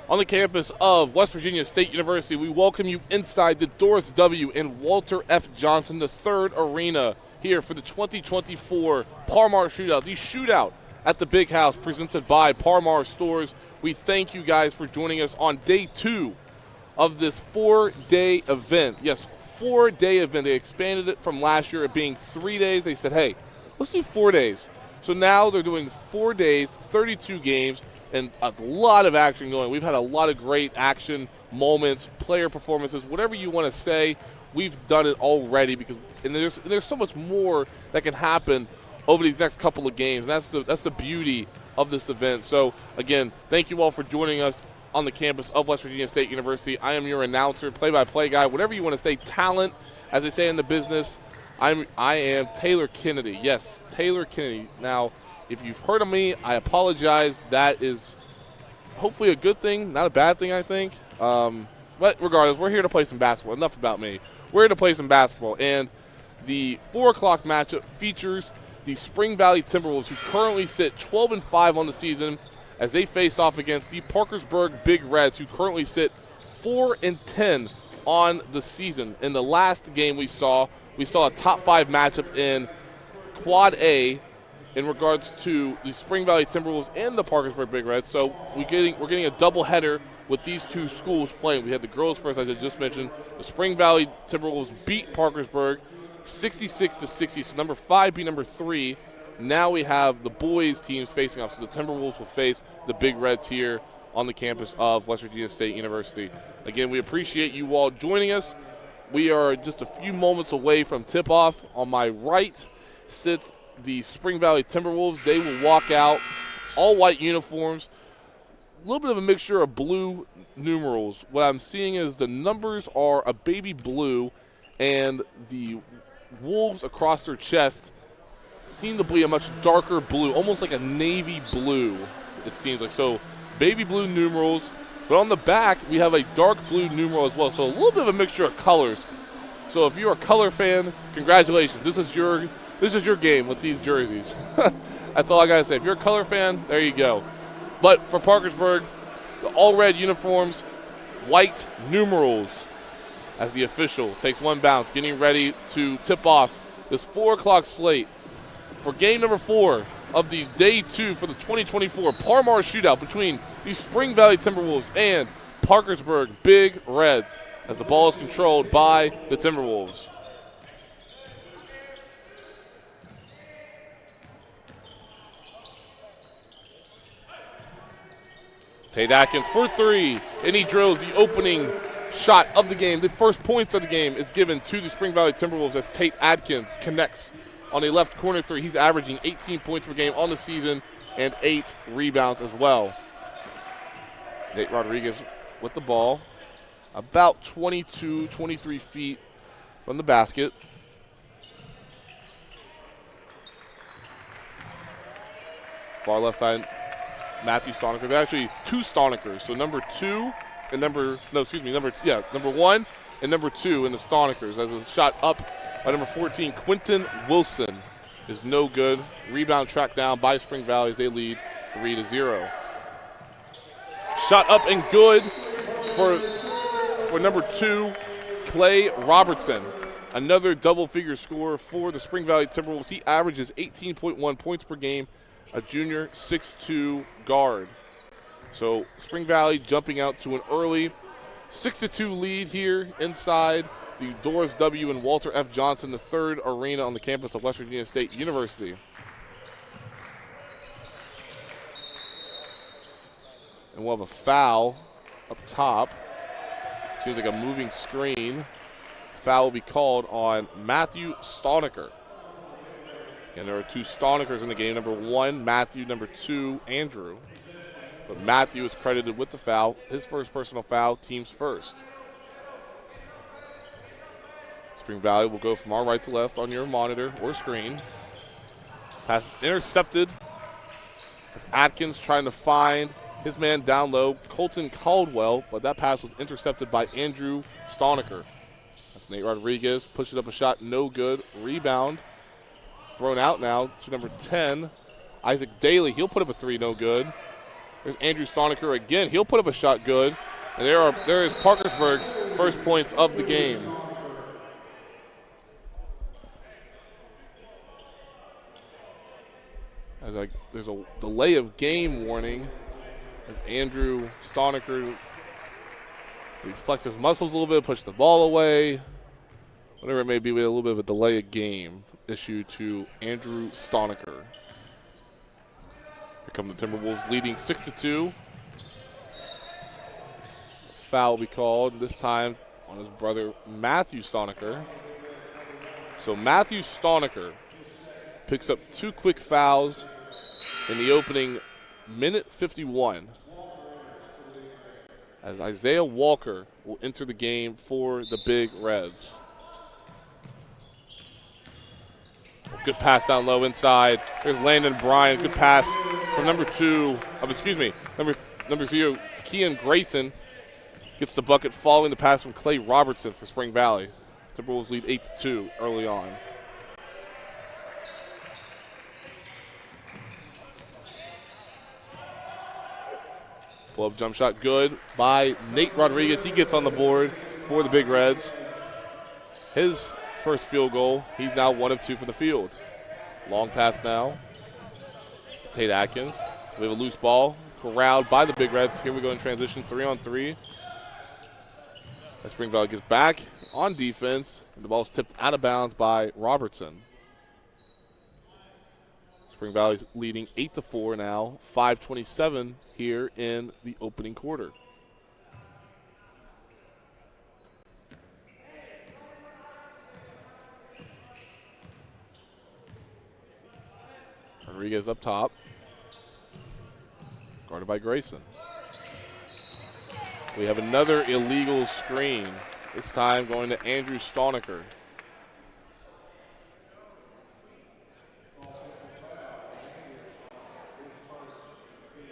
on the campus of West Virginia State University. We welcome you inside the Doris W. and Walter F. Johnson III Arena here for the 2024 Par-Mar Shootout. The Shootout at the Big House presented by Par-Mar Stores. We thank you guys for joining us on day 2 of this 4-day event. Yes, 4-day event. They expanded it from last year, it being 3 days. They said, hey, let's do 4 days. So now they're doing 4 days, 32 games, and a lot of action going. We've had a lot of great action moments, player performances, whatever you want to say. We've done it already and there's so much more that can happen over these next couple of games. And that's the beauty of this event. So again, thank you all for joining us on the campus of West Virginia State University. I am your announcer, play-by-play guy, whatever you want to say, talent, as they say in the business. I am Taylor Kennedy. Yes, Taylor Kennedy. Now, if you've heard of me, I apologize. That is hopefully a good thing, not a bad thing, I think. But regardless, we're here to play some basketball. Enough about me. We're here to play some basketball. And the 4 o'clock matchup features the Spring Valley Timberwolves, who currently sit 12-5 on the season, as they face off against the Parkersburg Big Reds, who currently sit 4-10 on the season. In the last game we saw a top 5 matchup in Quad A in regards to the Spring Valley Timberwolves and the Parkersburg Big Reds. So we're getting a double header with these two schools playing. We had the girls first, as I just mentioned. The Spring Valley Timberwolves beat Parkersburg 66-60. So number 5 beat number 3. Now we have the boys teams facing off. So the Timberwolves will face the Big Reds here on the campus of West Virginia State University. Again, we appreciate you all joining us. We are just a few moments away from tip-off. On my right sits the Spring Valley Timberwolves. They will walk out, all white uniforms, a little bit of a mixture of blue numerals. What I'm seeing is the numbers are a baby blue, and the wolves across their chest seem to be a much darker blue, almost like a navy blue, it seems like. So baby blue numerals, but on the back we have a dark blue numeral as well. So a little bit of a mixture of colors. So if you're a color fan, congratulations. This is your game with these jerseys. That's all I got to say. If you're a color fan, there you go. But for Parkersburg, the all-red uniforms, white numerals, as the official takes one bounce, getting ready to tip off this 4 o'clock slate for game number 4 of the day 2 for the 2024 Par-Mar Shootout between the Spring Valley Timberwolves and Parkersburg Big Reds, as the ball is controlled by the Timberwolves. Tate Atkins for 3, and he drills the opening shot of the game. The first points of the game is given to the Spring Valley Timberwolves as Tate Atkins connects on a left corner 3. He's averaging 18 points per game on the season and 8 rebounds as well. Nate Rodriguez with the ball, about 22, 23 feet from the basket. Far left side, Matthew Stoniker. There's actually 2 Stonikers. So number 1 and number 2 in the Stonikers. As a shot up by number 14, Quentin Wilson, is no good. Rebound tracked down by Spring Valley as they lead 3-0. Shot up and good for number 2, Clay Robertson. Another double-figure scorer for the Spring Valley Timberwolves. He averages 18.1 points per game, a junior 6'2" guard. So Spring Valley jumping out to an early 6-2 lead here inside the Doris W. and Walter F. Johnson III Arena on the campus of West Virginia State University. And we'll have a foul up top. Seems like a moving screen. Foul will be called on Matthew Stoniker. And there are 2 Stonikers in the game. Number 1, Matthew. Number 2, Andrew. But Matthew is credited with the foul. His first personal foul, team's first. Spring Valley will go from our right to left on your monitor or screen. Pass intercepted. As Atkins trying to find his man down low, Colton Caldwell, but that pass was intercepted by Andrew Stoniker. That's Nate Rodriguez, pushes up a shot, no good. Rebound thrown out now to number 10, Isaac Daly. He'll put up a 3, no good. There's Andrew Stonecker again. He'll put up a shot good. And there is Parkersburg's first points of the game. There's a delay of game warning as Andrew Stonecker flexes his muscles a little bit, pushes the ball away. Whatever it may be, with a little bit of a delay of game issue to Andrew Stonecker. Here come the Timberwolves leading 6-2. Foul will be called, this time on his brother Matthew Stonecker. So Matthew Stonecker picks up 2 quick fouls in the opening minute 51. As Isaiah Walker will enter the game for the Big Reds. Good pass down low inside. There's Landon Bryan. Good pass from number 0, Kean Grayson. Gets the bucket following the pass from Clay Robertson for Spring Valley. Timberwolves lead 8-2 early on. Pull-up jump shot good by Nate Rodriguez. He gets on the board for the Big Reds. His first field goal. He's now 1 of 2 from the field. Long pass now. Tate Atkins. We have a loose ball corralled by the Big Reds. Here we go in transition, 3-on-3. As Spring Valley gets back on defense, and the ball's tipped out of bounds by Robertson. Spring Valley's leading 8-4 now, 5:27 here in the opening quarter. Rodriguez up top, guarded by Grayson. We have another illegal screen, this time going to Andrew Stonecker.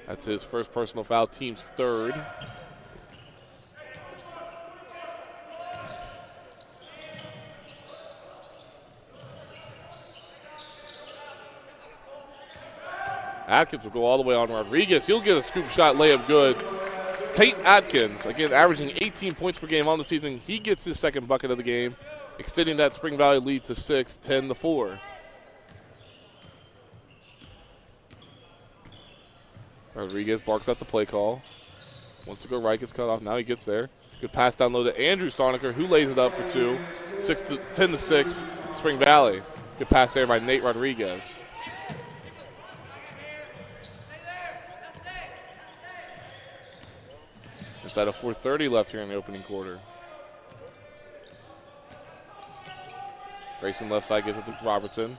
That's his first personal foul, team's third. Atkins will go all the way on Rodriguez. He'll get a scoop shot layup good. Tate Atkins, again, averaging 18 points per game on the season. He gets his second bucket of the game, extending that Spring Valley lead to 6, 10-4. Rodriguez barks out the play call. Wants to go right, gets cut off. Now he gets there. Good pass down low to Andrew Stonecker, who lays it up for 2. 10-6, Spring Valley. Good pass there by Nate Rodriguez. Inside of 4:30 left here in the opening quarter. Grayson left side gives it to Robertson.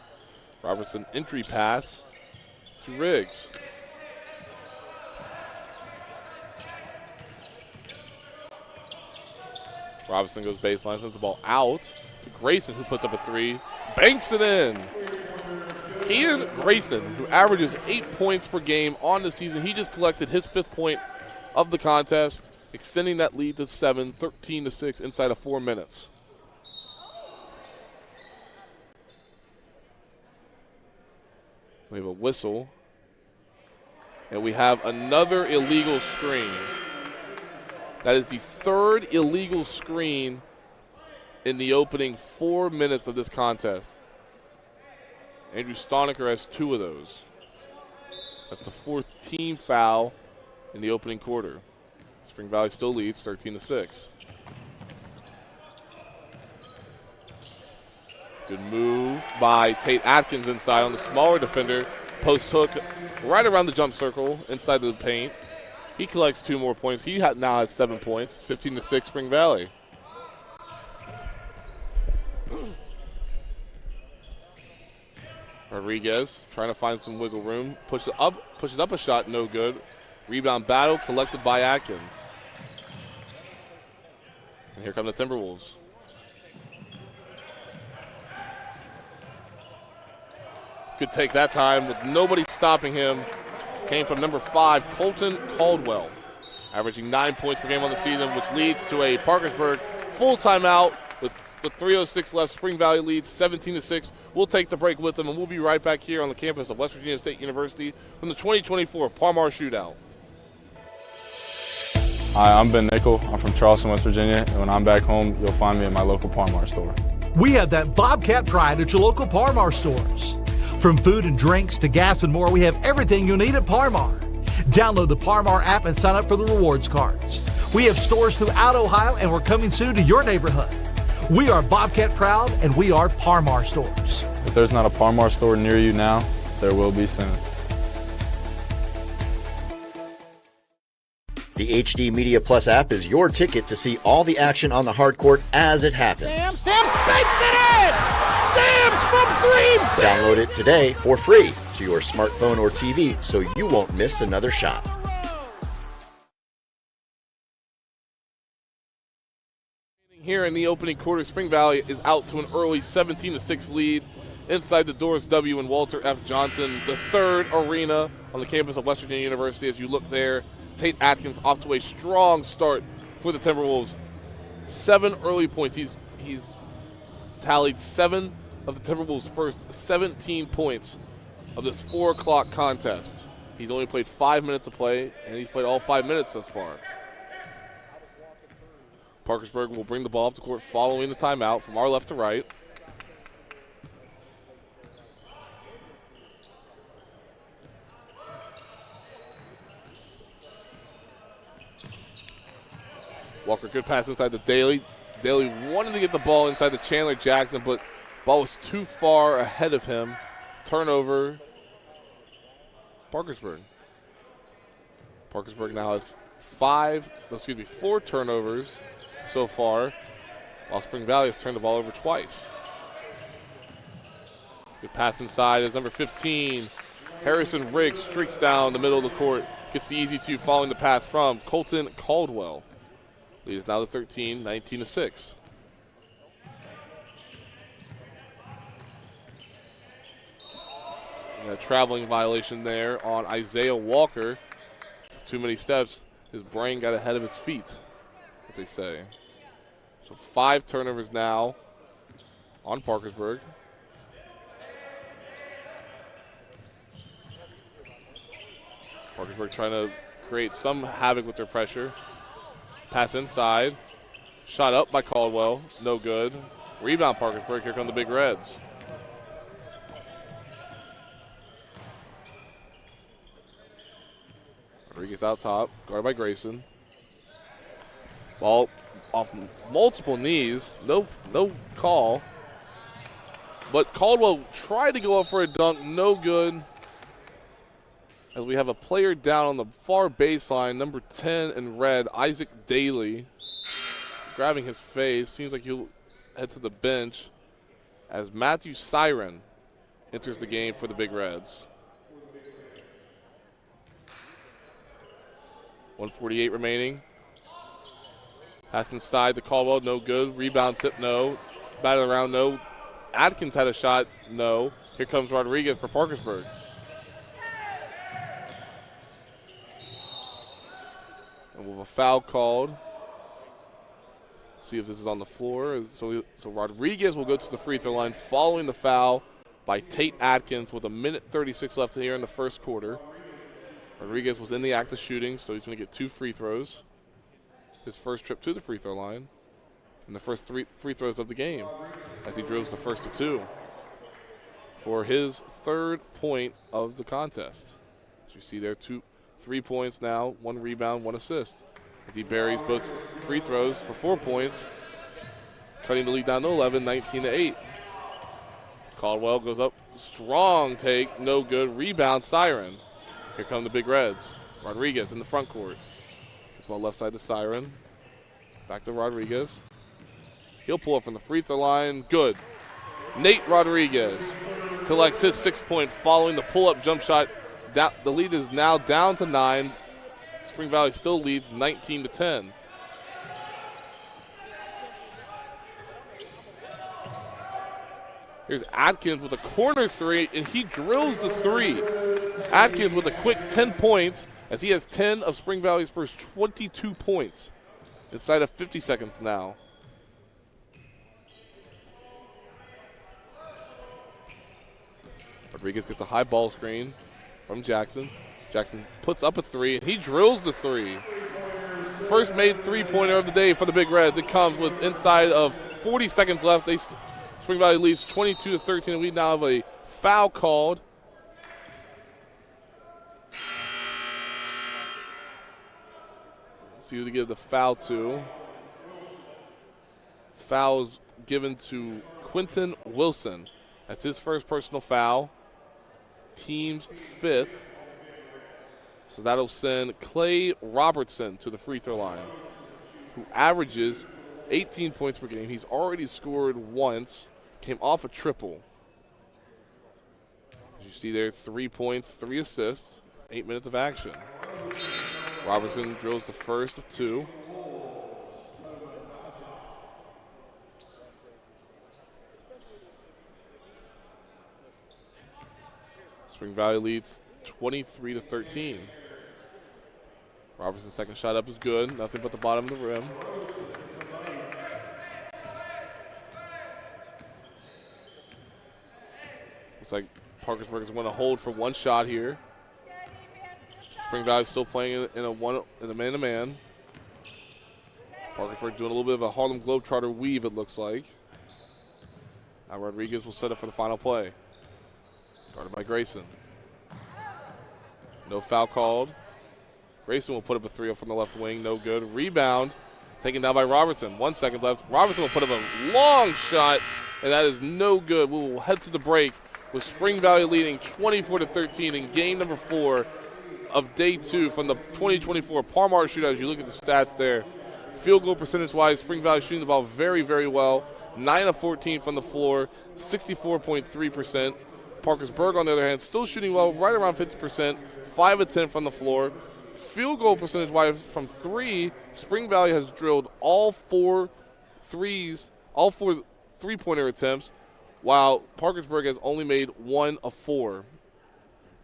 Robertson entry pass to Riggs. Robinson goes baseline, sends the ball out to Grayson, who puts up a 3, banks it in. Ian Grayson, who averages 8 points per game on the season, he just collected his 5th point of the contest, extending that lead to 7, 13-6 inside of 4 minutes. We have a whistle, and we have another illegal screen. That is the 3rd illegal screen in the opening 4 minutes of this contest. Andrew Stonecker has 2 of those. That's the 4th team foul in the opening quarter. Spring Valley still leads 13-6. Good move by Tate Atkins inside on the smaller defender. Post hook right around the jump circle inside of the paint. He collects 2 more points. He now has 7 points, 15-6 Spring Valley. Rodriguez trying to find some wiggle room. Pushes up a shot, no good. Rebound battle collected by Atkins. And here come the Timberwolves. Good take that time with nobody stopping him. Came from number 5, Colton Caldwell, averaging 9 points per game on the season, which leads to a Parkersburg full timeout with 3:06 left. Spring Valley leads 17-6. We'll take the break with them, and we'll be right back here on the campus of West Virginia State University from the 2024 Palmar Shootout. Hi, I'm Ben Nickel. I'm from Charleston, West Virginia, and when I'm back home, you'll find me at my local Par-Mar store. We have that Bobcat pride at your local Par-Mar stores. From food and drinks to gas and more, we have everything you'll need at Par-Mar. Download the Par-Mar app and sign up for the rewards cards. We have stores throughout Ohio, and we're coming soon to your neighborhood. We are Bobcat proud, and we are Par-Mar stores. If there's not a Par-Mar store near you now, there will be soon. The HD Media Plus app is your ticket to see all the action on the hard court as it happens. Sam banks it in! Sam's from three! Download it today for free to your smartphone or TV so you won't miss another shot. Here in the opening quarter, Spring Valley is out to an early 17-6 lead inside the Doris W. and Walter F. Johnson, the third arena on the campus of West Virginia University. As you look there, Tate Atkins off to a strong start for the Timberwolves. 7 early points. He's tallied 7 of the Timberwolves' first 17 points of this 4 o'clock contest. He's only played 5 minutes of play, and he's played all 5 minutes thus far. Parkersburg will bring the ball up to court following the timeout from our left to right. Walker, good pass inside to Daly. Daly wanted to get the ball inside to Chandler Jackson, but ball was too far ahead of him. Turnover. Parkersburg. Parkersburg now has 4 turnovers so far, while Spring Valley has turned the ball over twice. Good pass inside is number 15. Harrison Riggs streaks down the middle of the court, gets the easy 2 following the pass from Colton Caldwell. Lead is now to 13, 19-6. A traveling violation there on Isaiah Walker. Too many steps. His brain got ahead of his feet, as they say. So 5 turnovers now on Parkersburg. Parkersburg trying to create some havoc with their pressure. Pass inside. Shot up by Caldwell. No good. Rebound Parkersburg. Here come the Big Reds. Rodriguez out top. Guarded by Grayson. Ball off multiple knees. No call. But Caldwell tried to go up for a dunk. No good. As we have a player down on the far baseline, number 10 in red, Isaac Daly, grabbing his face. Seems like he'll head to the bench as Matthew Siren enters the game for the Big Reds. 1:48 remaining. Pass inside to Caldwell, no good. Rebound tip, no. Batted around, no. Atkins had a shot, no. Here comes Rodriguez for Parkersburg. And with a foul called. See if this is on the floor. So Rodriguez will go to the free throw line following the foul by Tate Atkins with 1:36 left here in the first quarter. Rodriguez was in the act of shooting, so he's going to get 2 free throws. His first trip to the free throw line and the first 3 free throws of the game as he drills the first of 2 for his 3rd point of the contest. As you see there, 3 points now, 1 rebound, 1 assist. As he buries both free throws for 4 points, cutting the lead down to 11, 19-8. Caldwell goes up, strong take, no good. Rebound, Siren. Here come the Big Reds. Rodriguez in the front court. Gets ball left side to Siren. Back to Rodriguez. He'll pull up from the free throw line. Good. Nate Rodriguez collects his 6-point following the pull-up jump shot. The lead is now down to 9. Spring Valley still leads 19-10. Here's Atkins with a corner 3, and he drills the 3. Atkins with a quick 10 points as he has 10 of Spring Valley's first 22 points inside of 50 seconds now. Rodriguez gets a high ball screen from Jackson. Jackson puts up a 3, and he drills the 3. First made three-pointer of the day for the Big Reds. It comes with inside of 40 seconds left. Spring Valley leads 22-13, and we now have a foul called. See who to give the foul to. Foul is given to Quentin Wilson. That's his first personal foul. Team's 5th. So that'll send Clay Robertson to the free throw line, who averages 18 points per game. He's already scored once, came off a triple. As you see there, 3 points, 3 assists, 8 minutes of action. Robertson drills the first of 2. Spring Valley leads 23-13. Robertson's second shot up is good. Nothing but the bottom of the rim. Looks like Parkersburg is going to hold for one shot here. Spring Valley still playing in a man-to-man. Parkersburg doing a little bit of a Harlem Globetrotter weave, it looks like. Now Rodriguez will set up for the final play. Guarded by Grayson. No foul called. Grayson will put up a 3 from the left wing. No good. Rebound taken down by Robertson. 1 second left. Robertson will put up a long shot, and that is no good. We will head to the break with Spring Valley leading 24-13 in game number 4 of day 2 from the 2024 Par-Mar Shootout. As you look at the stats there, field goal percentage-wise, Spring Valley shooting the ball very, very well. 9 of 14 from the floor, 64.3%. Parkersburg, on the other hand, still shooting well, right around 50%, 5 of 10 from the floor. Field goal percentage-wise from 3, Spring Valley has drilled all 4 three-pointer attempts, while Parkersburg has only made 1 of 4.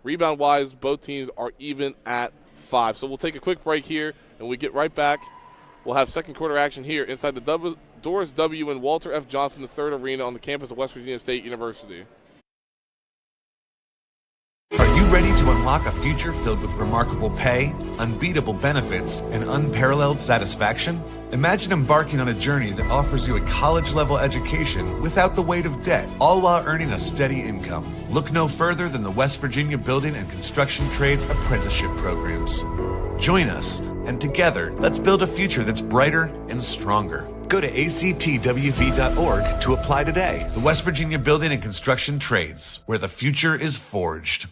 Rebound-wise, both teams are even at 5. So we'll take a quick break here, and when we get right back, we'll have second quarter action here inside the Doris W. and Walter F. Johnson III Arena on the campus of West Virginia State University. Are you ready to unlock a future filled with remarkable pay, unbeatable benefits, and unparalleled satisfaction? Imagine embarking on a journey that offers you a college-level education without the weight of debt, all while earning a steady income. Look no further than the West Virginia Building and Construction Trades Apprenticeship Programs. Join us, and together, let's build a future that's brighter and stronger. Go to actwv.org to apply today. The West Virginia Building and Construction Trades, where the future is forged.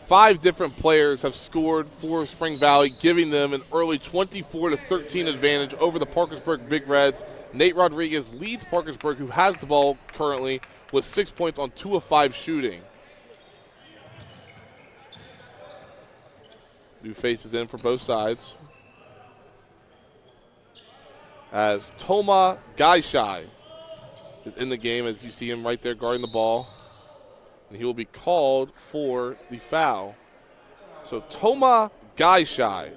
Five different players have scored for Spring Valley, giving them an early 24-13 advantage over the Parkersburg Big Reds. Nate Rodriguez leads Parkersburg, who has the ball currently, with 6 points on 2 of 5 shooting. New faces in for both sides. As Toma Gaishai is in the game, as you see him right there guarding the ball. And he will be called for the foul. So Toma Gaishai,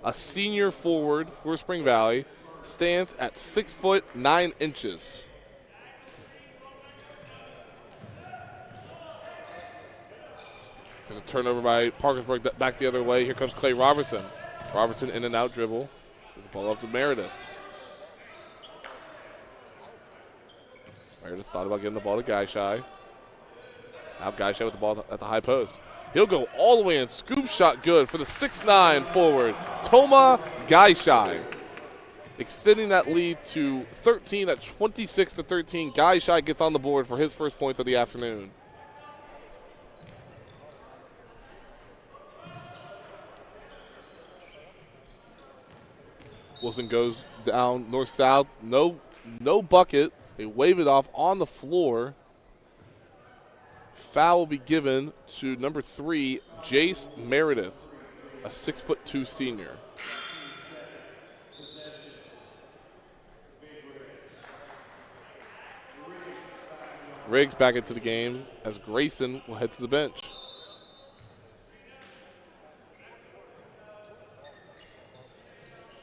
a senior forward for Spring Valley, stands at 6'9". There's a turnover by Parkersburg back the other way. Here comes Clay Robertson. Robertson in and out dribble. There's the ball up to Meredith. Meredith thought about getting the ball to Gaishai. Now Gaishai with the ball at the high post. He'll go all the way in. Scoop shot good for the 6'9" forward, Toma Gaishai. Extending that lead to 13 at 26-13. Gaishai gets on the board for his first points of the afternoon. Wilson goes down north-south. No bucket. They wave it off on the floor. Foul will be given to number 3, Jace Meredith, a 6'2" senior. Riggs back into the game as Grayson will head to the bench.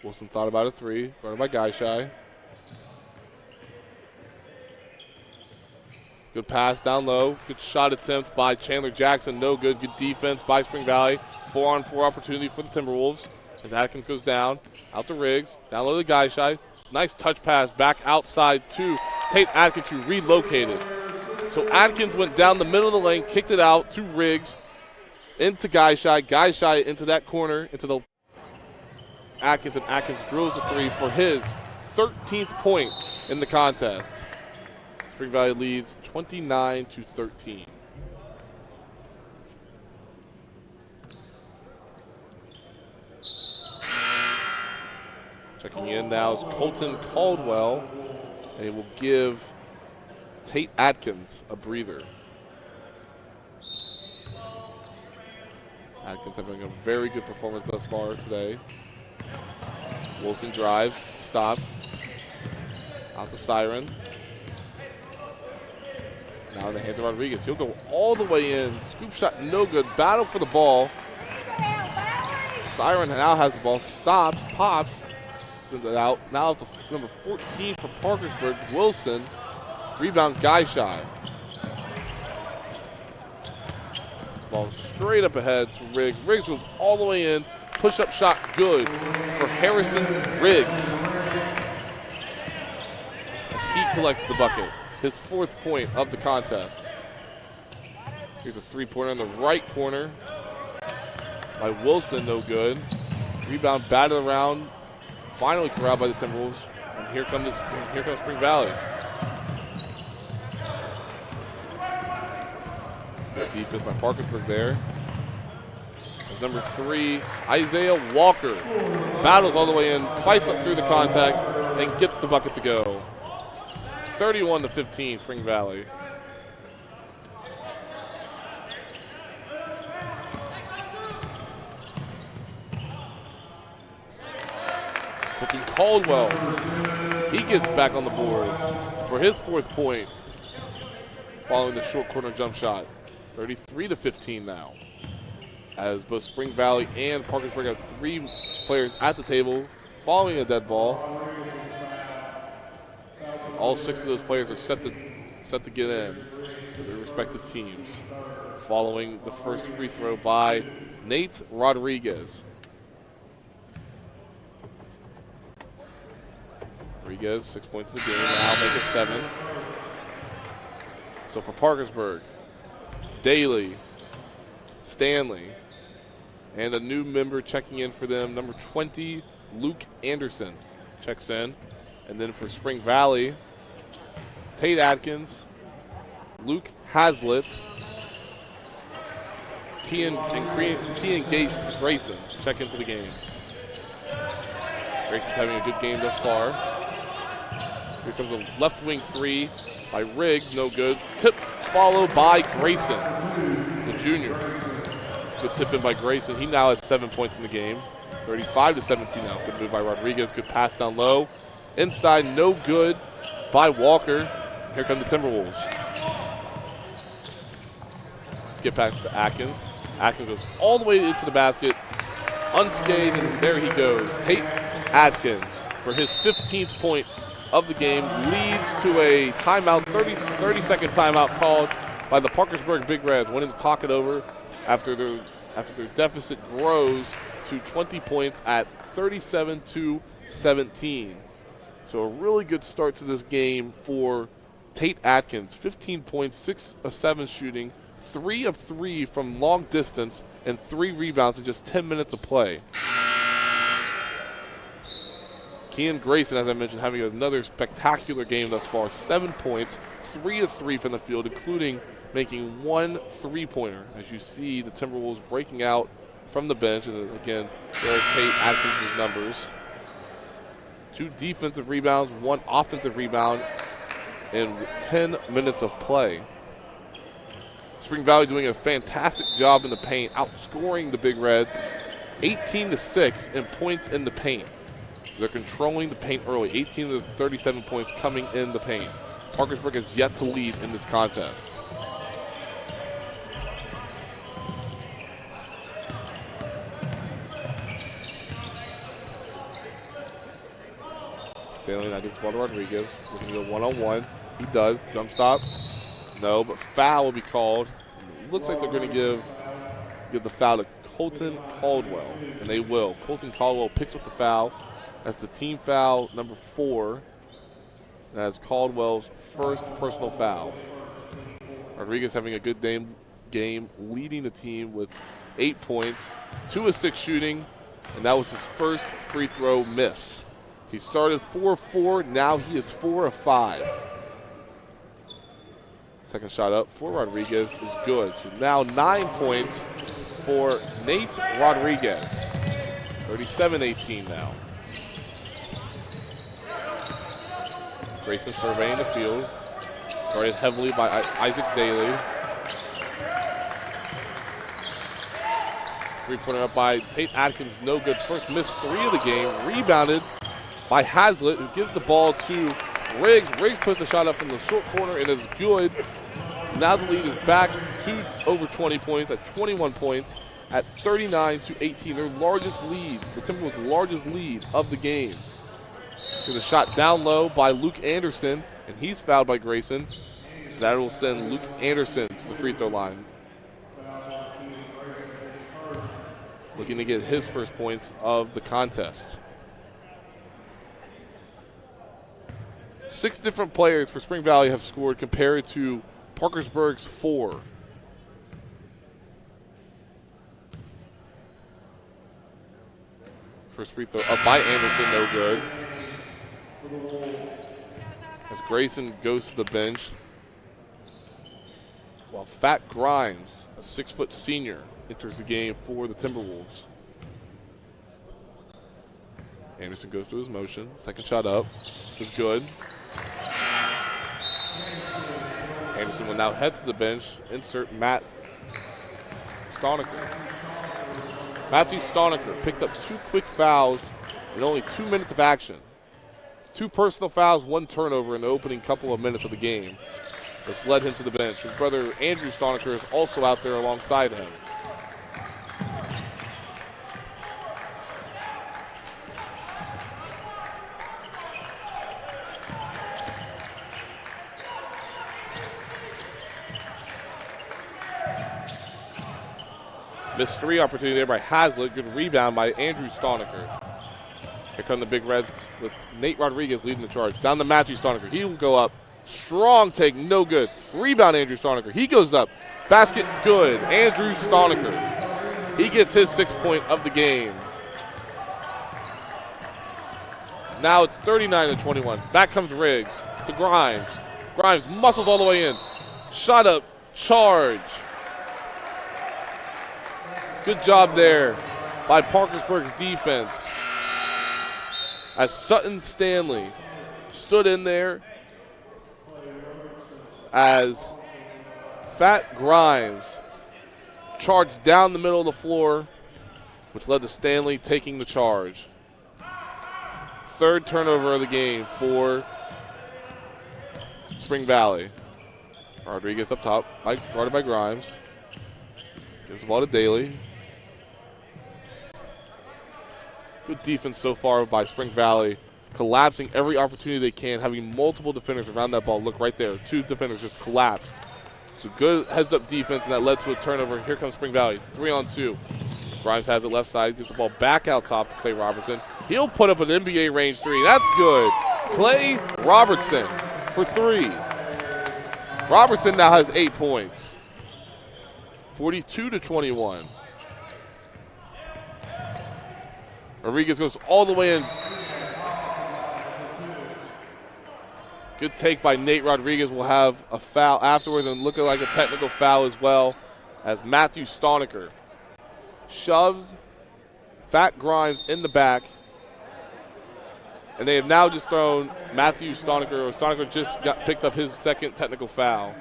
Wilson thought about a 3, guarded by Gaishai. Good pass down low. Good shot attempt by Chandler Jackson. No good. Good defense by Spring Valley. 4-on-4 opportunity for the Timberwolves. As Atkins goes down. Out to Riggs. Down low to Guyshy. Nice touch pass back outside to Tate Atkins, who relocated. So Atkins went down the middle of the lane, kicked it out to Riggs, into Guyshy. Guyshy into that corner, into the Atkins, and Atkins drills a three for his 13th point in the contest. Spring Valley leads 29-13. Checking in now is Colton Caldwell, and he will give Tate Atkins a breather. Atkins having a very good performance thus far today. Wilson drives, stops, out to Siren. Now in the hands of Rodriguez. He'll go all the way in. Scoop shot, no good. Battle for the ball. Siren now has the ball. Stops, pops, sends it out. Now to number 14 for Parkersburg, Wilson. Rebound, Guyshy. Ball straight up ahead to Riggs. Riggs goes all the way in. Push-up shot, good for Harrison Riggs. As he collects the bucket. His 4th point of the contest. Here's a three-pointer in the right corner by Wilson, no good. Rebound batted around, finally corralled by the Timberwolves. And here comes Spring Valley. Good defense by Parkersburg there. As number 3, Isaiah Walker battles all the way in, fights up through the contact, and gets the bucket to go. 31-15, Spring Valley. Colton Caldwell, he gets back on the board for his 4th point following the short corner jump shot. 33-15 now. As both Spring Valley and Parkersburg have 3 players at the table following a dead ball. All 6 of those players are set to get in for their respective teams. Following the first free throw by Nate Rodriguez. Rodriguez, 6 points in the game, now make it 7. So for Parkersburg, Daly, Stanley, and a new member checking in for them, number 20, Luke Anderson checks in. And then for Spring Valley, Tate Atkins, Luke Hazlitt, Kean Grayson check into the game. Grayson's having a good game thus far. Here comes a left wing 3 by Riggs, no good. Tip followed by Grayson, the junior. Good tip in by Grayson. He now has 7 points in the game. 35-17 now. Good move by Rodriguez. Good pass down low. Inside, no good by Walker. Here come the Timberwolves. Skip pass to Atkins. Atkins goes all the way into the basket, unscathed, and there he goes. Tate Atkins, for his 15th point of the game, leads to a timeout, 30-second timeout called by the Parkersburg Big Reds, wanting to talk it over after their deficit grows to 20 points at 37-17. So a really good start to this game for Tate Atkins. 15 points, 6 of 7 shooting, 3 of 3 from long distance, and 3 rebounds in just 10 minutes of play. Kean Grayson, as I mentioned, having another spectacular game thus far. 7 points, 3 of 3 from the field, including making 1 3-pointer. As you see the Timberwolves breaking out from the bench. And again, there are Tate Atkins' numbers. 2 defensive rebounds, 1 offensive rebound in 10 minutes of play. Spring Valley doing a fantastic job in the paint, outscoring the Big Reds 18-6 in points in the paint. They're controlling the paint early, 18 of the 37 points coming in the paint. Parkersburg has yet to lead in this contest. Stanley now gets the ball to Rodriguez, looking to go one-on-one. He does, jump stop, No, but foul will be called. Looks like they're going to give the foul to Colton Caldwell, and they will. Colton Caldwell picks up the foul. That's the team foul number 4. That's Caldwell's first personal foul. Rodriguez having a good game, leading the team with 8 points, 2 of 6 shooting, and that was his first free throw miss. He started 4-4, now he is 4 of 5. Second shot up for Rodriguez is good. So now 9 points for Nate Rodriguez. 37-18 now. Grayson surveying the field. Guarded heavily by Isaac Daly. Three-pointer up by Tate Atkins, no good. First missed 3 of the game. Rebounded by Hazlitt, who gives the ball to Riggs. Riggs puts a shot up from the short corner and is good. Now the lead is back to over 20 points at 21 points at 39-18. Their largest lead, the Timberwolves' largest lead of the game. There's a shot down low by Luke Anderson, and he's fouled by Grayson. So that will send Luke Anderson to the free throw line. Looking to get his first points of the contest. 6 different players for Spring Valley have scored compared to Parkersburg's 4. First free throw up by Anderson, no good. As Grayson goes to the bench, while Fat Grimes, a 6-foot senior, enters the game for the Timberwolves. Anderson goes to his motion. Second shot up is good. Anderson will now head to the bench. Insert Matt Stoniker. Matthew Stoniker picked up 2 quick fouls in only 2 minutes of action. 2 personal fouls, 1 turnover in the opening couple of minutes of the game. This led him to the bench. His brother Andrew Stoniker is also out there alongside him. Missed 3 opportunity there by Hazlitt. Good rebound by Andrew Stoniker. Here come the Big Reds with Nate Rodriguez leading the charge. Down to Matthew Stoniker. He will go up. Strong take, no good. Rebound, Andrew Stoniker. He goes up. Basket, good. Andrew Stoniker. He gets his 6th point of the game. Now it's 39-21. Back comes Riggs to Grimes. Grimes muscles all the way in. Shot up, charge. Good job there by Parkersburg's defense. As Sutton Stanley stood in there as Fat Grimes charged down the middle of the floor, which led to Stanley taking the charge. 3rd turnover of the game for Spring Valley. Rodriguez up top, guarded by Grimes. Gives the ball to Daly. Good defense so far by Spring Valley, collapsing every opportunity they can, having multiple defenders around that ball. Look right there, 2 defenders just collapsed. So good heads-up defense, and that led to a turnover. Here comes Spring Valley, 3-on-2. Grimes has it left side, gets the ball back out top to Clay Robertson. He'll put up an NBA range 3. That's good. Clay Robertson for 3. Robertson now has 8 points. 42-21. Rodriguez goes all the way in. Good take by Nate Rodriguez. Will have a foul afterwards and looking like a technical foul as well, as Matthew Stoniker shoves Fat Grimes in the back. And they have now just thrown Matthew Stoniker, or Stoniker just picked up his 2nd technical foul.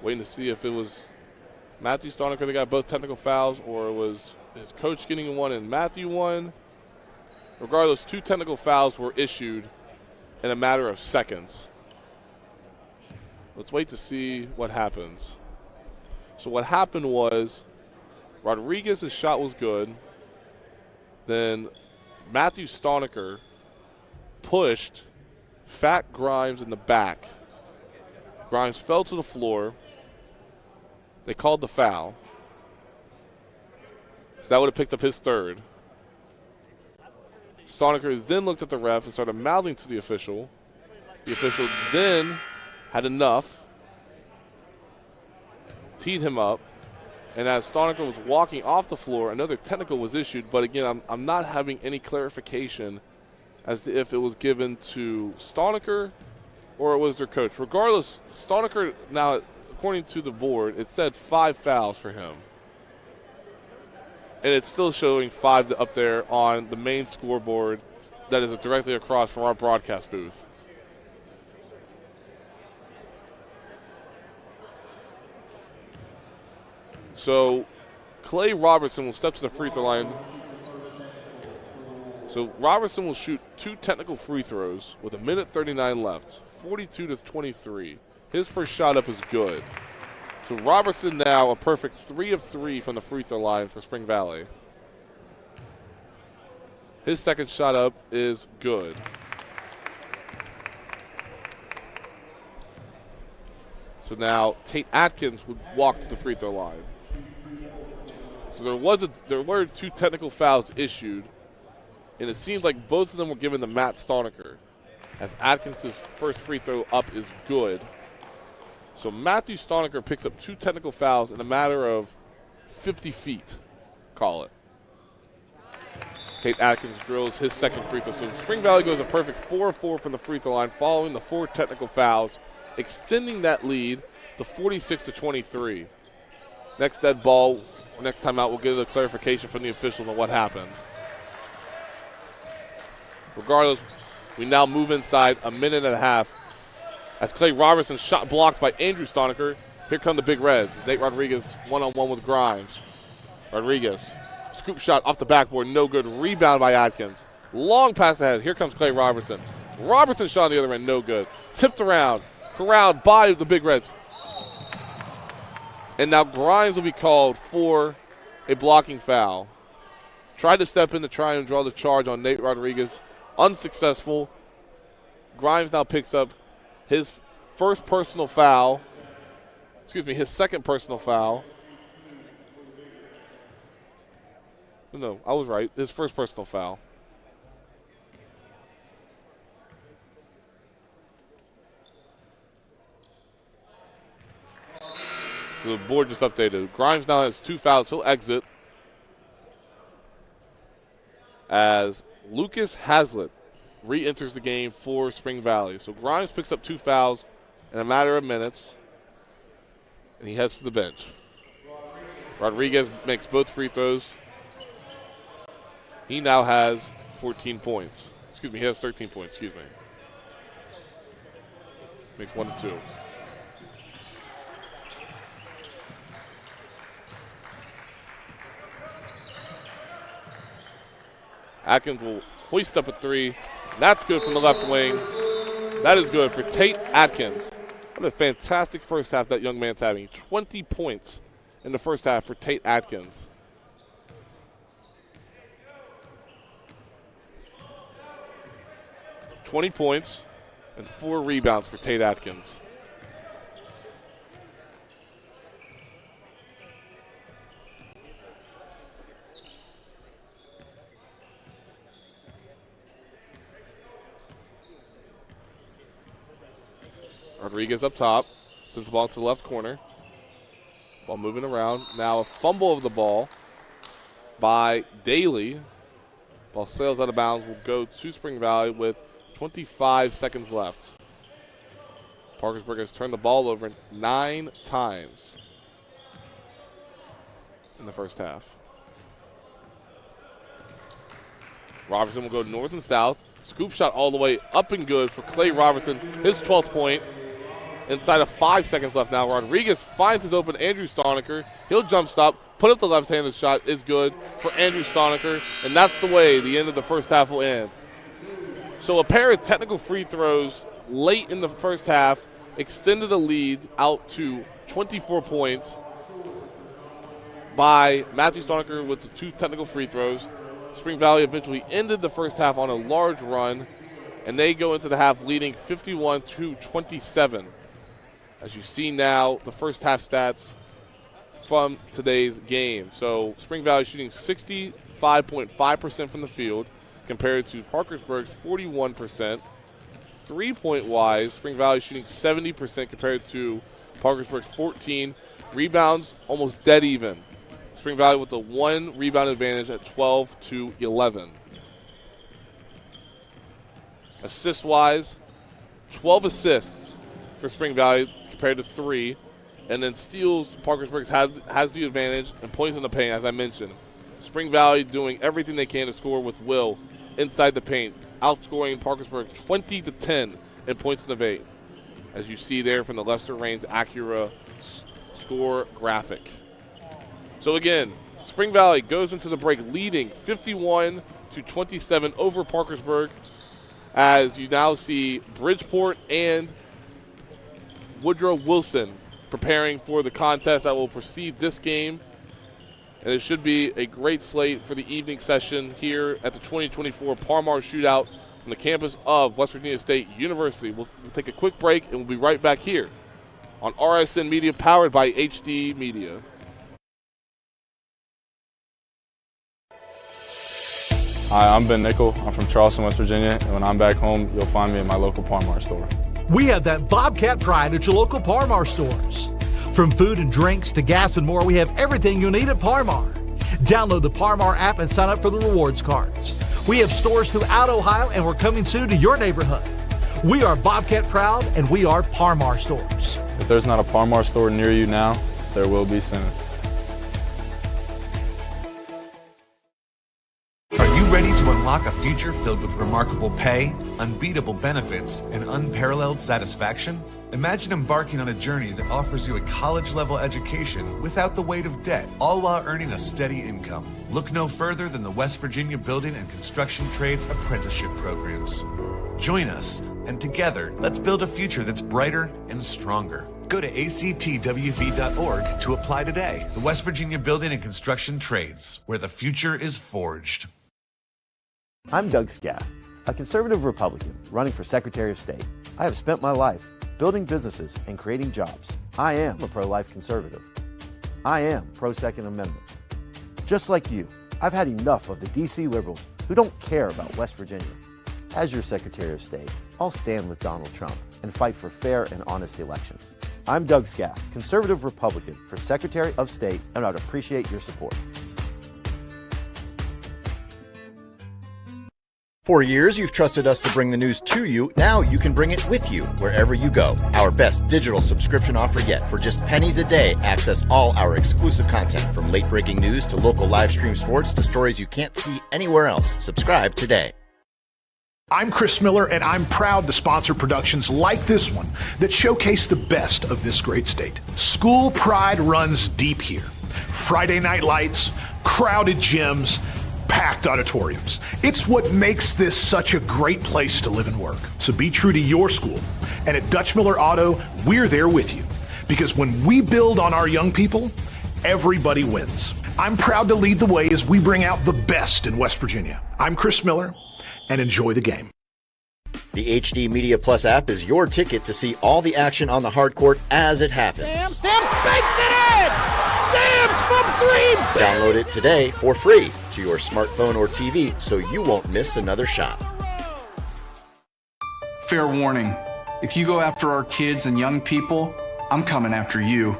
Waiting to see if it was Matthew Stoniker that got both technical fouls, or it was his coach getting one and Matthew one. Regardless, 2 technical fouls were issued in a matter of seconds. Let's wait to see what happens. So what happened was Rodriguez's shot was good. Then Matthew Stoniker pushed Fat Grimes in the back. Grimes fell to the floor. They called the foul. So that would have picked up his third. Stoniker then looked at the ref and started mouthing to the official. The official then had enough, teed him up, and as Stoniker was walking off the floor, another technical was issued. But again, I'm not having any clarification as to if it was given to Stoniker or it was their coach. Regardless, Stoniker now, according to the board, it said 5 fouls for him. And it's still showing 5 up there on the main scoreboard that is directly across from our broadcast booth. So Clay Robertson will step to the free throw line. So Robertson will shoot 2 technical free throws with 1:39 left, 42-23. His first shot up is good. So Robertson now a perfect 3 of 3 from the free throw line for Spring Valley. His second shot up is good. So now Tate Atkins would walk to the free throw line. So there were 2 technical fouls issued, and it seemed like both of them were given to Matt Stoniker, as Atkins' first free throw up is good. So Matthew Stoniker picks up 2 technical fouls in a matter of 50 feet, call it. Tate Atkins drills his second free throw. So Spring Valley goes a perfect 4 of 4 from the free throw line following the 4 technical fouls, extending that lead to 46-23. Next dead ball, next time out, we'll get a clarification from the officials on what happened. Regardless, we now move inside a minute and a half as Clay Robertson shot blocked by Andrew Stoniker. Here come the Big Reds. Nate Rodriguez one-on-one with Grimes. Rodriguez, scoop shot off the backboard, no good. Rebound by Atkins. Long pass ahead. Here comes Clay Robertson. Robertson shot on the other end, no good. Tipped around, corralled by the Big Reds. And now Grimes will be called for a blocking foul. Tried to step in to try and draw the charge on Nate Rodriguez. Unsuccessful. Grimes now picks up his first personal foul. His second personal foul. No, I was right. His first personal foul. So the board just updated. Grimes now has 2 fouls. He'll exit as Lucas Hazlitt re-enters the game for Spring Valley. So Grimes picks up 2 fouls in a matter of minutes, and he heads to the bench. Rodriguez makes both free throws. He now has 14 points. He has 13 points, Makes 1 to 2. Atkins will hoist up a 3. That's good from the left wing. That is good for Tate Atkins. What a fantastic first half that young man's having. 20 points in the first half for Tate Atkins. $20 points and 4 rebounds for Tate Atkins. Rodriguez up top, sends the ball to the left corner. Ball moving around. Now a fumble of the ball by Daly. Ball sails out of bounds. Will go to Spring Valley with 25 seconds left. Parkersburg has turned the ball over 9 times in the first half. Robertson will go north and south. Scoop shot all the way up and good for Clay Robertson. His 12th point. Inside of 5 seconds left now. Rodriguez finds his open Andrew Stoniker. He'll jump stop. Put up the left-handed shot is good for Andrew Stoniker. And that's the way the end of the first half will end. So a pair of technical free throws late in the first half extended the lead out to 24 points. by Matthew Stonecker with the 2 technical free throws. Spring Valley eventually ended the first half on a large run, and they go into the half leading 51-27. As you see now, the first half stats from today's game. So Spring Valley shooting 65.5% from the field compared to Parkersburg's 41%. 3-point-wise, Spring Valley shooting 70% compared to Parkersburg's 14. Rebounds almost dead even. Spring Valley with the 1 rebound advantage at 12-11. Assist-wise, 12 assists for Spring Valley compared to 3. And then steals, Parkersburg has the advantage, and points in the paint, as I mentioned. Spring Valley doing everything they can to score with will inside the paint, outscoring Parkersburg 20-10 in points in the paint, as you see there from the Lester Raines Acura score graphic. So again, Spring Valley goes into the break leading 51-27 over Parkersburg, as you now see Bridgeport and Woodrow Wilson preparing for the contest that will precede this game. And it should be a great slate for the evening session here at the 2024 Parmar Shootout from the campus of West Virginia State University. We'll take a quick break, and we'll be right back here on RSN Media, powered by HD Media. Hi, I'm Ben Nickel. I'm from Charleston, West Virginia, and when I'm back home, you'll find me at my local Parmar store. We have that Bobcat pride at your local Parmar stores. From food and drinks to gas and more, we have everything you'll need at Parmar. Download the Parmar app and sign up for the rewards cards. We have stores throughout Ohio, and we're coming soon to your neighborhood. We are Bobcat proud, and we are Parmar stores. If there's not a Parmar store near you now, there will be soon. Are you ready to unlock a future filled with remarkable pay, unbeatable benefits, and unparalleled satisfaction? Imagine embarking on a journey that offers you a college-level education without the weight of debt, all while earning a steady income. Look no further than the West Virginia Building and Construction Trades apprenticeship programs. Join us, and together, let's build a future that's brighter and stronger. Go to actwv.org to apply today. The West Virginia Building and Construction Trades, where the future is forged. I'm Doug Scaff, a conservative Republican running for Secretary of State. I have spent my life building businesses and creating jobs. I am a pro-life conservative. I am pro-Second Amendment. Just like you, I've had enough of the D.C. liberals who don't care about West Virginia. As your Secretary of State, I'll stand with Donald Trump and fight for fair and honest elections. I'm Doug Scaff, conservative Republican for Secretary of State, and I'd appreciate your support. For years, you've trusted us to bring the news to you. Now you can bring it with you wherever you go. Our best digital subscription offer yet. For just pennies a day, access all our exclusive content, from late-breaking news to local live stream sports to stories you can't see anywhere else. Subscribe today. I'm Chris Miller, and I'm proud to sponsor productions like this one that showcase the best of this great state. School pride runs deep here. Friday night lights, crowded gyms, packed auditoriums. It's what makes this such a great place to live and work. So be true to your school. And at Dutch Miller Auto, we're there with you. Because when we build on our young people, everybody wins. I'm proud to lead the way as we bring out the best in West Virginia. I'm Chris Miller, and enjoy the game. The HD Media Plus app is your ticket to see all the action on the hard court as it happens. Sims banks it in! Sims from 3! Download it today for free to your smartphone or TV so you won't miss another shot. Fair warning, if you go after our kids and young people, I'm coming after you.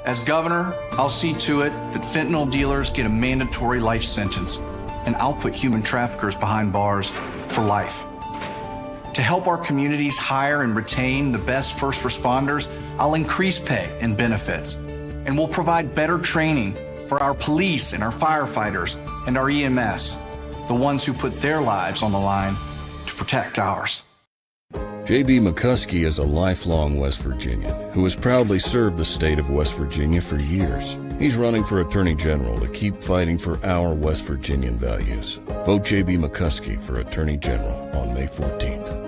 As governor, I'll see to it that fentanyl dealers get a mandatory life sentence, and I'll put human traffickers behind bars for life. To help our communities hire and retain the best first responders, I'll increase pay and benefits, and we'll provide better training for our police and our firefighters and our EMS, the ones who put their lives on the line to protect ours. J.B. McCuskey is a lifelong West Virginian who has proudly served the state of West Virginia for years. He's running for Attorney General to keep fighting for our West Virginian values. Vote J.B. McCuskey for Attorney General on May 14th.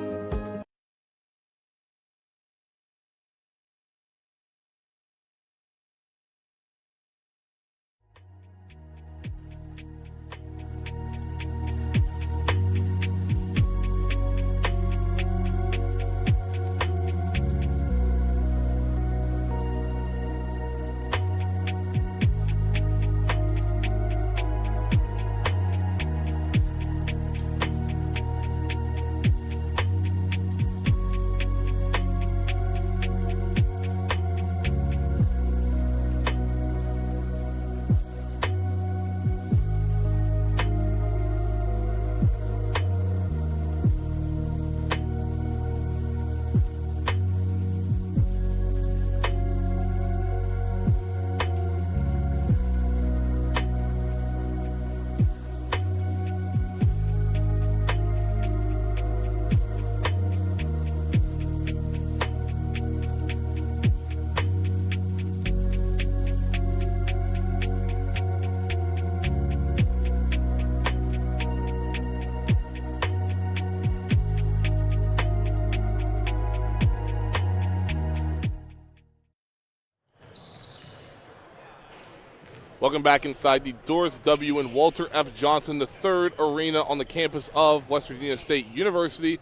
Welcome back inside the Doris W. and Walter F. Johnson, the third arena on the campus of West Virginia State University,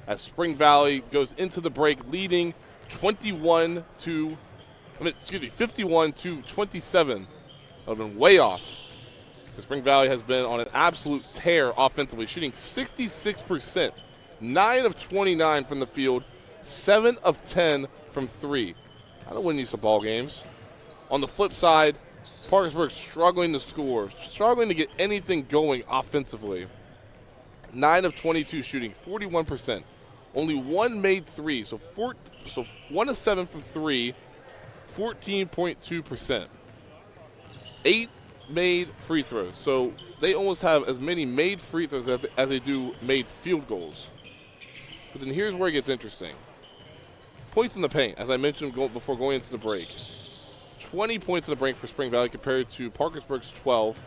as Spring Valley goes into the break leading 51 to 27. I've been way off. Spring Valley has been on an absolute tear offensively, shooting 66%, 9 of 29 from the field, 7 of 10 from 3. I don't win these ball games. On the flip side, Parkersburg struggling to score, struggling to get anything going offensively. 9 of 22 shooting, 41%. Only one made three, so 1 of 7 from 3, 14.2%. 8 made free throws, so they almost have as many made free throws as they do made field goals. But then here's where it gets interesting. Points in the paint, as I mentioned before going into the break. 20 points in the break for Spring Valley compared to Parkersburg's 12.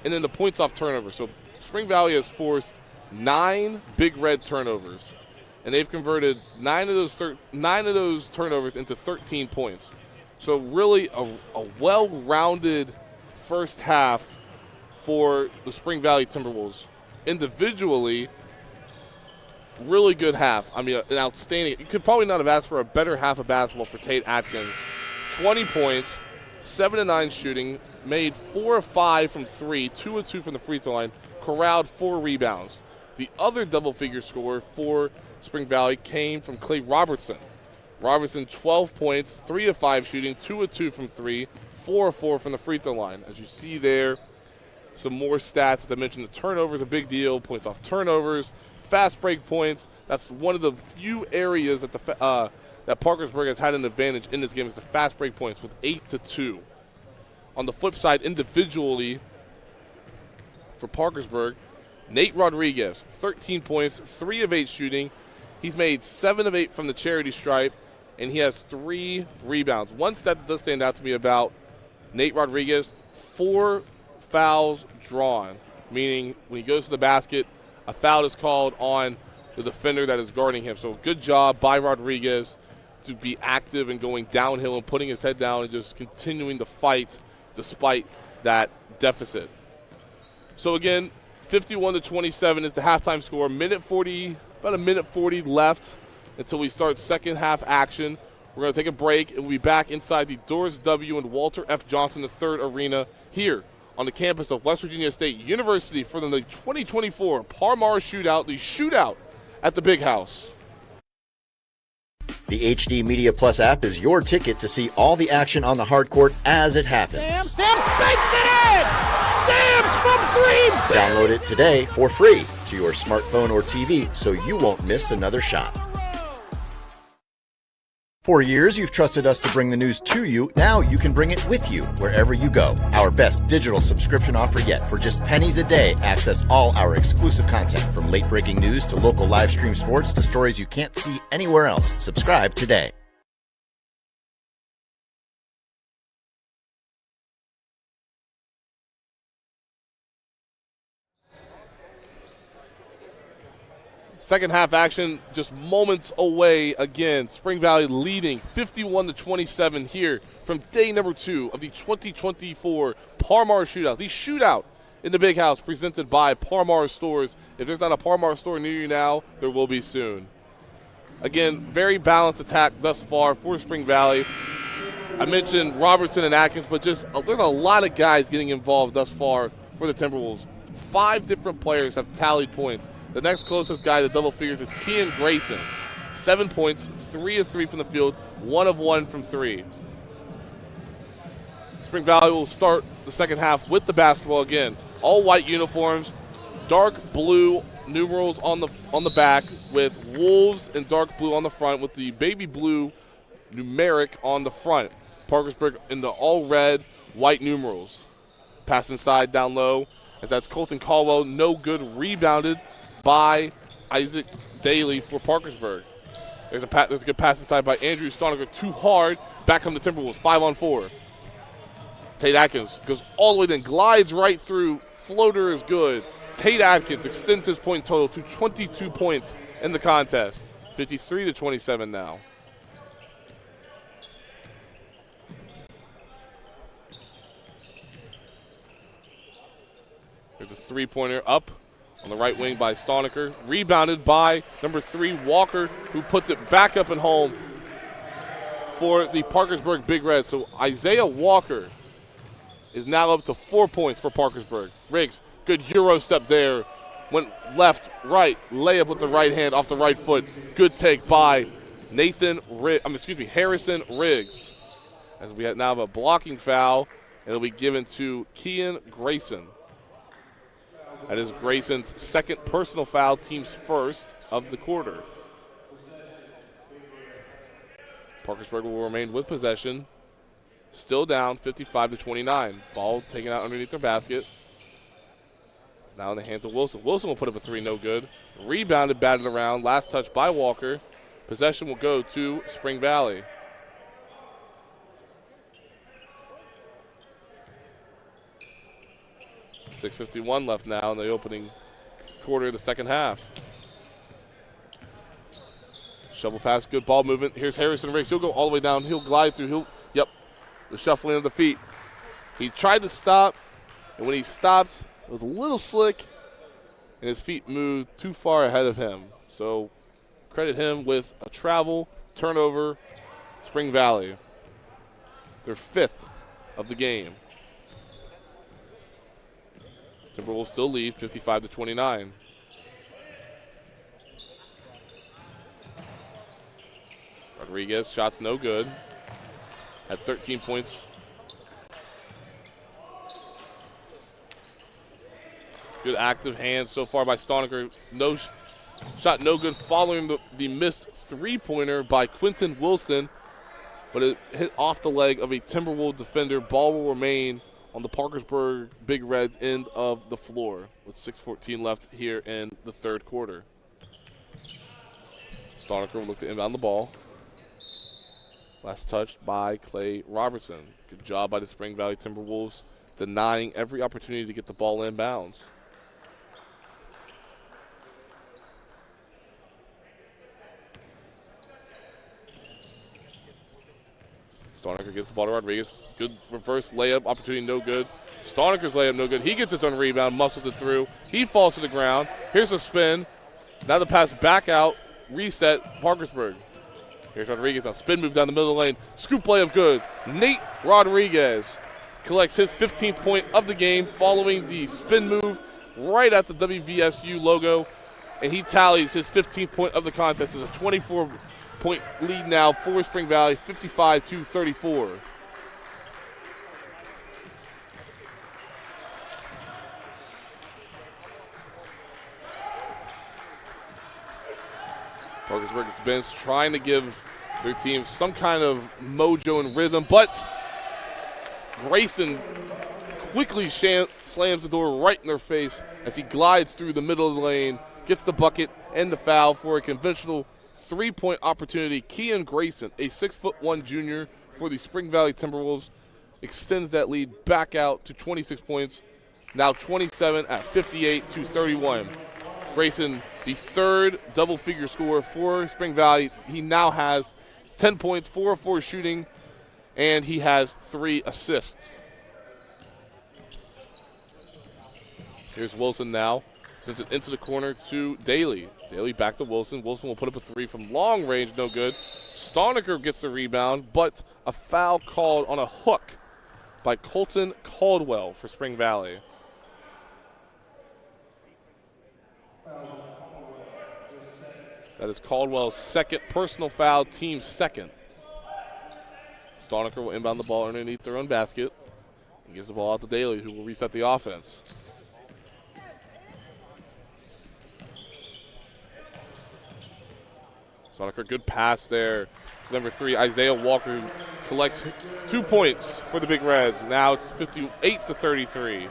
And then the points off turnover. So Spring Valley has forced 9 Big Red turnovers. And they've converted 9 of those turnovers into 13 points. So really a well-rounded first half for the Spring Valley Timberwolves. Individually, really good half. I mean, an outstanding. You could probably not have asked for a better half of basketball for Tate Atkins. 20 points, 7 of 9 shooting, made 4 of 5 from 3, 2 of 2 from the free throw line, corralled 4 rebounds. The other double-figure scorer for Spring Valley came from Clay Robertson. Robertson, 12 points, 3 of 5 shooting, 2 of 2 from 3, 4 of 4 from the free throw line. As you see there, some more stats. As I mentioned, the turnovers a big deal, points off turnovers, fast break points. That's one of the few areas that that Parkersburg has had an advantage in this game is the fast break points with 8-2. On the flip side, individually for Parkersburg, Nate Rodriguez, 13 points, 3 of 8 shooting. He's made 7 of 8 from the charity stripe, and he has 3 rebounds. One stat that does stand out to me about Nate Rodriguez, 4 fouls drawn, meaning when he goes to the basket, a foul is called on the defender that is guarding him. So good job by Rodriguez to be active and going downhill and putting his head down and just continuing to fight despite that deficit. So again, 51-27 is the halftime score. About a minute 40 left until we start second half action. We're going to take a break and we'll be back inside the Doris W. and Walter F. Johnson III Arena here on the campus of West Virginia State University for the 2024 Parmar Shootout, the Shootout at the Big House. The HD Media Plus app is your ticket to see all the action on the hard court as it happens. Sam banks it in! Sam's from 3! Download it today for free to your smartphone or TV so you won't miss another shot. For years, you've trusted us to bring the news to you. Now you can bring it with you wherever you go. Our best digital subscription offer yet. For just pennies a day, access all our exclusive content from late-breaking news to local live stream sports to stories you can't see anywhere else. Subscribe today. Second half action just moments away again. Spring Valley leading 51-27 here from day number 2 of the 2024 Parmar Shootout. The Shootout in the Big House presented by Parmar Stores. If there's not a Parmar store near you now, there will be soon. Again, very balanced attack thus far for Spring Valley. I mentioned Robertson and Atkins, but just there's a lot of guys getting involved thus far for the Timberwolves. 5 different players have tallied points. The next closest guy to double figures is Kean Grayson. 7 points, 3 of 3 from the field, 1 of 1 from 3. Spring Valley will start the second half with the basketball again. All white uniforms, dark blue numerals on the back with Wolves and dark blue on the front with the baby blue numeric on the front. Parkersburg in the all red, white numerals. Pass inside down low, as that's Colton Caldwell, no good, rebounded by Isaac Daly for Parkersburg. There's a good pass inside by Andrew Stoniger, too hard. Back come the Timberwolves, 5-on-4. Tate Atkins goes all the way, then glides right through. Floater is good. Tate Atkins extends his point total to 22 points in the contest. 53-27 now. There's a three-pointer up on the right wing by Stoniker. Rebounded by number 3, Walker, who puts it back up and home for the Parkersburg Big Reds. So Isaiah Walker is now up to 4 points for Parkersburg. Riggs, good Euro step there. Went left, right, layup with the right hand off the right foot. Good take by Harrison Riggs. As we now have a blocking foul, and it'll be given to Kean Grayson. That is Grayson's second personal foul, team's first of the quarter. Parkersburg will remain with possession. Still down 55-29. Ball taken out underneath their basket. Now in the hands of Wilson. Wilson will put up a three, no good. Rebounded, batted around. Last touch by Walker. Possession will go to Spring Valley. .651 left now in the opening quarter of the second half. Shovel pass, good ball movement. Here's Harrison Riggs. He'll go all the way down. He'll glide through. The shuffling of the feet. He tried to stop, and when he stopped, it was a little slick, and his feet moved too far ahead of him. So credit him with a travel, turnover, Spring Valley. Their 5th of the game. Timberwolves still lead 55-29. Rodriguez, shots no good. At 13 points. Good active hand so far by Stoniker. No shot, no good, following the missed three-pointer by Quentin Wilson, but it hit off the leg of a Timberwolves defender. Ball will remain on the Parkersburg Big Reds end of the floor with 6:14 left here in the third quarter. Stoniker will look to inbound the ball. Last touch by Clay Robertson. Good job by the Spring Valley Timberwolves, denying every opportunity to get the ball inbounds. Stoniker gets the ball to Rodriguez. Good reverse layup, opportunity no good. Stoniker's layup no good. He gets his own rebound, muscles it through. He falls to the ground. Here's a spin. Now the pass back out, reset, Parkersburg. Here's Rodriguez, now spin move down the middle of the lane. Scoop layup good. Nate Rodriguez collects his 15th point of the game following the spin move right at the WVSU logo. And he tallies his 15th point of the contest as a 24-point lead now for Spring Valley, 55-34. Parkersburg's bench trying to give their team some kind of mojo and rhythm, but Grayson quickly slams the door right in their face as he glides through the middle of the lane, gets the bucket and the foul for a conventional three-point opportunity. Kean Grayson, a 6'1" junior for the Spring Valley Timberwolves, extends that lead back out to 26 points, now 27 at 58-31. Grayson, the third double-figure scorer for Spring Valley. He now has 10 points, 4 of 4 shooting, and he has 3 assists. Here's Wilson now. Sends it into the corner to Daly. Daly back to Wilson. Wilson will put up a three from long range, no good. Stoniker gets the rebound, but a foul called on a hook by Colton Caldwell for Spring Valley. That is Caldwell's second personal foul, team's second. Stoniker will inbound the ball underneath their own basket and gives the ball out to Daly, who will reset the offense. Stoniker, good pass there. Number 3, Isaiah Walker, who collects 2 points for the Big Reds. Now it's 58-33.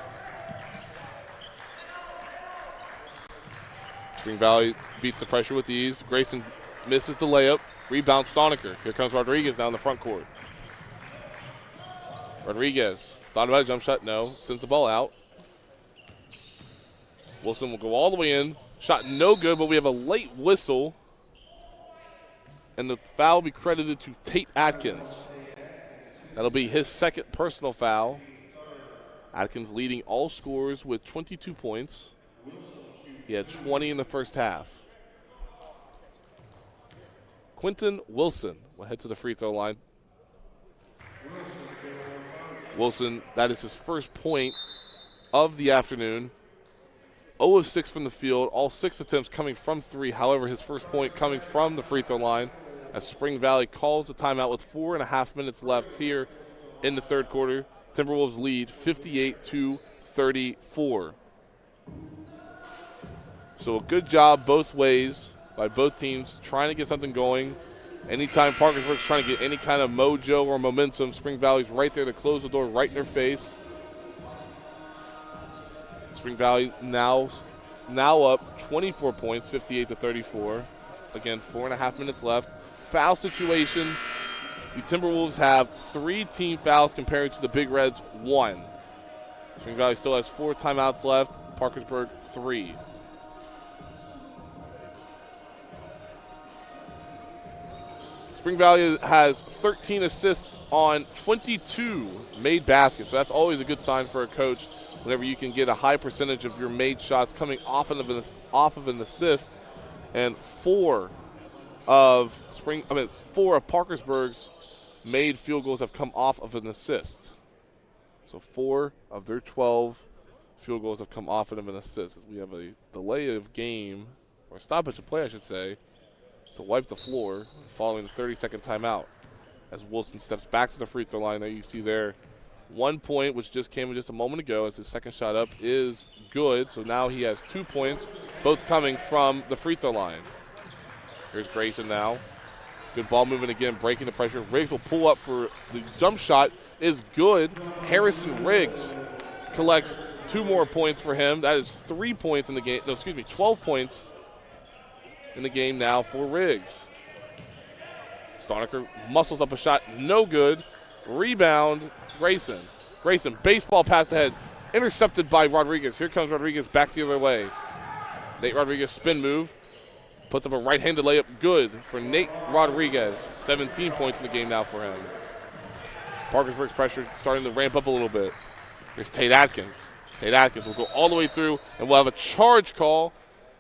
Spring Valley beats the pressure with ease. Grayson misses the layup. Rebound Stoniker. Here comes Rodriguez down the front court. Rodriguez thought about a jump shot. No. Sends the ball out. Wilson will go all the way in. Shot no good, but we have a late whistle. And the foul will be credited to Tate Atkins. That'll be his second personal foul. Atkins leading all scorers with 22 points. He had 20 in the first half. Quentin Wilson will head to the free throw line. Wilson, that is his first point of the afternoon. 0 of 6 from the field, all 6 attempts coming from 3. However, his first point coming from the free throw line as Spring Valley calls the timeout with 4.5 minutes left here in the third quarter. Timberwolves lead 58-34. So a good job both ways by both teams trying to get something going. Anytime Parkersburg's trying to get any kind of mojo or momentum, Spring Valley's right there to close the door right in their face. Spring Valley now up 24 points, 58-34. Again, 4.5 minutes left. Foul situation. The Timberwolves have 3 team fouls compared to the Big Reds 1. Spring Valley still has 4 timeouts left. Parkersburg 3. Spring Valley has 13 assists on 22 made baskets, so that's always a good sign for a coach whenever you can get a high percentage of your made shots coming off of an assist. And 4 of Parkersburg's made field goals have come off of an assist. So 4 of their 12 field goals have come off of an assist. We have a delay of game, or stoppage of play, I should say, to wipe the floor following the 30-second timeout. As Wilson steps back to the free throw line, there you see there 1 point, which just came in just a moment ago, as his second shot up is good. So now he has 2 points, both coming from the free throw line. Here's Grayson now. Good ball movement again, breaking the pressure. Riggs will pull up for the jump shot. Is good. Harrison Riggs collects 2 more points for him. That is 3 points in the game. No, excuse me, 12 points in the game now for Riggs. Stoniker muscles up a shot, no good. Rebound, Grayson. Grayson, baseball pass ahead, intercepted by Rodriguez. Here comes Rodriguez back the other way. Nate Rodriguez spin move, puts up a right-handed layup, good for Nate Rodriguez. 17 points in the game now for him. Parkersburg's pressure starting to ramp up a little bit. Here's Tate Atkins. Tate Atkins will go all the way through, and we'll have a charge call.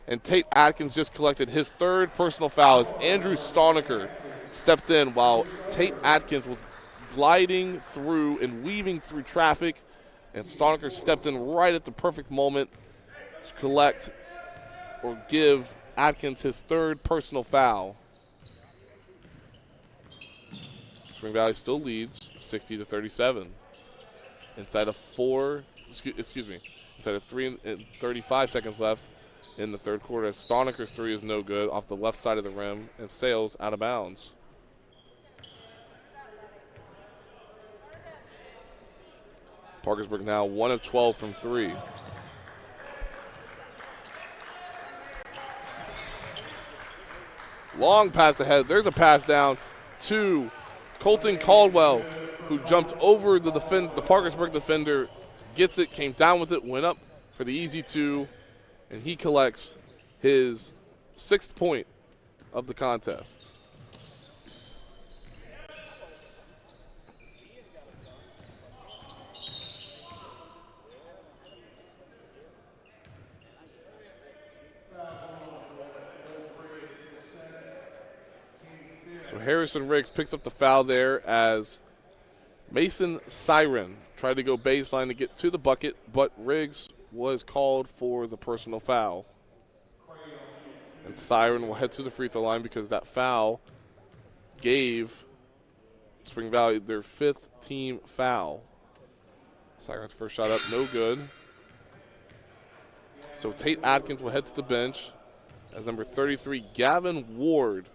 And Tate Atkins just collected his 3rd personal foul as Andrew Stoniker stepped in while Tate Atkins was gliding through and weaving through traffic. And Stoniker stepped in right at the perfect moment to collect or give Atkins his 3rd personal foul. Spring Valley still leads 60-37. Inside of 3 and 35 seconds left in the third quarter, as Stoniker's 3 is no good off the left side of the rim and sails out of bounds. Parkersburg now 1 of 12 from 3. Long pass ahead. There's a pass down to Colton Caldwell, who jumped over the Parkersburg defender, gets it, came down with it, went up for the easy 2. And he collects his 6th point of the contest. So Harrison Riggs picks up the foul there as Mason Siren tried to go baseline to get to the bucket, but Riggs was called for the personal foul. And Siren will head to the free throw line because that foul gave Spring Valley their 5th team foul. Siren's first shot up, no good. So Tate Atkins will head to the bench as number 33, Gavin Ward,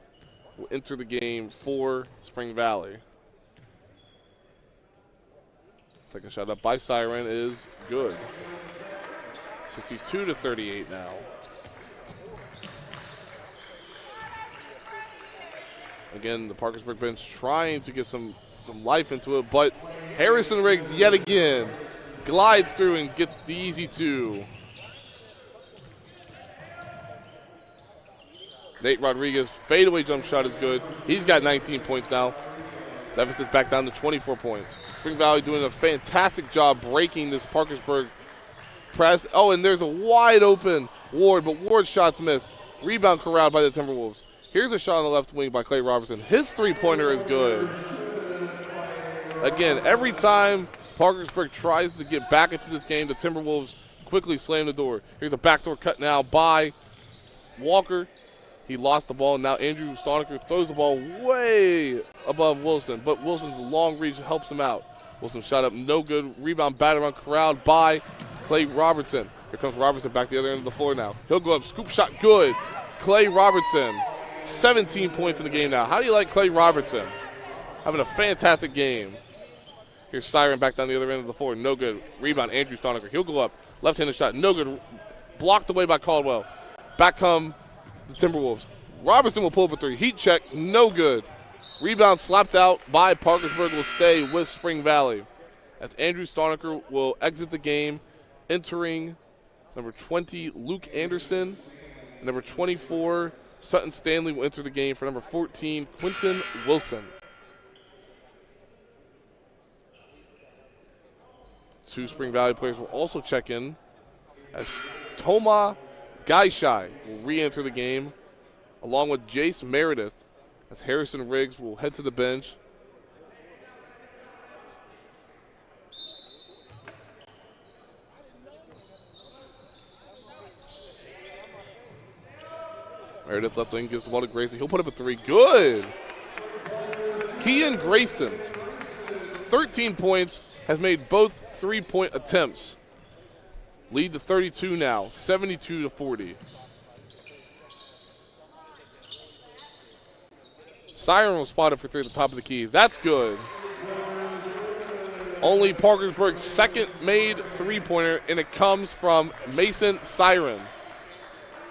will enter the game for Spring Valley. Second shot up by Siren is good. 62-38 now. Again, the Parkersburg bench trying to get some life into it, but Harrison Riggs yet again glides through and gets the easy 2. Nate Rodriguez fadeaway jump shot is good. He's got 19 points now. Deficit's back down to 24 points. Spring Valley doing a fantastic job breaking this Parkersburg press. Oh, and there's a wide open Ward, but Ward's shot's missed. Rebound corralled by the Timberwolves. Here's a shot on the left wing by Clay Robertson. His three-pointer is good. Again, every time Parkersburg tries to get back into this game, the Timberwolves quickly slam the door. Here's a backdoor cut now by Walker. He lost the ball. Now Andrew Stoniker throws the ball way above Wilson, but Wilson's long reach helps him out. Wilson shot up no good. Rebound batted around, corralled by Clay Robertson. Here comes Robertson back the other end of the floor now. He'll go up, scoop shot, good. Clay Robertson, 17 points in the game now. How do you like Clay Robertson? Having a fantastic game. Here's Siren back down the other end of the floor, no good. Rebound, Andrew Stoniker. He'll go up, left-handed shot, no good. Blocked away by Caldwell. Back come the Timberwolves. Robertson will pull up a three. Heat check, no good. Rebound slapped out by Parkersburg, will stay with Spring Valley. As Andrew Stoniker will exit the game, entering number 20, Luke Anderson. Number 24, Sutton Stanley will enter the game for number 14, Quentin Wilson. Two Spring Valley players will also check in as Toma Gaishai will re-enter the game, along with Jace Meredith, as Harrison Riggs will head to the bench. Meredith left wing gives the ball to Grayson. He'll put up a three. Good. Kean Grayson, 13 points, has made both three-point attempts. Lead to 32 now, 72-40. Siren was spotted for three at the top of the key. That's good. Only Parkersburg's second made three-pointer, and it comes from Mason Siren.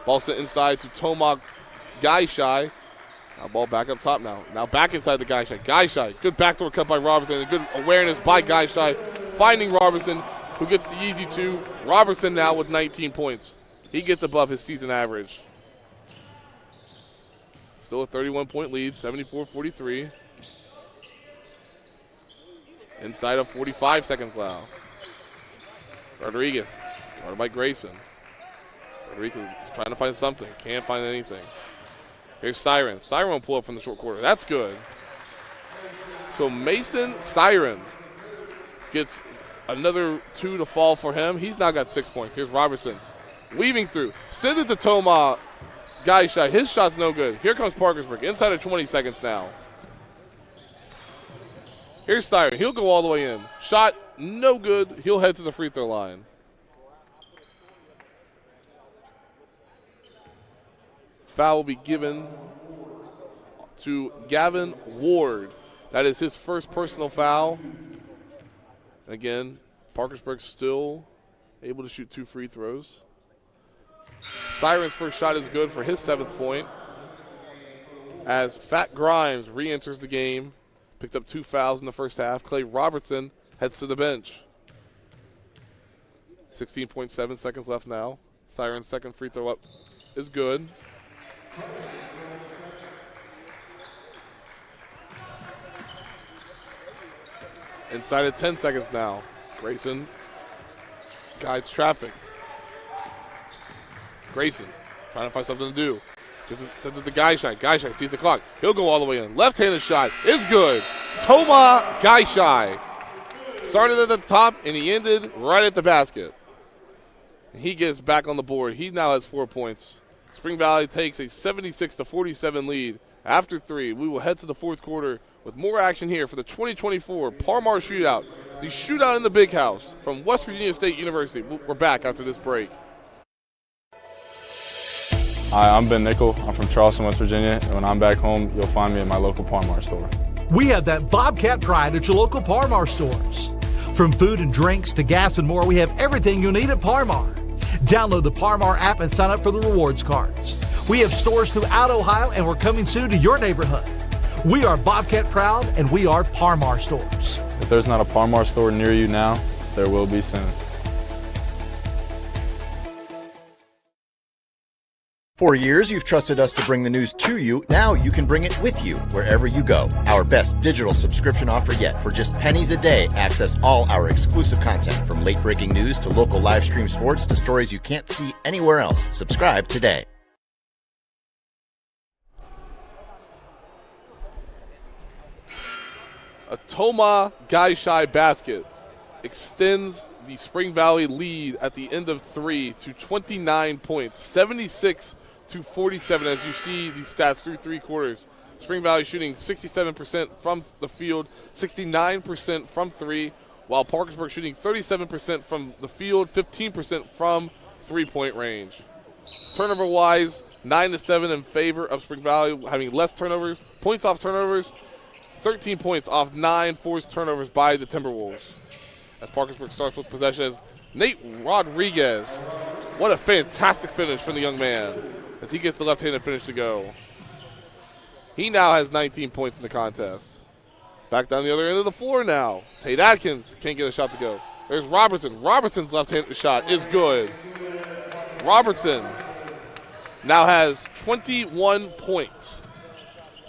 Ball sent inside to Toma Gaishai. Now ball back up top now. Now back inside the Gaishai. Gaishai, good backdoor cut by Robertson, and good awareness by Gaishai, finding Robertson, who gets the easy two. Robertson now with 19 points. He gets above his season average. Still a 31-point lead, 74-43. Inside of 45 seconds now. Rodriguez, guarded by Grayson. Rodriguez is trying to find something, can't find anything. Here's Siren. Siren will pull up from the short quarter. That's good. So Mason Siren gets another two to fall for him. He's now got 6 points. Here's Robertson weaving through. Send it to Toma Gaishai. His shot's no good. Here comes Parkersburg. Inside of 20 seconds now. Here's Siren. He'll go all the way in. Shot no good. He'll head to the free throw line. Foul will be given to Gavin Ward. That is his first personal foul. And again, Parkersburg still able to shoot 2 free throws. Siren's first shot is good for his 7th point. As Fat Grimes re-enters the game, picked up 2 fouls in the first half. Clay Robertson heads to the bench. 16.7 seconds left now. Siren's second free throw up is good. Inside of 10 seconds now. Grayson guides traffic. Grayson trying to find something to do. Sends it to Gaishai. Gaishai sees the clock. He'll go all the way in. Left-handed shot is good. Toma Gaishai started at the top and he ended right at the basket. He gets back on the board. He now has 4 points. Spring Valley takes a 76-47 lead. After 3, we will head to the fourth quarter with more action here for the 2024 Parmar Shootout. The Shootout in the Big House from West Virginia State University. We're back after this break. Hi, I'm Ben Nickel. I'm from Charleston, West Virginia. And when I'm back home, you'll find me in my local Parmar store. We have that Bobcat pride at your local Parmar stores. From food and drinks to gas and more, we have everything you'll need at Parmar. Download the Parmar app and sign up for the rewards cards. We have stores throughout Ohio, and we're coming soon to your neighborhood. We are Bobcat proud, and we are Parmar stores. If there's not a Parmar store near you now, there will be soon. For years, you've trusted us to bring the news to you. Now you can bring it with you wherever you go. Our best digital subscription offer yet. For just pennies a day, access all our exclusive content, from late-breaking news to local live stream sports to stories you can't see anywhere else. Subscribe today. A Toma Gaishai basket extends the Spring Valley lead at the end of 3 to 29 points, 76 to 47, as you see these stats through 3 quarters. Spring Valley shooting 67% from the field, 69% from 3, while Parkersburg shooting 37% from the field, 15% from 3-point range. Turnover-wise, 9-7 in favor of Spring Valley, having less turnovers. Points off turnovers, 13 points off 9 forced turnovers by the Timberwolves. As Parkersburg starts with possession as Nate Rodriguez. What a fantastic finish from the young man as he gets the left-handed finish to go. He now has 19 points in the contest. Back down the other end of the floor now. Tate Atkins can't get a shot to go. There's Robertson. Robertson's left-handed shot is good. Robertson now has 21 points.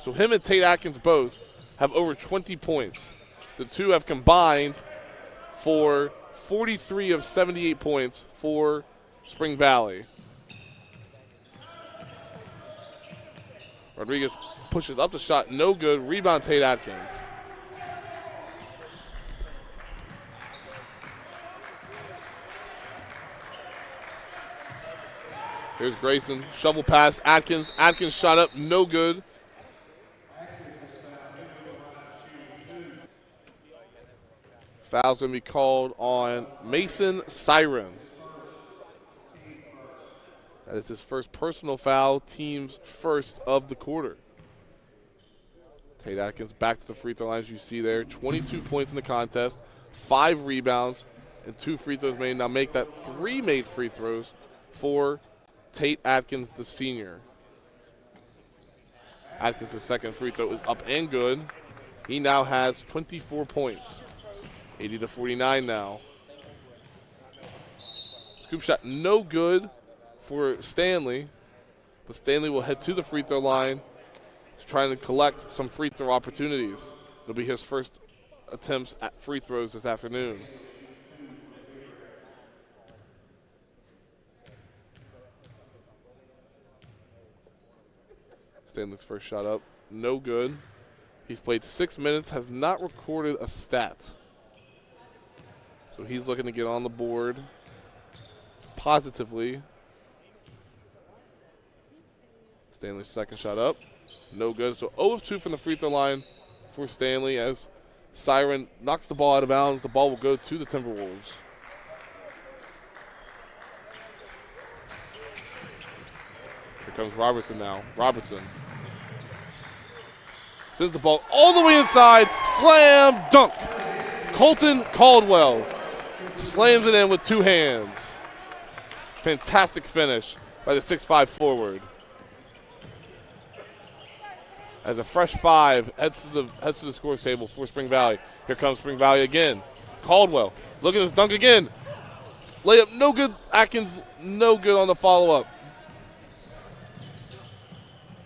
So him and Tate Atkins both have over 20 points. The two have combined for 43 of 78 points for Spring Valley. Rodriguez pushes up the shot, no good. Rebound, Tate Atkins. Here's Grayson, shovel pass, Atkins. Atkins shot up, no good. Foul's going to be called on Mason Siren. That is his first personal foul, team's first of the quarter. Tate Atkins back to the free throw line, as you see there. 22 points in the contest, 5 rebounds, and 2 free throws made. Now make that 3 made free throws for Tate Atkins, the senior. Atkins' second free throw is up and good. He now has 24 points. 80 to 49 now. Scoop shot no good for Stanley, but Stanley will head to the free throw line to try to collect some free throw opportunities. It'll be his first attempts at free throws this afternoon. Stanley's first shot up, no good. He's played 6 minutes, has not recorded a stat. So he's looking to get on the board positively. Stanley's second shot up, no good. So 0 of 2 from the free throw line for Stanley as Siren knocks the ball out of bounds. The ball will go to the Timberwolves. Here comes Robertson now. Robertson sends the ball all the way inside. Slam dunk. Colton Caldwell slams it in with 2 hands. Fantastic finish by the 6'5 forward. As a fresh 5 heads to the scores table for Spring Valley. Here comes Spring Valley again. Caldwell, look at this dunk again. Layup, no good. Atkins, no good on the follow-up.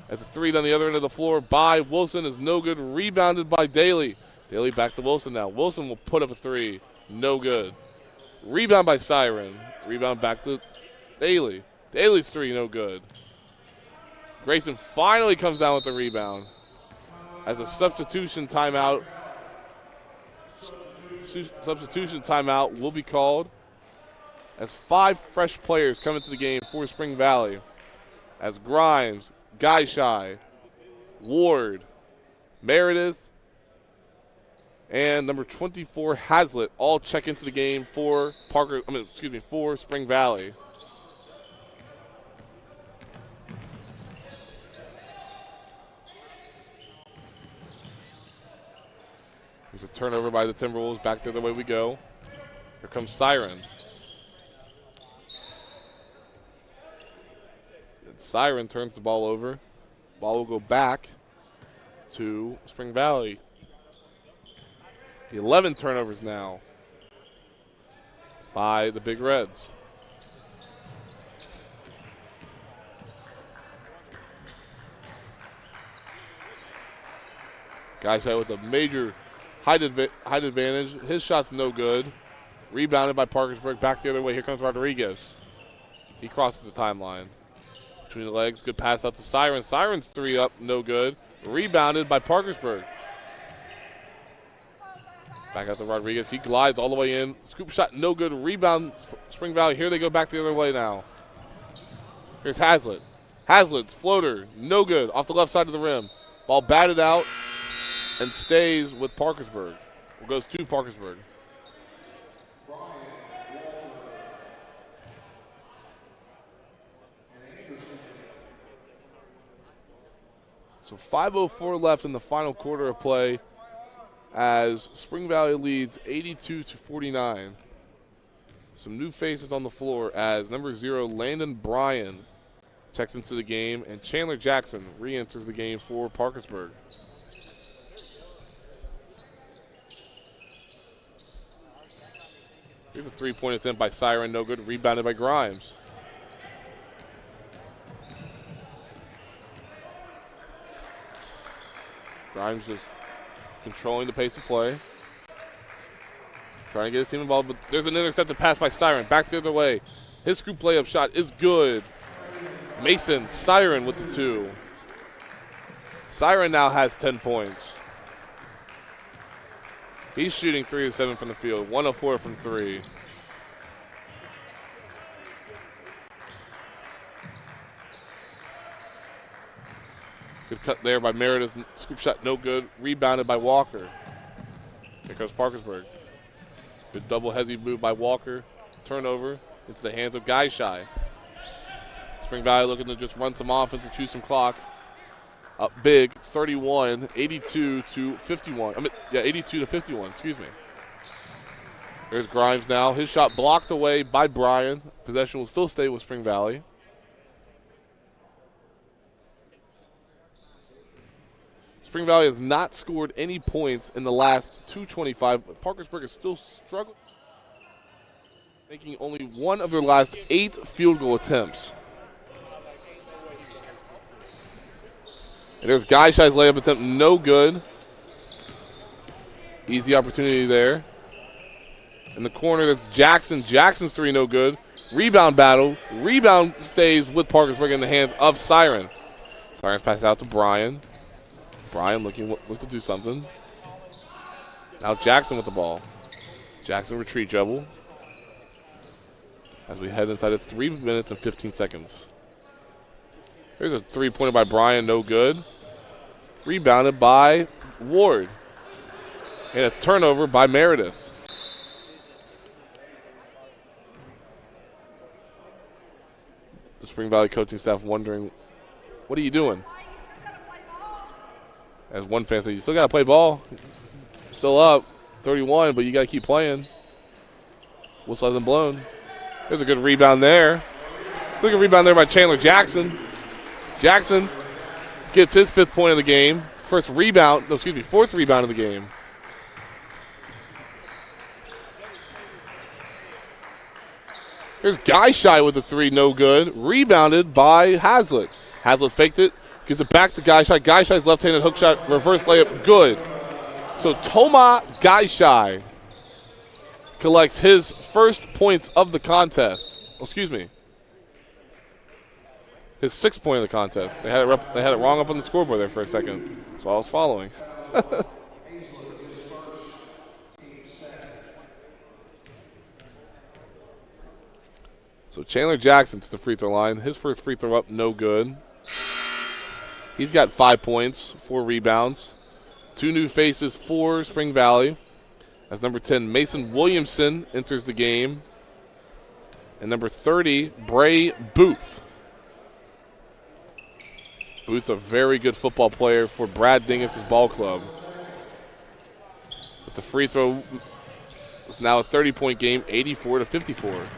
As a 3 down the other end of the floor by Wilson is no good. Rebounded by Daly. Daly back to Wilson now. Wilson will put up a 3. No good. Rebound by Siren. Rebound back to Daly. Daly's 3, no good. Grayson finally comes down with the rebound. As a substitution timeout. Substitution timeout will be called. As 5 fresh players come into the game for Spring Valley. As Grimes, Gaishai, Ward, Meredith, and number 24 Hazlitt all check into the game for for Spring Valley. There's a turnover by the Timberwolves. Back the other way we go. Here comes Siren. And Siren turns the ball over. Ball will go back to Spring Valley. 11 turnovers now by the Big Reds. Gaishai with a major height advantage. His shot's no good. Rebounded by Parkersburg. Back the other way. Here comes Rodriguez. He crosses the timeline. Between the legs. Good pass out to Siren. Siren's three up. No good. Rebounded by Parkersburg. Back out to Rodriguez. He glides all the way in. Scoop shot. No good. Rebound. Spring Valley. Here they go back the other way now. Here's Hazlitt. Hazlitt's floater. No good. Off the left side of the rim. Ball batted out and stays with Parkersburg. Or goes to Parkersburg. So 5:04 left in the final quarter of play as Spring Valley leads 82-49. Some new faces on the floor as number 0, Landon Bryan, checks into the game, and Chandler Jackson re-enters the game for Parkersburg. Here's a three-point attempt by Siren, no good. Rebounded by Grimes. Grimes just controlling the pace of play. Trying to get his team involved, but there's an intercepted pass by Siren. Back the other way. His scoop layup shot is good. Mason, Siren with the 2. Siren now has 10 points. He's shooting 3 of 7 from the field, 1 of 4 from 3. Good cut there by Meredith. Scoop shot no good. Rebounded by Walker. Here goes Parkersburg. Good double heavy move by Walker. Turnover into the hands of Gaishai. Spring Valley looking to just run some offense and chew some clock. Up big, 31, 82-51. 82-51, excuse me. There's Grimes now. His shot blocked away by Bryan. Possession will still stay with Spring Valley. Spring Valley has not scored any points in the last 2:25, but Parkersburg is still struggling, making only one of their last 8 field goal attempts. And there's Gaishai's layup attempt, no good. Easy opportunity there. In the corner, that's Jackson. Jackson's 3, no good. Rebound battle. Rebound stays with Parkersburg in the hands of Siren. Siren's pass out to Bryan. Bryan looking to do something. Now Jackson with the ball. Jackson retreat dribble. As we head inside of 3 minutes and 15 seconds. Here's a three-pointer by Bryan, no good. Rebounded by Ward. And a turnover by Meredith. The Spring Valley coaching staff wondering, what are you doing? As one fan said, you still got to play ball. Still up, 31, but you got to keep playing. Whistle hasn't blown. There's a good rebound there. Look at rebound there by Chandler Jackson. Jackson gets his 5th point of the game. Fourth rebound of the game. Here's Gaishai with the 3, no good. Rebounded by Hazlitt. Hazlitt faked it. Gives it back to Gaishai. Gaishai's left-handed hook shot, reverse layup, good. So Toma Gaishai collects his first points of the contest. Excuse me. His 6th point of the contest. They had it wrong up on the scoreboard there for a second. So I was following. So Chandler Jackson to the free throw line. His first free throw up, no good. He's got 5 points, 4 rebounds. 2 new faces for Spring Valley. As number 10, Mason Williamson enters the game. And number 30, Bray Booth. Booth, a very good football player for Brad Dingus' ball club. But the free throw is now a 30-point game, 84-54.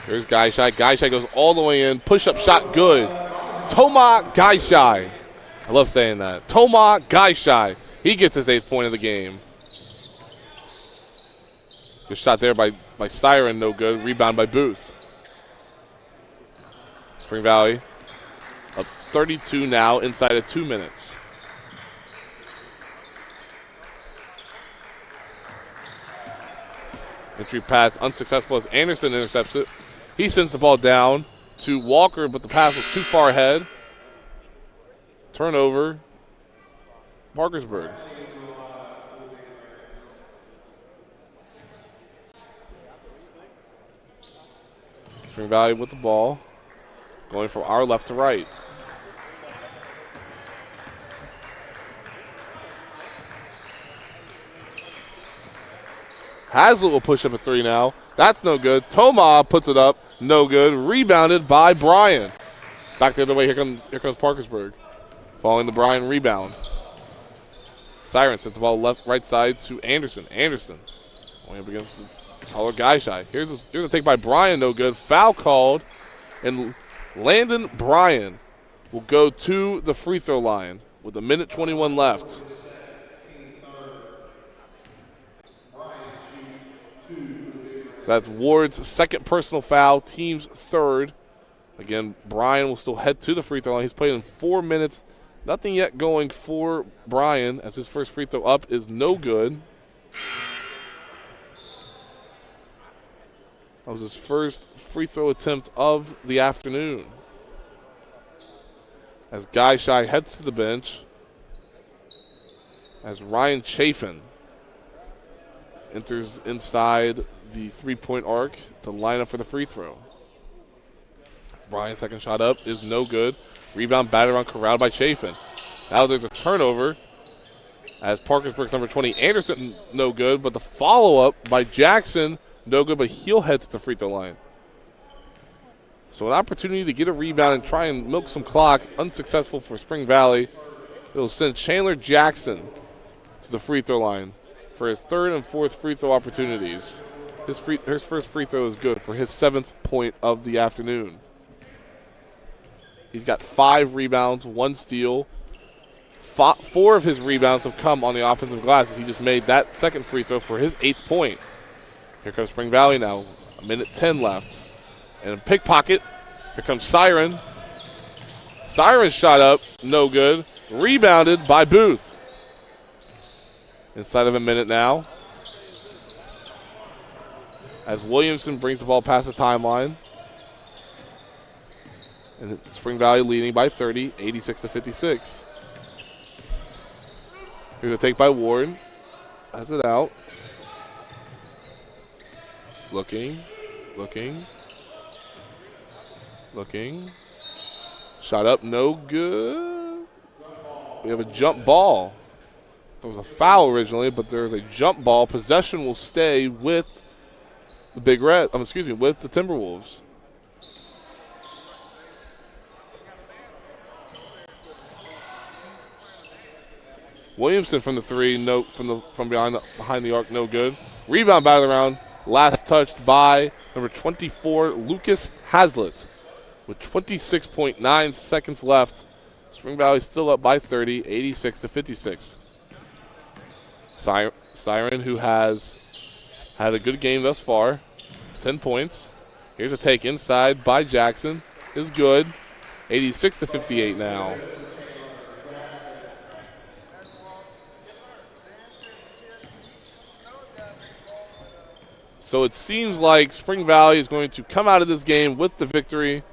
Here's Gaishai. Gaishai goes all the way in. Push-up shot, good. Toma Gaishai. I love saying that. Toma Gaishai. He gets his 8th point of the game. Good shot there by Siren, no good. Rebound by Booth. Spring Valley up 32 now inside of 2 minutes. Entry pass unsuccessful as Anderson intercepts it. He sends the ball down to Walker, but the pass was too far ahead. Turnover, Parkersburg. Spring Valley with the ball, going from our left to right. Hazlitt will push up a 3 now. That's no good. Toma puts it up. No good. Rebounded by Bryan. Back the other way. Here comes Parkersburg. Following the Bryan rebound. Siren sends the ball right side to Anderson. Anderson going up against the taller Guy-Shy. Here's a take by Bryan. No good. Foul called. And Landon Bryan will go to the free throw line with 1:21 left. So that's Ward's second personal foul, team's third. Again, Bryan will still head to the free throw line. He's played in 4 minutes. Nothing yet going for Bryan as his first free throw up is no good. That was his first free throw attempt of the afternoon. As Guy-Shy heads to the bench, as Ryan Chafin enters inside the three-point arc to line up for the free throw. Bryan's second shot up is no good. Rebound batted around, corralled by Chafin. Now there's a turnover as Parkersburg's number 20, Anderson, no good, but the follow-up by Jackson, no good, but he'll head to the free throw line. So an opportunity to get a rebound and try and milk some clock, unsuccessful for Spring Valley. It'll send Chandler Jackson to the free throw line for his third and fourth free throw opportunities. His first free throw is good for his 7th point of the afternoon. He's got 5 rebounds, 1 steal. 4 of his rebounds have come on the offensive glass as he just made that second free throw for his 8th point. Here comes Spring Valley now, 1:10 left. And a pickpocket. Here comes Siren. Siren's shot up, no good. Rebounded by Booth. Inside of a minute now. As Williamson brings the ball past the timeline. And Spring Valley leading by 30, 86-56. Here's a take by Ward. Has it out. Looking. Shot up, no good. We have a jump ball. There was a foul originally, but there's a jump ball. Possession will stay with the Big Red. with the Timberwolves. Williamson from the 3, no, from behind the arc, no good. Rebound batted around, last touched by number 24, Lucas Hazlitt, with 26.9 seconds left. Spring Valley still up by 30, 86-56. Siren, who has had a good game thus far, 10 points. Here's a take inside by Jackson, is good, 86-58 now. So it seems like Spring Valley is going to come out of this game with the victory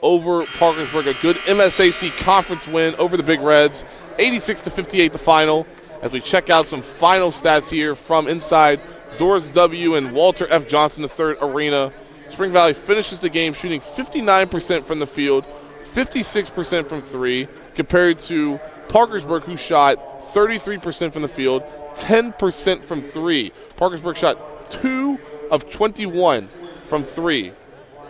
over Parkersburg. A good MSAC conference win over the Big Reds. 86-58 the final. As we check out some final stats here from inside Doris W. and Walter F. Johnson III Arena. Spring Valley finishes the game shooting 59% from the field, 56% from 3, compared to Parkersburg, who shot 33% from the field, 10% from 3. Parkersburg shot 2 of 21 from 3.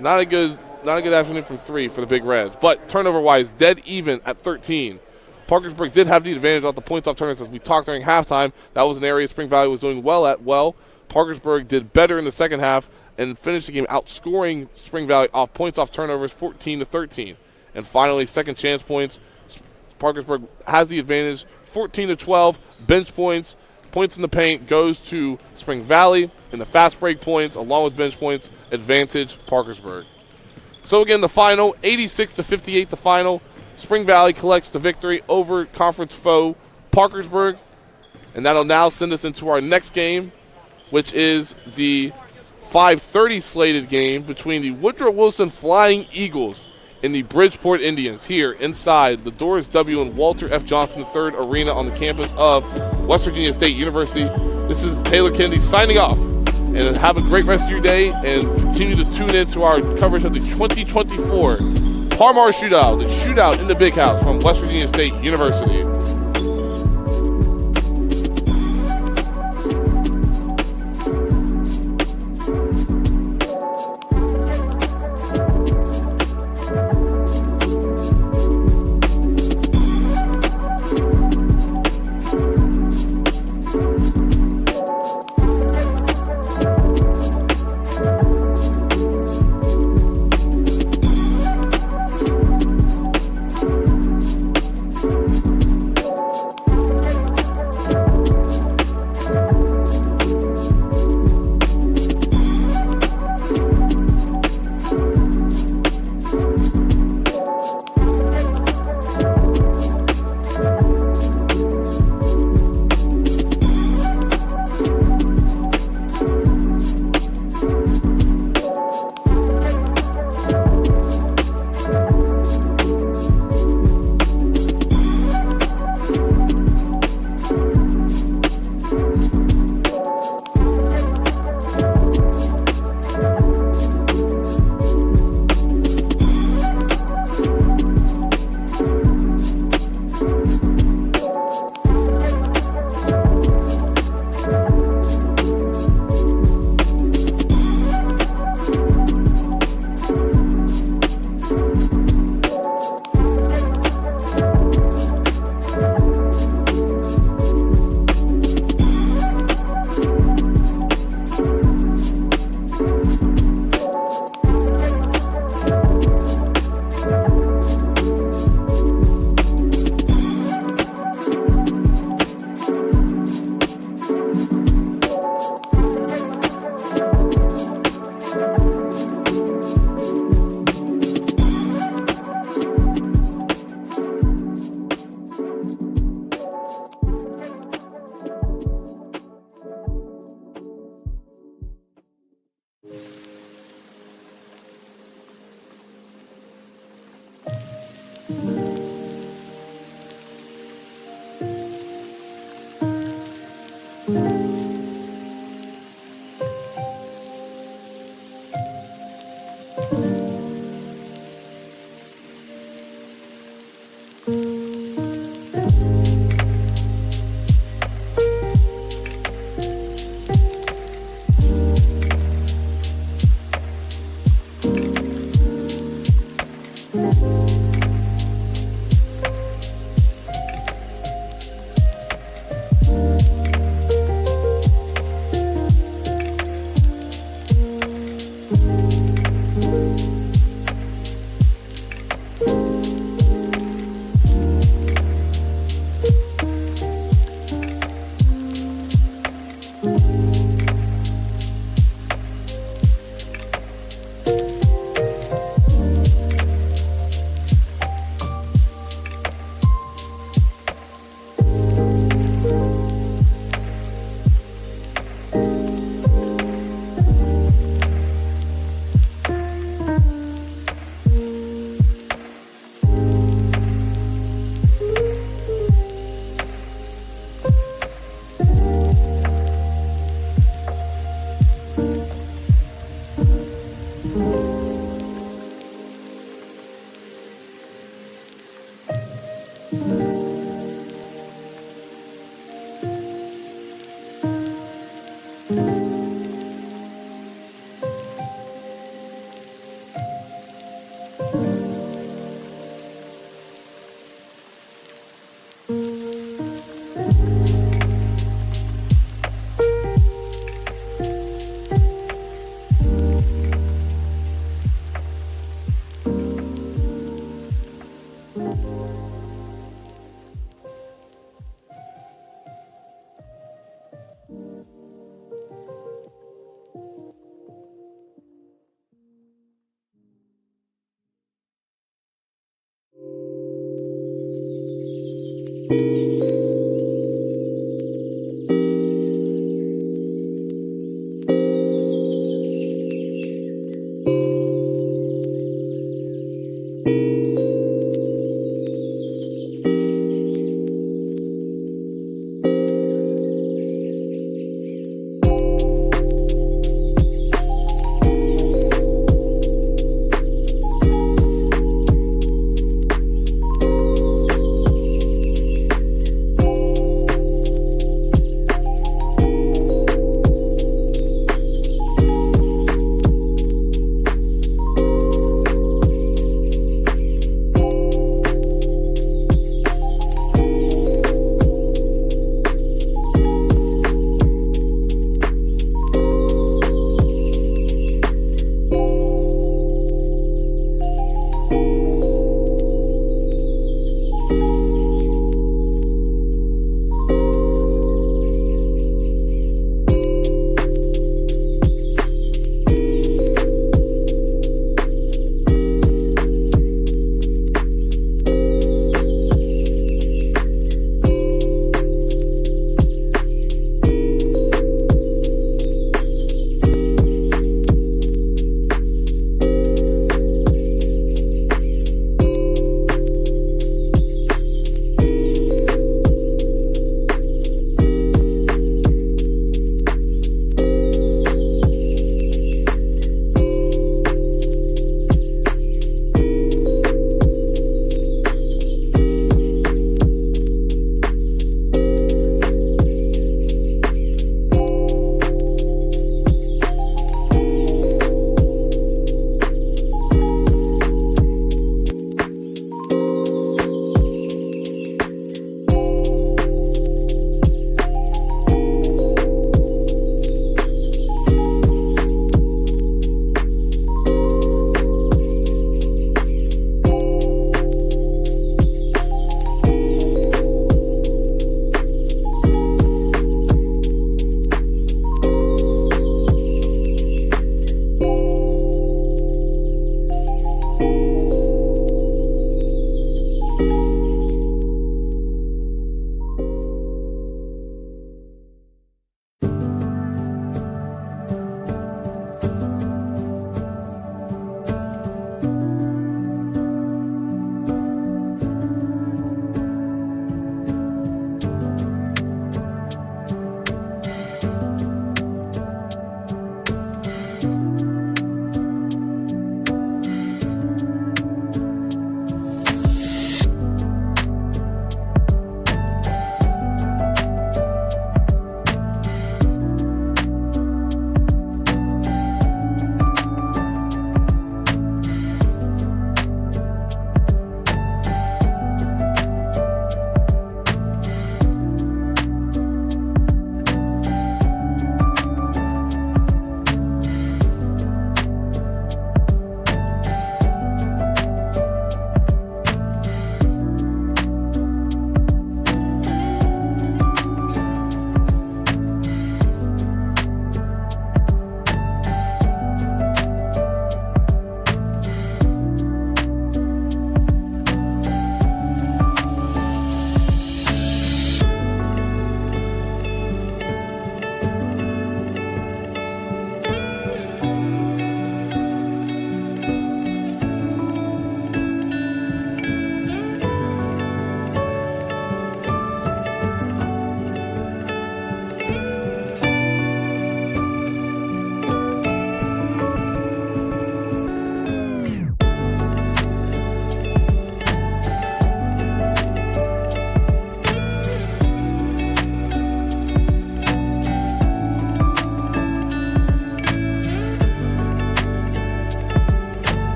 Not a good afternoon from 3 for the Big Reds, but turnover-wise, dead even at 13. Parkersburg did have the advantage off the points off turnovers. As we talked during halftime, that was an area Spring Valley was doing well at. Well, Parkersburg did better in the second half and finished the game outscoring Spring Valley off points off turnovers 14-13. And finally, second chance points. Parkersburg has the advantage, 14-12. Bench points, points in the paint goes to Spring Valley. And the fast break points, along with bench points, advantage Parkersburg. So again, the final, 86-58 the final. Spring Valley collects the victory over conference foe Parkersburg, and that'll now send us into our next game, which is the 5:30 slated game between the Woodrow Wilson Flying Eagles and the Bridgeport Indians here inside the Doris W. and Walter F. Johnson III Arena on the campus of West Virginia State University. This is Taylor Kennedy signing off, and have a great rest of your day and continue to tune in to our coverage of the 2024 Parmar Shootout, the Shootout in the Big House from West Virginia State University.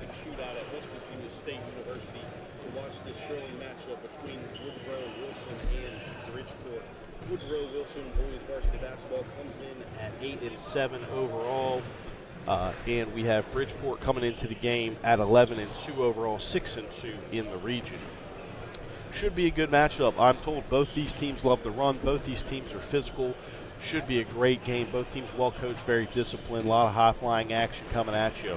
Classic Shootout at West Virginia State University to watch this thrilling matchup between Woodrow Wilson and Bridgeport. Woodrow Wilson boys varsity basketball comes in at 8-7 overall, and we have Bridgeport coming into the game at 11-2 overall, 6-2 in the region. Should be a good matchup. I'm told both these teams love to run. Both these teams are physical. Should be a great game. Both teams well coached, very disciplined. A lot of high-flying action coming at you.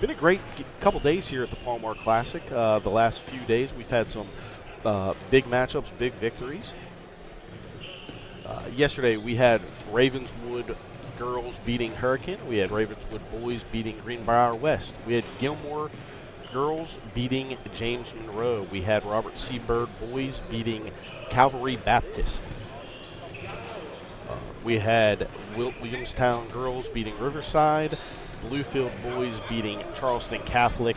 Been a great couple days here at the Palmar Classic. The last few days we've had some big matchups, big victories. Yesterday we had Ravenswood girls beating Hurricane. We had Ravenswood boys beating Greenbrier West. We had Gilmore girls beating James Monroe. We had Robert C. Byrd boys beating Calvary Baptist. We had Williamstown girls beating Riverside. Bluefield boys beating Charleston Catholic.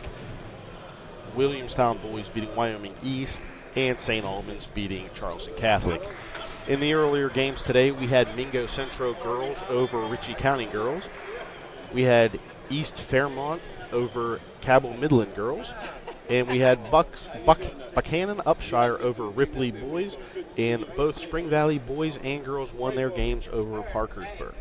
Williamstown boys beating Wyoming East. And St. Albans beating Charleston Catholic. In the earlier games today, we had Mingo Centro girls over Ritchie County girls. We had East Fairmont over Cabell Midland girls. And we had Buchanan Upshire over Ripley boys. And both Spring Valley boys and girls won their games over Parkersburg.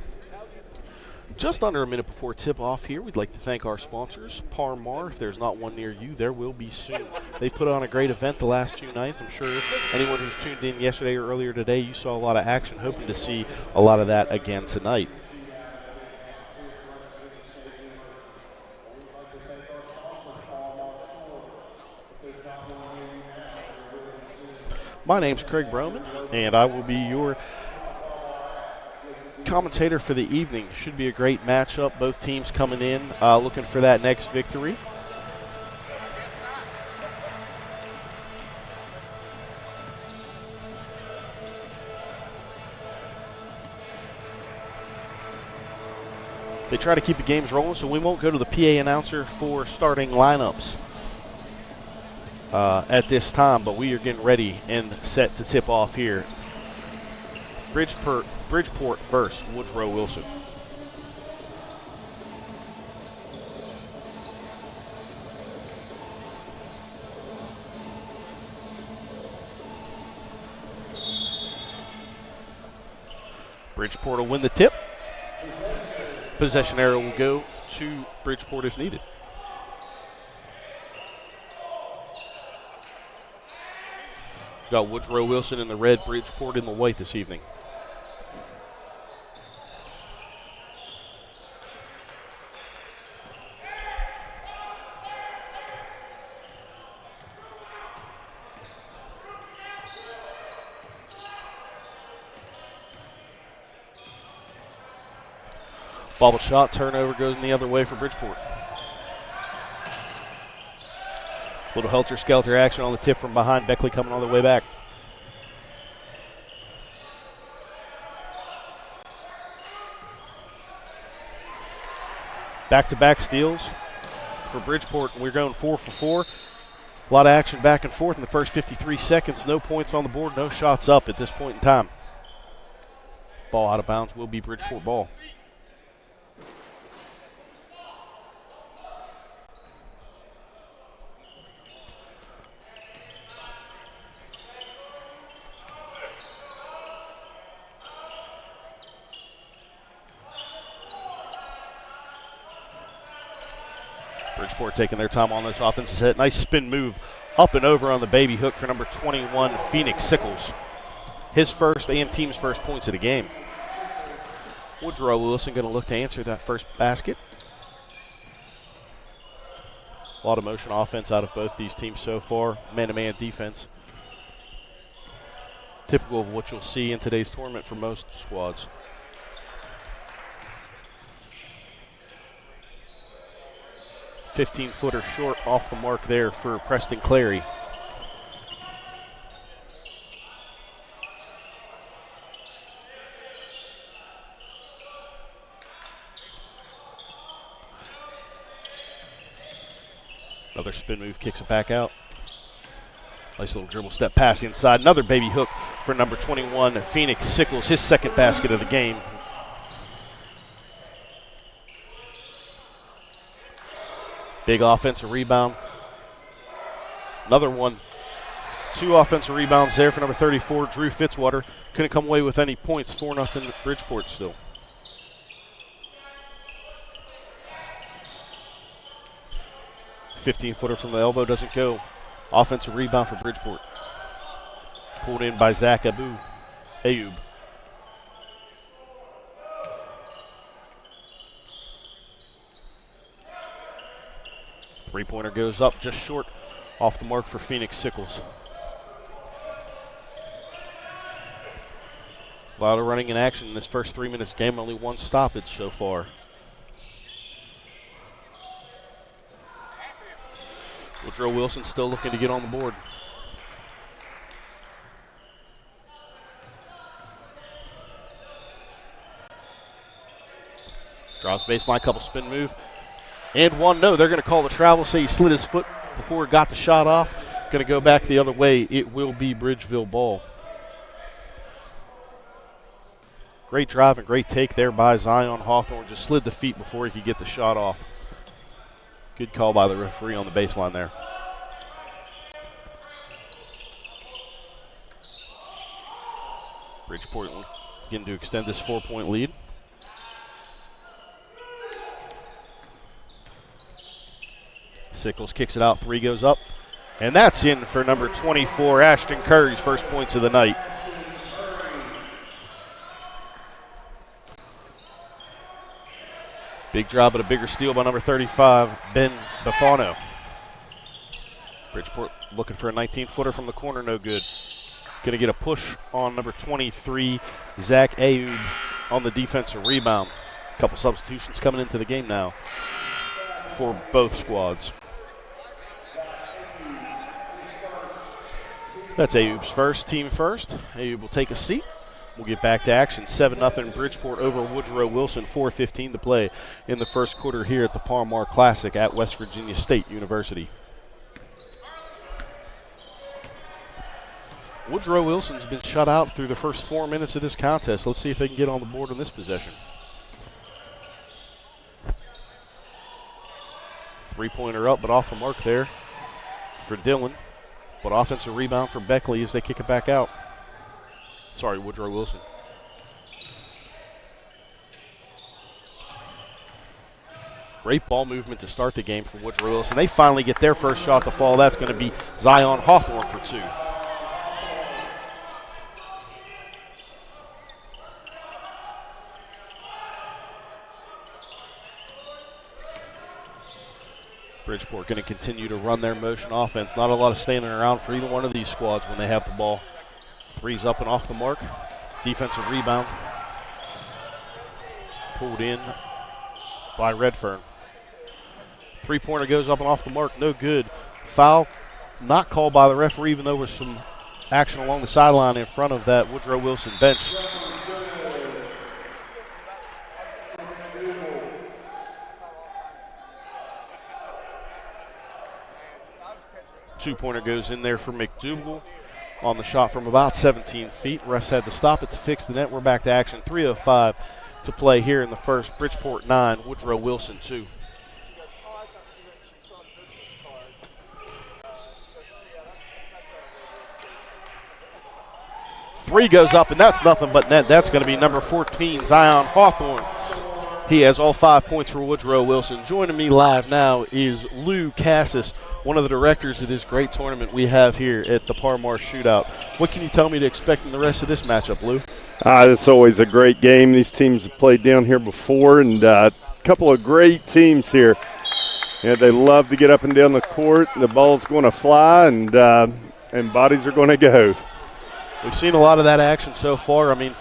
Just under a minute before tip-off here, we'd like to thank our sponsors, Par-Mar. If there's not one near you, there will be soon. They put on a great event the last few nights. I'm sure anyone who's tuned in yesterday or earlier today, you saw a lot of action, hoping to see a lot of that again tonight. My name's Craig Broman, and I will be your commentator for the evening. Should be a great matchup. Both teams coming in looking for that next victory. They try to keep the games rolling, so we won't go to the PA announcer for starting lineups at this time, but we are getting ready and set to tip off here. Bridgeport versus Woodrow Wilson. Bridgeport will win the tip. Possession arrow will go to Bridgeport if needed. Got Woodrow Wilson in the red, Bridgeport in the white this evening. Bobble shot, turnover goes in the other way for Bridgeport. Little helter-skelter action on the tip from behind. Beckley coming all the way back. Back-to-back steals for Bridgeport. We're going 4 for 4. A lot of action back and forth in the first 53 seconds. No points on the board, no shots up at this point in time. Ball out of bounds will be Bridgeport ball. Bridgeport taking their time on this offensive set. Nice spin move up and over on the baby hook for number 21, Phoenix Sickles. His first and team's first points of the game. Woodrow Wilson going to look to answer that first basket. A lot of motion offense out of both these teams so far. Man-to-man defense. Typical of what you'll see in today's tournament for most squads. .15-footer short off the mark there for Preston Clary. Another spin move, kicks it back out. Nice little dribble step pass inside. Another baby hook for number 21, Phoenix Sickles, his second basket of the game. Big offensive rebound. Another one. 2 offensive rebounds there for number 34, Drew Fitzwater. Couldn't come away with any points. 4-0 Bridgeport still. .15-footer from the elbow doesn't go. Offensive rebound for Bridgeport. Pulled in by Zach Ayub. Three-pointer goes up just short, off the mark for Phoenix Sickles. A lot of running in action in this first 3 minutes game, only 1 stoppage so far. Woodrow Wilson still looking to get on the board. Draws baseline, couple spin move. And 1, no, they're going to call the travel, say he slid his foot before it got the shot off. Going to go back the other way. It will be Bridgeville ball. Great drive and great take there by Zion Hawthorne. Just slid the feet before he could get the shot off. Good call by the referee on the baseline there. Bridgeport looking to extend this 4-point lead. Sickles kicks it out, 3 goes up. And that's in for number 24, Ashton Curry's first points of the night. Big job but a bigger steal by number 35, Ben Bafano. Bridgeport looking for a 19-footer from the corner, no good. Going to get a push on number 23, Zach Ayub, on the defensive rebound. A couple substitutions coming into the game now for both squads. That's Ayub's first, team first. Ayub will take a seat. We'll get back to action. 7-0 Bridgeport over Woodrow Wilson. 4:15 to play in the first quarter here at the Palmar Classic at West Virginia State University. Woodrow Wilson's been shut out through the first 4 minutes of this contest. Let's see if they can get on the board on this possession. 3-pointer up, but off the mark there for Dillon. But offensive rebound for Beckley as they kick it back out. Sorry, Woodrow Wilson. Great ball movement to start the game for Woodrow Wilson. They finally get their first shot to fall. That's going to be Zion Hawthorne for 2. Bridgeport going to continue to run their motion offense. Not a lot of standing around for either one of these squads when they have the ball. 3's up and off the mark. Defensive rebound. Pulled in by Redfern. 3-pointer goes up and off the mark. No good. Foul not called by the referee, even though there was some action along the sideline in front of that Woodrow Wilson bench. Two-pointer goes in there for McDougal on the shot from about 17 feet. Refs had to stop it to fix the net. We're back to action. 3:05 to play here in the first. Bridgeport 9, Woodrow Wilson 2. Three goes up, and that's nothing but net. That's going to be number 14, Zion Hawthorne. He has all 5 points for Woodrow Wilson. Joining me live now is Lou Cassis, one of the directors of this great tournament we have here at the Parmar Shootout. What can you tell me to expect in the rest of this matchup, Lou? It's always a great game. These teams have played down here before, and a couple of great teams here. Yeah, they love to get up and down the court. The ball's going to fly, and bodies are going to go. We've seen a lot of that action so far. I mean,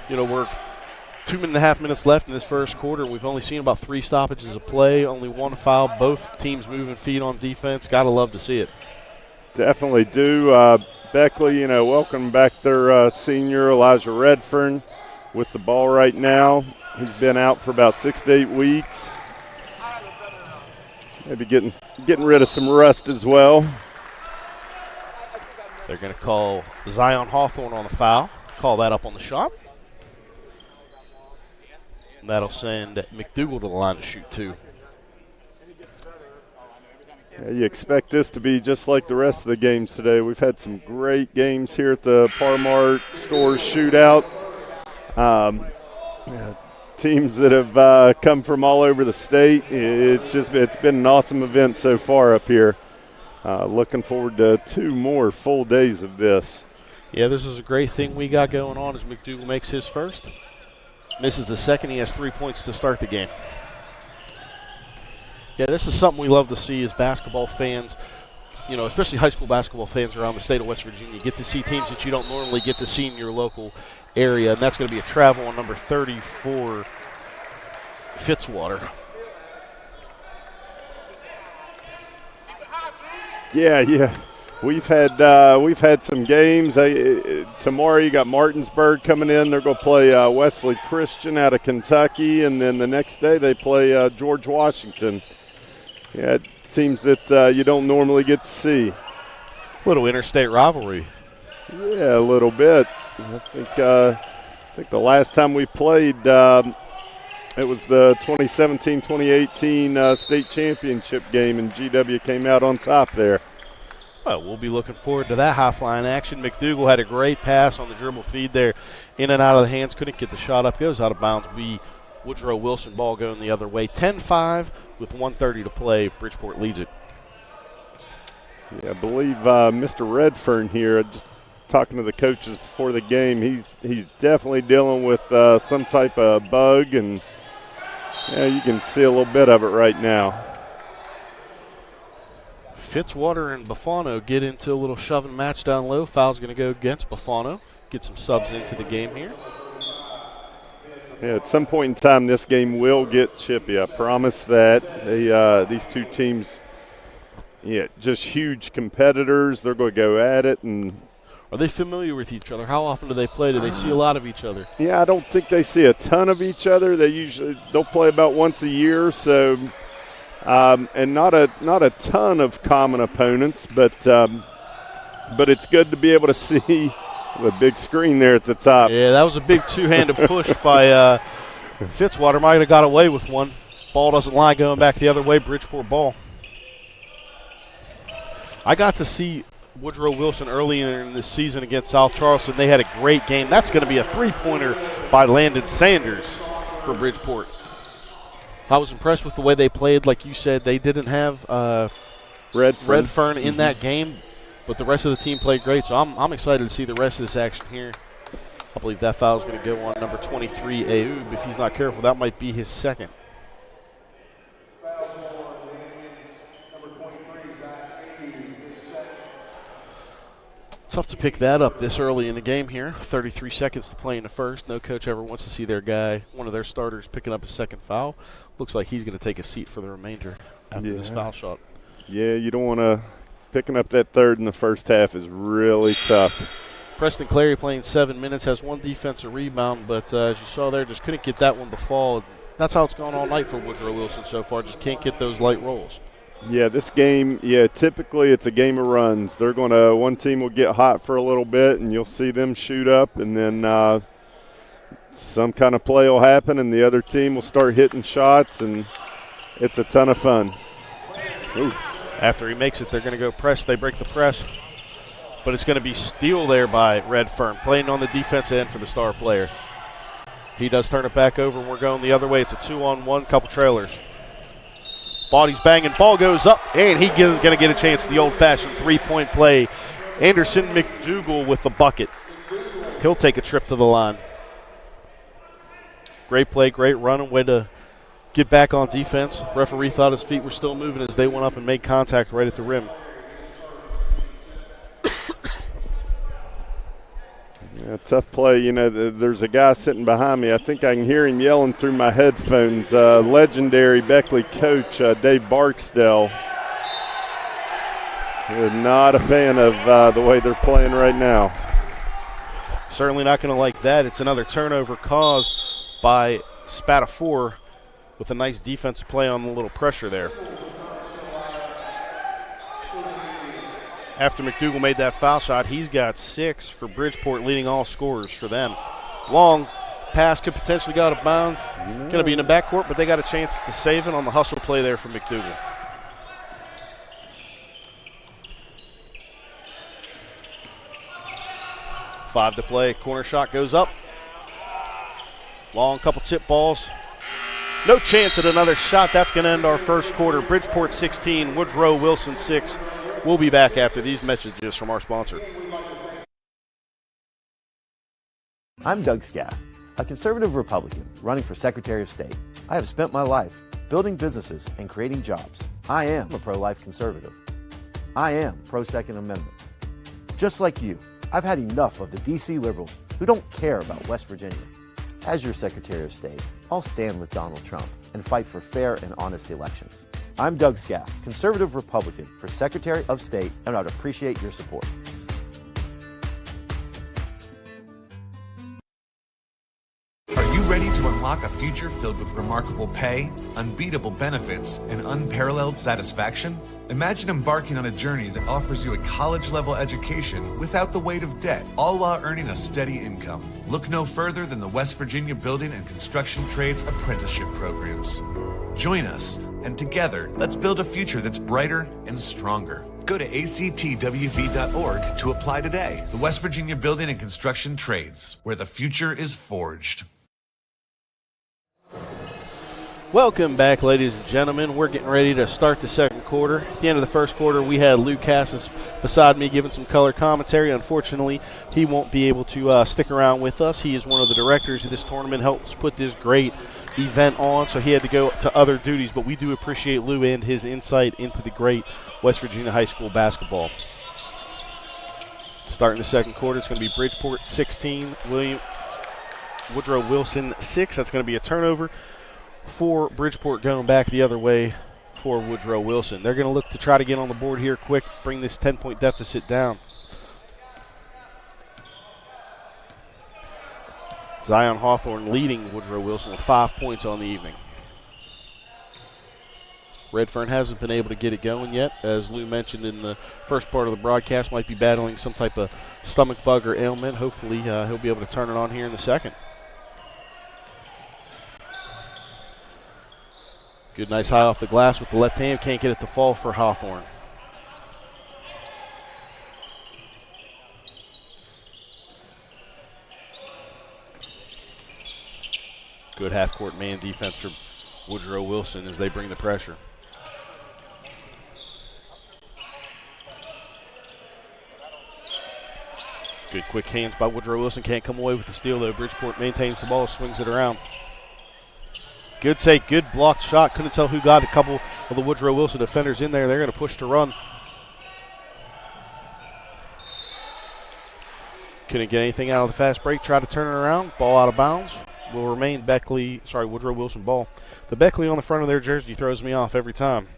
we're 2.5 minutes left in this first quarter. We've only seen about 3 stoppages of play, only 1 foul. Both teams moving feet on defense. Got to love to see it. Definitely do. Beckley, welcome back their senior, Elijah Redfern, with the ball right now. He's been out for about 6 to 8 weeks. Maybe getting rid of some rust as well. They're going to call Zion Hawthorne on the foul. Call that up on the shot. That'll send McDougal to the line to shoot 2. Yeah, you expect this to be just like the rest of the games today. We've had some great games here at the Par-Mar Scores Shootout. Teams that have come from all over the state. It's been an awesome event so far up here. Looking forward to 2 more full days of this. Yeah, this is a great thing we got going on as McDougal makes his first. Misses the second. He has 3 points to start the game. Yeah, this is something we love to see as basketball fans, especially high school basketball fans around the state of West Virginia. You get to see teams that you don't normally get to see in your local area, and that's going to be a travel on number 30 for Fitzwater. Yeah. We've had some games. Tomorrow you got Martinsburg coming in. They're going to play Wesley Christian out of Kentucky, and then the next day they play George Washington. Yeah, teams that you don't normally get to see. Little interstate rivalry. Yeah, a little bit. I think the last time we played, it was the 2017-2018 state championship game, and GW came out on top there. Well, we'll be looking forward to that high-flying action. McDougal had a great pass on the dribble feed there. In and out of the hands, couldn't get the shot up. Goes out of bounds. Woodrow Wilson ball going the other way. 10-5 with 1:30 to play. Bridgeport leads it. Yeah, I believe Mr. Redfern here, just talking to the coaches before the game, he's definitely dealing with some type of bug, and you can see a little bit of it right now. Fitzwater and Buffano get into a little shoving match down low. Foul's going to go against Buffano. Get some subs into the game here. Yeah, at some point in time, this game will get chippy. I promise that. These two teams, just huge competitors. They're going to go at it. And are they familiar with each other? How often do they play? Do they see a lot of each other? Yeah, I don't think they see a ton of each other. They'll play about once a year, so and not a ton of common opponents, but it's good to be able to see. The big screen there at the top. Yeah, that was a big two-handed push by Fitzwater. Might have got away with one. Ball doesn't lie, going back the other way. Bridgeport ball. I got to see Woodrow Wilson earlier in this season against South Charleston. They had a great game. That's going to be a three-pointer by Landon Sanders for Bridgeport. I was impressed with the way they played. Like you said, they didn't have Redfern in that game. But the rest of the team played great, so I'm excited to see the rest of this action here. I believe that foul is going to go on number 23, Ayoub. If he's not careful, that might be his second. Tough to pick that up this early in the game here. 33 seconds to play in the first. No coach ever wants to see their guy, one of their starters, picking up a second foul. Looks like he's going to take a seat for the remainder after this foul shot. Yeah, you don't want to. Picking up that third in the first half is really tough. Preston Clary playing 7 minutes, has one defensive rebound, but as you saw there, just couldn't get that one to fall. That's how it's gone all night for Woodrow Wilson so far, just can't get those light rolls. Yeah, this game, typically it's a game of runs. One team will get hot for a little bit, and you'll see them shoot up, and then some kind of play will happen, and the other team will start hitting shots, and it's a ton of fun. Ooh. After he makes it, they're going to go press. They break the press. But it's going to be steal there by Redfern, playing on the defensive end for the star player. He does turn it back over, and we're going the other way. It's a 2-on-1, couple trailers. Body's banging, ball goes up, and he's going to get a chance at the old-fashioned three-point play. Anderson McDougal with the bucket. He'll take a trip to the line. Great play, great run, and way to get back on defense. Referee thought his feet were still moving as they went up and made contact right at the rim. Yeah, tough play. There's a guy sitting behind me. I think I can hear him yelling through my headphones. Legendary Beckley coach Dave Barksdale. Not a fan of the way they're playing right now. Certainly not going to like that. It's another turnover caused by Spatafor, with a nice defensive play on the little pressure there. After McDougal made that foul shot, he's got 6 for Bridgeport, leading all scorers for them. Long pass could potentially go out of bounds. Going to be in the backcourt, but they got a chance to save it on the hustle play there for McDougal. 5 to play. Corner shot goes up. Long couple tip balls. No chance at another shot. That's going to end our first quarter. Bridgeport 16, Woodrow Wilson 6. We'll be back after these messages from our sponsor. I'm Doug Scaff, a conservative Republican running for Secretary of State. I have spent my life building businesses and creating jobs. I am a pro-life conservative. I am pro-Second Amendment. Just like you, I've had enough of the D.C. liberals who don't care about West Virginia. As your Secretary of State, I'll stand with Donald Trump and fight for fair and honest elections. I'm Doug Scaff, conservative Republican for Secretary of State, and I'd appreciate your support. Are you ready to unlock a future filled with remarkable pay, unbeatable benefits, and unparalleled satisfaction? Imagine embarking on a journey that offers you a college-level education without the weight of debt, all while earning a steady income. Look no further than the West Virginia Building and Construction Trades Apprenticeship Programs. Join us, and together, let's build a future that's brighter and stronger. Go to actwv.org to apply today. The West Virginia Building and Construction Trades, where the future is forged. Welcome back, ladies and gentlemen. We're getting ready to start the second quarter. At the end of the first quarter, we had Lou Cassis beside me giving some color commentary. Unfortunately, he won't be able to stick around with us. He is one of the directors of this tournament, helps put this great event on, so he had to go to other duties. But we do appreciate Lou and his insight into the great West Virginia high school basketball. Starting the second quarter, it's going to be Bridgeport 16, Woodrow Wilson 6. That's going to be a turnover for Bridgeport, going back the other way for Woodrow Wilson. They're going to look to try to get on the board here quick, bring this 10-point deficit down. Zion Hawthorne leading Woodrow Wilson with 5 points on the evening. Redfern hasn't been able to get it going yet. As Lou mentioned in the first part of the broadcast, might be battling some type of stomach bug or ailment. Hopefully he'll be able to turn it on here in the second. Good, nice high off the glass with the left hand. Can't get it to fall for Hawthorne. Good half-court man defense for Woodrow Wilson as they bring the pressure. Good quick hands by Woodrow Wilson. Can't come away with the steal, though. Bridgeport maintains the ball, swings it around. Good take, good blocked shot. Couldn't tell who got a couple of the Woodrow Wilson defenders in there. They're going to push to run. Couldn't get anything out of the fast break. Tried to turn it around. Ball out of bounds. Will remain Woodrow Wilson ball. The Beckley on the front of their jersey throws me off every time.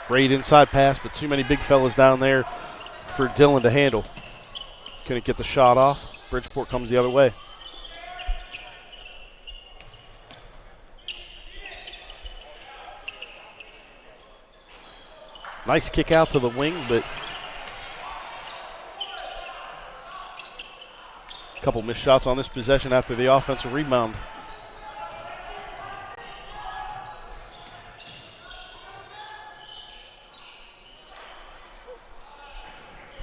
Great inside pass, but too many big fellas down there for Dillon to handle. Couldn't get the shot off. Bridgeport comes the other way. Nice kick out to the wing, but a couple missed shots on this possession after the offensive rebound.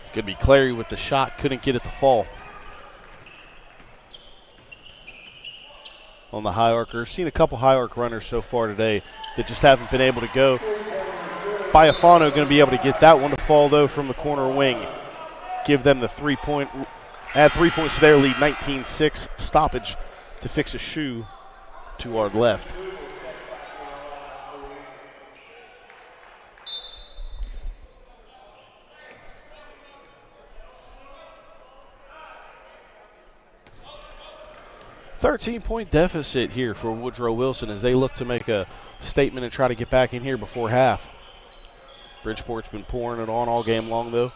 It's going to be Clary with the shot. Couldn't get it to fall. On the high arcer. Seen a couple high arc runners so far today that just haven't been able to go. Biafano going to be able to get that one to fall, though, from the corner wing. Give them the 3-point, add 3 points to their lead, 19-6. Stoppage to fix a shoe to our left. $13-point deficit here for Woodrow Wilson as they look to make a statement and try to get back in here before half. Bridgeport's been pouring it on all game long, though.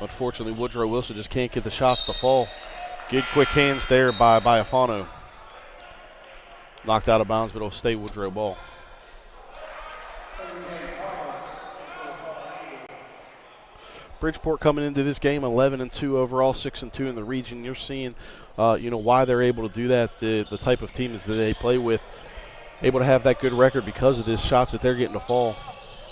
Unfortunately, Woodrow Wilson just can't get the shots to fall. Good quick hands there by Biafano. Knocked out of bounds, but it'll stay Woodrow ball. Bridgeport coming into this game 11-2 overall, 6-2 in the region. You're seeing, why they're able to do that. The type of teams that they play with able to have that good record because of the shots that they're getting to fall.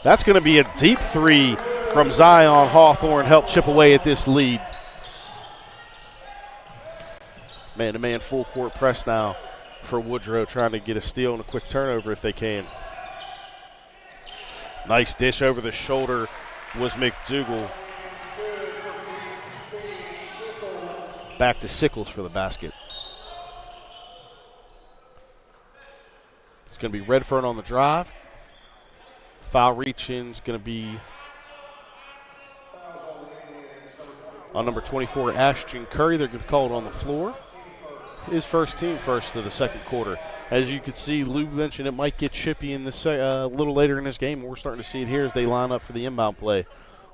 That's going to be a deep three from Zion Hawthorne, help chip away at this lead. Man-to-man full court press now for Woodrow, trying to get a steal and a quick turnover if they can. Nice dish over the shoulder was McDougal. Back to Sickles for the basket. It's going to be Redfern on the drive. Foul reaching is going to be on number 24, Ashton Curry. They're going to call it on the floor. His first team first of the second quarter. As you can see, Lou mentioned it might get chippy in this a little later in this game. We're starting to see it here as they line up for the inbound play.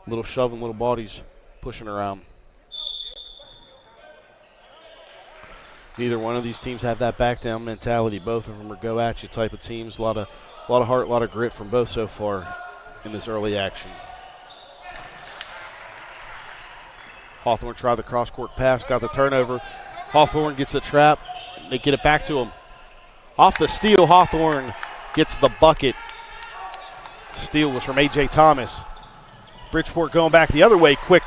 Little shoving, little bodies pushing around. Neither one of these teams have that back down mentality. Both of them are go at you type of teams. A lot of heart, a lot of grit from both so far in this early action. Hawthorne tried the cross-court pass, got the turnover. Hawthorne gets the trap. They get it back to him. Off the steal, Hawthorne gets the bucket. Steal was from A.J. Thomas. Bridgeport going back the other way quick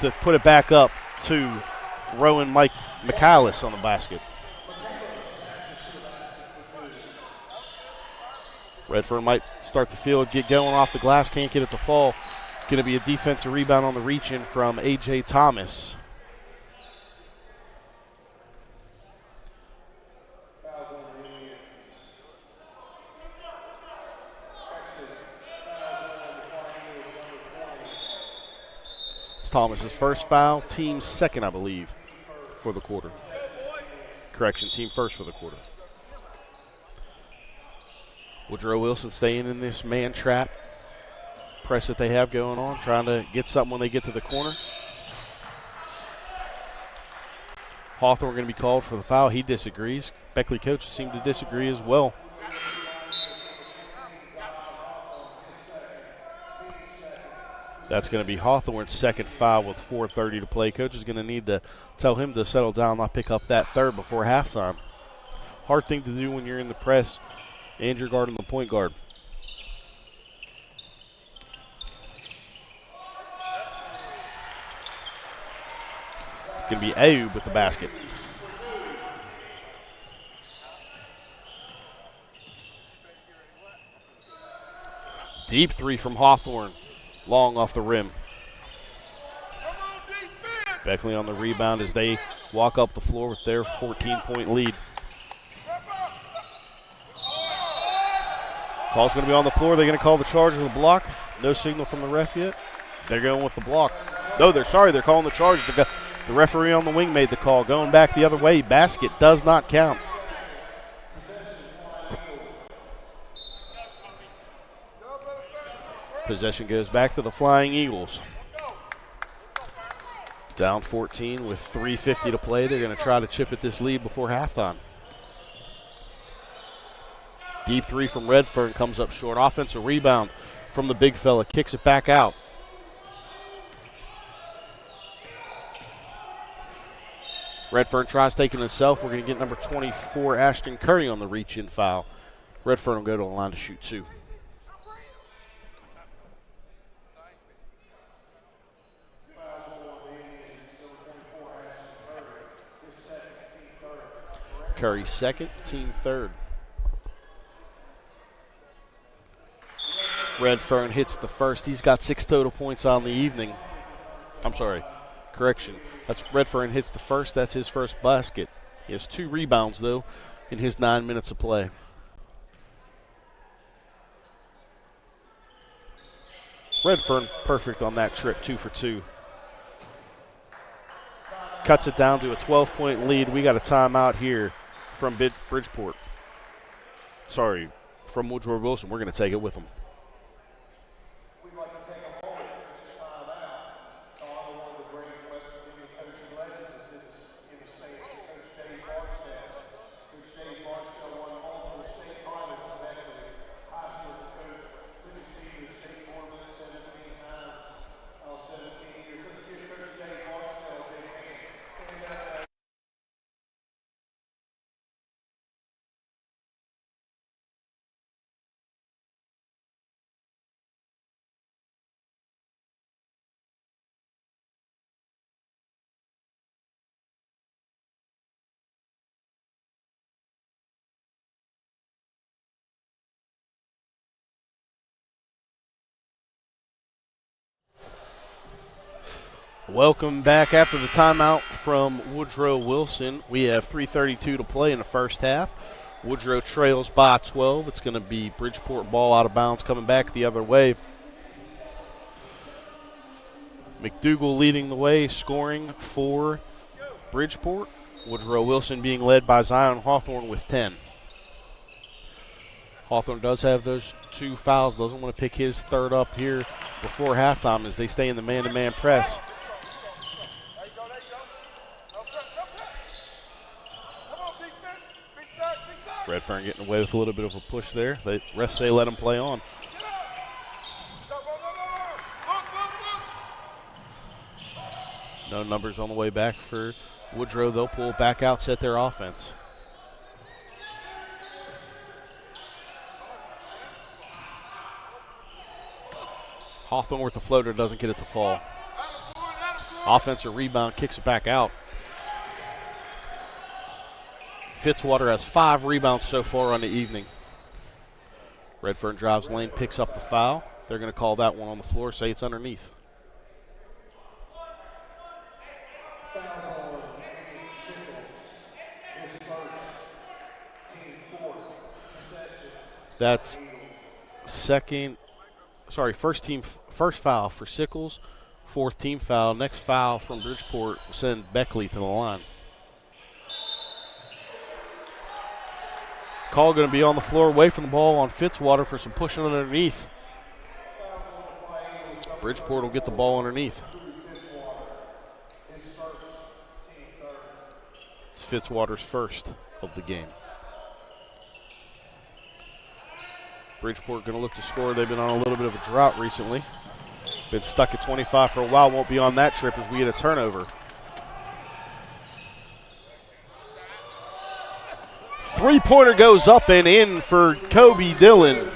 to put it back up to Rowan Mike McAllis on the basket. Redfern might start the field, get going off the glass, can't get it to fall. Going to be a defensive rebound on the reach-in from A.J. Thomas. It's Thomas's first foul, team's second, I believe, for the quarter. Correction, team first for the quarter. Woodrow Wilson staying in this man trap press that they have going on, trying to get something when they get to the corner. Hawthorne going to be called for the foul. He disagrees. Beckley coaches seem to disagree as well. That's going to be Hawthorne's second foul with 4:30 to play. Coach is going to need to tell him to settle down, not pick up that third before halftime. Hard thing to do when you're in the press and you're guarding the point guard. It's going to be Ayoub with the basket. Deep three from Hawthorne. Long off the rim. Beckley on the rebound as they walk up the floor with their 14-point lead. Call's going to be on the floor. They're going to call the charge of the block. No signal from the ref yet. They're going with the block. No, they're calling the charge. The referee on the wing made the call. Going back the other way. Basket does not count. Possession goes back to the Flying Eagles. Down 14 with 3:50 to play. They're going to try to chip at this lead before halftime. Deep three from Redfern comes up short. Offensive rebound from the big fella. Kicks it back out. Redfern tries taking it himself. We're going to get number 24, Ashton Curry, on the reach-in foul. Redfern will go to the line to shoot two. Curry second, team third. Redfern hits the first. He's got 6 total points on the evening. I'm sorry, correction. That's Redfern hits the first. That's his first basket. He has 2 rebounds, though, in his 9 minutes of play. Redfern perfect on that trip, 2 for 2. Cuts it down to a 12-point lead. We got a timeout here from Bridgeport. Sorry, from Woodrow Wilson. We're going to take it with them. Welcome back after the timeout from Woodrow Wilson. We have 3:32 to play in the first half. Woodrow trails by 12. It's going to be Bridgeport ball out of bounds coming back the other way. McDougal leading the way, scoring for Bridgeport. Woodrow Wilson being led by Zion Hawthorne with 10. Hawthorne does have those 2 fouls, doesn't want to pick his third up here before halftime as they stay in the man-to-man press. Redfern getting away with a little bit of a push there. The refs say let him play on. No numbers on the way back for Woodrow. They'll pull back out, set their offense. Hawthorne with the floater, doesn't get it to fall. Offensive rebound, kicks it back out. Fitzwater has 5 rebounds so far on the evening. Redfern drives lane, picks up the foul. They're going to call that one on the floor, say it's underneath. That's first foul for Sickles, 4th team foul. Next foul from Bridgeport will send Beckley to the line. Call going to be on the floor, away from the ball on Fitzwater for some pushing underneath. Bridgeport will get the ball underneath. It's Fitzwater's first of the game. Bridgeport going to look to score. They've been on a little bit of a drought recently. Been stuck at 25 for a while. Won't be on that trip as we get a turnover. Three-pointer goes up and in for Kobe Dillon.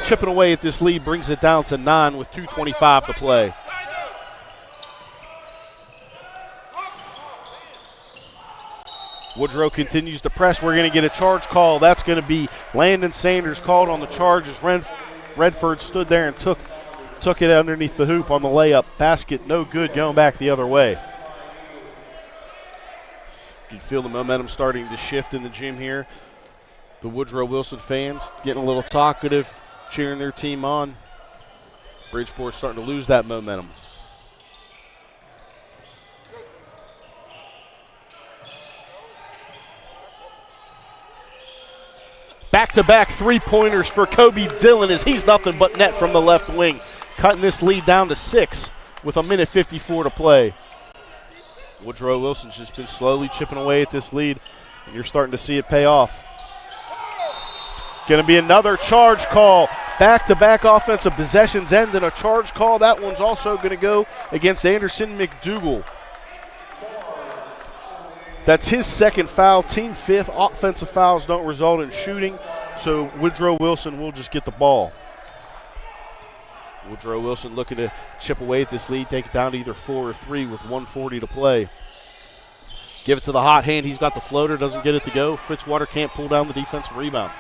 Chipping away at this lead, brings it down to 9 with 2:25 to play. Woodrow continues to press. We're going to get a charge call. That's going to be Landon Sanders called on the charge as Redford stood there and took it underneath the hoop on the layup. Basket no good, going back the other way. You can feel the momentum starting to shift in the gym here. The Woodrow Wilson fans getting a little talkative, cheering their team on. Bridgeport starting to lose that momentum. Back-to-back three-pointers for Kobe Dillon as he's nothing but net from the left wing. Cutting this lead down to 6 with 1:54 to play. Woodrow Wilson's just been slowly chipping away at this lead, and you're starting to see it pay off. It's going to be another charge call. Back-to-back offensive possessions end in a charge call. That one's also going to go against Anderson McDougal. That's his second foul, team 5th. Offensive fouls don't result in shooting, so Woodrow Wilson will just get the ball. Woodrow Wilson looking to chip away at this lead, take it down to either 4 or 3 with 1:40 to play. Give it to the hot hand. He's got the floater, doesn't get it to go. Fitzwater can't pull down the defensive rebound.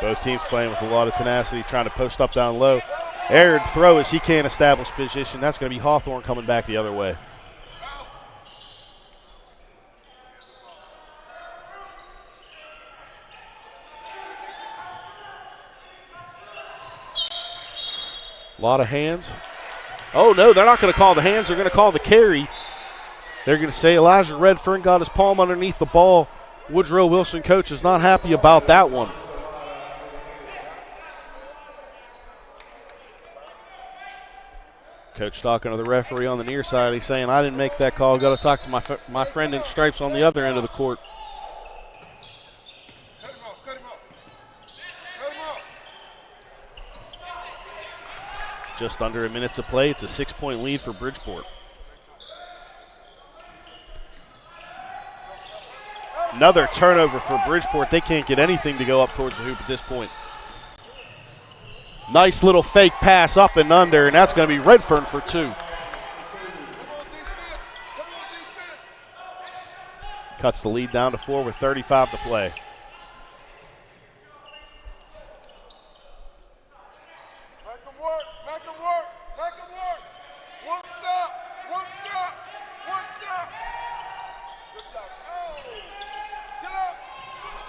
Both teams playing with a lot of tenacity, trying to post up down low. Aired throw as he can't establish position. That's going to be Hawthorne coming back the other way. A lot of hands. Oh, no, they're not going to call the hands. They're going to call the carry. They're going to say Elijah Redfern got his palm underneath the ball. Woodrow Wilson coach is not happy about that one. Coach talking to the referee on the near side. He's saying, I didn't make that call. Got to talk to my friend in stripes on the other end of the court. Just under a minute to play. It's a 6-point lead for Bridgeport. Another turnover for Bridgeport. They can't get anything to go up towards the hoop at this point. Nice little fake pass up and under, and that's going to be Redfern for 2. cuts the lead down to 4 with 35 to play.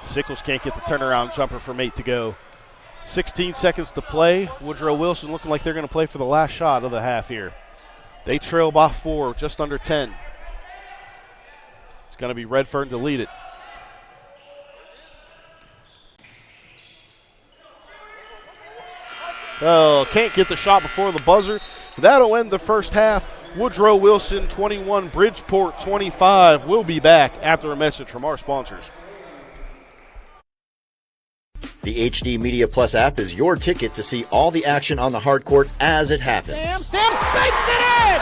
Sickles can't get the turnaround jumper from 8 to go. 16 seconds to play. Woodrow Wilson looking like they're going to play for the last shot of the half here. They trail by 4, just under 10. It's going to be Redfern to lead it. Oh, can't get the shot before the buzzer. That'll end the first half. Woodrow Wilson 21, Bridgeport 25. We'll be back after a message from our sponsors. The HD Media Plus app is your ticket to see all the action on the hard court as it happens. Sam banks it in!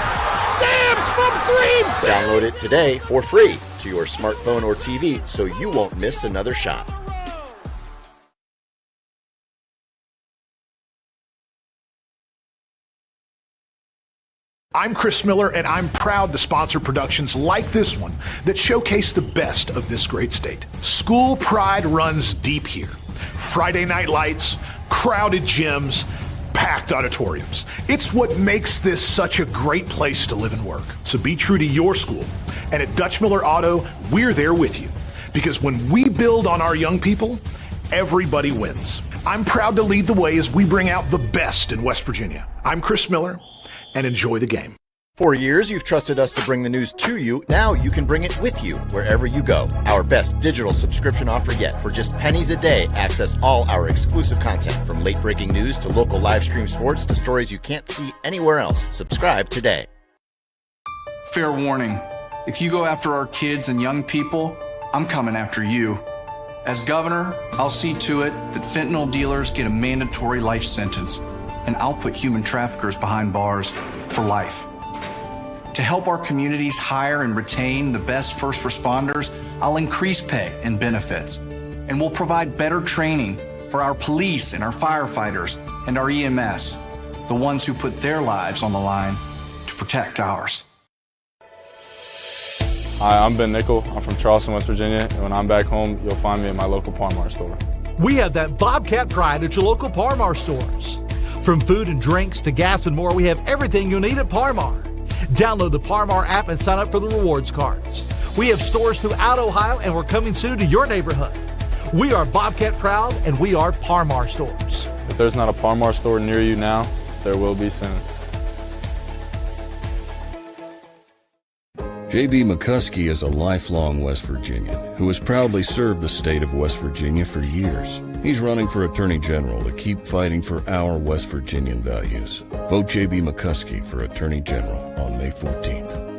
Sam's from 3! Download it today for free to your smartphone or TV so you won't miss another shot. I'm Chris Miller, and I'm proud to sponsor productions like this one that showcase the best of this great state. School pride runs deep here. Friday night lights, crowded gyms, packed auditoriums. It's what makes this such a great place to live and work. So be true to your school. And at Dutch Miller Auto, we're there with you. Because when we build on our young people, everybody wins. I'm proud to lead the way as we bring out the best in West Virginia. I'm Chris Miller, and enjoy the game. For years, you've trusted us to bring the news to you. Now you can bring it with you wherever you go. Our best digital subscription offer yet. For just pennies a day, access all our exclusive content, from late-breaking news to local live stream sports to stories you can't see anywhere else. Subscribe today. Fair warning. If you go after our kids and young people, I'm coming after you. As governor, I'll see to it that fentanyl dealers get a mandatory life sentence, and I'll put human traffickers behind bars for life. To help our communities hire and retain the best first responders, I'll increase pay and benefits. And we'll provide better training for our police and our firefighters and our EMS, the ones who put their lives on the line to protect ours. Hi, I'm Ben Nickel. I'm from Charleston, West Virginia, and when I'm back home, you'll find me at my local Par-Mar store. We have that Bobcat pride at your local Par-Mar stores. From food and drinks to gas and more, we have everything you'll need at Par-Mar. Download the Par-Mar app and sign up for the rewards cards. We have stores throughout Ohio, and we're coming soon to your neighborhood. We are Bobcat proud, and we are Par-Mar stores. If there's not a Par-Mar store near you now, there will be soon. J.B. McCuskey is a lifelong West Virginian who has proudly served the state of West Virginia for years. He's running for Attorney General to keep fighting for our West Virginian values. Vote J.B. McCuskey for Attorney General on May 14th.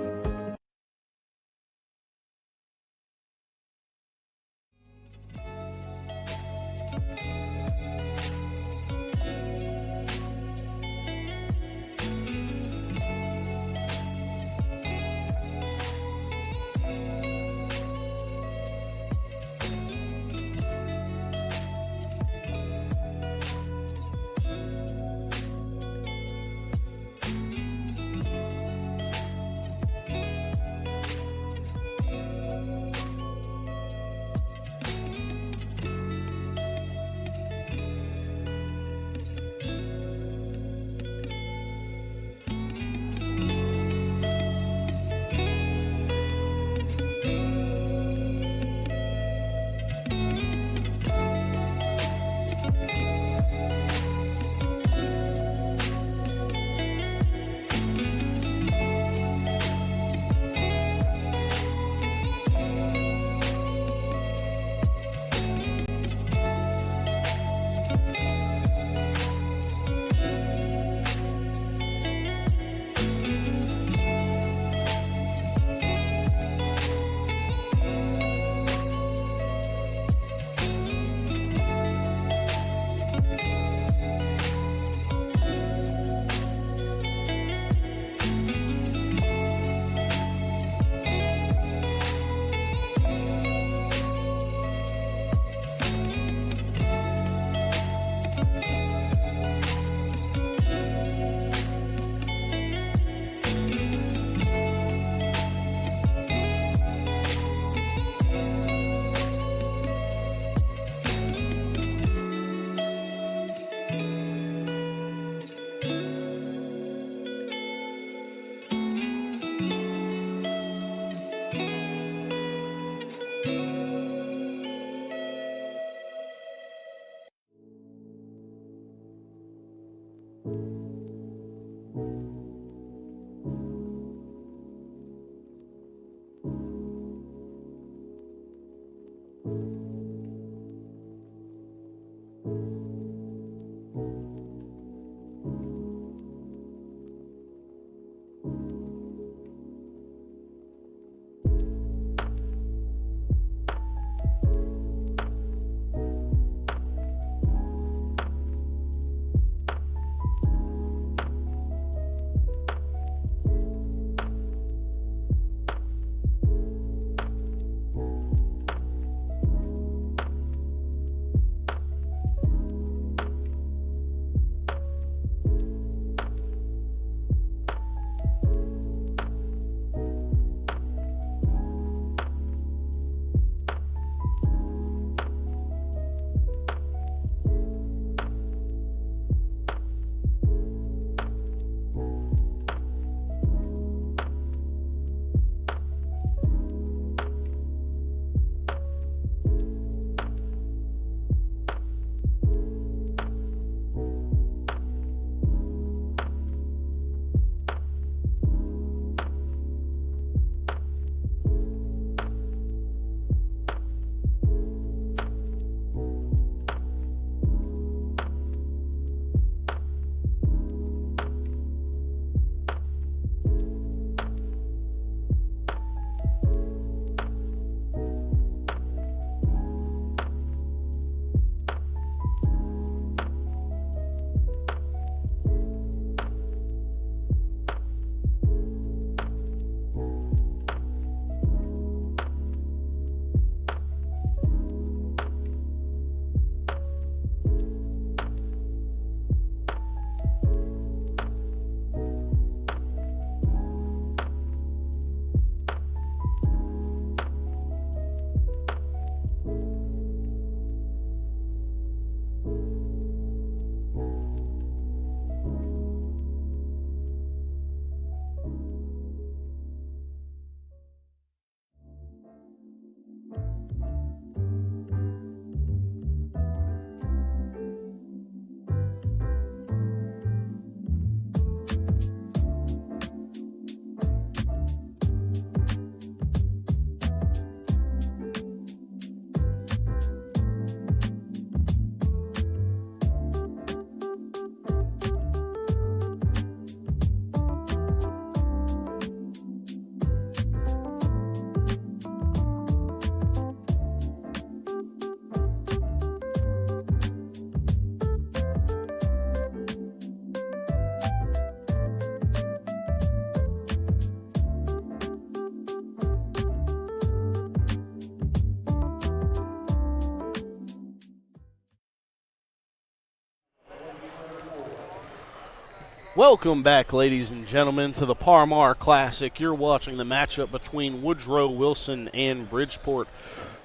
Welcome back, ladies and gentlemen, to the Parmar Classic. You're watching the matchup between Woodrow Wilson and Bridgeport.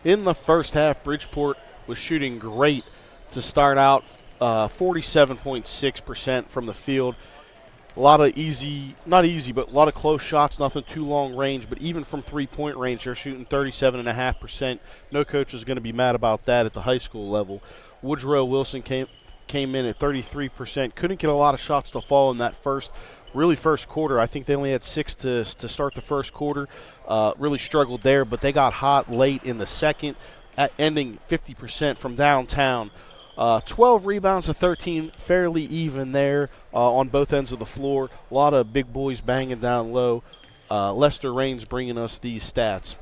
In the first half, Bridgeport was shooting great to start out, 47.6% from the field. A lot of not easy, but a lot of close shots, nothing too long range. But even from three-point range, they're shooting 37.5%. No coach is going to be mad about that at the high school level. Woodrow Wilson came in at 33%. Couldn't get a lot of shots to fall in that first quarter. I think they only had 6 to start the first quarter. Really struggled there, but they got hot late in the second, ending 50% from downtown. 12 rebounds to 13, fairly even there on both ends of the floor. A lot of big boys banging down low. Lester Raines bringing us these stats.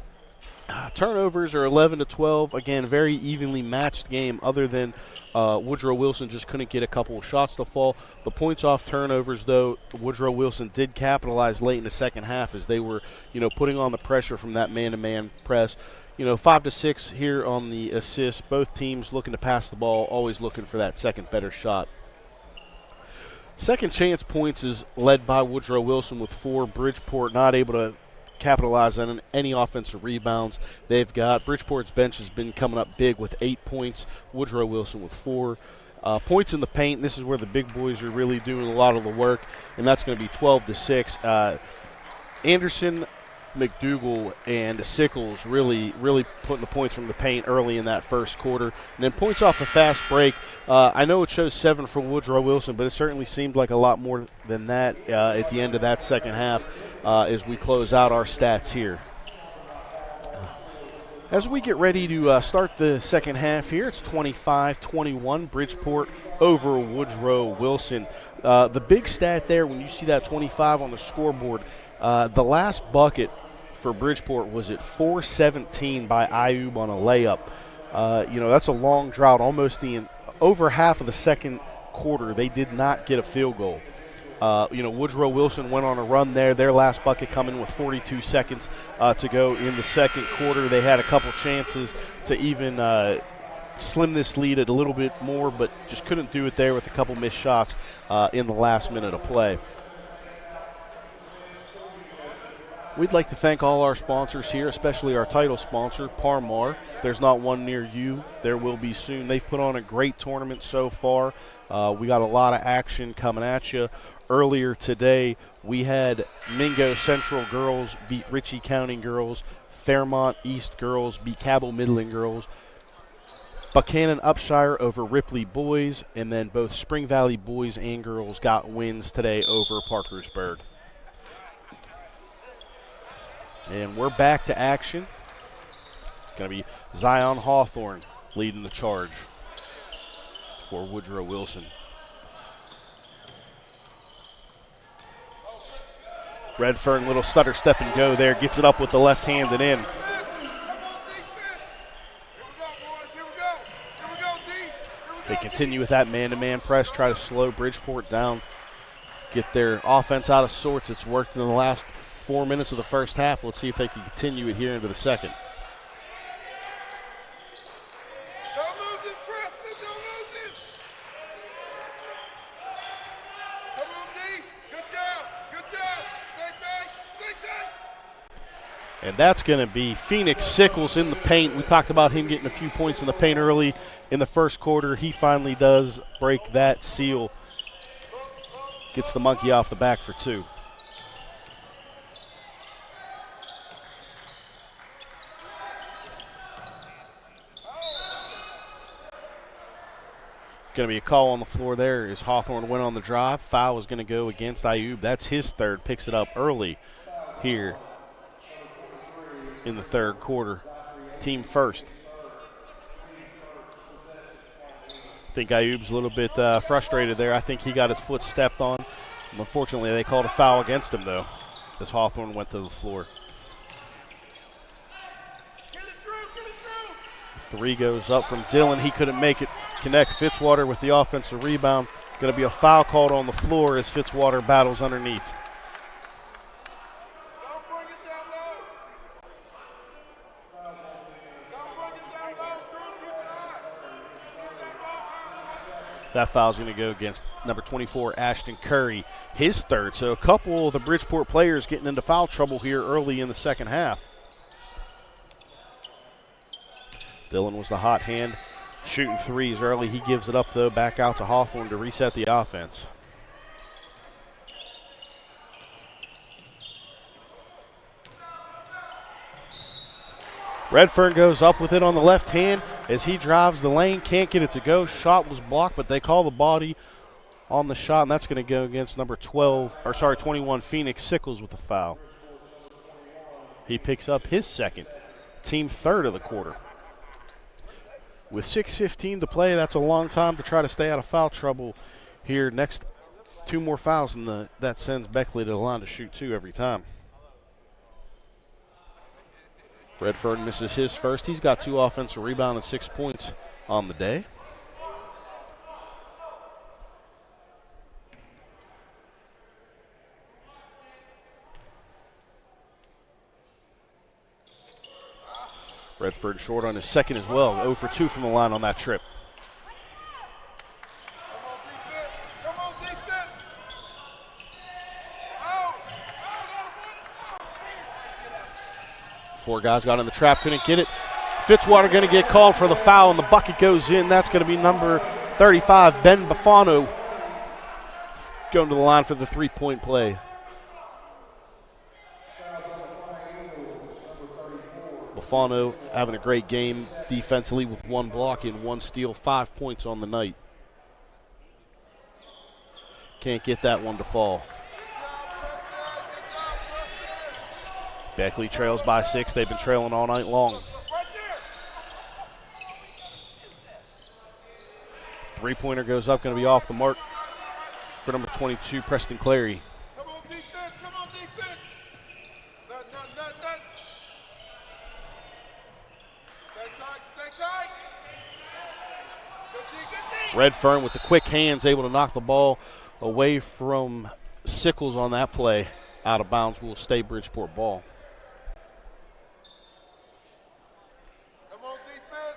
Turnovers are 11 to 12. Again, very evenly matched game, other than Woodrow Wilson just couldn't get a couple of shots to fall. The points off turnovers, though, Woodrow Wilson did capitalize late in the second half as they were, putting on the pressure from that man-to-man press. 5 to 6 here on the assists. Both teams looking to pass the ball, always looking for that second better shot. Second chance points is led by Woodrow Wilson with 4. Bridgeport not able to capitalize on any offensive rebounds they've got. Bridgeport's bench has been coming up big with 8 points. Woodrow Wilson with 4. Points in the paint, this is where the big boys are really doing a lot of the work, and that's going to be 12 to 6. Anderson McDougal and Sickles really putting the points from the paint early in that first quarter. And then points off the fast break. I know it shows 7 for Woodrow Wilson, but it certainly seemed like a lot more than that at the end of that second half as we close out our stats here. As we get ready to start the second half here, it's 25-21, Bridgeport over Woodrow Wilson. The big stat there, when you see that 25 on the scoreboard, the last bucket for Bridgeport was at 4:17 by Ayub on a layup. That's a long drought. Almost over half of the second quarter, they did not get a field goal. Woodrow Wilson went on a run there. Their last bucket coming with 42 seconds to go in the second quarter. They had a couple chances to even slim this lead at a little bit more, but just couldn't do it there with a couple missed shots in the last minute of play. We'd like to thank all our sponsors here, especially our title sponsor, Parmar. There's not one near you. There will be soon. They've put on a great tournament so far. We got a lot of action coming at you. Earlier today, we had Mingo Central girls beat Ritchie County girls. Fairmont East girls beat Cabell Midland girls. Buchanan Upshire over Ripley boys. And then both Spring Valley boys and girls got wins today over Parkersburg. And we're back to action. It's going to be Zion Hawthorne leading the charge for Woodrow Wilson. Redfern, little stutter step and go there. Gets it up with the left hand and in. They continue with that man-to-man press, try to slow Bridgeport down, get their offense out of sorts. It's worked in the last 4 minutes of the first half. Let's see if they can continue it here into the second. Don't lose it, Preston. Don't lose it. Come on, D. Good job. Good job. Stay tight. Stay tight. And that's going to be Phoenix Sickles in the paint. We talked about him getting a few points in the paint early in the first quarter. He finally does break that seal. Gets the monkey off the back for 2. Going to be a call on the floor there as Hawthorne went on the drive. Foul is going to go against Ayub. That's his third. Picks it up early here in the third quarter. Team first. I think Ayub's a little bit frustrated there. I think he got his foot stepped on. Unfortunately, they called a foul against him, though, as Hawthorne went to the floor. 3 goes up from Dillon. He couldn't make it connect. Fitzwater with the offensive rebound. Going to be a foul called on the floor as Fitzwater battles underneath. That foul's going to go against number 24, Ashton Curry, his third. So a couple of the Bridgeport players getting into foul trouble here early in the second half. Dillon was the hot hand, shooting threes early. He gives it up, though, back out to Hawthorne to reset the offense. Redfern goes up with it on the left hand as he drives the lane. Can't get it to go. Shot was blocked, but they call the body on the shot, and that's going to go against number 21, Phoenix Sickles with the foul. He picks up his second, team third of the quarter. With 6:15 to play, that's a long time to try to stay out of foul trouble here. Next, 2 more fouls, and that sends Beckley to the line to shoot 2 every time. Redfern misses his first. He's got 2 offensive rebounds and 6 points on the day. Redford short on his second as well. 0 for 2 from the line on that trip. Come on, defense. 4 guys got in the trap, couldn't get it. Fitzwater going to get called for the foul, and the bucket goes in. That's going to be number 35, Ben Bafano, going to the line for the 3-point play. Buffano having a great game defensively with 1 block and 1 steal, 5 points on the night. Can't get that one to fall. Beckley trails by 6. They've been trailing all night long. Three-pointer goes up, going to be off the mark for number 22, Preston Clary. Come on, defense. Come on, defense. Nut. Stay tight. Good D. Redfern with the quick hands, able to knock the ball away from Sickles on that play. Out of bounds, will stay Bridgeport ball. Come on, defense.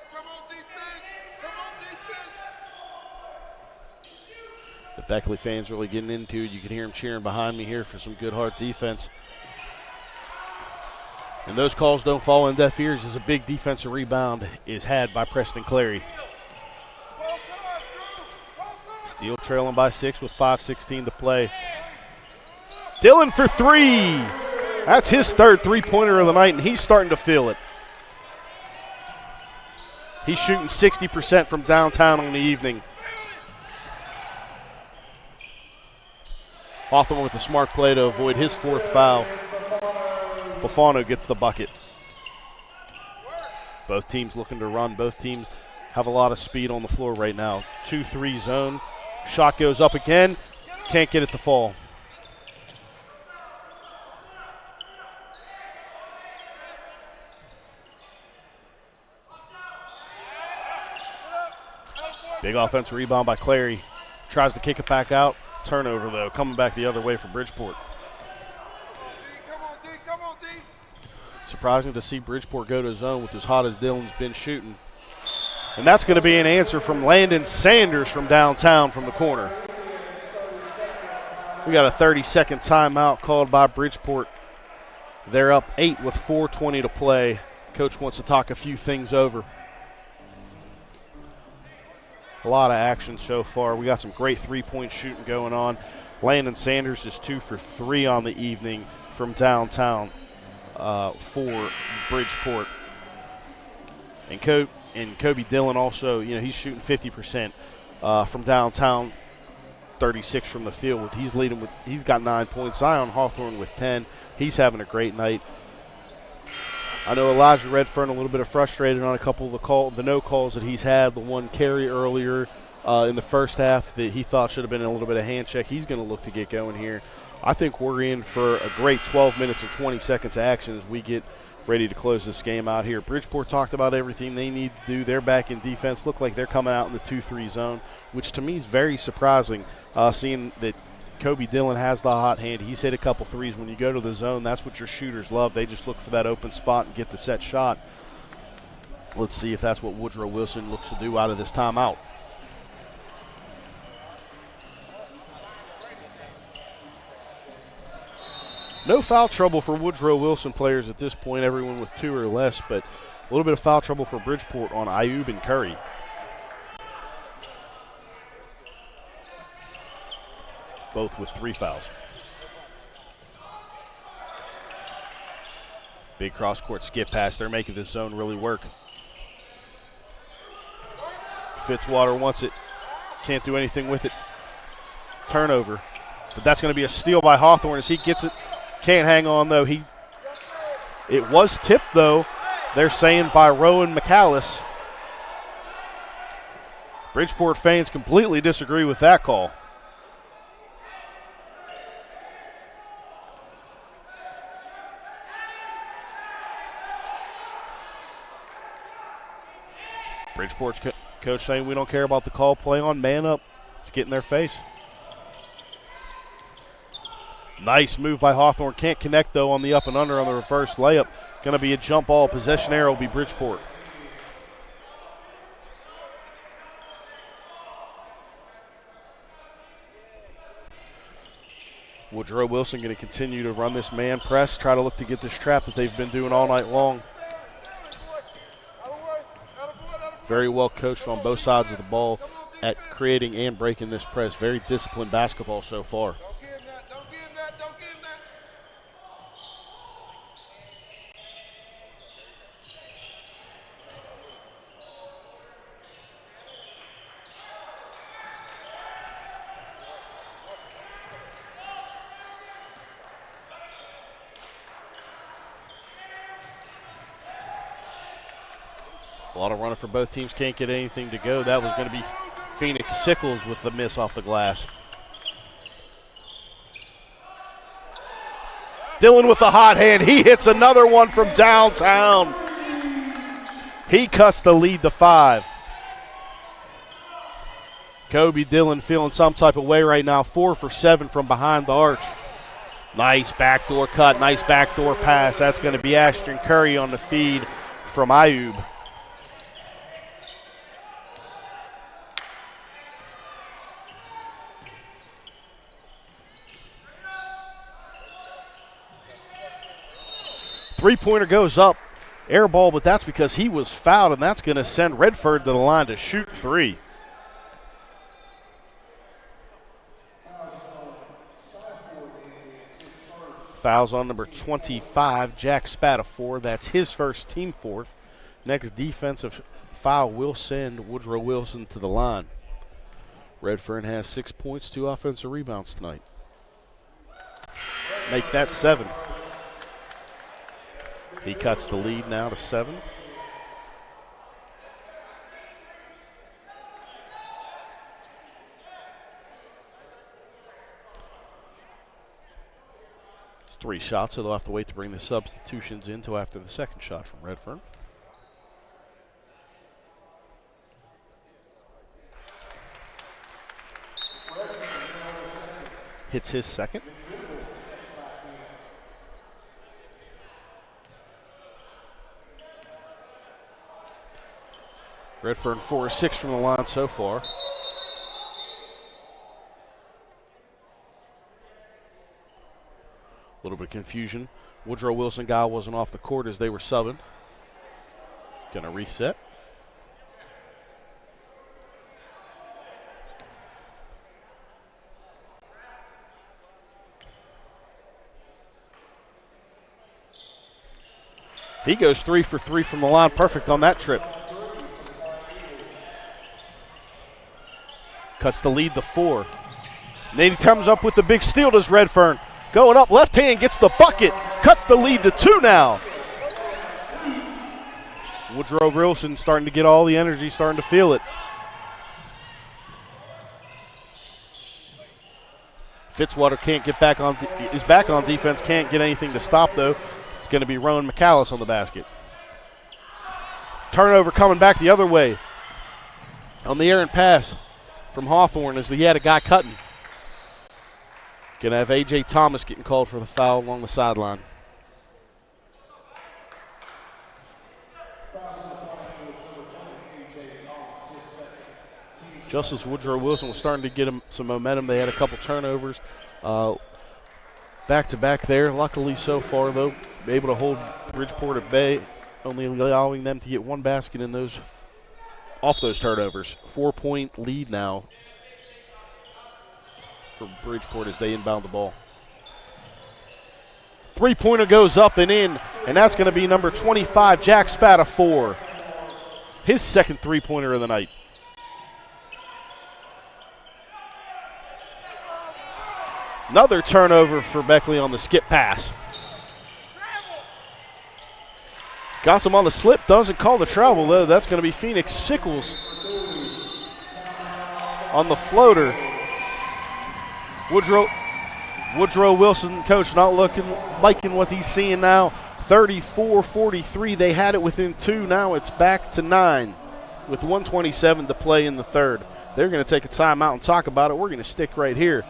The Beckley fans really getting into it. You can hear them cheering behind me here for some good hard defense. And those calls don't fall in deaf ears as a big defensive rebound is had by Preston Clary. Steele trailing by 6 with 5:16 to play. Dillon for 3. That's his 3rd three-pointer of the night, and he's starting to feel it. He's shooting 60% from downtown on the evening. Hawthorne with the smart play to avoid his 4th foul. Buffano gets the bucket. Both teams looking to run. Both teams have a lot of speed on the floor right now. 2-3 zone. Shot goes up again. Can't get it to fall. Big offensive rebound by Clary. Tries to kick it back out. Turnover, though, coming back the other way for Bridgeport. Come on, D. Surprising to see Bridgeport go to zone with as hot as Dillon's been shooting. And that's going to be an answer from Landon Sanders from downtown from the corner. We got a 30-second timeout called by Bridgeport. They're up 8 with 4:20 to play. Coach wants to talk a few things over. A lot of action so far. We got some great three-point shooting going on. Landon Sanders is 2 for 3 on the evening from downtown for Bridgeport. And Kobe Dillon also, he's shooting 50% from downtown, 36 from the field. He's got 9 points. Zion Hawthorne with 10. He's having a great night. I know Elijah Redfern a little bit frustrated on a couple of the no calls that he's had. The one carry earlier in the first half that he thought should have been a little bit of hand check. He's going to look to get going here. I think we're in for a great 12 minutes and 20 seconds of action as we get ready to close this game out here. Bridgeport talked about everything they need to do. They're back in defense. Look like they're coming out in the 2-3 zone, which to me is very surprising, seeing that Kobe Dillon has the hot hand. He's hit a couple threes. When you go to the zone, that's what your shooters love. They just look for that open spot and get the set shot. Let's see if that's what Woodrow Wilson looks to do out of this timeout. No foul trouble for Woodrow Wilson players at this point, everyone with 2 or less, but a little bit of foul trouble for Bridgeport on Ayub and Curry. Both with 3 fouls. Big cross-court skip pass. They're making this zone really work. Fitzwater wants it. Can't do anything with it. Turnover. But that's going to be a steal by Hawthorne as he gets it. Can't hang on, though. It was tipped, though. They're saying by Rowan McAllis. Bridgeport fans completely disagree with that call. Bridgeport's coach saying we don't care about the call. Play on, man up. Let's get in their face. Nice move by Hawthorne. Can't connect, though, on the up and under on the reverse layup. Going to be a jump ball. Possession arrow will be Bridgeport. Woodrow Wilson going to continue to run this man press, try to look to get this trap that they've been doing all night long. Very well coached on both sides of the ball at creating and breaking this press. Very disciplined basketball so far. A lot of running for both teams, can't get anything to go. That was going to be Phoenix Sickles with the miss off the glass. Dillon with the hot hand. He hits another one from downtown. He cuts the lead to 5. Kobe Dillon feeling some type of way right now. 4 for 7 from behind the arch. Nice backdoor cut, nice backdoor pass. That's going to be Ashton Curry on the feed from Ayub. Three-pointer goes up, air ball, but that's because he was fouled, and that's going to send Redford to the line to shoot 3. Fouls on number 25, Jack Spatafor. That's his first, team 4th. Next defensive foul will send Woodrow Wilson to the line. Redfern has 6 points, 2 offensive rebounds tonight. Make that 7. He cuts the lead now to 7. It's 3 shots, so they'll have to wait to bring the substitutions in until after the second shot from Redfern. Hits his second. Redfern 4 or 6 from the line so far. A little bit of confusion. Woodrow Wilson guy wasn't off the court as they were subbing. Gonna reset. He goes 3 for 3 from the line. Perfect on that trip. Cuts the lead to 4. Then he comes up with the big steal, does Redfern. Going up, left hand, gets the bucket. Cuts the lead to 2 now. Woodrow Wilson starting to get all the energy, starting to feel it. Fitzwater can't get back on, is back on defense, can't get anything to stop though. It's going to be Rowan McAllis on the basket. Turnover coming back the other way. On the errant pass from Hawthorne as he had a guy cutting. Going to have A.J. Thomas getting called for the foul along the sideline. Just as Woodrow Wilson was starting to get him some momentum, they had a couple turnovers back-to-back there. Luckily so far, though, able to hold Bridgeport at bay, only allowing them to get 1 basket in those off those turnovers. 4-point lead now for Bridgeport as they inbound the ball. Three-pointer goes up and in, and that's going to be number 25, Jack Spatafor. His second three-pointer of the night. Another turnover for Beckley on the skip pass. Got some on the slip, doesn't call the travel though. That's going to be Phoenix Sickles on the floater. Woodrow Wilson, coach, not liking what he's seeing now. 34-43, they had it within 2. Now it's back to 9 with 1:27 to play in the third. They're going to take a timeout and talk about it. We're going to stick right here.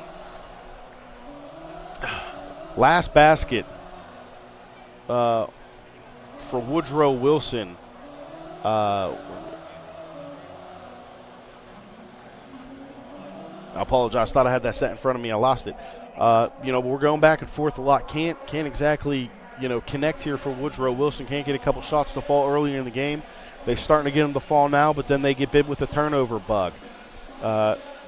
Last basket for Woodrow Wilson. I apologize. Thought I had that set in front of me. I lost it. We're going back and forth a lot. Can't exactly connect here for Woodrow Wilson. Can't get a couple shots to fall early in the game. They're starting to get them to fall now, but then they get bit with a turnover bug.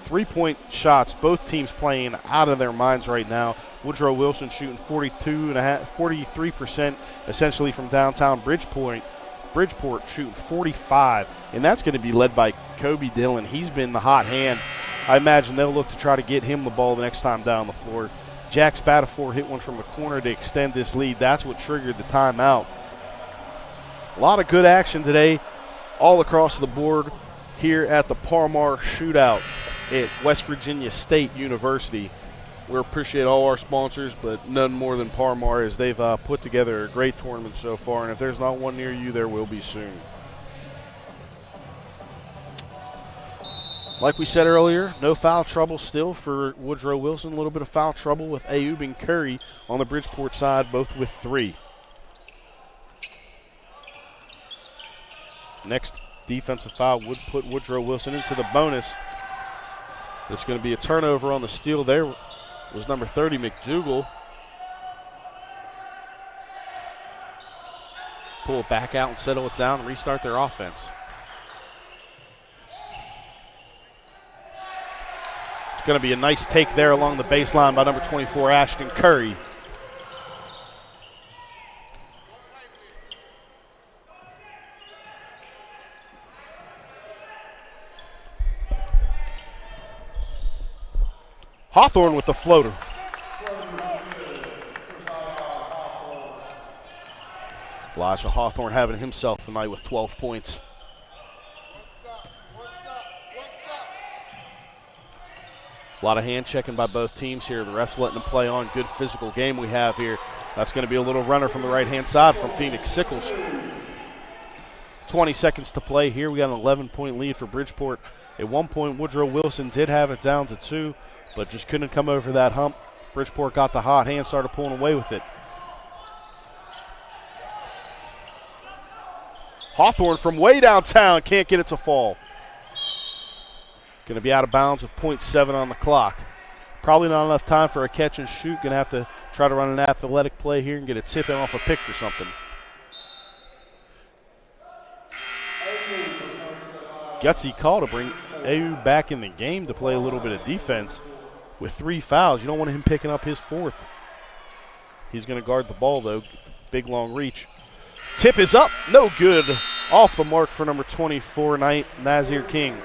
3-point shots, both teams playing out of their minds right now. Woodrow Wilson shooting 43% essentially from downtown. Bridgeport shooting 45, and that's going to be led by Kobe Dillon. He's been the hot hand. I imagine they'll look to try to get him the ball the next time down the floor. Jack Spatafor hit one from the corner to extend this lead. That's what triggered the timeout. A lot of good action today all across the board here at the Parmar Shootout at West Virginia State University. We appreciate all our sponsors, but none more than Parmar, as they've put together a great tournament so far, and if there's not one near you, there will be soon. Like we said earlier, no foul trouble still for Woodrow Wilson. A little bit of foul trouble with Ayoub and Curry on the Bridgeport side, both with 3. Next defensive foul would put Woodrow Wilson into the bonus. It's going to be a turnover on the steal there. Was number 30, McDougal. Pull it back out and settle it down and restart their offense. It's going to be a nice take there along the baseline by number 24, Ashton Curry. Hawthorne with the floater. Elijah Hawthorne having himself a night with 12 points. A lot of hand checking by both teams here. The refs letting them play on. Good physical game we have here. That's going to be a little runner from the right-hand side from Phoenix Sickles. 20 seconds to play here. We got an 11-point lead for Bridgeport. At one point, Woodrow Wilson did have it down to 2, but just couldn't come over that hump. Bridgeport got the hot hand, started pulling away with it. Hawthorne from way downtown can't get it to fall. Going to be out of bounds with .7 on the clock. Probably not enough time for a catch and shoot. Going to have to try to run an athletic play here and get a tip in off a pick or something. Gutsy call to bring Ayoub back in the game to play a little bit of defense. With 3 fouls, you don't want him picking up his 4th. He's going to guard the ball, though. Big, long reach. Tip is up. No good. Off the mark for number 24, Nazir King.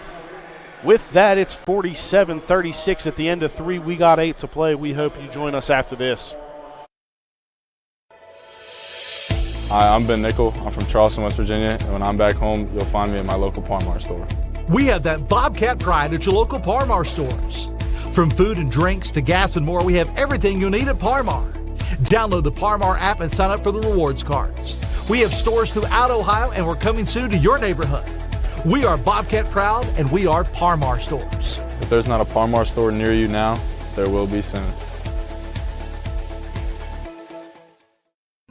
With that, it's 47-36 at the end of 3. We got 8 to play. We hope you join us after this. Hi, I'm Ben Nickel. I'm from Charleston, West Virginia, and when I'm back home, you'll find me at my local Parmar store. We have that Bobcat pride at your local Parmar stores. From food and drinks to gas and more, we have everything you'll need at Parmar. Download the Parmar app and sign up for the rewards cards. We have stores throughout Ohio, and we're coming soon to your neighborhood. We are Bobcat proud, and we are Parmar stores. If there's not a Parmar store near you now, there will be soon.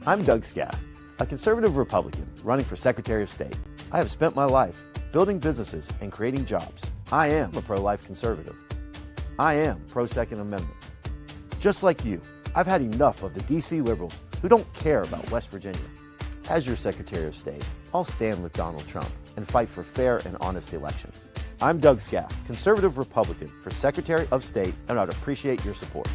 I'm Doug Scaff, a conservative Republican running for Secretary of State. I have spent my life building businesses and creating jobs. I am a pro-life conservative. I am pro-Second Amendment. Just like you, I've had enough of the D.C. liberals who don't care about West Virginia. As your Secretary of State, I'll stand with Donald Trump and fight for fair and honest elections. I'm Doug Scaff, conservative Republican for Secretary of State, and I'd appreciate your support.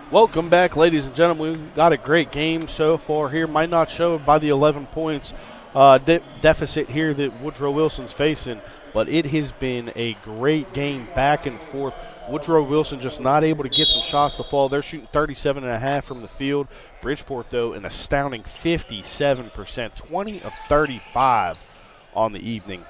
Welcome back, ladies and gentlemen. We've got a great game so far here. Might not show by the 11 points deficit here that Woodrow Wilson's facing, but it has been a great game back and forth. Woodrow Wilson just not able to get some shots to fall. They're shooting 37.5 from the field. Bridgeport, though, an astounding 57%, 20 of 35 on the evening.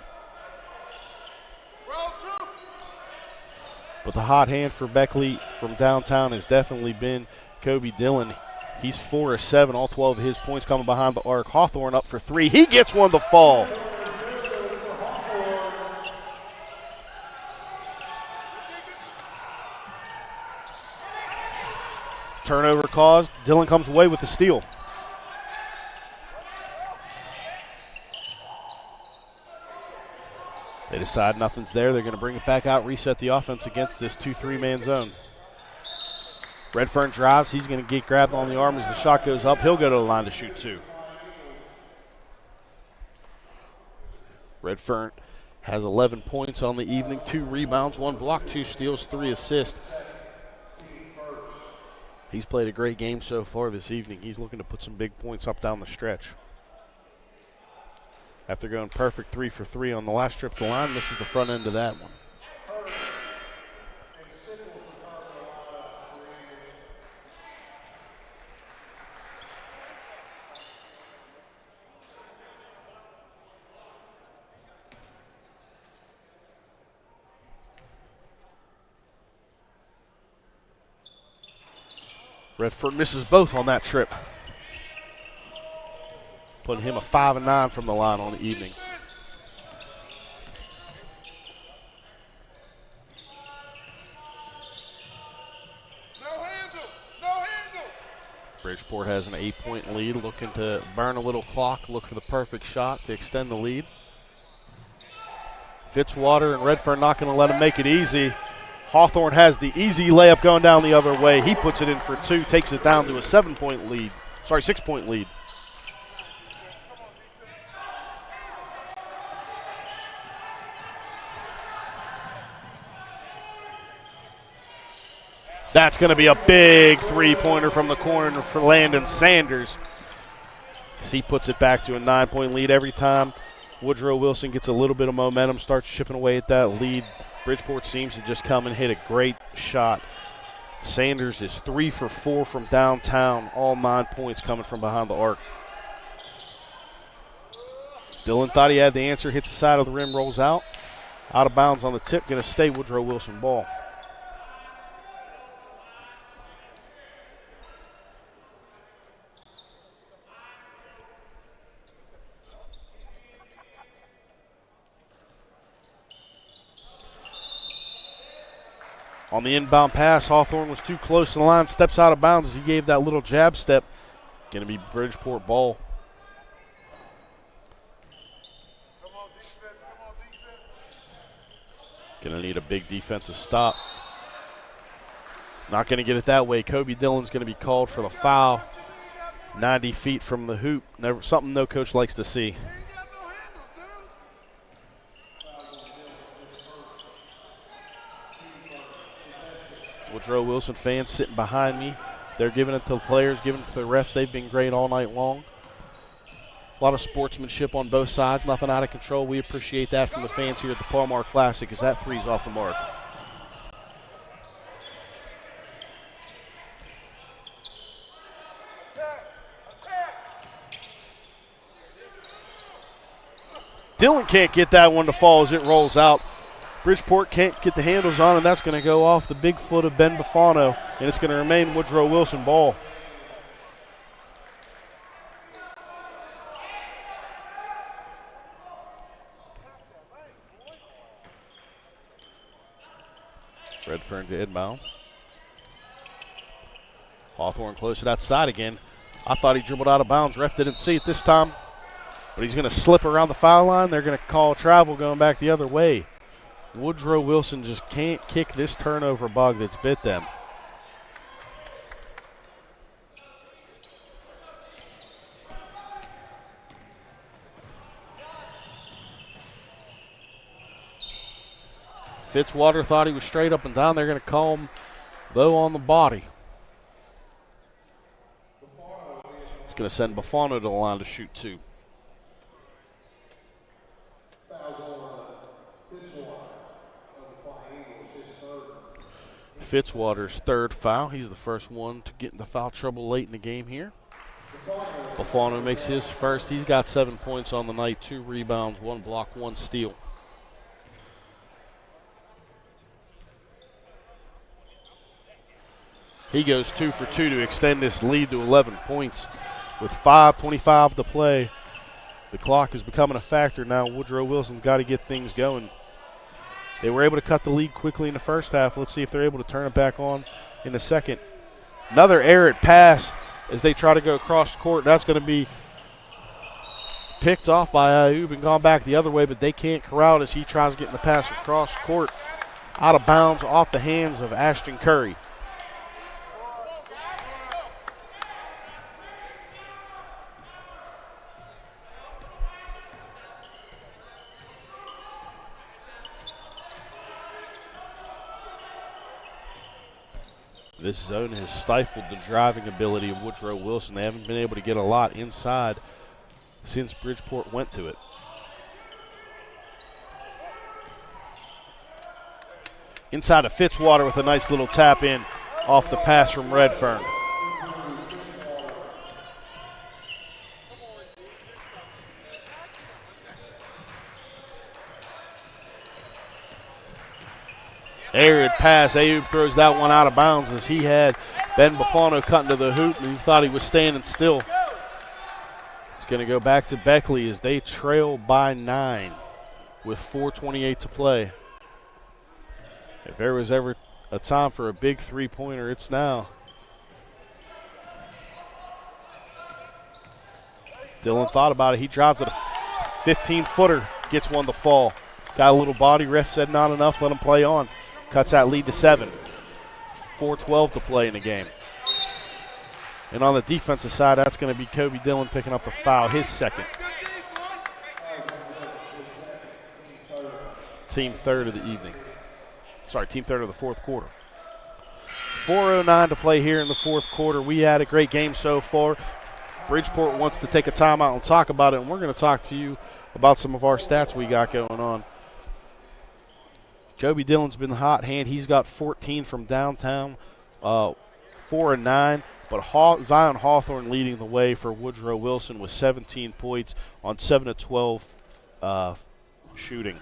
But the hot hand for Beckley from downtown has definitely been Kobe Dillon. He's 4 of 7, all 12 of his points coming behind the arc. Hawthorne up for 3. He gets one to fall. Turnover caused. Dillon comes away with the steal. They decide nothing's there. They're going to bring it back out, reset the offense against this 2-3 man zone. Redfern drives. He's going to get grabbed on the arm as the shot goes up. He'll go to the line to shoot 2. Redfern has 11 points on the evening, 2 rebounds, 1 block, 2 steals, 3 assists. He's played a great game so far this evening. He's looking to put some big points up down the stretch. After going perfect 3 for 3 on the last trip to the line, misses the front end of that one. Redford misses both on that trip. Putting him a 5 and 9 from the line on the evening. Bridgeport has an 8-point lead, looking to burn a little clock, look for the perfect shot to extend the lead. Fitzwater and Redfern not going to let him make it easy. Hawthorne has the easy layup going down the other way. He puts it in for 2, takes it down to a 6-point lead. That's going to be a big three-pointer from the corner for Landon Sanders. He puts it back to a 9-point lead every time Woodrow Wilson gets a little bit of momentum, starts chipping away at that lead. Bridgeport seems to just come and hit a great shot. Sanders is 3 for 4 from downtown, all 9 points coming from behind the arc. Dillon thought he had the answer, hits the side of the rim, rolls out. Out of bounds on the tip, going to stay Woodrow Wilson ball. On the inbound pass, Hawthorne was too close to the line, steps out of bounds as he gave that little jab step. Going to be Bridgeport ball. Going to need a big defensive stop. Not going to get it that way. Kobe Dillon's going to be called for the foul. 90 feet from the hoop. Something no coach likes to see. Woodrow Wilson fans sitting behind me. They're giving it to the players, giving it to the refs. They've been great all night long. A lot of sportsmanship on both sides, nothing out of control. We appreciate that from the fans here at the Palmar Classic as that three's off the mark. Dillon can't get that one to fall as it rolls out. Bridgeport can't get the handles on, and that's going to go off the big foot of Ben Buffano, and it's going to remain Woodrow Wilson ball. Redfern to inbound. Hawthorne close to that side again. I thought he dribbled out of bounds. Ref didn't see it this time, but he's going to slip around the foul line. They're going to call travel going back the other way. Woodrow Wilson just can't kick this turnover bug that's bit them. Fitzwater thought he was straight up and down. They're going to call him, though, on the body. It's going to send Buffano to the line to shoot 2. Fitzwater's third foul. He's the first one to get into foul trouble late in the game here. Buffano makes his first. He's got 7 points on the night, 2 rebounds, 1 block, 1 steal. He goes 2 for 2 to extend this lead to 11 points. With 5:25 to play, the clock is becoming a factor now. Woodrow Wilson's got to get things going. They were able to cut the lead quickly in the first half. Let's see if they're able to turn it back on in the second. Another errant pass as they try to go across the court. That's going to be picked off by Ayub and gone back the other way, but they can't corral it as he tries getting the pass across court. Out of bounds off the hands of Ashton Curry. This zone has stifled the driving ability of Woodrow Wilson. They haven't been able to get a lot inside since Bridgeport went to it. Inside to Fitzwater with a nice little tap in off the pass from Redfern. Arid pass. Ayub throws that one out of bounds as he had Ben Buffano cutting to the hoop, and he thought he was standing still. It's going to go back to Beckley as they trail by 9 with 4:28 to play. If there was ever a time for a big three-pointer, it's now. Dillon thought about it. He drives at a 15-footer, gets one to fall. Got a little body. Ref said not enough, let him play on. Cuts that lead to 7. 4:12 to play in the game. And on the defensive side, that's going to be Kobe Dillon picking up a foul, his second. Team third of the evening. Sorry, team third of the fourth quarter. 4:09 to play here in the fourth quarter. We had a great game so far. Bridgeport wants to take a timeout and talk about it, and we're going to talk to you about some of our stats we got going on. Kobe Dillon's been the hot hand. He's got 14 from downtown, 4 and 9. But Zion Hawthorne leading the way for Woodrow Wilson with 17 points on 7 of 12 shooting.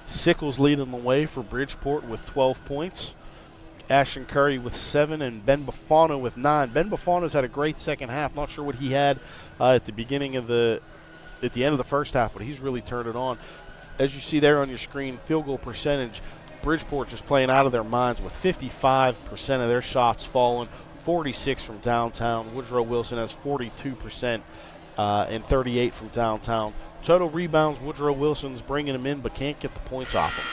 Sickles leading the way for Bridgeport with 12 points. Ashton Curry with 7 and Ben Buffano with 9. Ben Buffano's had a great second half. Not sure what he had at the end of the first half, but he's really turned it on. As you see there on your screen, field goal percentage, Bridgeport just playing out of their minds with 55% of their shots falling, 46 from downtown. Woodrow Wilson has 42% and 38 from downtown. Total rebounds, Woodrow Wilson's bringing them in but can't get the points off them.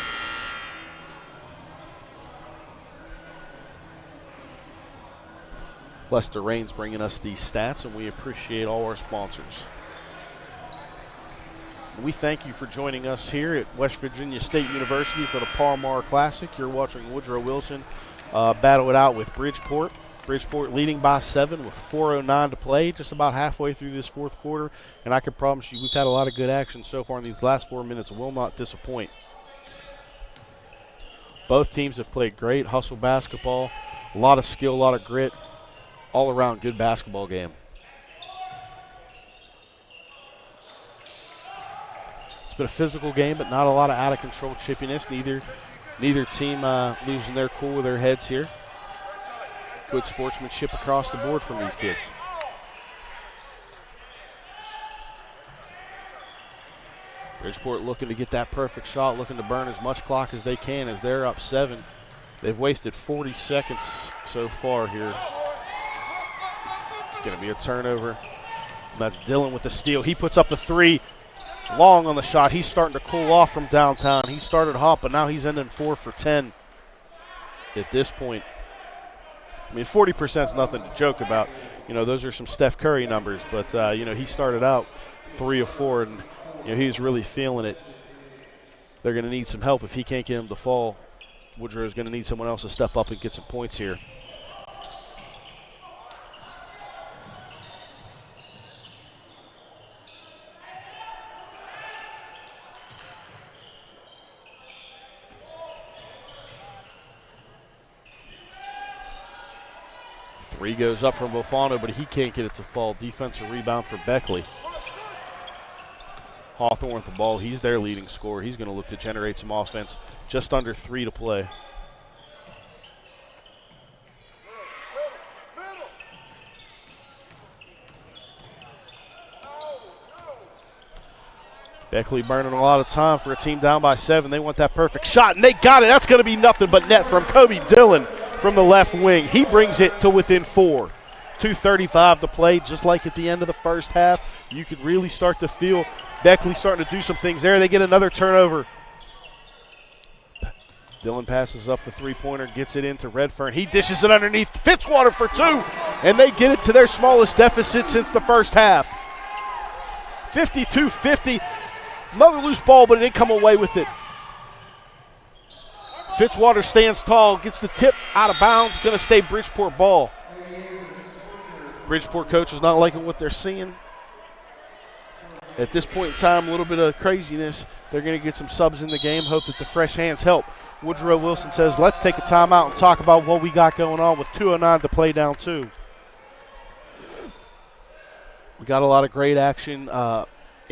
Lester Raines bringing us these stats, and we appreciate all our sponsors. We thank you for joining us here at West Virginia State University for the Palmar Classic. You're watching Woodrow Wilson battle it out with Bridgeport. Bridgeport leading by 7 with 4:09 to play, just about halfway through this fourth quarter. And I can promise you we've had a lot of good action so far in these last 4 minutes. Will not disappoint. Both teams have played great hustle basketball, a lot of skill, a lot of grit, all around good basketball game. It's been a physical game, but not a lot of out-of-control chippiness. Neither team losing their cool with their heads here. Good sportsmanship across the board from these kids. Bridgeport looking to get that perfect shot, looking to burn as much clock as they can as they're up 7. They've wasted 40 seconds so far here. Going to be a turnover. That's Dillon with the steal. He puts up the 3. Long on the shot. He's starting to cool off from downtown. He started hot, but now he's ending 4 for 10 at this point. I mean, 40% is nothing to joke about. You know, those are some Steph Curry numbers, but, he started out 3 of 4, and, he's really feeling it. They're going to need some help. If he can't get him to fall, Woodrow's going to need someone else to step up and get some points here. Three goes up from Bofano, but he can't get it to fall. Defensive rebound for Beckley. Hawthorne with the ball. He's their leading scorer. He's going to look to generate some offense. Just under 3 to play. Beckley burning a lot of time for a team down by 7. They want that perfect shot, and they got it. That's going to be nothing but net from Kobe Dillon from the left wing. He brings it to within 4. 2:35 to play, just like at the end of the first half. You could really start to feel Beckley starting to do some things there. They get another turnover. Dillon passes up the three-pointer, gets it into Redfern. He dishes it underneath Fitzwater for 2, and they get it to their smallest deficit since the first half. 52-50. Another loose ball, but it didn't come away with it. Fitzwater stands tall, gets the tip out of bounds, going to stay Bridgeport ball. Bridgeport coach is not liking what they're seeing. At this point in time, a little bit of craziness. They're going to get some subs in the game, hope that the fresh hands help. Woodrow Wilson says, let's take a timeout and talk about what we got going on with 2:09 to play down 2. We got a lot of great action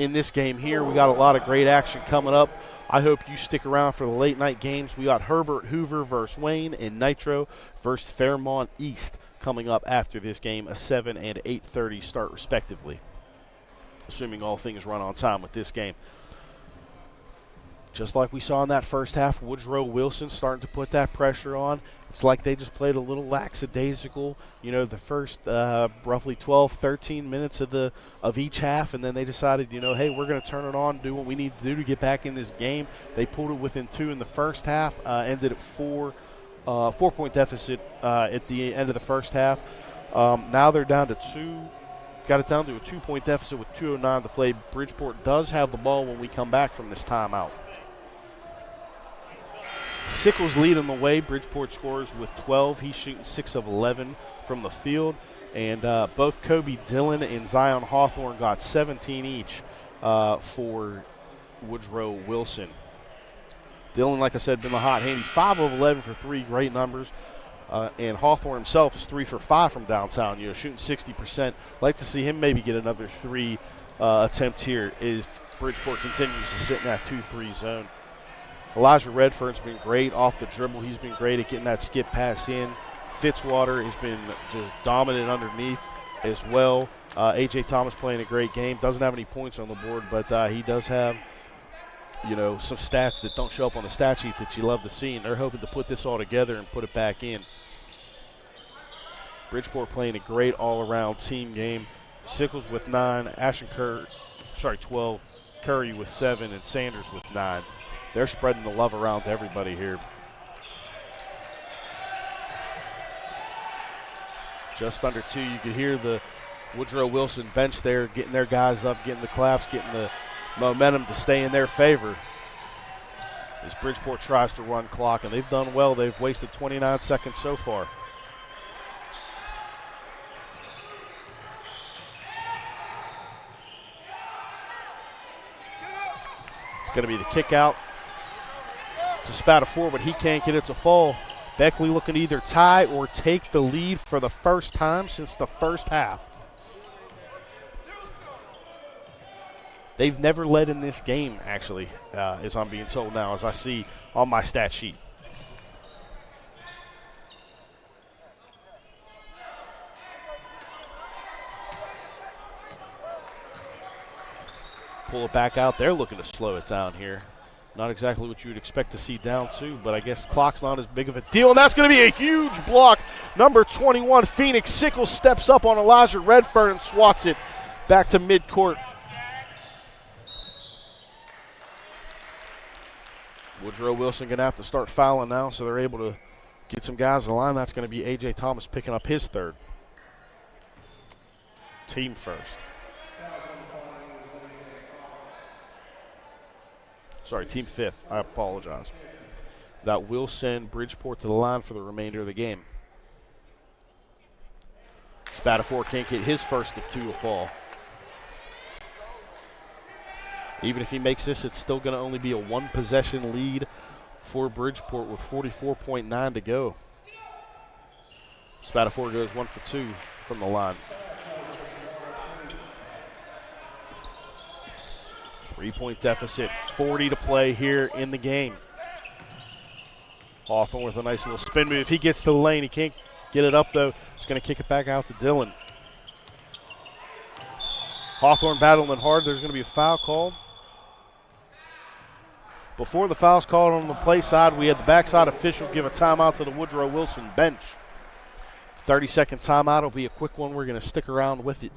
in this game here. We got a lot of great action coming up. I hope you stick around for the late night games. We got Herbert Hoover versus Wayne and Nitro versus Fairmont East coming up after this game, a 7 and 8:30 start respectively, assuming all things run on time with this game. Just like we saw in that first half, Woodrow Wilson starting to put that pressure on. It's like they just played a little lackadaisical, the first roughly 12, 13 minutes of each half, and then they decided, hey, we're going to turn it on, do what we need to do to get back in this game. They pulled it within 2 in the first half, ended at 4-point deficit at the end of the first half. Now they're down to 2. Got it down to a 2-point deficit with 2:09 to play. Bridgeport does have the ball when we come back from this timeout. Sickles leading the way. Bridgeport scores with 12. He's shooting 6 of 11 from the field. And both Kobe Dillon and Zion Hawthorne got 17 each for Woodrow Wilson. Dillon, like I said, been the hot hand. He's 5 of 11 for 3, great numbers. And Hawthorne himself is 3 for 5 from downtown, shooting 60%. Like to see him maybe get another 3 attempt here as Bridgeport continues to sit in that 2-3 zone. Elijah Redfern's been great off the dribble. He's been great at getting that skip pass in. Fitzwater has been just dominant underneath as well. A.J. Thomas playing a great game. Doesn't have any points on the board, but he does have, some stats that don't show up on the stat sheet that you love to see, and they're hoping to put this all together and put it back in. Bridgeport playing a great all-around team game. Sickles with 9, 12, Curry with 7, and Sanders with 9. They're spreading the love around to everybody here. Just under 2. You could hear the Woodrow Wilson bench there getting their guys up, getting the claps, getting the momentum to stay in their favor as Bridgeport tries to run clock, and they've done well. They've wasted 29 seconds so far. It's going to be the kick out. It's a spat of 4, but he can't get it to fall. Beckley looking to either tie or take the lead for the first time since the first half. They've never led in this game, actually, as I'm being told now, as I see on my stat sheet. Pull it back out. They're looking to slow it down here. Not exactly what you would expect to see down 2, but I guess clock's not as big of a deal, and that's going to be a huge block. Number 21, Phoenix Sickles, steps up on Elijah Redfern and swats it back to midcourt. Woodrow Wilson going to have to start fouling now, so they're able to get some guys in the line. That's going to be A.J. Thomas picking up his 3rd. Team first. Sorry, team 5th. I apologize. That will send Bridgeport to the line for the remainder of the game. Spatafor can't get his first of 2 to fall. Even if he makes this, it's still going to only be a 1-possession lead for Bridgeport with 44.9 to go. Spatafor goes 1 for 2 from the line. 3-point deficit, 40 to play here in the game. Hawthorne with a nice little spin move. If he gets to the lane, he can't get it up, though. It's going to kick it back out to Dillon. Hawthorne battling hard. There's going to be a foul called. Before the foul's called on the play side, we had the backside official give a timeout to the Woodrow Wilson bench. 30-second timeout will be a quick one. We're going to stick around with it.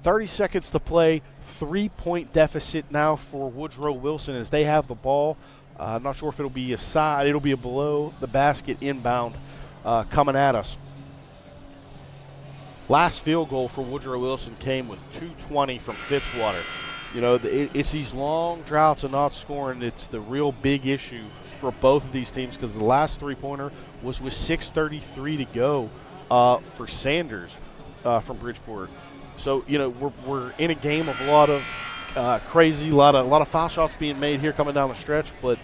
30 seconds to play. 3-point deficit now for Woodrow Wilson as they have the ball. I'm not sure if it'll be a side. It'll be a below the basket inbound coming at us. Last field goal for Woodrow Wilson came with 2:20 from Fitzwater. It's these long droughts of not scoring. It's the real big issue for both of these teams because the last 3-pointer was with 6:33 to go for Sanders from Bridgeport. So, we're in a game of a lot of crazy, a lot of foul shots being made here coming down the stretch, but,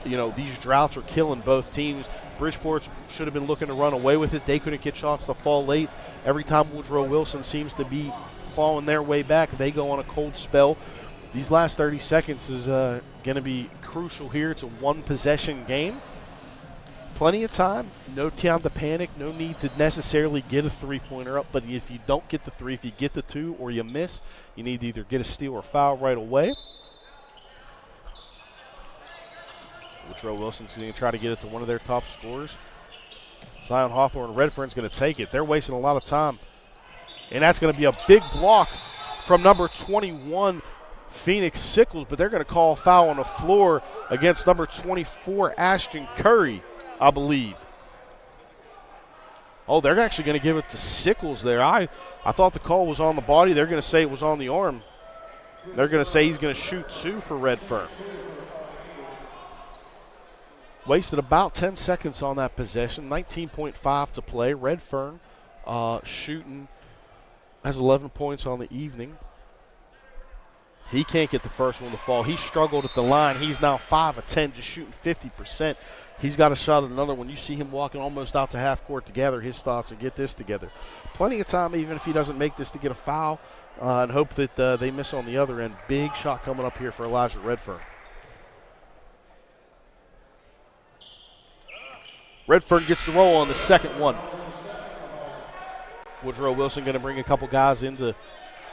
these droughts are killing both teams. Bridgeport should have been looking to run away with it. They couldn't get shots to fall late. Every time Woodrow Wilson seems to be clawing their way back. They go on a cold spell. These last 30 seconds is going to be crucial here. It's a one-possession game. Plenty of time. No time to panic. No need to necessarily get a three-pointer up. But if you don't get the three, if you get the two or you miss, you need to either get a steal or foul right away. Woodrow Wilson's going to try to get it to one of their top scorers. Zion Hawthorne and Redfern's going to take it. They're wasting a lot of time. And that's going to be a big block from number 21, Phoenix Sickles. But they're going to call a foul on the floor against number 24, Ashton Curry, I believe. Oh, they're actually going to give it to Sickles there. I thought the call was on the body. They're going to say it was on the arm. They're going to say he's going to shoot two for Redfern. Wasted about 10 seconds on that possession. 19.5 to play. Redfern shooting, has 11 points on the evening. He can't get the first one to fall. He struggled at the line. He's now 5 of 10, just shooting 50%. He's got a shot at another one. You see him walking almost out to half court to gather his thoughts and get this together. Plenty of time, even if he doesn't make this, to get a foul and hope that they miss on the other end. Big shot coming up here for Elijah Redfern. Redfern gets the roll on the second one. Woodrow Wilson going to bring a couple guys in to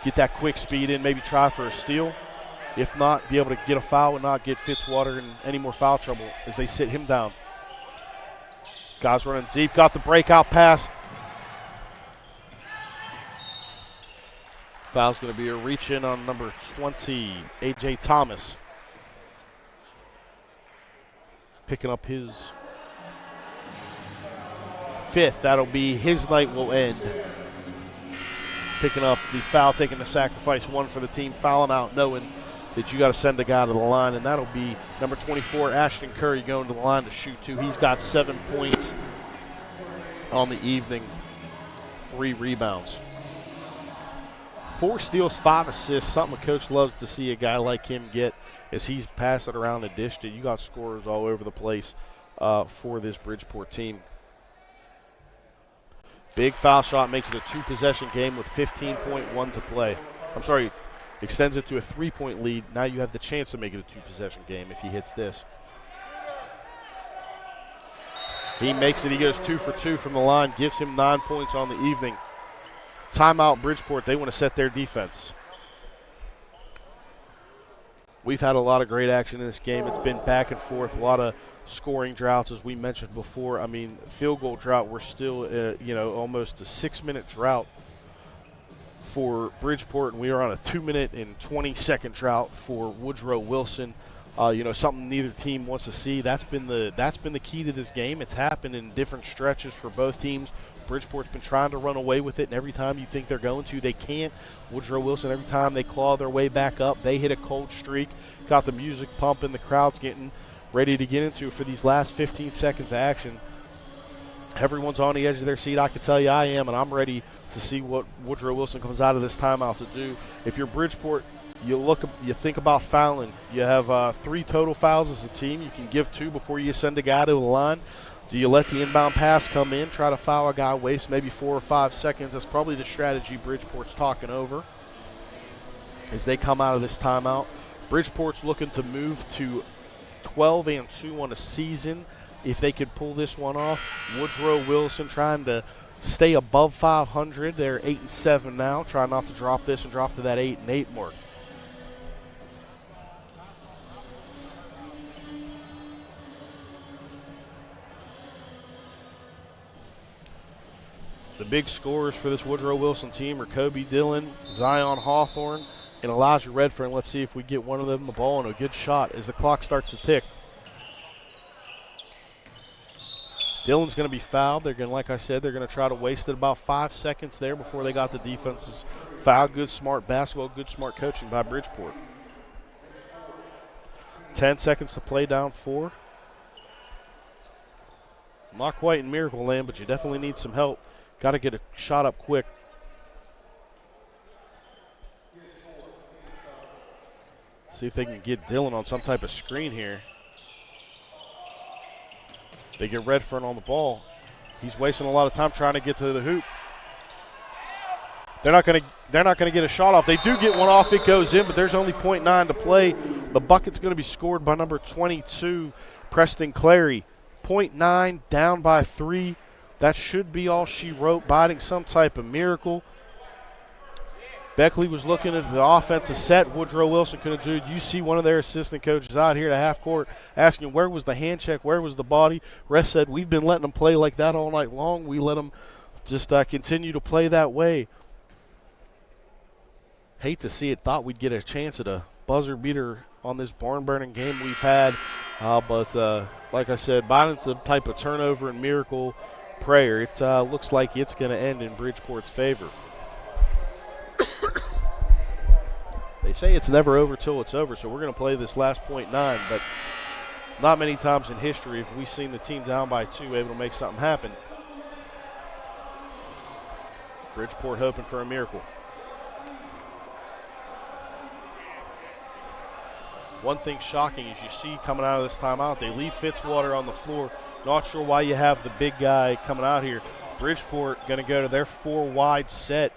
get that quick speed in, maybe try for a steal. If not, be able to get a foul and not get Fitzwater in any more foul trouble as they sit him down. Guys running deep, got the breakout pass. Foul's going to be a reach in on number 20, A.J. Thomas. Picking up his fifth. That'll be his night will end. Picking up the foul, taking the sacrifice, one for the team, fouling out, knowing that you got to send a guy to the line, and that'll be number 24, Ashton Curry, going to the line to shoot two. He's got 7 points on the evening, 3 rebounds. 4 steals, 5 assists, something a coach loves to see a guy like him get as he's passing around and dished it. You got scorers all over the place for this Bridgeport team. Big foul shot makes it a 2-possession game with 15.1 to play. I'm sorry, extends it to a 3-point lead. Now you have the chance to make it a 2-possession game if he hits this. He makes it. He goes 2 for 2 from the line, gives him 9 points on the evening. Timeout Bridgeport. They want to set their defense. We've had a lot of great action in this game. It's been back and forth, a lot of scoring droughts, as we mentioned before. I mean, field goal drought, we're still, almost a 6-minute drought for Bridgeport, and we are on a 2-minute and 20-second drought for Woodrow Wilson. Something neither team wants to see. That's been the key to this game. It's happened in different stretches for both teams. Bridgeport's been trying to run away with it, and every time you think they're going to, they can't. Woodrow Wilson, every time they claw their way back up, they hit a cold streak, got the music pumping, the crowd's getting ready to get into for these last 15 seconds of action. Everyone's on the edge of their seat. I can tell you I am, and I'm ready to see what Woodrow Wilson comes out of this timeout to do. If you're Bridgeport, you think about fouling. You have 3 total fouls as a team. You can give 2 before you send a guy to the line. Do you let the inbound pass come in, try to foul a guy, waste maybe 4 or 5 seconds? That's probably the strategy Bridgeport's talking over as they come out of this timeout. Bridgeport's looking to move to 12-2 on a season if they could pull this one off. Woodrow Wilson trying to stay above 500. They're 8-7 now. Try not to drop this and drop to that 8-8 mark. The big scorers for this Woodrow Wilson team are Kobe Dillon, Zion Hawthorne, and Elijah Redfern. Let's see if we get one of them the ball and a good shot as the clock starts to tick. Dillon's going to be fouled. They're going to, like I said, they're going to try to waste it about 5 seconds there before they got the defense's foul. Good, smart basketball, good, smart coaching by Bridgeport. 10 seconds to play, down 4. Not quite in miracle land, but you definitely need some help. Got to get a shot up quick. See if they can get Dillon on some type of screen here. They get Redfern on the ball. He's wasting a lot of time trying to get to the hoop. They're not going to get a shot off. They do get one off. It goes in, but there's only 0.9 to play. The bucket's going to be scored by number 22, Preston Clary. 0.9, down by 3. That should be all she wrote, biting some type of miracle. Beckley was looking at the offensive set. Woodrow Wilson couldn't do it. You see one of their assistant coaches out here to half court asking where was the hand check, where was the body. Ref said, we've been letting them play like that all night long. We let them just continue to play that way. Hate to see it. Thought we'd get a chance at a buzzer beater on this barn-burning game we've had. But like I said, Biden's the type of turnover and miracle prayer. It looks like it's going to end in Bridgeport's favor. They say it's never over till it's over, so we're going to play this last 0.9, but not many times in history have we seen the team down by 2 able to make something happen. Bridgeport hoping for a miracle. One thing shocking is you see coming out of this timeout, they leave Fitzwater on the floor. Not sure why you have the big guy coming out here. Bridgeport going to go to their 4 wide set,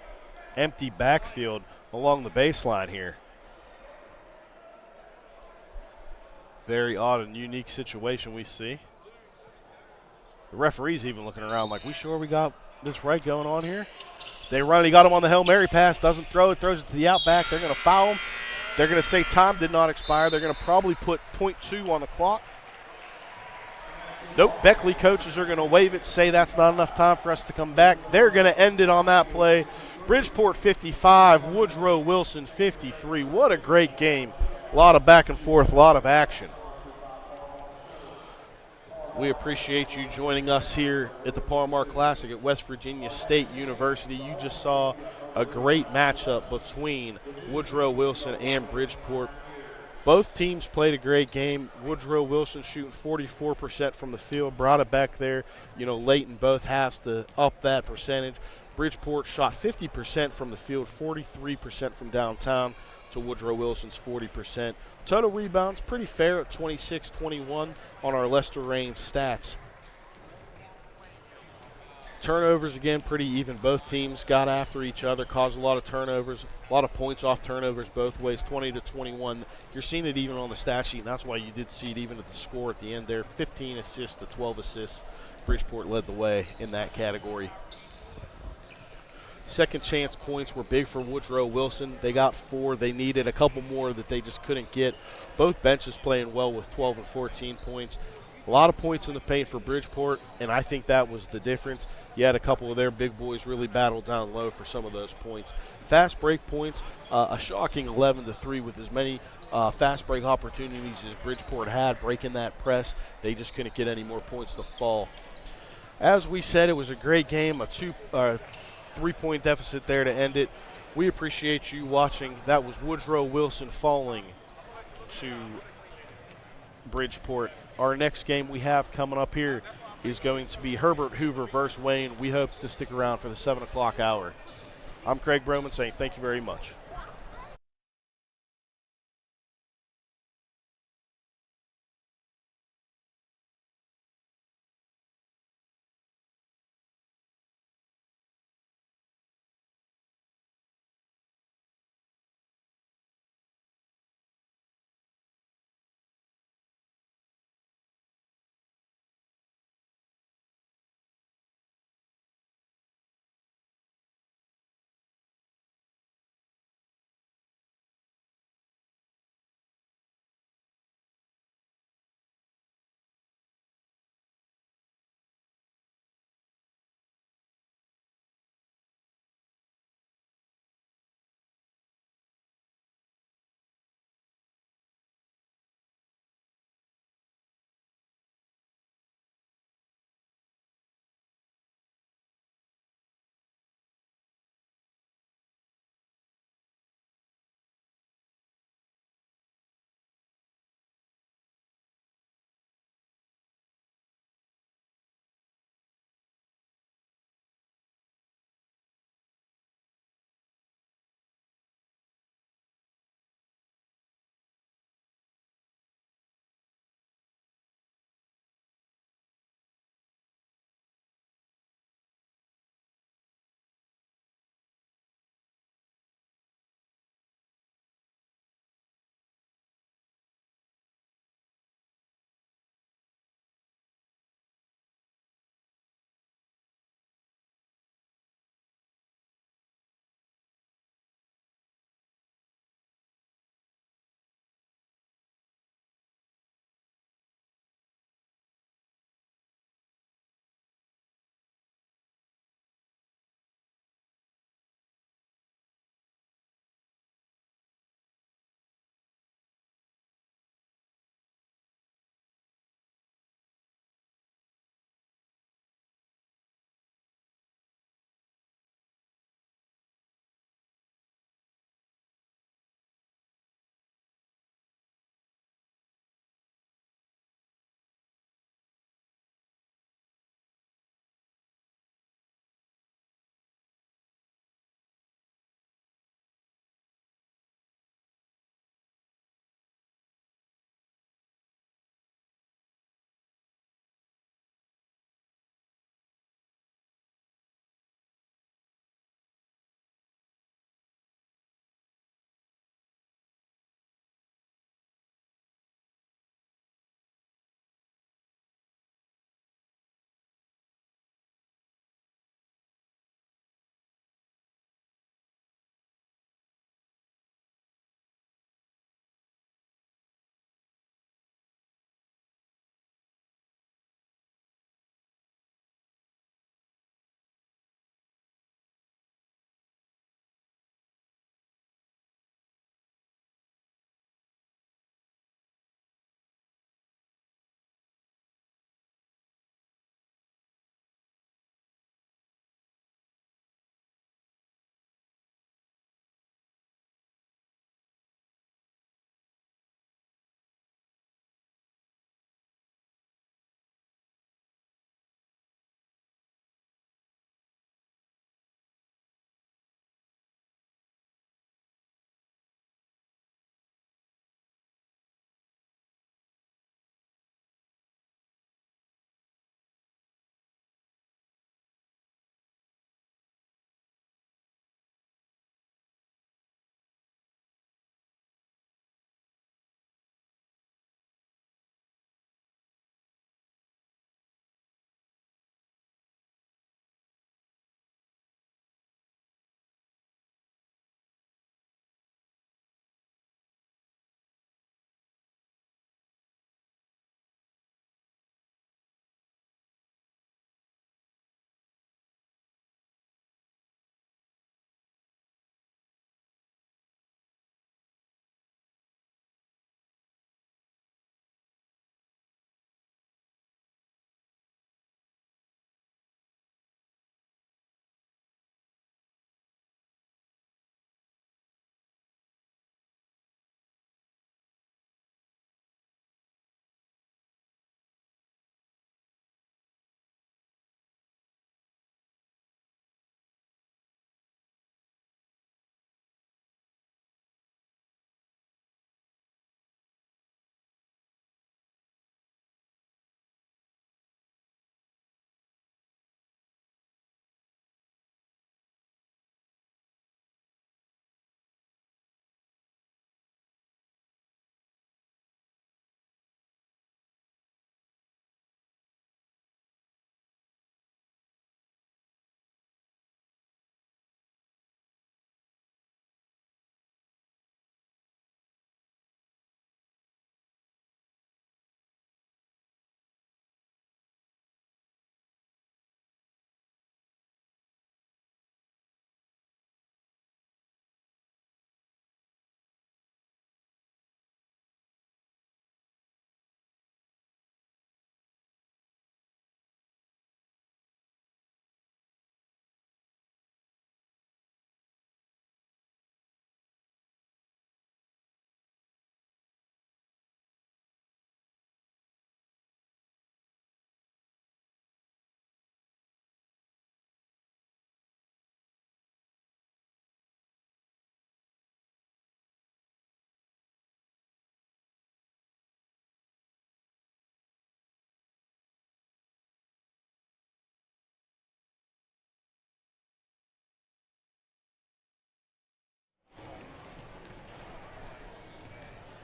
empty backfield along the baseline here. Very odd and unique situation we see. The referee's even looking around like, we sure we got this right going on here? They run, he got him on the Hail Mary pass, doesn't throw it, throws it to the outback. They're going to foul him. They're going to say time did not expire. They're going to probably put 0.2 on the clock. Nope, Beckley coaches are going to wave it, say that's not enough time for us to come back. They're going to end it on that play. Bridgeport 55, Woodrow Wilson 53. What a great game. A lot of back and forth, a lot of action. We appreciate you joining us here at the Palmar Classic at West Virginia State University. You just saw a great matchup between Woodrow Wilson and Bridgeport. Both teams played a great game. Woodrow Wilson shooting 44% from the field, brought it back there, late in both halves to up that percentage. Bridgeport shot 50% from the field, 43% from downtown to Woodrow Wilson's 40%. Total rebounds, pretty fair at 26-21 on our Lester Raines stats. Turnovers, again, pretty even. Both teams got after each other, caused a lot of turnovers, a lot of points off turnovers both ways, 20-21. You're seeing it even on the stat sheet, and that's why you did see it even at the score at the end there. 15 assists to 12 assists. Bridgeport led the way in that category. Second chance points were big for Woodrow Wilson. They got 4. They needed a couple more that they just couldn't get. Both benches playing well with 12 and 14 points. A lot of points in the paint for Bridgeport, and I think that was the difference. You had a couple of their big boys really battle down low for some of those points. Fast break points, a shocking 11-3 with as many fast break opportunities as Bridgeport had breaking that press. They just couldn't get any more points to fall. As we said, it was a great game, a 3-point deficit there to end it. We appreciate you watching. That was Woodrow Wilson falling to Bridgeport. Our next game we have coming up here is going to be Herbert Hoover versus Wayne. We hope to stick around for the 7 o'clock hour. I'm Craig Broman saying thank you very much.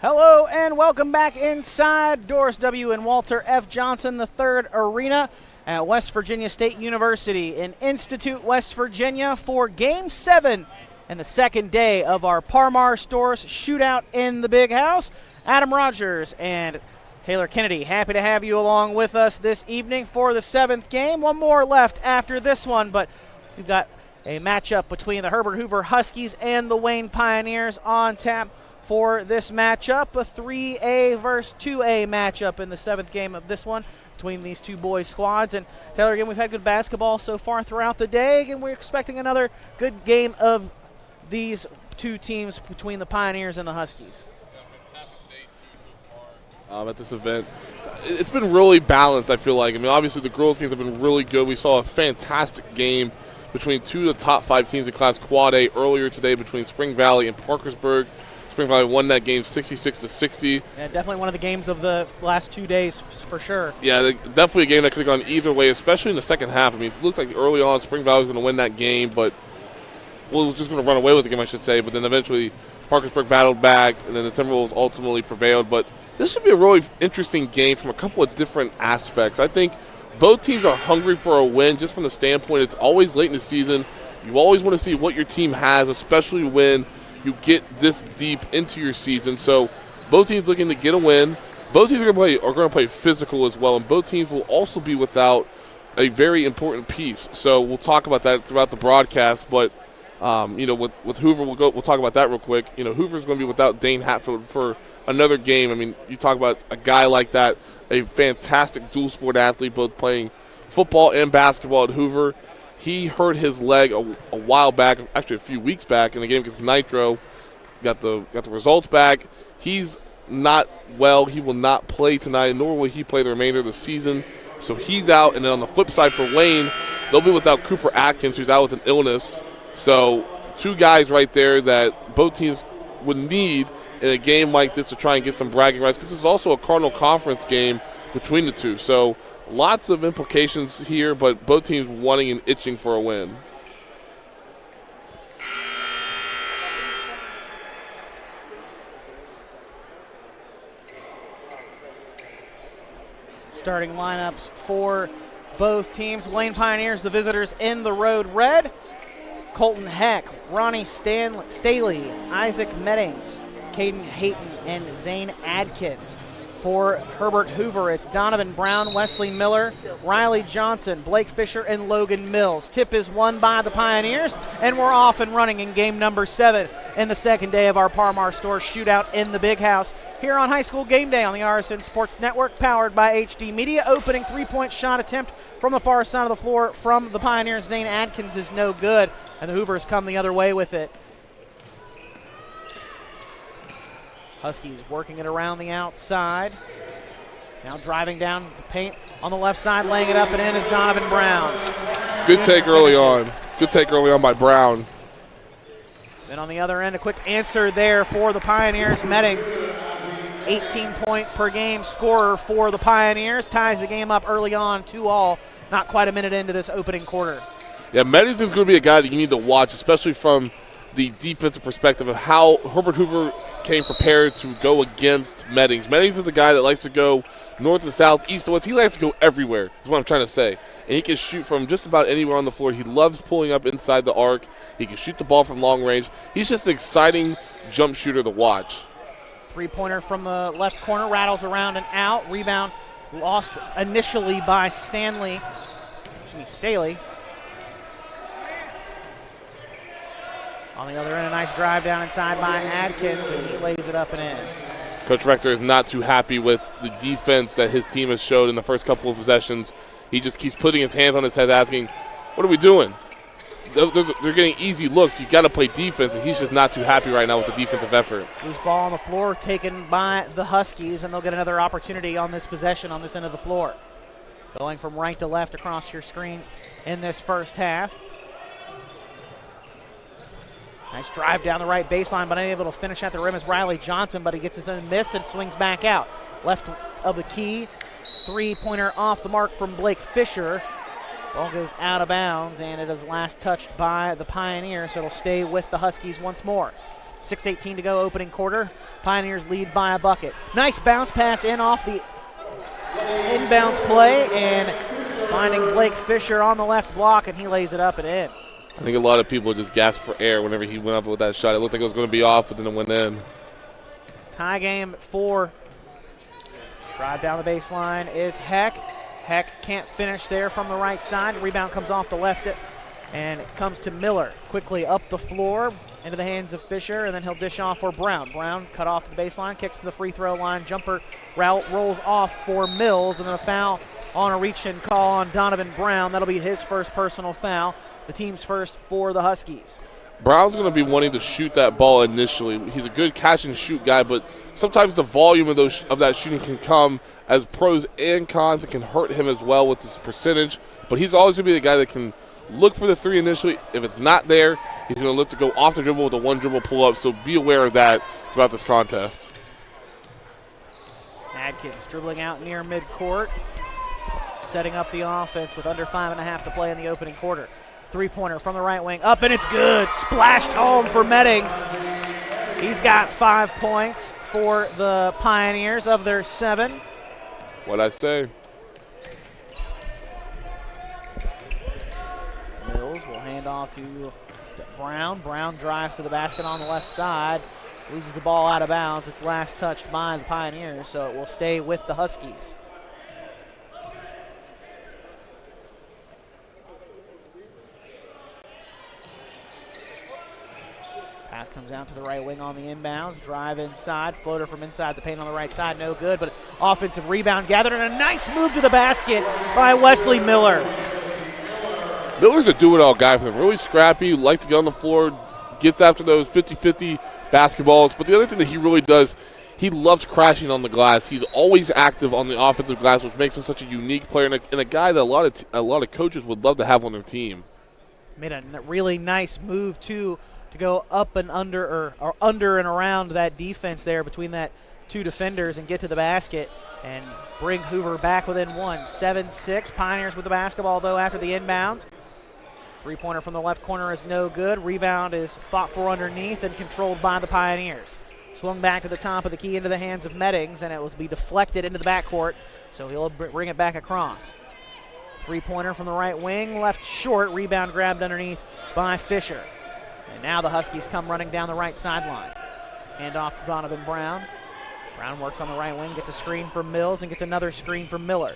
Hello and welcome back inside Doris W. and Walter F. Johnson III Arena at West Virginia State University in Institute, West Virginia for Game 7 and the second day of our Parmar Stores Shootout in the Big House. Adam Rogers and Taylor Kennedy, happy to have you along with us this evening for the 7th game. One more left after this one, but we've got a matchup between the Herbert Hoover Huskies and the Wayne Pioneers on tap for this matchup, a 3A versus 2A matchup in the 7th game of this one between these two boys' squads. And Taylor, again, we've had good basketball so far throughout the day, and we're expecting another good game of these two teams between the Pioneers and the Huskies. At this event, it's been really balanced, I feel like. I mean, obviously the girls' games have been really good. We saw a fantastic game between two of the top 5 teams in Class Quad A earlier today between Spring Valley and Parkersburg. Spring Valley won that game 66-60. Yeah, definitely one of the games of the last 2 days for sure. Yeah, definitely a game that could have gone either way, especially in the second half. I mean, it looked like early on Spring Valley was going to win that game, but it was just going to run away with the game, I should say. But then eventually Parkersburg battled back, and then the Timberwolves ultimately prevailed. But this should be a really interesting game from a couple of different aspects. I think both teams are hungry for a win just from the standpoint it's always late in the season. You always want to see what your team has, especially when you get this deep into your season. So both teams looking to get a win. Both teams are going to play physical as well, and both teams will also be without a very important piece. So we'll talk about that throughout the broadcast. But with Hoover, we'll talk about that real quick. Hoover's going to be without Dane Hatfield for another game. I mean, you talk about a guy like that, a fantastic dual sport athlete, both playing football and basketball at Hoover. He hurt his leg a while back, actually a few weeks back, in the game against Nitro. Got the results back. He's not well. He will not play tonight, nor will he play the remainder of the season. So he's out. And then on the flip side for Wayne, they'll be without Cooper Atkins, who's out with an illness. So 2 guys right there that both teams would need in a game like this to try and get some bragging rights, because this is also a Cardinal Conference game between the two. So lots of implications here, but both teams wanting and itching for a win. Starting lineups for both teams. Wayne Pioneers, the visitors, in the road red. Colton Heck, Ronnie Staley, Isaac Meddings, Caden Hayton, and Zane Adkins. For Herbert Hoover, it's Donovan Brown, Wesley Miller, Riley Johnson, Blake Fisher, and Logan Mills. Tip is won by the Pioneers, and we're off and running in game number 7 in the second day of our Parmar Stores Shootout in the Big House here on High School Game Day on the RSN Sports Network, powered by HD Media. Opening 3-point shot attempt from the far side of the floor from the Pioneers. Zane Adkins is no good, and the Hoovers come the other way with it. Huskies working it around the outside. Now driving down the paint on the left side, laying it up and in is Donovan Brown. Good take early on. Good take early on by Brown. Then on the other end, a quick answer there for the Pioneers. Meddings, 18-point per game scorer for the Pioneers. Ties the game up early on, 2-all. Not quite a minute into this opening quarter. Yeah, Meddings is going to be a guy that you need to watch, especially from the defensive perspective of how Herbert Hoover came prepared to go against Meddings. Meddings is the guy that likes to go north to south, east to west. He likes to go everywhere, is what I'm trying to say. And he can shoot from just about anywhere on the floor. He loves pulling up inside the arc. He can shoot the ball from long range. He's just an exciting jump shooter to watch. 3-pointer from the left corner, rattles around and out. Rebound lost initially by Staley. On the other end, a nice drive down inside by Adkins, and he lays it up and in. Coach Rector is not too happy with the defense that his team has showed in the first couple of possessions. He just keeps putting his hands on his head asking, what are we doing? They're getting easy looks. You got to play defense, and he's just not too happy right now with the defensive effort. Loose ball on the floor taken by the Huskies, and they'll get another opportunity on this possession on this end of the floor. Going from right to left across your screens in this first half. Nice drive down the right baseline, but unable to finish at the rim is Riley Johnson, but he gets his own miss and swings back out. Left of the key, 3-pointer off the mark from Blake Fisher. Ball goes out of bounds, and it is last touched by the Pioneers, so it'll stay with the Huskies once more. 6:18 to go, opening quarter. Pioneers lead by a bucket. Nice bounce pass in off the inbounds play, and finding Blake Fisher on the left block, and he lays it up and in. I think a lot of people just gasped for air whenever he went up with that shot. It looked like it was going to be off, but then it went in. Tie game at 4. Drive down the baseline is Heck. Heck can't finish there from the right side. Rebound comes off the left, and it comes to Miller. Quickly up the floor into the hands of Fisher, and then he'll dish off for Brown. Brown cut off the baseline, kicks to the free throw line. Jumper route rolls off for Mills, and then a foul on a reach-in call on Donovan Brown. That'll be his first personal foul, the team's first for the Huskies. Brown's going to be wanting to shoot that ball initially. He's a good catch-and-shoot guy, but sometimes the volume of that shooting can come as pros and cons. It can hurt him as well with his percentage, but he's always going to be the guy that can look for the three initially. If it's not there, he's going to look to go off the dribble with a one-dribble pull-up, so be aware of that throughout this contest. Adkins dribbling out near midcourt, setting up the offense with under 5.5 to play in the opening quarter. Three-pointer from the right wing, up, and it's good. Splashed home for Meddings. He's got 5 points for the Pioneers of their 7. What'd I say? Mills will hand off to Brown. Brown drives to the basket on the left side, loses the ball out of bounds. It's last touched by the Pioneers, so it will stay with the Huskies. Pass comes out to the right wing on the inbounds. Drive inside. Floater from inside the paint on the right side. No good, but offensive rebound gathered, and a nice move to the basket by Wesley Miller. Miller's a do-it-all guy for them. Really scrappy, likes to get on the floor, gets after those 50-50 basketballs. But the other thing that he really does, he loves crashing on the glass. He's always active on the offensive glass, which makes him such a unique player and a guy that a lot of coaches would love to have on their team. Made a really nice move, too, to go up and under, or under and around that defense there between that 2 defenders and get to the basket and bring Hoover back within 1. 7-6. Pioneers with the basketball, though, after the inbounds. Three-pointer from the left corner is no good. Rebound is fought for underneath and controlled by the Pioneers. Swung back to the top of the key into the hands of Meddings, and it will be deflected into the backcourt, so he'll bring it back across. Three-pointer from the right wing, left short. Rebound grabbed underneath by Fisher. And now the Huskies come running down the right sideline. Hand off to Donovan Brown. Brown works on the right wing, gets a screen from Mills, and gets another screen from Miller.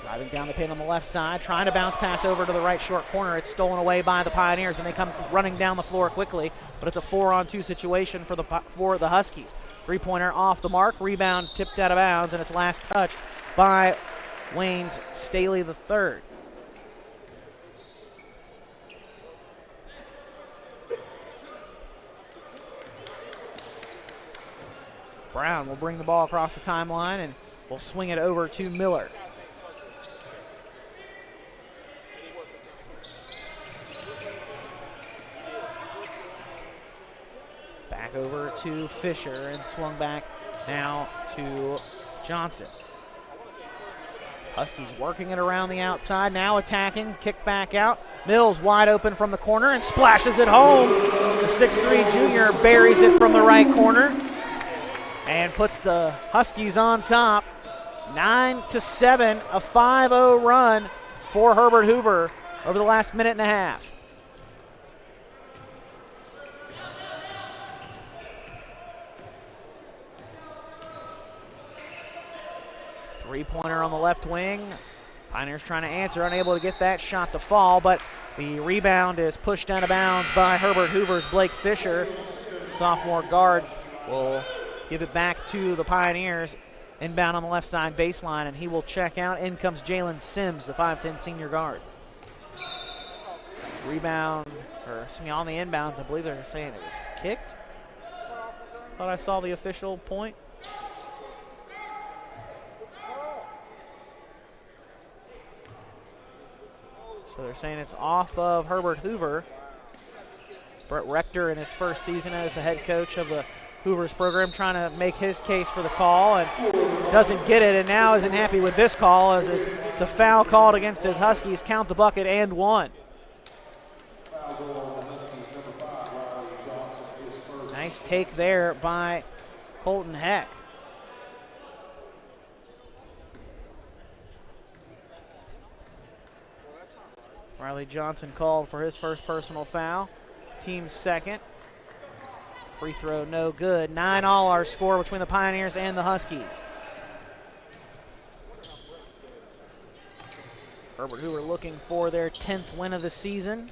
Driving down the paint on the left side, trying to bounce pass over to the right short corner. It's stolen away by the Pioneers, and they come running down the floor quickly, but it's a 4-on-2 situation for the Huskies. Three-pointer off the mark, rebound tipped out of bounds, and it's last touched by Waynes Staley III. Brown will bring the ball across the timeline and will swing it over to Miller. Back over to Fisher and swung back now to Johnson. Huskies working it around the outside, now attacking, kick back out. Mills wide open from the corner and splashes it home. The 6'3" junior buries it from the right corner and puts the Huskies on top. 9-7, a 5-0 run for Herbert Hoover over the last minute and a half. Three-pointer on the left wing. Pioneers trying to answer, unable to get that shot to fall, but the rebound is pushed out of bounds by Herbert Hoover's Blake Fisher. Sophomore guard will give it back to the Pioneers. Inbound on the left side baseline, and he will check out. In comes Jalen Sims, the 5'10" senior guard. Rebound, or excuse me, on the inbounds, I believe they're saying it was kicked. Thought I saw the official point. So they're saying it's off of Herbert Hoover. Brett Rector in his first season as the head coach of the Hoover's program trying to make his case for the call and doesn't get it, and now isn't happy with this call as it's a foul called against his Huskies. Count the bucket and 1. Nice take there by Colton Heck. Riley Johnson called for his first personal foul. Team second. Free throw no good. 9-all our score between the Pioneers and the Huskies. Herbert Hoover looking for their 10th win of the season.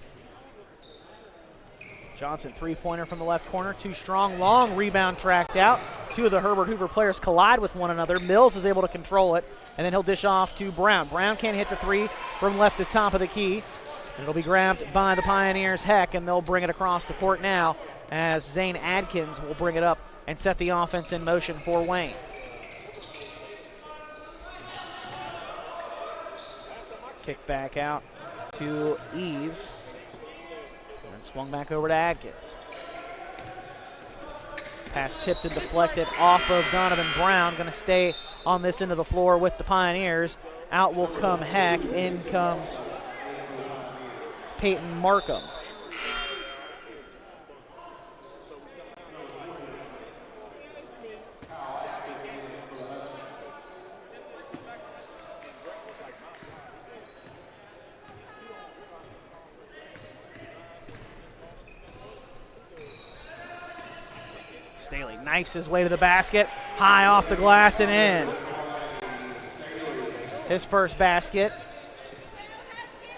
Johnson, three-pointer from the left corner. Too strong, long rebound tracked out. Two of the Herbert Hoover players collide with one another. Mills is able to control it, and then he'll dish off to Brown. Brown can't hit the three from left to top of the key. It'll be grabbed by the Pioneers' Heck, and they'll bring it across the court now as Zane Adkins will bring it up and set the offense in motion for Wayne. Kick back out to Eves. And swung back over to Adkins. Pass tipped and deflected off of Donovan Brown. Going to stay on this end of the floor with the Pioneers. Out will come Heck. In comes Peyton Markham. Staley knifes his way to the basket, high off the glass and in. His first basket.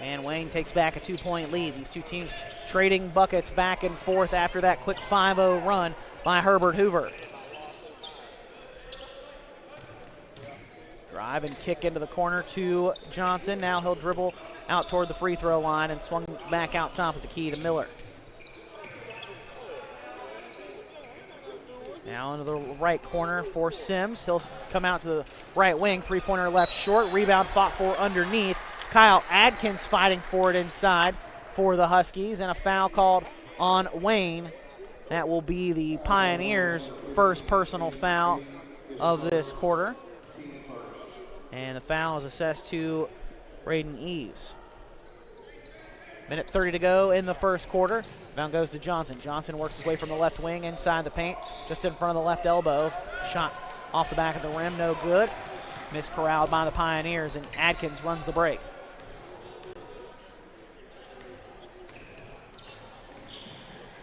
And Wayne takes back a 2-point lead. These two teams trading buckets back and forth after that quick 5-0 run by Herbert Hoover. Drive and kick into the corner to Johnson. Now he'll dribble out toward the free throw line and swung back out top of the key to Miller. Now into the right corner for Sims. He'll come out to the right wing. Three-pointer left short. Rebound fought for underneath. Kyle Adkins fighting for it inside for the Huskies. And a foul called on Wayne. That will be the Pioneers' first personal foul of this quarter. And the foul is assessed to Braden Eves. Minute 30 to go in the first quarter. Down goes to Johnson. Johnson works his way from the left wing inside the paint, just in front of the left elbow. Shot off the back of the rim, no good. Miscorralled by the Pioneers, and Adkins runs the break.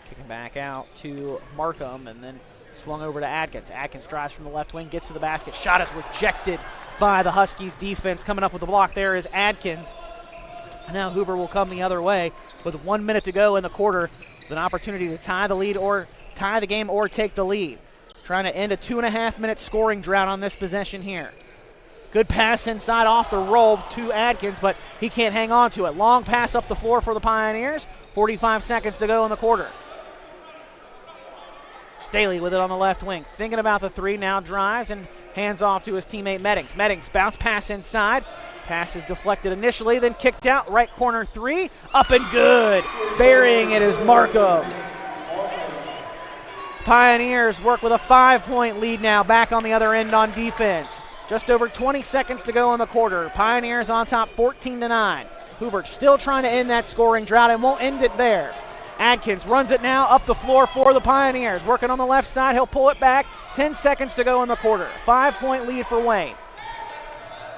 Kicking back out to Markham, and then swung over to Adkins. Adkins drives from the left wing, gets to the basket. Shot is rejected by the Huskies defense. Coming up with the block there is Adkins. Now Hoover will come the other way with 1 minute to go in the quarter, with an opportunity to tie the lead or tie the game or take the lead. Trying to end a 2.5-minute scoring drought on this possession here. Good pass inside off the roll to Adkins, but he can't hang on to it. Long pass up the floor for the Pioneers. 45 seconds to go in the quarter. Staley with it on the left wing. Thinking about the three, now drives and hands off to his teammate Meddings. Meddings bounce pass inside. Pass is deflected initially, then kicked out. Right corner three, up and good. Burying it is Markham. Pioneers work with a 5-point lead now, back on the other end on defense. Just over 20 seconds to go in the quarter. Pioneers on top 14-9. Hoover still trying to end that scoring drought and won't end it there. Adkins runs it now up the floor for the Pioneers. Working on the left side, he'll pull it back. 10 seconds to go in the quarter. 5-point lead for Wayne.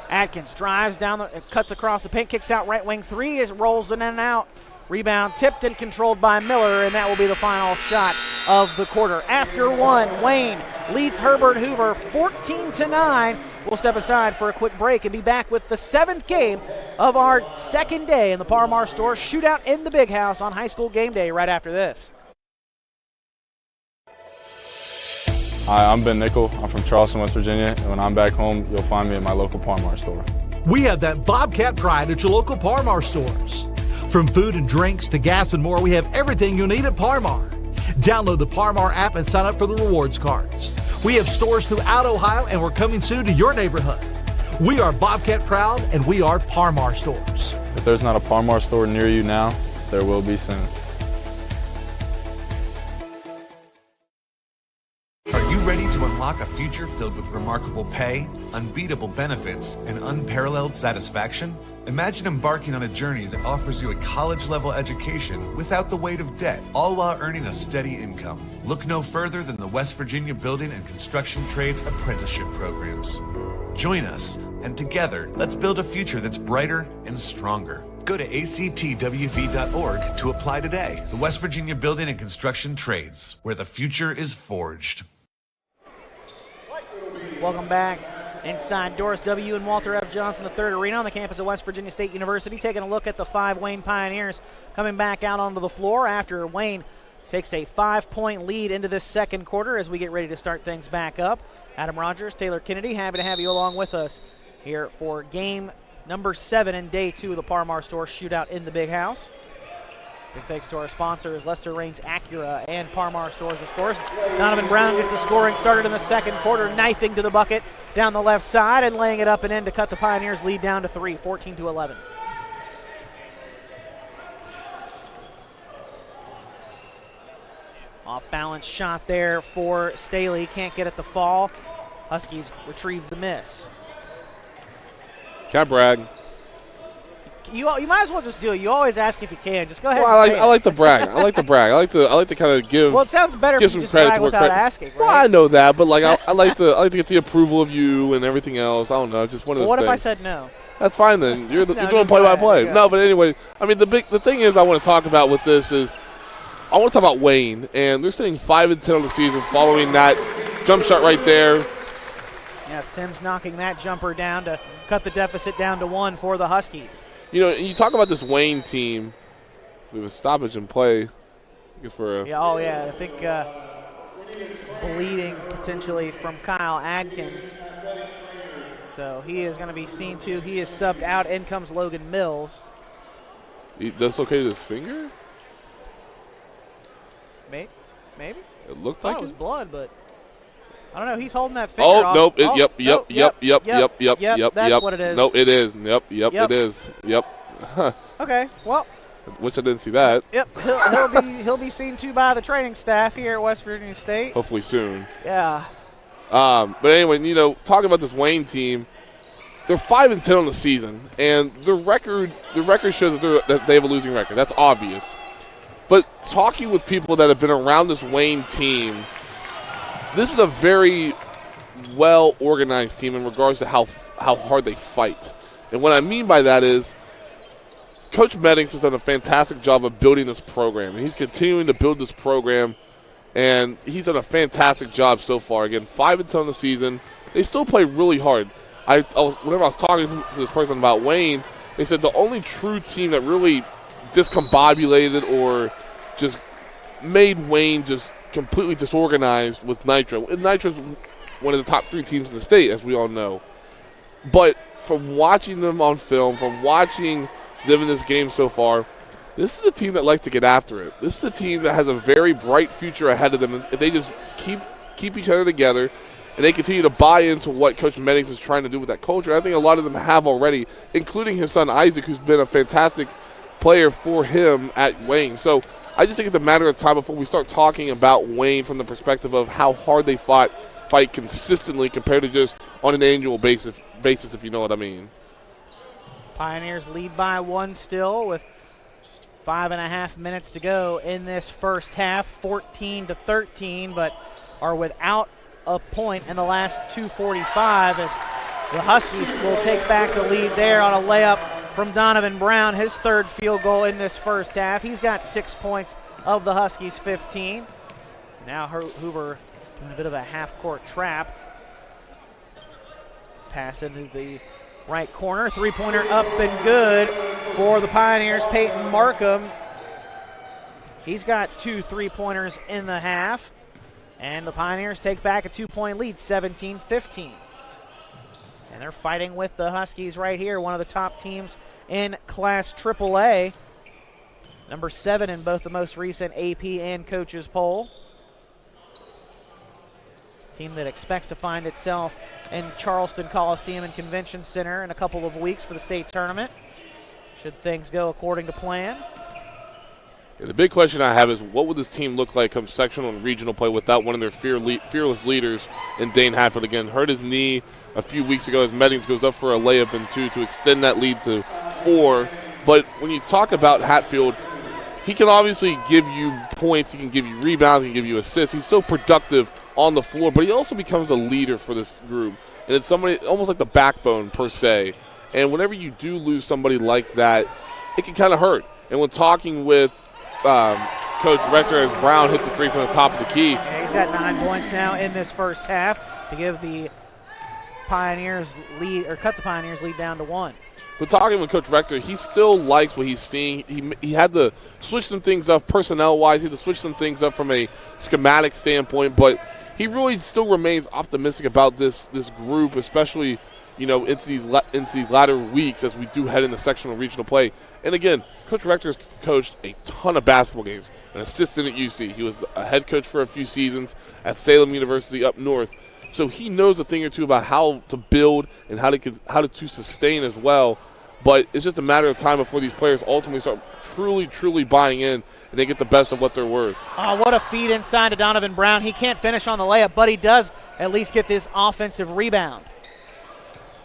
Adkins drives down, cuts across the paint, kicks out right wing three, as rolls in and out. Rebound tipped and controlled by Miller, and that will be the final shot of the quarter. After one, Wayne leads Herbert Hoover 14-9. We'll step aside for a quick break and be back with the 7th game of our second day in the Par-Mar Store Shootout in the Big House on High School Game Day right after this. Hi, I'm Ben Nickel. I'm from Charleston, West Virginia, and when I'm back home, you'll find me at my local Par-Mar store. We have that Bobcat pride at your local Par-Mar stores. From food and drinks to gas and more, we have everything you'll need at Par-Mar. Download the Par-Mar app and sign up for the rewards cards. We have stores throughout Ohio, and we're coming soon to your neighborhood. We are Bobcat proud, and we are Par-Mar stores. If there's not a Par-Mar store near you now, there will be soon. Are you ready to unlock a future future filled with remarkable pay, unbeatable benefits, and unparalleled satisfaction? Imagine embarking on a journey that offers you a college-level education without the weight of debt, all while earning a steady income. Look no further than the West Virginia Building and Construction Trades Apprenticeship Programs. Join us, and together, let's build a future that's brighter and stronger. Go to actwv.org to apply today. The West Virginia Building and Construction Trades, where the future is forged. Welcome back inside Doris W. and Walter F. Johnson III Arena on the campus of West Virginia State University. Taking a look at the 5 Wayne Pioneers coming back out onto the floor after Wayne takes a 5-point lead into this second quarter as we get ready to start things back up. Adam Rogers, Taylor Kennedy, happy to have you along with us here for game number 7 in day 2 of the Parmar Store Shootout in the Big House. Big thanks to our sponsors, Lester Raines Acura and Parmar Stores, of course. Donovan Brown gets the scoring started in the second quarter, knifing to the bucket down the left side and laying it up and in to cut the Pioneers' lead down to 3, 14-11. Off-balance shot there for Staley. Can't get it to fall. Huskies retrieve the miss. Can't brag. You might as well just do it. You always ask if you can. Just go ahead. Well, and say I like to brag. I like to brag. I like to kind of give. Well, it sounds better if you just brag without asking, right? Well, I know that, but like I like to get the approval of you and everything else. I don't know, just one of those What things. if I said no? That's fine then. You're No, doing play-by-play. No, but anyway, I mean the thing is I want to talk about with this is I want to talk about Wayne, and they're sitting 5-10 on the season following that jump shot right there. Yeah, Sims knocking that jumper down to cut the deficit down to 1 for the Huskies. You know, you talk about this Wayne team. We have a stoppage in play. I guess for a I think bleeding potentially from Kyle Adkins. So he is going to be seen to. He is subbed out. In comes Logan Mills. He dislocated his finger? Maybe. It looked I like thought it was it. blood, but I don't know. He's holding that finger off. Nope. Oh, Yep. That's what it is. No, it is. Yep. It is. Yep. Huh. Okay. Well. Which I didn't see that. Yep. He'll be seen to by the training staff here at West Virginia State. Hopefully soon. Yeah. But anyway, you know, talking about this Wayne team, they're 5-10 on the season, and the record shows that they have a losing record. That's obvious. But talking with people that have been around this Wayne team, this is a very well-organized team in regards to how hard they fight. And what I mean by that is Coach Meddings has done a fantastic job of building this program, and he's continuing to build this program, and he's done a fantastic job so far. Again, 5-10 on the season. They still play really hard. Whenever I was talking to this person about Wayne, they said the only true team that really discombobulated or just made Wayne just completely disorganized was Nitro. And Nitro's one of the top 3 teams in the state, as we all know. But from watching them on film, from watching them in this game so far, this is a team that likes to get after it. This is a team that has a very bright future ahead of them. If they just keep each other together and they continue to buy into what Coach Meddings is trying to do with that culture, I think a lot of them have already, including his son Isaac, who's been a fantastic player for him at Wayne. So I just think it's a matter of time before we start talking about Wayne from the perspective of how hard they fight consistently compared to just on an annual basis, if you know what I mean. Pioneers lead by 1 still with just 5.5 minutes to go in this first half, 14-13, but are without a point in the last 2:45 as the Huskies will take back the lead there on a layup from Donovan Brown, his 3rd field goal in this first half. He's got 6 points of the Huskies' 15. Now Hoover doing a bit of a half-court trap. Pass into the right corner, 3-pointer up and good for the Pioneers. Peyton Markham, he's got 2 3-pointers in the half, and the Pioneers take back a 2-point lead, 17-15. And they're fighting with the Huskies right here, one of the top teams in Class AAA. Number 7 in both the most recent AP and coaches poll. Team that expects to find itself in Charleston Coliseum and Convention Center in a couple of weeks for the state tournament, should things go according to plan. The big question I have is, what would this team look like come sectional and regional play without one of their fearless leaders in Dane Hatfield? Again, hurt his knee a few weeks ago as Meddings goes up for a layup and 2 to extend that lead to 4. But when you talk about Hatfield, he can obviously give you points, he can give you rebounds, he can give you assists. He's so productive on the floor, but he also becomes a leader for this group. And it's somebody almost like the backbone per se. And whenever you do lose somebody like that, it can kind of hurt. And when talking with Coach Rector as Brown hits a 3 from the top of the key. Yeah, he's got 9 points now in this first half to give the Pioneers lead, or cut the Pioneers lead down to 1. But talking with Coach Rector, he still likes what he's seeing. He had to switch some things up personnel-wise. He had to switch some things up from a schematic standpoint. But he really still remains optimistic about this group, especially into these latter weeks as we do head into sectional regional play. And again, Coach Rector's coached a ton of basketball games, an assistant at UC. He was a head coach for a few seasons at Salem University up north. So he knows a thing or two about how to build and how to sustain as well. But it's just a matter of time before these players ultimately start truly buying in and they get the best of what they're worth. Oh, what a feed inside to Donovan Brown. He can't finish on the layup, but he does at least get this offensive rebound.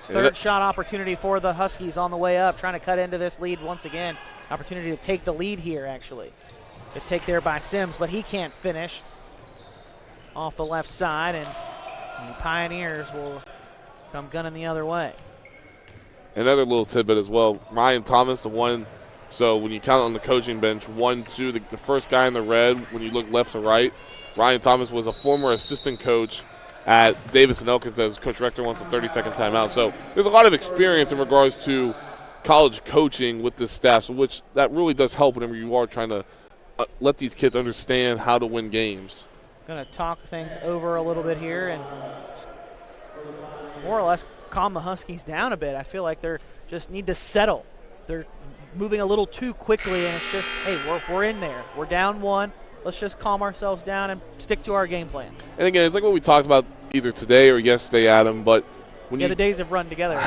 Third shot opportunity for the Huskies on the way up, trying to cut into this lead once again. Opportunity to take the lead here, actually. Good take there by Sims, but he can't finish off the left side, and the Pioneers will come gunning the other way. Another little tidbit as well. Ryan Thomas, the one, so when you count on the coaching bench, 1, 2, the first guy in the red, when you look left to right, Ryan Thomas was a former assistant coach at Davis and Elkins as Coach Rector wants a 30-second timeout. So there's a lot of experience in regards to college coaching with this staff, so which that really does help whenever you are trying to let these kids understand how to win games. Going to talk things over a little bit here and more or less calm the Huskies down a bit. I feel like they're just need to settle. They're moving a little too quickly, and it's just, hey, we're in there. We're down 1. Let's just calm ourselves down and stick to our game plan. And again, it's like what we talked about either today or yesterday, Adam, but when the days have run together.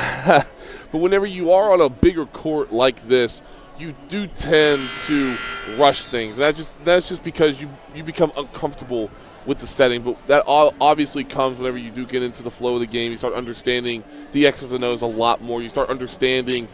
But whenever you are on a bigger court like this, you do tend to rush things. That's just because you become uncomfortable with the setting, but that obviously comes whenever you do get into the flow of the game. You start understanding the X's and O's a lot more. You start understanding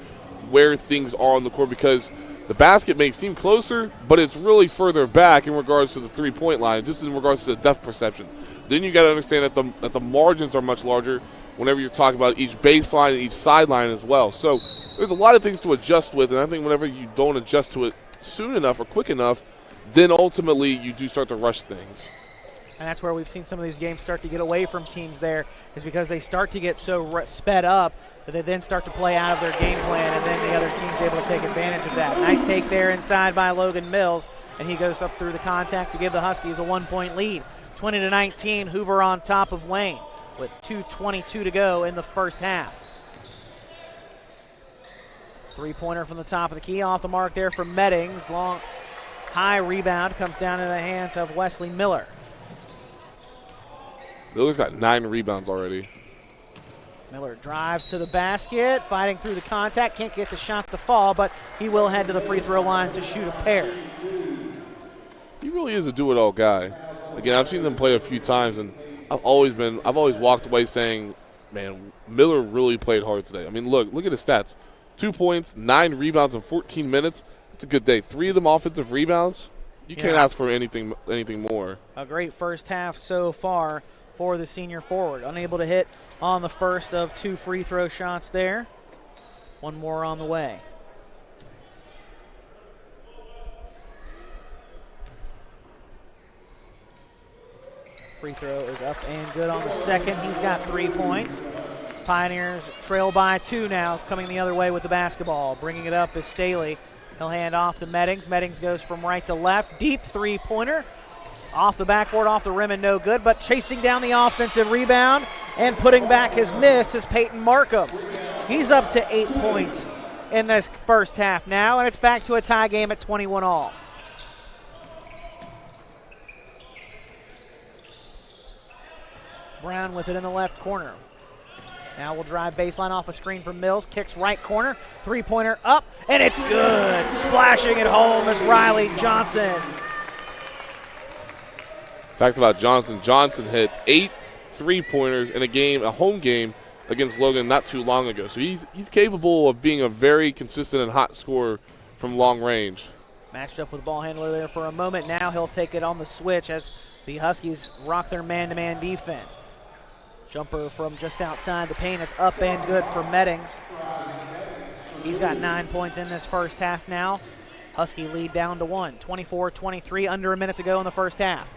where things are on the court, because the basket may seem closer, but it's really further back in regards to the three-point line, just in regards to the depth perception. Then you got to understand that the margins are much larger whenever you're talking about each baseline and each sideline as well. So there's a lot of things to adjust with, and I think whenever you don't adjust to it soon enough or quick enough, then ultimately you do start to rush things. And that's where we've seen some of these games start to get away from teams there, is because they start to get so sped up that they then start to play out of their game plan, and then the other team's able to take advantage of that. Nice take there inside by Logan Mills, and he goes up through the contact to give the Huskies a 1-point lead. 20-19, Hoover on top of Wayne with 2:22 to go in the first half. Three-pointer from the top of the key, off the mark there from Meddings. Long, high rebound comes down in the hands of Wesley Miller. Miller's got 9 rebounds already. Miller drives to the basket, fighting through the contact, can't get the shot to fall, but he will head to the free throw line to shoot a pair. He really is a do-it-all guy. Again, I've seen them play a few times, and I've always walked away saying, man, Miller really played hard today. I mean, look at his stats. 2 points, 9 rebounds in 14 minutes. That's a good day. 3 of them offensive rebounds. You can't ask for anything more. A great first half so far for the senior forward. Unable to hit on the first of 2 free throw shots there. One more on the way. Free throw is up and good on the second. He's got 3 points. Pioneers trail by 2 now, coming the other way with the basketball. Bringing it up is Staley. He'll hand off to Meddings. Meddings goes from right to left. Deep three-pointer. Off the backboard, off the rim, and no good. But chasing down the offensive rebound and putting back his miss is Peyton Markham. He's up to 8 points in this first half now, and it's back to a tie game at 21 all. Brown with it in the left corner. Now we'll drive baseline off a screen from Mills. Kicks right corner. Three-pointer up, and it's good. Splashing it home is Riley Johnson. Fact about Johnson, Johnson hit 8 3-pointers in a home game against Logan not too long ago. So he's capable of being a very consistent and hot scorer from long range. Matched up with the ball handler there for a moment. Now he'll take it on the switch as the Huskies rock their man-to-man defense. Jumper from just outside the paint is up and good for Meddings. He's got 9 points in this first half now. Husky lead down to 1, 24-23, under a minute to go in the first half.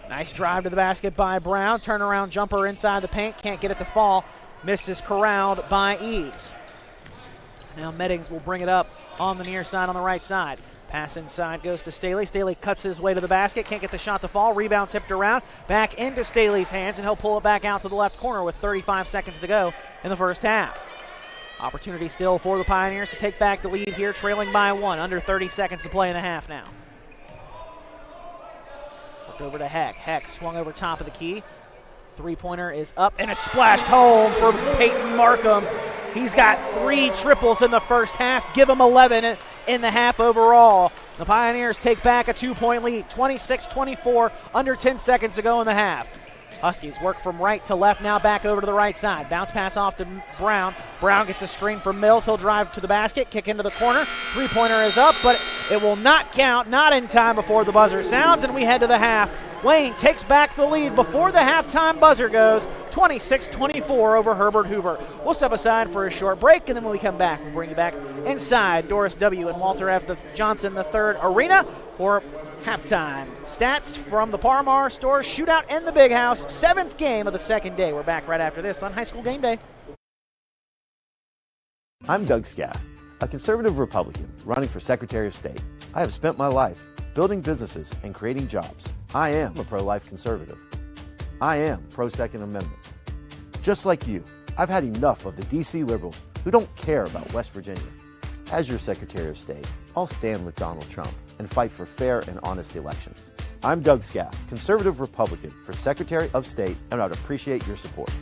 Nice drive to the basket by Brown. Turnaround jumper inside the paint. Can't get it to fall. Misses corralled by Eves. Now Meddings will bring it up on the near side on the right side. Pass inside goes to Staley. Staley cuts his way to the basket. Can't get the shot to fall. Rebound tipped around. Back into Staley's hands, and he'll pull it back out to the left corner with 35 seconds to go in the first half. Opportunity still for the Pioneers to take back the lead here, trailing by 1. Under 30 seconds to play in the half now. Looked over to Heck. Heck swung over top of the key. Three-pointer is up, and it's splashed home for Peyton Markham. He's got 3 triples in the first half. Give him 11 in the half overall. The Pioneers take back a 2-point lead, 26-24, under 10 seconds to go in the half. Huskies work from right to left, now back over to the right side. Bounce pass off to Brown. Brown gets a screen from Mills. He'll drive to the basket, kick into the corner. Three-pointer is up, but it will not count, not in time before the buzzer sounds, and we head to the half. Wayne takes back the lead before the halftime buzzer goes, 26-24 over Herbert Hoover. We'll step aside for a short break, and then when we come back, we'll bring you back inside Doris W. and Walter F. Johnson III Arena for halftime stats from the Parmar Stores Shootout in the Big House, 7th game of the second day. We're back right after this on High School Game Day. I'm Doug Scaff, a conservative Republican running for Secretary of State. I have spent my life building businesses and creating jobs. I am a pro-life conservative. I am pro-Second Amendment. Just like you, I've had enough of the D.C. liberals who don't care about West Virginia. As your Secretary of State, I'll stand with Donald Trump and fight for fair and honest elections. I'm Doug Scaff, conservative Republican for Secretary of State, and I'd appreciate your support.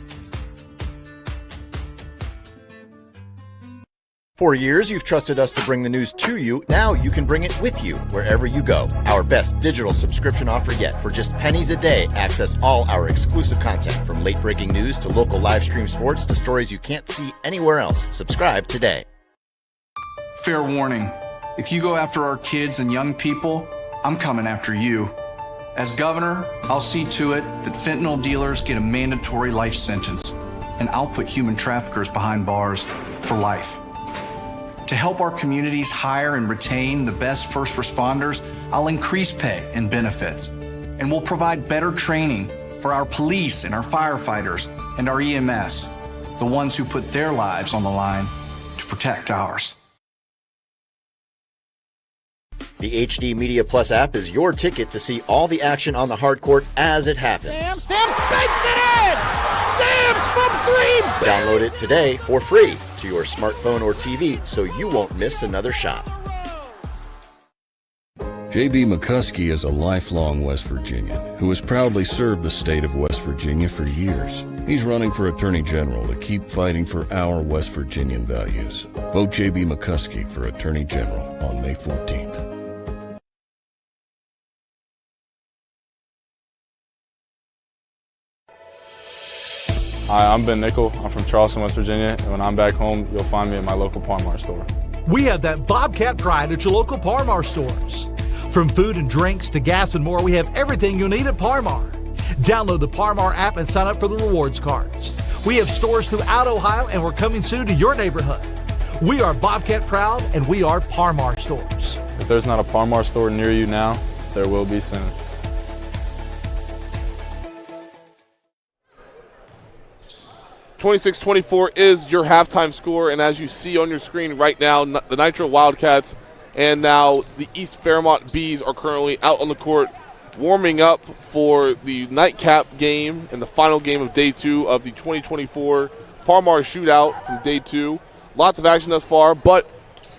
For years, you've trusted us to bring the news to you. Now you can bring it with you wherever you go. Our best digital subscription offer yet. For just pennies a day, access all our exclusive content, from late-breaking news to local live stream sports to stories you can't see anywhere else. Subscribe today. Fair warning. If you go after our kids and young people, I'm coming after you. As governor, I'll see to it that fentanyl dealers get a mandatory life sentence, and I'll put human traffickers behind bars for life. To help our communities hire and retain the best first responders, I'll increase pay and benefits. And we'll provide better training for our police and our firefighters and our EMS, the ones who put their lives on the line to protect ours. The HD Media Plus app is your ticket to see all the action on the hard court as it happens. Sims banks it in! Sims from 3! Download it today for free to your smartphone or TV so you won't miss another shot. J.B. McCuskey is a lifelong West Virginian who has proudly served the state of West Virginia for years. He's running for Attorney General to keep fighting for our West Virginian values. Vote J.B. McCuskey for Attorney General on May 14th. Hi, I'm Ben Nickel. I'm from Charleston, West Virginia, and when I'm back home, you'll find me at my local Parmar store. We have that Bobcat pride at your local Parmar stores. From food and drinks to gas and more, we have everything you'll need at Parmar. Download the Parmar app and sign up for the rewards cards. We have stores throughout Ohio, and we're coming soon to your neighborhood. We are Bobcat proud, and we are Parmar stores. If there's not a Parmar store near you now, there will be soon. (26-24) is your halftime score, and as you see on your screen right now, the Nitro Wildcats and now the East Fairmont Bees are currently out on the court warming up for the nightcap game and the final game of Day 2 of the 2024 Parmar Shootout from Day 2. Lots of action thus far, but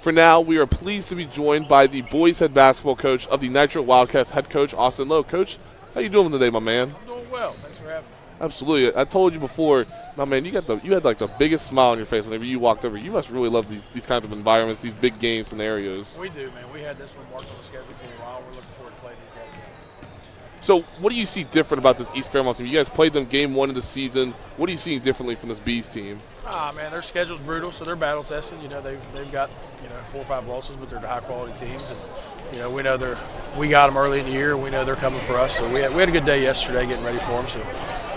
for now, we are pleased to be joined by the boys head basketball coach of the Nitro Wildcats, head coach Austin Lowe. Coach, how you doing today, my man? I'm doing well. Thanks for having me. Absolutely. I told you before, No, man, you had like the biggest smile on your face whenever you walked over. You must really love these kinds of environments, these big game scenarios. We do, man. We had this one marked on the schedule for a while. We're looking forward to playing these guys again. So what do you see different about this East Fairmont team? You guys played them game 1 of the season. What are you seeing differently from this Bees team? Man, their schedule's brutal, so they're battle tested. You know, they've got 4 or 5 losses, but they're the high quality teams, and we know we got them early in the year. We know they're coming for us. So we had a good day yesterday getting ready for them. So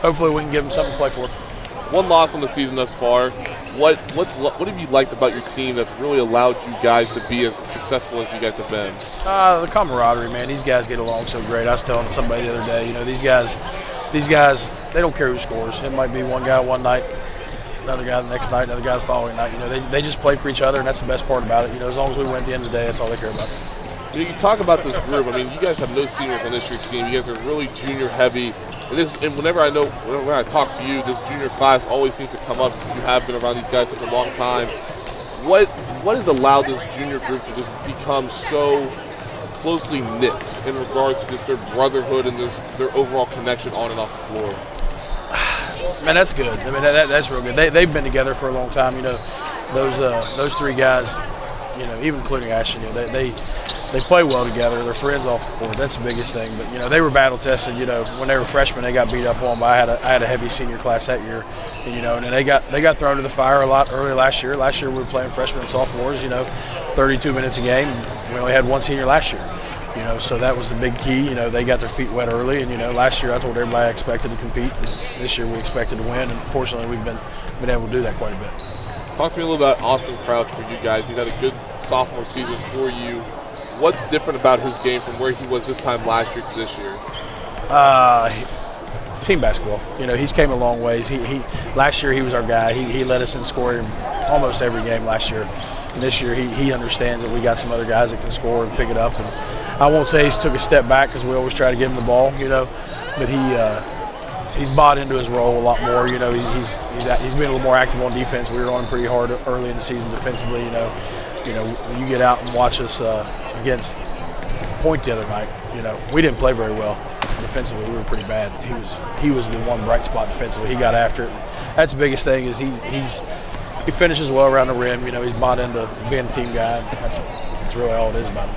hopefully we can give them something to play for. One loss on the season thus far. What have you liked about your team that's really allowed you guys to be as successful as you guys have been? The camaraderie, man. These guys get along so great. I was telling somebody the other day, these guys, they don't care who scores. It might be one guy one night, another guy the next night, another guy the following night. They just play for each other, and that's the best part about it. As long as we win at the end of the day, that's all they care about. You talk about this group. I mean, you guys have no seniors on this year's team. You guys are really junior heavy. And whenever I talk to you, this junior class always seems to come up because you have been around these guys such a long time. What has allowed this junior group to just become so closely knit in regards to just their brotherhood and their overall connection on and off the floor? Man, that's good. I mean, that's real good. They've been together for a long time. Those 3 guys, even including Ashton, they play well together. They're friends off the court. That's the biggest thing. But they were battle tested. When they were freshmen, they got beat up on. But I had a heavy senior class that year, and then they got thrown to the fire a lot early last year. Last year we were playing freshmen and sophomores. 32 minutes a game. We only had 1 senior last year. So that was the big key. They got their feet wet early, and last year I told everybody I expected to compete. And this year we expected to win, and fortunately we've been able to do that quite a bit. Talk to me a little about Austin Crouch for you guys. He's had a good sophomore season for you. What's different about his game from where he was this time last year to this year? Team basketball. He's came a long ways. He last year he was our guy. He led us in scoring almost every game last year. And this year he understands that we got some other guys that can score and pick it up. And I won't say he's took a step back because we always try to give him the ball, but he's bought into his role a lot more. He's been a little more active on defense. We were on him pretty hard early in the season defensively. When you get out and watch us against Point the other night, we didn't play very well defensively. We were pretty bad. He was the one bright spot defensively. He got after it. That's the biggest thing is he finishes well around the rim. He's bought into being a team guy. That's really all it is about him.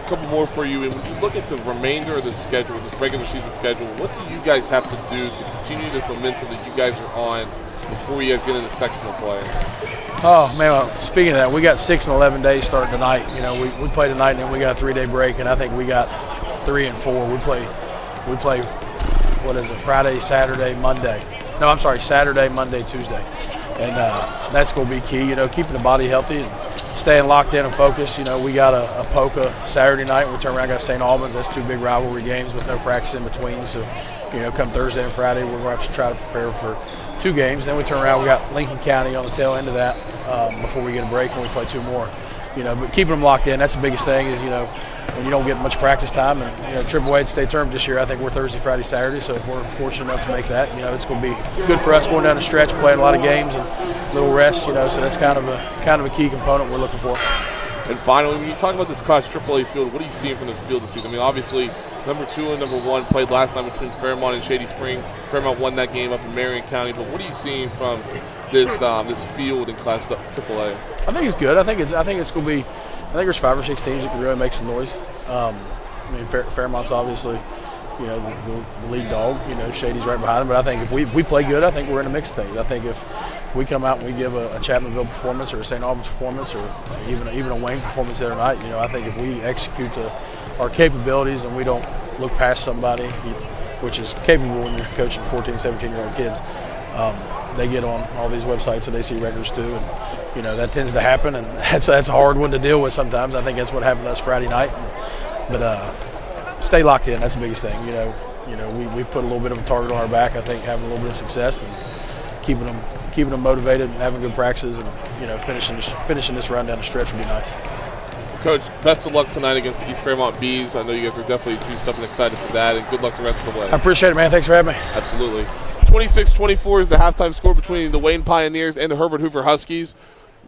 A couple more for you. And when you look at the remainder of the schedule, this regular season schedule, what do you guys have to do to continue this momentum that you guys are on before you guys get into sectional play? Oh, man, speaking of that, we got 6 and 11 days starting tonight. We play tonight, and then we got a 3-day break, and I think we got 3 and 4. We play, what is it, Friday, Saturday, Monday. No, I'm sorry, Saturday, Monday, Tuesday. And that's going to be key, keeping the body healthy and staying locked in and focused. We got a Polka Saturday night. We turn around and got St. Albans. That's 2 big rivalry games with no practice in between. So, come Thursday and Friday, we're going to have to try to prepare for 2 games. Then we turn around, we got Lincoln County on the tail end of that before we get a break, and we play 2 more. But keeping them locked in, that's the biggest thing is, when you don't get much practice time. And, Triple A state tournament this year, I think we're Thursday, Friday, Saturday. So if we're fortunate enough to make that, it's going to be good for us going down the stretch, playing a lot of games and a little rest, so that's kind of a key component we're looking for. And finally, when you talk about this class AAA field, what are you seeing from this field this season? I mean, obviously, number 2 and number 1 played last time between Fairmont and Shady Spring. Fairmont won that game up in Marion County. But what are you seeing from this field in class AAA? I think it's good. I think it's going to be. I think there's 5 or 6 teams that can really make some noise. Fairmont's obviously, the lead dog. Shady's right behind them. But I think if we play good, I think we're in the mix of things. I think if we come out and we give a Chapmanville performance or a St. Albans performance or even a Wayne performance the other night, I think if we execute our capabilities and we don't look past somebody, which is capable when you're coaching 14, 17-year-old kids, they get on all these websites and they see records too, and that tends to happen, and that's a hard one to deal with sometimes. I think that's what happened to us Friday night, but stay locked in. That's the biggest thing. We've put a little bit of a target on our back. I think having a little bit of success and keeping them motivated and having good practices and finishing this run down the stretch would be nice. Coach, best of luck tonight against the East Fairmont Bees. I know you guys are definitely juiced up and excited for that, and good luck the rest of the way. I appreciate it, man. Thanks for having me. Absolutely. 26-24 is the halftime score between the Wayne Pioneers and the Herbert Hoover Huskies.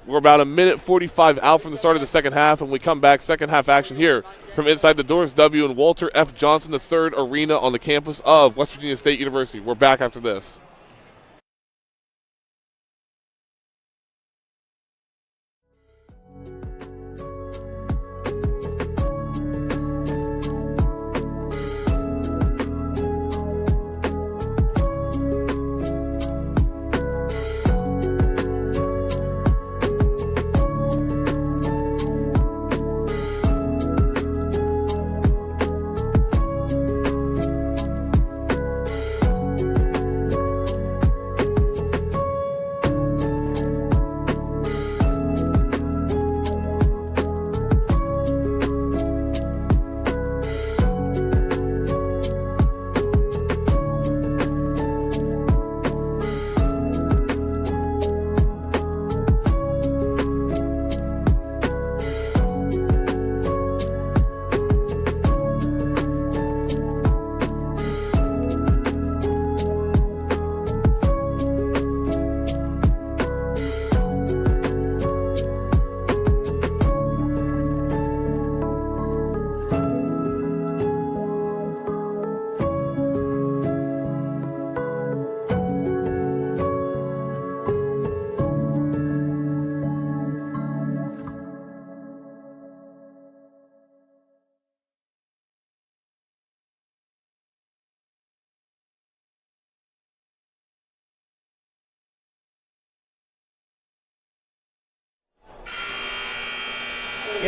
We're about 1:45 out from the start of the second half, and we come back second half action here from inside the Doris W. and Walter F. Johnson III Arena on the campus of West Virginia State University. We're back after this.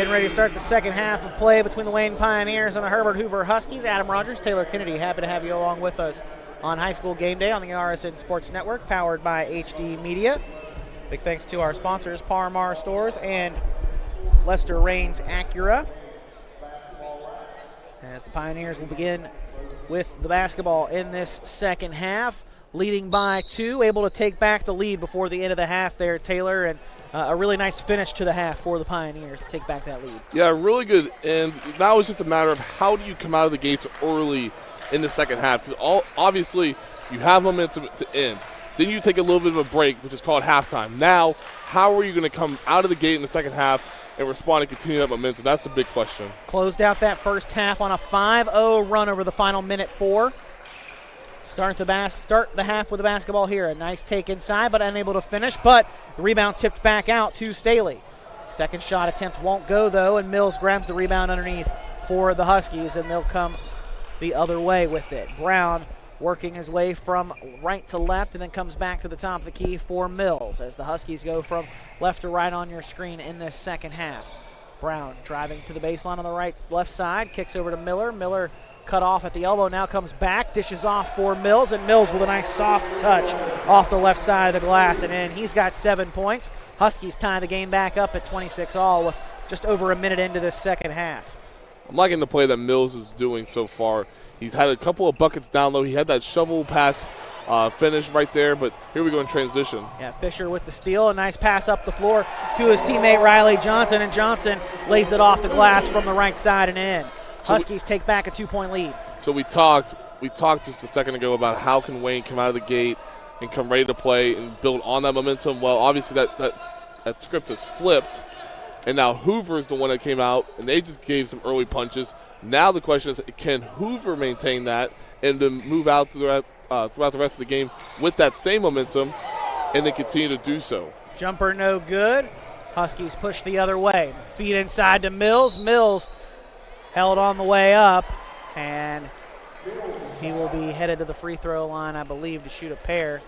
Getting ready to start the second half of play between the Wayne Pioneers and the Herbert Hoover Huskies. Adam Rogers, Taylor Kennedy, happy to have you along with us on High School Game Day on the RSN Sports Network, powered by HD Media. Big thanks to our sponsors, Par-Mar Stores and Lester Raines Acura. As the Pioneers will begin with the basketball in this second half, leading by 2, able to take back the lead before the end of the half there, Taylor, and a really nice finish to the half for the Pioneers to take back that lead. Yeah, really good. And now it's just a matter of how do you come out of the gates early in the second half, because obviously you have momentum to end. Then you take a little bit of a break, which is called halftime. Now, how are you going to come out of the gate in the second half and respond and continue that momentum? That's the big question. Closed out that first half on a 5-0 run over the final minute 4. Start the half with the basketball here. A nice take inside, but unable to finish. But the rebound tipped back out to Staley. Second shot attempt won't go, though, and Mills grabs the rebound underneath for the Huskies, and they'll come the other way with it. Brown working his way from right to left and then comes back to the top of the key for Mills as the Huskies go from left to right on your screen in this second half. Brown driving to the baseline on the left side, kicks over to Miller. Miller cut off at the elbow, now comes back, dishes off for Mills, and Mills with a nice soft touch off the left side of the glass and in. He's got 7 points. Huskies tie the game back up at 26-all with just over a minute into this second half. I'm liking the play that Mills is doing so far. He's had a couple of buckets down low. He had that shovel pass finish right there, but here we go in transition. Yeah, Fisher with the steal. A nice pass up the floor to his teammate Riley Johnson, and Johnson lays it off the glass from the right side and in. Huskies take back a 2-point lead. So we talked just a second ago about how can Wayne come out of the gate and come ready to play and build on that momentum. Well, obviously that script is flipped, and now Hoover is the one that came out, and they just gave some early punches. Now the question is, can Hoover maintain that and then move out throughout the rest of the game with that same momentum and then continue to do so? Jumper no good. Huskies push the other way. Feed inside to Mills. Mills held on the way up, and he will be headed to the free throw line, I believe, to shoot a pair.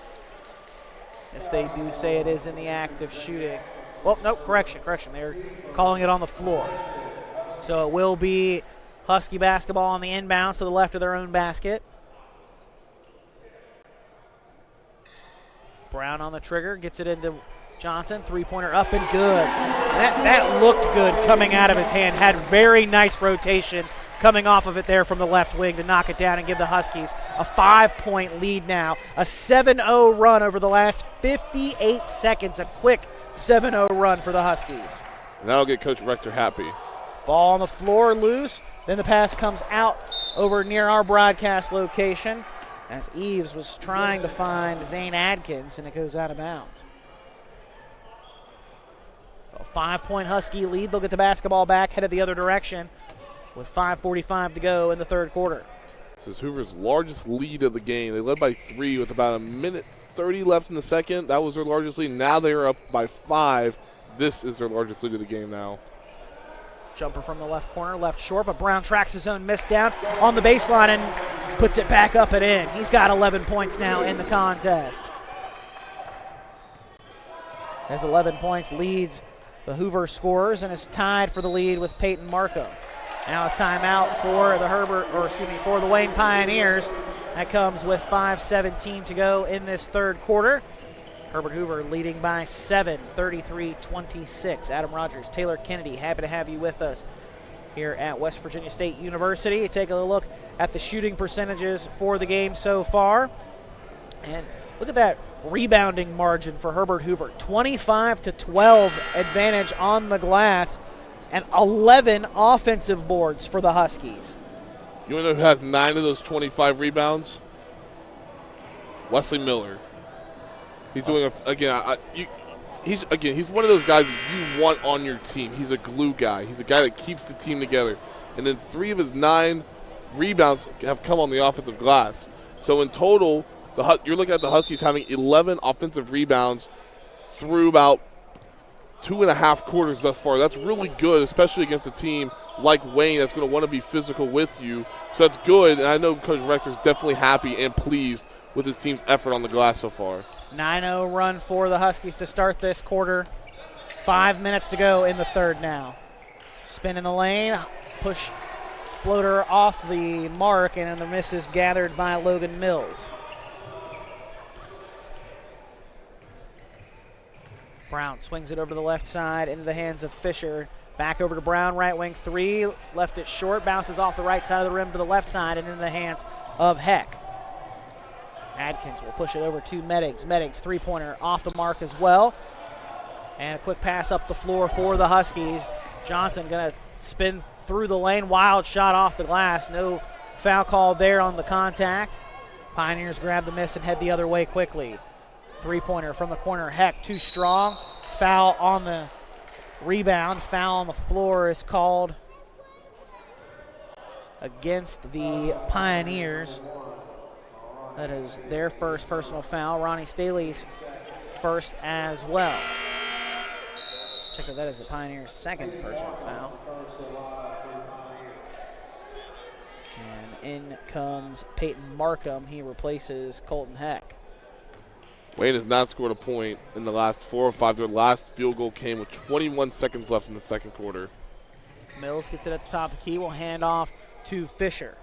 Yes, they do say it is in the act of shooting. Well, no, correction. They're calling it on the floor. So it will be Husky basketball on the inbounds to the left of their own basket. Brown on the trigger, gets it into Johnson. Three-pointer up and good. That looked good coming out of his hand. Had very nice rotation coming off of it there from the left wing to knock it down and give the Huskies a 5-point lead now. A 7-0 run over the last 58 seconds. A quick 7-0 run for the Huskies. And that'll get Coach Rector happy. Ball on the floor, loose. Then the pass comes out over near our broadcast location as Eves was trying to find Zane Adkins, and it goes out of bounds. A 5-point Husky lead. They'll get the basketball back, headed the other direction with 5:45 to go in the third quarter. This is Hoover's largest lead of the game. They led by 3 with about a minute 30 left in the second. That was their largest lead. Now they are up by 5. This is their largest lead of the game now. Jumper from the left corner, left short, but Brown tracks his own miss down on the baseline and puts it back up and in. He's got 11 points now in the contest. Has 11 points, leads the Hoover scorers, and is tied for the lead with Peyton Marco. Now a timeout for for the Wayne Pioneers. That comes with 5:17 to go in this third quarter. Herbert Hoover leading by 7, 33-26. Adam Rogers, Taylor Kennedy, happy to have you with us here at West Virginia State University. Take a look at the shooting percentages for the game so far. And look at that rebounding margin for Herbert Hoover. 25-12 advantage on the glass and 11 offensive boards for the Huskies. You want to know who has 9 of those 25 rebounds? Wesley Miller. He's doing he's one of those guys you want on your team. He's a glue guy. He's a guy that keeps the team together. And then 3 of his 9 rebounds have come on the offensive glass. So in total, you're looking at the Huskies having 11 offensive rebounds through about 2.5 quarters thus far. That's really good, especially against a team like Wayne that's going to want to be physical with you. So that's good, and I know Coach Rector's definitely happy and pleased with his team's effort on the glass so far. 9-0 run for the Huskies to start this quarter. 5 minutes to go in the third now. Spin in the lane, push floater off the mark, and the miss is gathered by Logan Mills. Brown swings it over to the left side into the hands of Fisher. Back over to Brown, right wing three, left it short, bounces off the right side of the rim to the left side and into the hands of Heck. Adkins will push it over to Meddings. Meddings, three-pointer off the mark as well. And a quick pass up the floor for the Huskies. Johnson gonna spin through the lane, wild shot off the glass. No foul called there on the contact. Pioneers grab the miss and head the other way quickly. Three-pointer from the corner, Heck, too strong. Foul on the rebound. Foul on the floor is called against the Pioneers. That is their first personal foul. Ronnie Staley's first as well. Check that is the Pioneers' second personal foul. And in comes Peyton Markham. He replaces Colton Heck. Wayne has not scored a point in the last 4 or 5. Their last field goal came with 21 seconds left in the second quarter. Mills gets it at the top of the key. Will hand off to Fisher.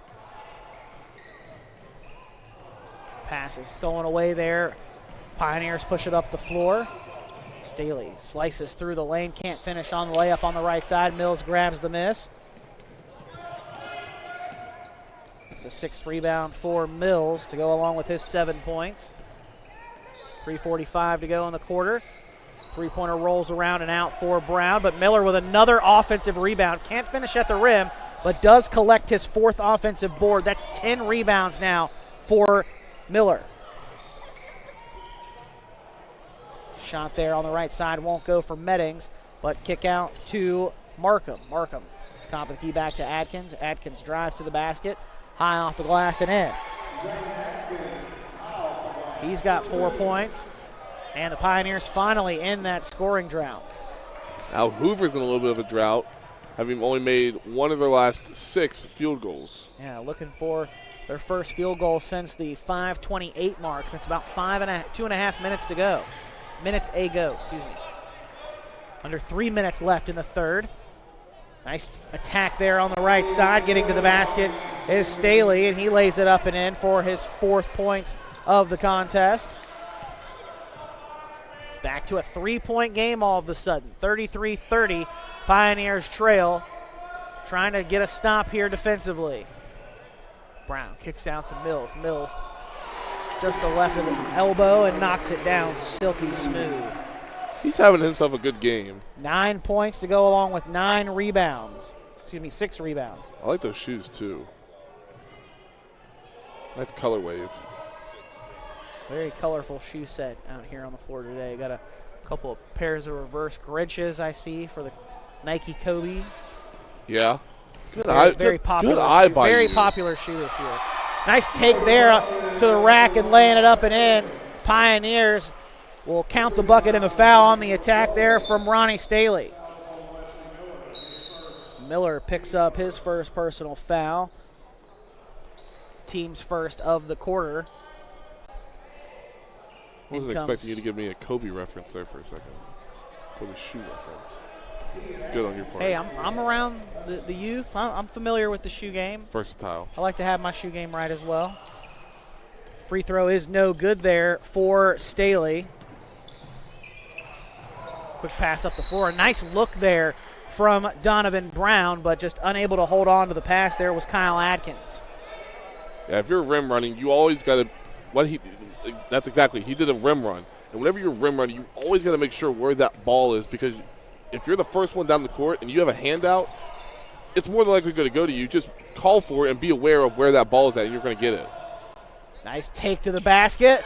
Pass is stolen away there. Pioneers push it up the floor. Staley slices through the lane, can't finish on the layup on the right side. Mills grabs the miss. It's a sixth rebound for Mills to go along with his 7 points. 3:45 to go in the quarter. Three-pointer rolls around and out for Brown, but Miller with another offensive rebound. Can't finish at the rim, but does collect his 4th offensive board. That's 10 rebounds now for Miller. Shot there on the right side won't go for Meddings, but kick out to Markham. Markham, top of the key back to Adkins. Adkins drives to the basket, high off the glass and in. He's got 4 points, and the Pioneers finally in that scoring drought. Now Hoover's in a little bit of a drought, having only made one of their last 6 field goals. Yeah, looking for their first field goal since the 5:28 mark. That's about 2.5 minutes to go. Excuse me. Under 3 minutes left in the third. Nice attack there on the right side. Getting to the basket is Staley, and he lays it up and in for his 4th points of the contest. It's back to a 3-point game all of a sudden. 33-30, Pioneers trail. Trying to get a stop here defensively. Brown kicks out to Mills. Mills just the left of the elbow and knocks it down silky smooth. He's having himself a good game. 9 points to go along with 9 rebounds. Excuse me, 6 rebounds. I like those shoes too. Nice color wave. Very colorful shoe set out here on the floor today. Got a couple of pairs of reverse Grinches I see for the Nike Kobe. Yeah. Good very popular. Good eye by very you. Popular shoe this year. Nice take there to the rack and laying it up and in. Pioneers will count the bucket and the foul on the attack there from Ronnie Staley. Miller picks up his first personal foul. Team's first of the quarter. I wasn't expecting you to give me a Kobe reference there for a second. Kobe shoe reference. Good on your part. Hey, I'm around the youth. I'm familiar with the shoe game. Versatile. I like to have my shoe game right as well. Free throw is no good there for Staley. Quick pass up the floor. A nice look there from Donovan Brown, but just unable to hold on to the pass there was Kyle Adkins. Yeah, if you're rim running, you always got to that's exactly. He did a rim run. And whenever you're rim running, you always got to make sure where that ball is, because if you're the first one down the court and you have a handout, it's more than likely going to go to you. Just call for it and be aware of where that ball is at, and you're going to get it. Nice take to the basket.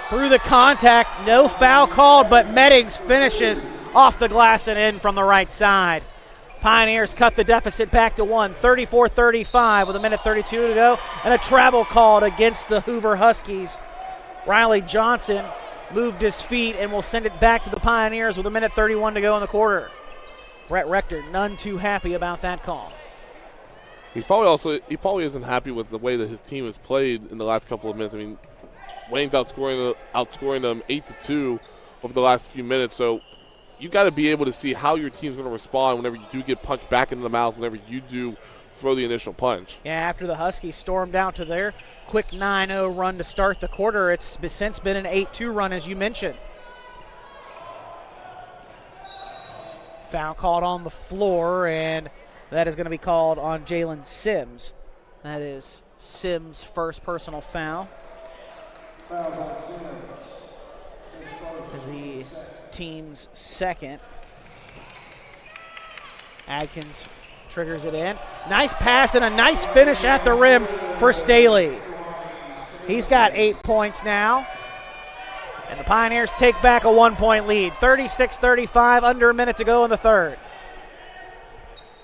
Through the contact, no foul called, but Meddings finishes off the glass and in from the right side. Pioneers cut the deficit back to 1, 34-35 with 1:32 to go, and a travel called against the Hoover Huskies. Riley Johnson moved his feet and will send it back to the Pioneers with 1:31 to go in the quarter. Brett Rector none too happy about that call. He probably isn't happy with the way that his team has played in the last couple of minutes. I mean, Wayne's outscoring them 8-2 over the last few minutes, so you got to be able to see how your team's going to respond whenever you do get punched back into the mouth, whenever you do throw the initial punch. Yeah, after the Huskies stormed out to their quick 9-0 run to start the quarter, it's since been an 8-2 run, as you mentioned. Foul called on the floor, and that is going to be called on Jalen Sims. That is Sims' first personal foul. As the team's second. Adkins triggers it in. Nice pass and a nice finish at the rim for Staley. He's got 8 points now. And the Pioneers take back a 1-point lead. 36-35, under a minute to go in the third.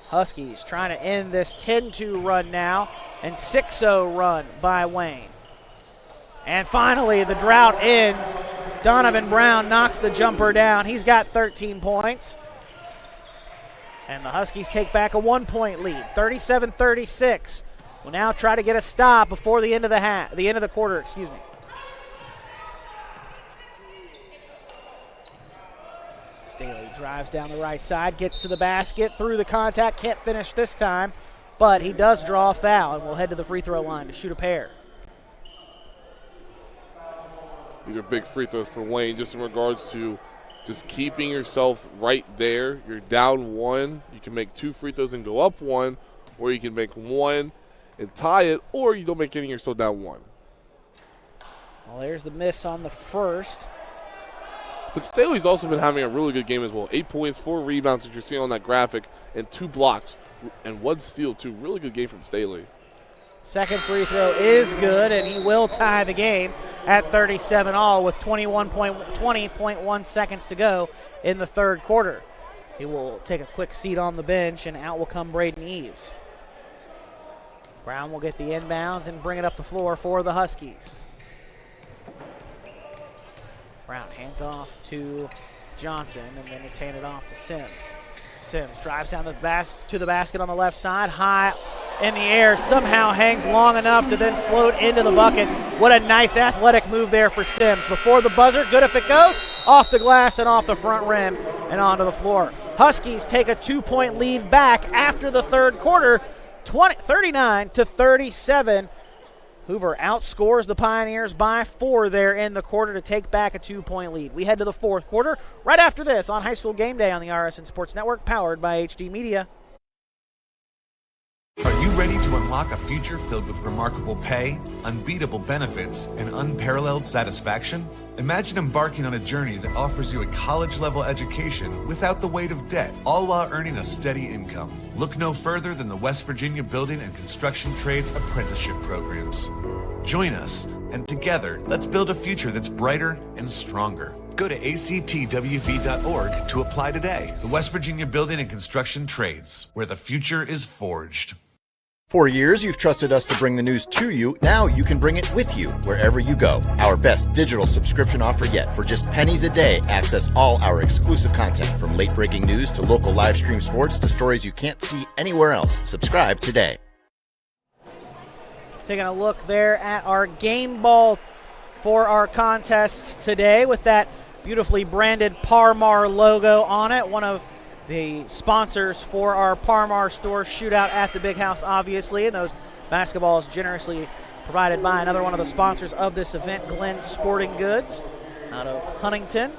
Huskies trying to end this 10-2 run now, and 6-0 run by Wayne. And finally, the drought ends. Donovan Brown knocks the jumper down. He's got 13 points. And the Huskies take back a 1-point lead, 37-36. Will now try to get a stop before the end of the quarter, excuse me. Staley drives down the right side, gets to the basket, through the contact, can't finish this time, but he does draw a foul and will head to the free throw line to shoot a pair. These are big free throws for Wayne, just in regards to just keeping yourself right there. You're down 1. You can make 2 free throws and go up 1, or you can make 1 and tie it, or you don't make any and you're still down 1. Well, there's the miss on the first. But Staley's also been having a really good game as well. 8 points, 4 rebounds that you're seeing on that graphic, and 2 blocks, and 1 steal, too. Really good game from Staley. Second free throw is good, and he will tie the game at 37-all with 20.1 seconds to go in the third quarter. He will take a quick seat on the bench, and out will come Braden Eves. Brown will get the inbounds and bring it up the floor for the Huskies. Brown hands off to Johnson, and then it's handed off to Sims. Sims drives down to the basket on the left side, high in the air, somehow hangs long enough to then float into the bucket. What a nice athletic move there for Sims. Before the buzzer, good if it goes, off the glass and off the front rim and onto the floor. Huskies take a 2-point lead back after the third quarter, 39-37. Hoover outscores the Pioneers by 4 there in the quarter to take back a 2-point lead. We head to the fourth quarter right after this on High School Game Day on the RSN Sports Network, powered by HD Media. Are you ready to unlock a future filled with remarkable pay, unbeatable benefits, and unparalleled satisfaction? Imagine embarking on a journey that offers you a college-level education without the weight of debt, all while earning a steady income. Look no further than the West Virginia Building and Construction Trades Apprenticeship Programs. Join us, and together, let's build a future that's brighter and stronger. Go to actwv.org to apply today. The West Virginia Building and Construction Trades, where the future is forged. For years, you've trusted us to bring the news to you. Now you can bring it with you wherever you go. Our best digital subscription offer yet. For just pennies a day, access all our exclusive content, from late-breaking news to local live stream sports to stories you can't see anywhere else. Subscribe today. Taking a look there at our game ball for our contests today with that beautifully branded Parmar logo on it. One of the sponsors for our Parmar store, Shootout at the Big House, obviously, and those basketballs generously provided by another one of the sponsors of this event, Glenn Sporting Goods, out of Huntington.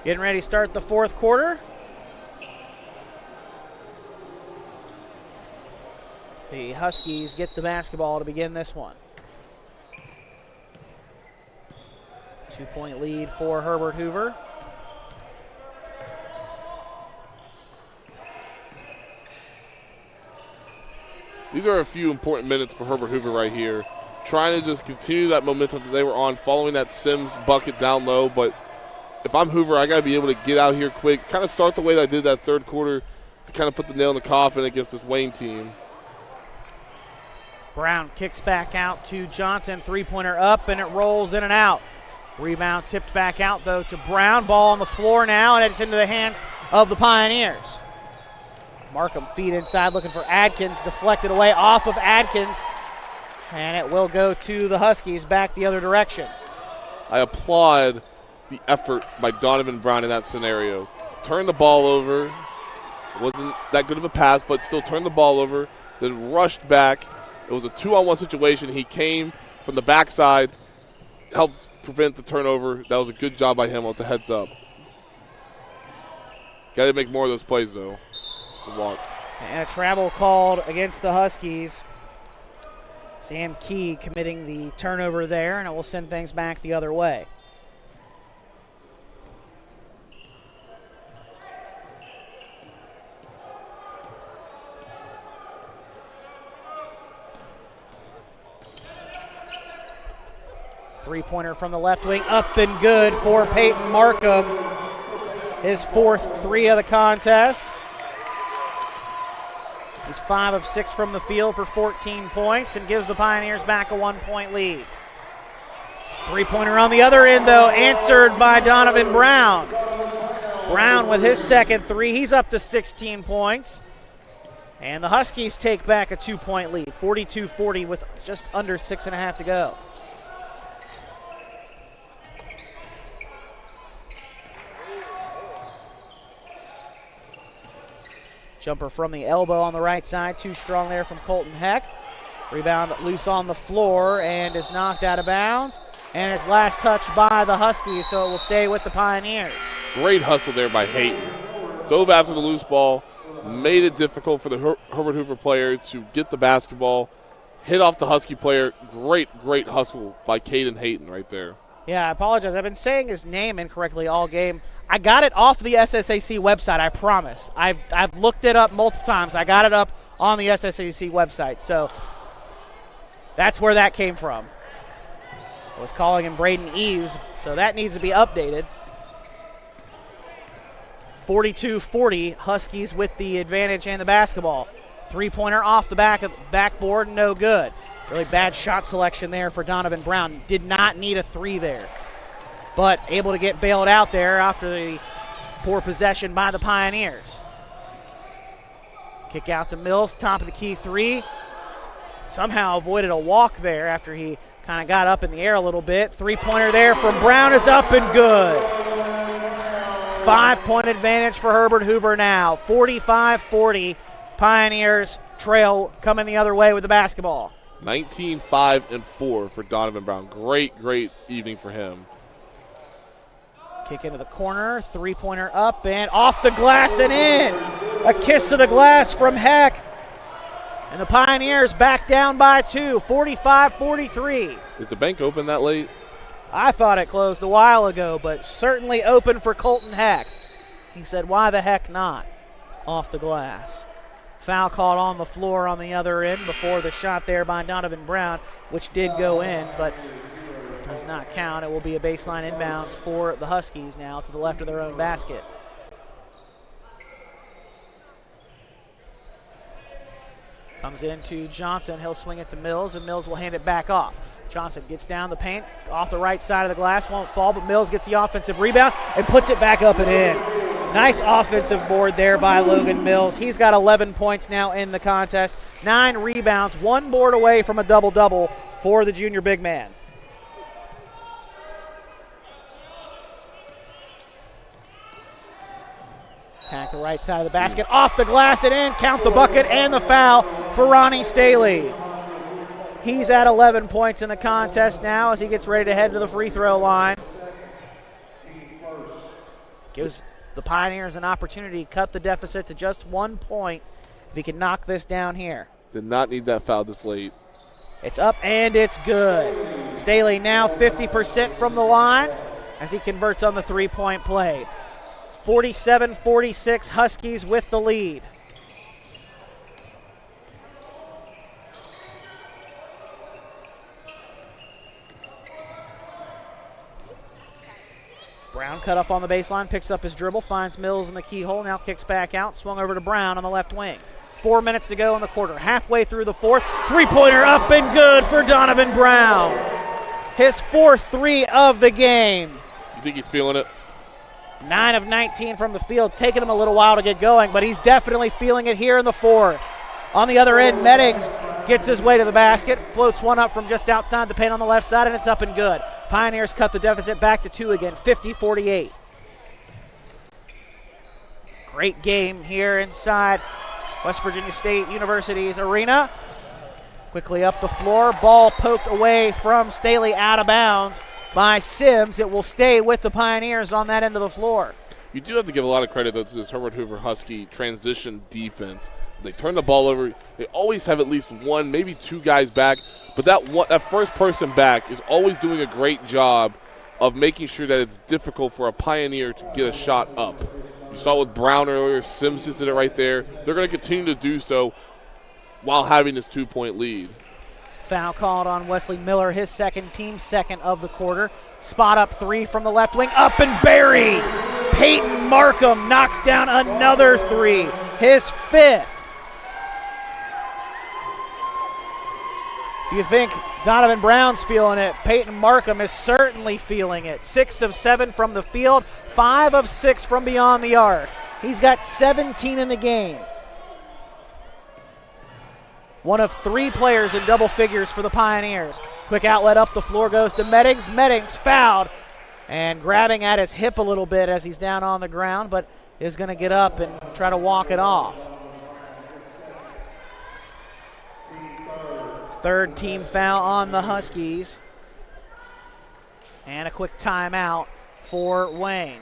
Getting ready to start the fourth quarter. The Huskies get the basketball to begin this one. 2-point lead for Herbert Hoover. These are a few important minutes for Herbert Hoover right here. Trying to just continue that momentum that they were on following that Sims bucket down low. But if I'm Hoover, I got to be able to get out here quick, kind of start the way that I did that third quarter to kind of put the nail in the coffin against this Wayne team. Brown kicks back out to Johnson, three-pointer up, and it rolls in and out. Rebound tipped back out, though, to Brown. Ball on the floor now, and it's into the hands of the Pioneers. Markham feed inside looking for Adkins, deflected away off of Adkins, and it will go to the Huskies back the other direction. I applaud the effort by Donovan Brown in that scenario. Turned the ball over. Wasn't that good of a pass, but still turned the ball over, then rushed back. It was a 2-on-1 situation. He came from the backside, helped prevent the turnover. That was a good job by him with the heads up. Got to make more of those plays, though. To walk. And a travel called against the Huskies. Sam Key committing the turnover there, and it will send things back the other way. Three-pointer from the left wing, up and good for Peyton Markham. His fourth three of the contest. He's 5 of 6 from the field for 14 points and gives the Pioneers back a 1-point lead. Three-pointer on the other end, though, answered by Donovan Brown. Brown with his second three. He's up to 16 points. And the Huskies take back a 2-point lead, 42-40 with just under 6.5 to go. Jumper from the elbow on the right side, too strong there from Colton Heck. Rebound loose on the floor and is knocked out of bounds. And it's last touch by the Huskies, so it will stay with the Pioneers. Great hustle there by Hayton. Dove after the loose ball, made it difficult for the Herbert Hoover player to get the basketball, hit off the Husky player. Great hustle by Caden Hayton right there. Yeah, I apologize. I've been saying his name incorrectly all game. I got it off the SSAC website, I promise. I've looked it up multiple times. I got it up on the SSAC website. So that's where that came from. I was calling him Braden Eves, so that needs to be updated. 42-40, Huskies with the advantage and the basketball. Three-pointer off the backboard, no good. Really bad shot selection there for Donovan Brown. Did not need a three there, but able to get bailed out there after the poor possession by the Pioneers. Kick out to Mills, top of the key three. Somehow avoided a walk there after he kind of got up in the air a little bit. Three-pointer there from Brown is up and good. 5-point advantage for Herbert Hoover now. 45-40. Pioneers trail coming the other way with the basketball. 19-5-4 for Donovan Brown. Great evening for him. Kick into the corner, three-pointer up and off the glass and in. A kiss to the glass from Heck. And the Pioneers back down by 2, 45-43. Is the bank open that late? I thought it closed a while ago, but certainly open for Colton Heck. He said, why the heck not? Off the glass. Foul called on the floor on the other end before the shot there by Donovan Brown, which did go in, but does not count. It will be a baseline inbounds for the Huskies now to the left of their own basket. Comes into Johnson. He'll swing it to Mills, and Mills will hand it back off. Johnson gets down the paint, off the right side of the glass, won't fall, but Mills gets the offensive rebound and puts it back up and in. Nice offensive board there by Logan Mills. He's got 11 points now in the contest, 9 rebounds, 1 board away from a double-double for the junior big man. Attack the right side of the basket, off the glass and in, count the bucket and the foul for Ronnie Staley. He's at 11 points in the contest now as he gets ready to head to the free throw line. Gives the Pioneers an opportunity to cut the deficit to just 1 point if he can knock this down here. Did not need that foul this late. It's up and it's good. Staley now 50% from the line as he converts on the three-point play. 47-46, Huskies with the lead. Brown cut off on the baseline, picks up his dribble, finds Mills in the keyhole, now kicks back out, swung over to Brown on the left wing. 4 minutes to go in the quarter, halfway through the fourth. Three-pointer up and good for Donovan Brown. His fourth three of the game. You think he's feeling it? 9 of 19 from the field, taking him a little while to get going, but he's definitely feeling it here in the fourth. On the other end, Meddings gets his way to the basket, floats one up from just outside the paint on the left side, and it's up and good. Pioneers cut the deficit back to 2 again, 50-48. Great game here inside West Virginia State University's arena. Quickly up the floor, ball poked away from Staley, out of bounds by Sims. It will stay with the Pioneers on that end of the floor. You do have to give a lot of credit to this Herbert Hoover Husky transition defense. They turn the ball over. They always have at least one, maybe two guys back, but that first person back is always doing a great job of making sure that it's difficult for a Pioneer to get a shot up. You saw with Brown earlier, Sims just did it right there. They're going to continue to do so while having this 2-point lead. Foul called on Wesley Miller, his second, team second of the quarter. Spot up three from the left wing, up and buried. Peyton Markham knocks down another three, his fifth. You think Donovan Brown's feeling it? Peyton Markham is certainly feeling it. 6 of 7 from the field, 5 of 6 from beyond the arc. He's got 17 in the game. One of 3 players in double figures for the Pioneers. Quick outlet up the floor goes to Meddings. Meddings fouled and grabbing at his hip a little bit as he's down on the ground, but is going to get up and try to walk it off. Third team foul on the Huskies. And a quick timeout for Wayne.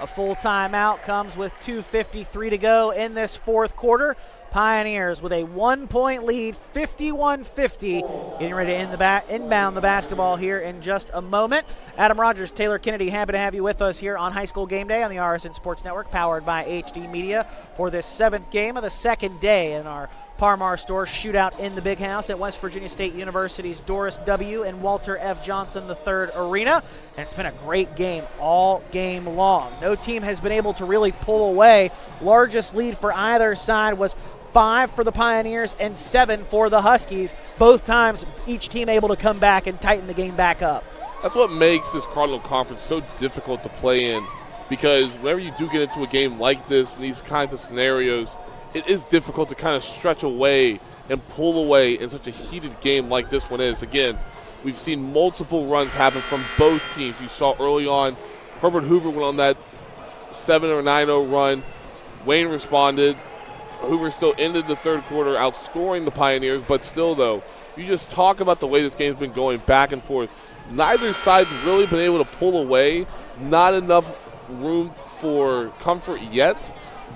A full timeout comes with 2:53 to go in this fourth quarter. Pioneers with a 1-point lead, 51-50. Getting ready to inbound the basketball here in just a moment. Adam Rogers, Taylor Kennedy, happy to have you with us here on High School Game Day on the RSN Sports Network, powered by HD Media, for this 7th game of the second day in our Parmar Store Shootout in the Big House at West Virginia State University's Doris W. and Walter F. Johnson III Arena. And it's been a great game all game long. No team has been able to really pull away. Largest lead for either side was 5 for the Pioneers and 7 for the Huskies. Both times each team able to come back and tighten the game back up. That's what makes this Cardinal Conference so difficult to play in, because whenever you do get into a game like this, in these kinds of scenarios, it is difficult to kind of stretch away and pull away in such a heated game like this one is. Again, we've seen multiple runs happen from both teams. You saw early on, Herbert Hoover went on that 7 or 9-0 run. Wayne responded. Hoover still ended the third quarter outscoring the Pioneers, but still, though, you just talk about the way this game's been going back and forth. Neither side's really been able to pull away. Not enough room for comfort yet.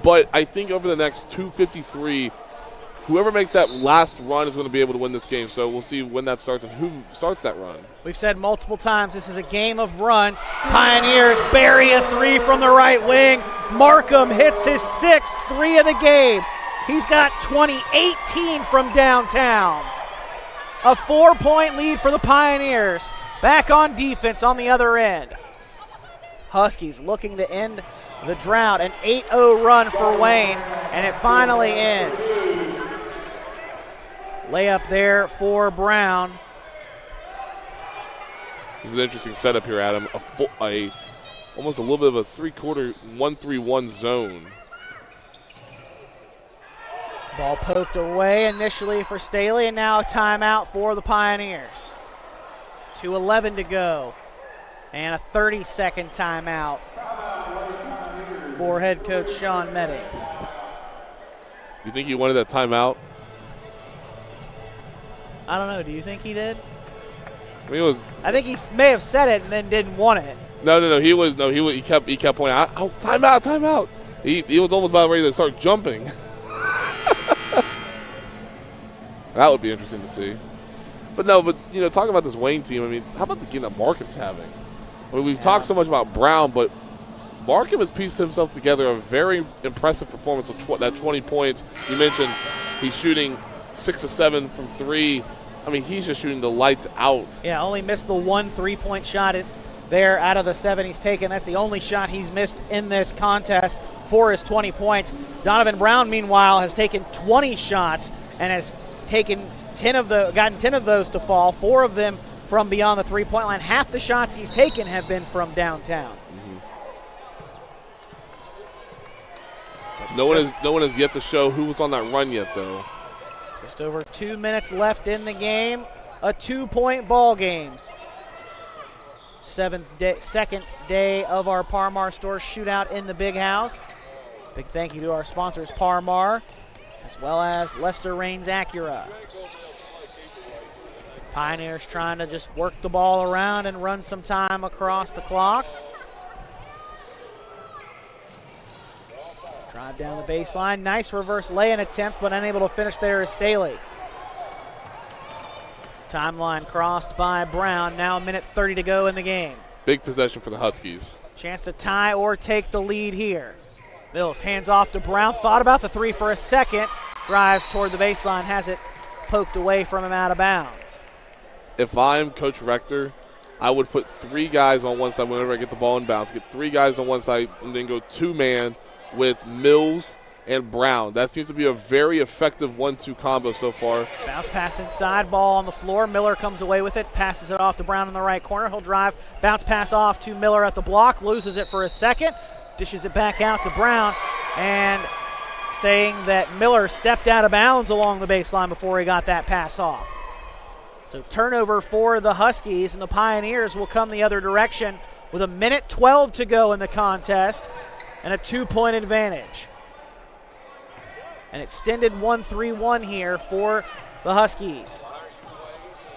But I think over the next 2:53, whoever makes that last run is going to be able to win this game. So we'll see when that starts and who starts that run. We've said multiple times this is a game of runs. Pioneers bury a three from the right wing. Markham hits his 6th three of the game. He's got 20-18 from downtown. A 4-point lead for the Pioneers. Back on defense on the other end. Huskies looking to end the drought. An 8-0 run for Wayne, and it finally ends. Layup there for Brown. This is an interesting setup here, Adam. Almost a little bit of a 3-quarter 1-3-1 zone. Ball poked away initially for Staley, and now a timeout for the Pioneers. 2:11 to go, and a 30-second timeout for head coach Sean Meddings. You think he wanted that timeout? I don't know. Do you think he did? I think he may have said it and then didn't want it. No. He kept pointing out, "Oh, timeout!" He was almost about ready to start jumping. That would be interesting to see. But talking about this Wayne team, I mean, how about the game that Markham's having? I mean, we've talked so much about Brown, but Markham has pieced himself together a very impressive performance of that 20 points. You mentioned he's shooting 6 of 7 from 3. I mean, he's just shooting the lights out. Yeah, only missed the 1 3-point shot there out of the 7 he's taken. That's the only shot he's missed in this contest for his 20 points. Donovan Brown, meanwhile, has taken 20 shots and has gotten 10 of those to fall, 4 of them from beyond the 3-point line. Half the shots he's taken have been from downtown. No one has yet to show who was on that run yet, though. Just over 2 minutes left in the game. A 2-point ball game. Second day of our Parmar Store Shootout in the Big House. Big thank you to our sponsors, Parmar, as well as Lester Raines Acura. Pioneers trying to just work the ball around and run some time across the clock. Drive down the baseline. Nice reverse lay-in attempt, but unable to finish there is Staley. Timeline crossed by Brown. Now a minute 30 to go in the game. Big possession for the Huskies. Chance to tie or take the lead here. Mills hands off to Brown. Thought about the three for a second. Drives toward the baseline. Has it poked away from him out of bounds. If I'm Coach Rector, I would put 3 guys on one side whenever I get the ball in bounds. Get 3 guys on one side and then go 2-man with Mills and Brown. That seems to be a very effective 1-2 combo so far. Bounce pass inside, ball on the floor. Miller comes away with it, passes it off to Brown in the right corner. He'll drive, bounce pass off to Miller at the block, loses it for a second, dishes it back out to Brown, and saying that Miller stepped out of bounds along the baseline before he got that pass off. So turnover for the Huskies, and the Pioneers will come the other direction with a minute 12 to go in the contest and a 2-point advantage. An extended 1-3-1 here for the Huskies.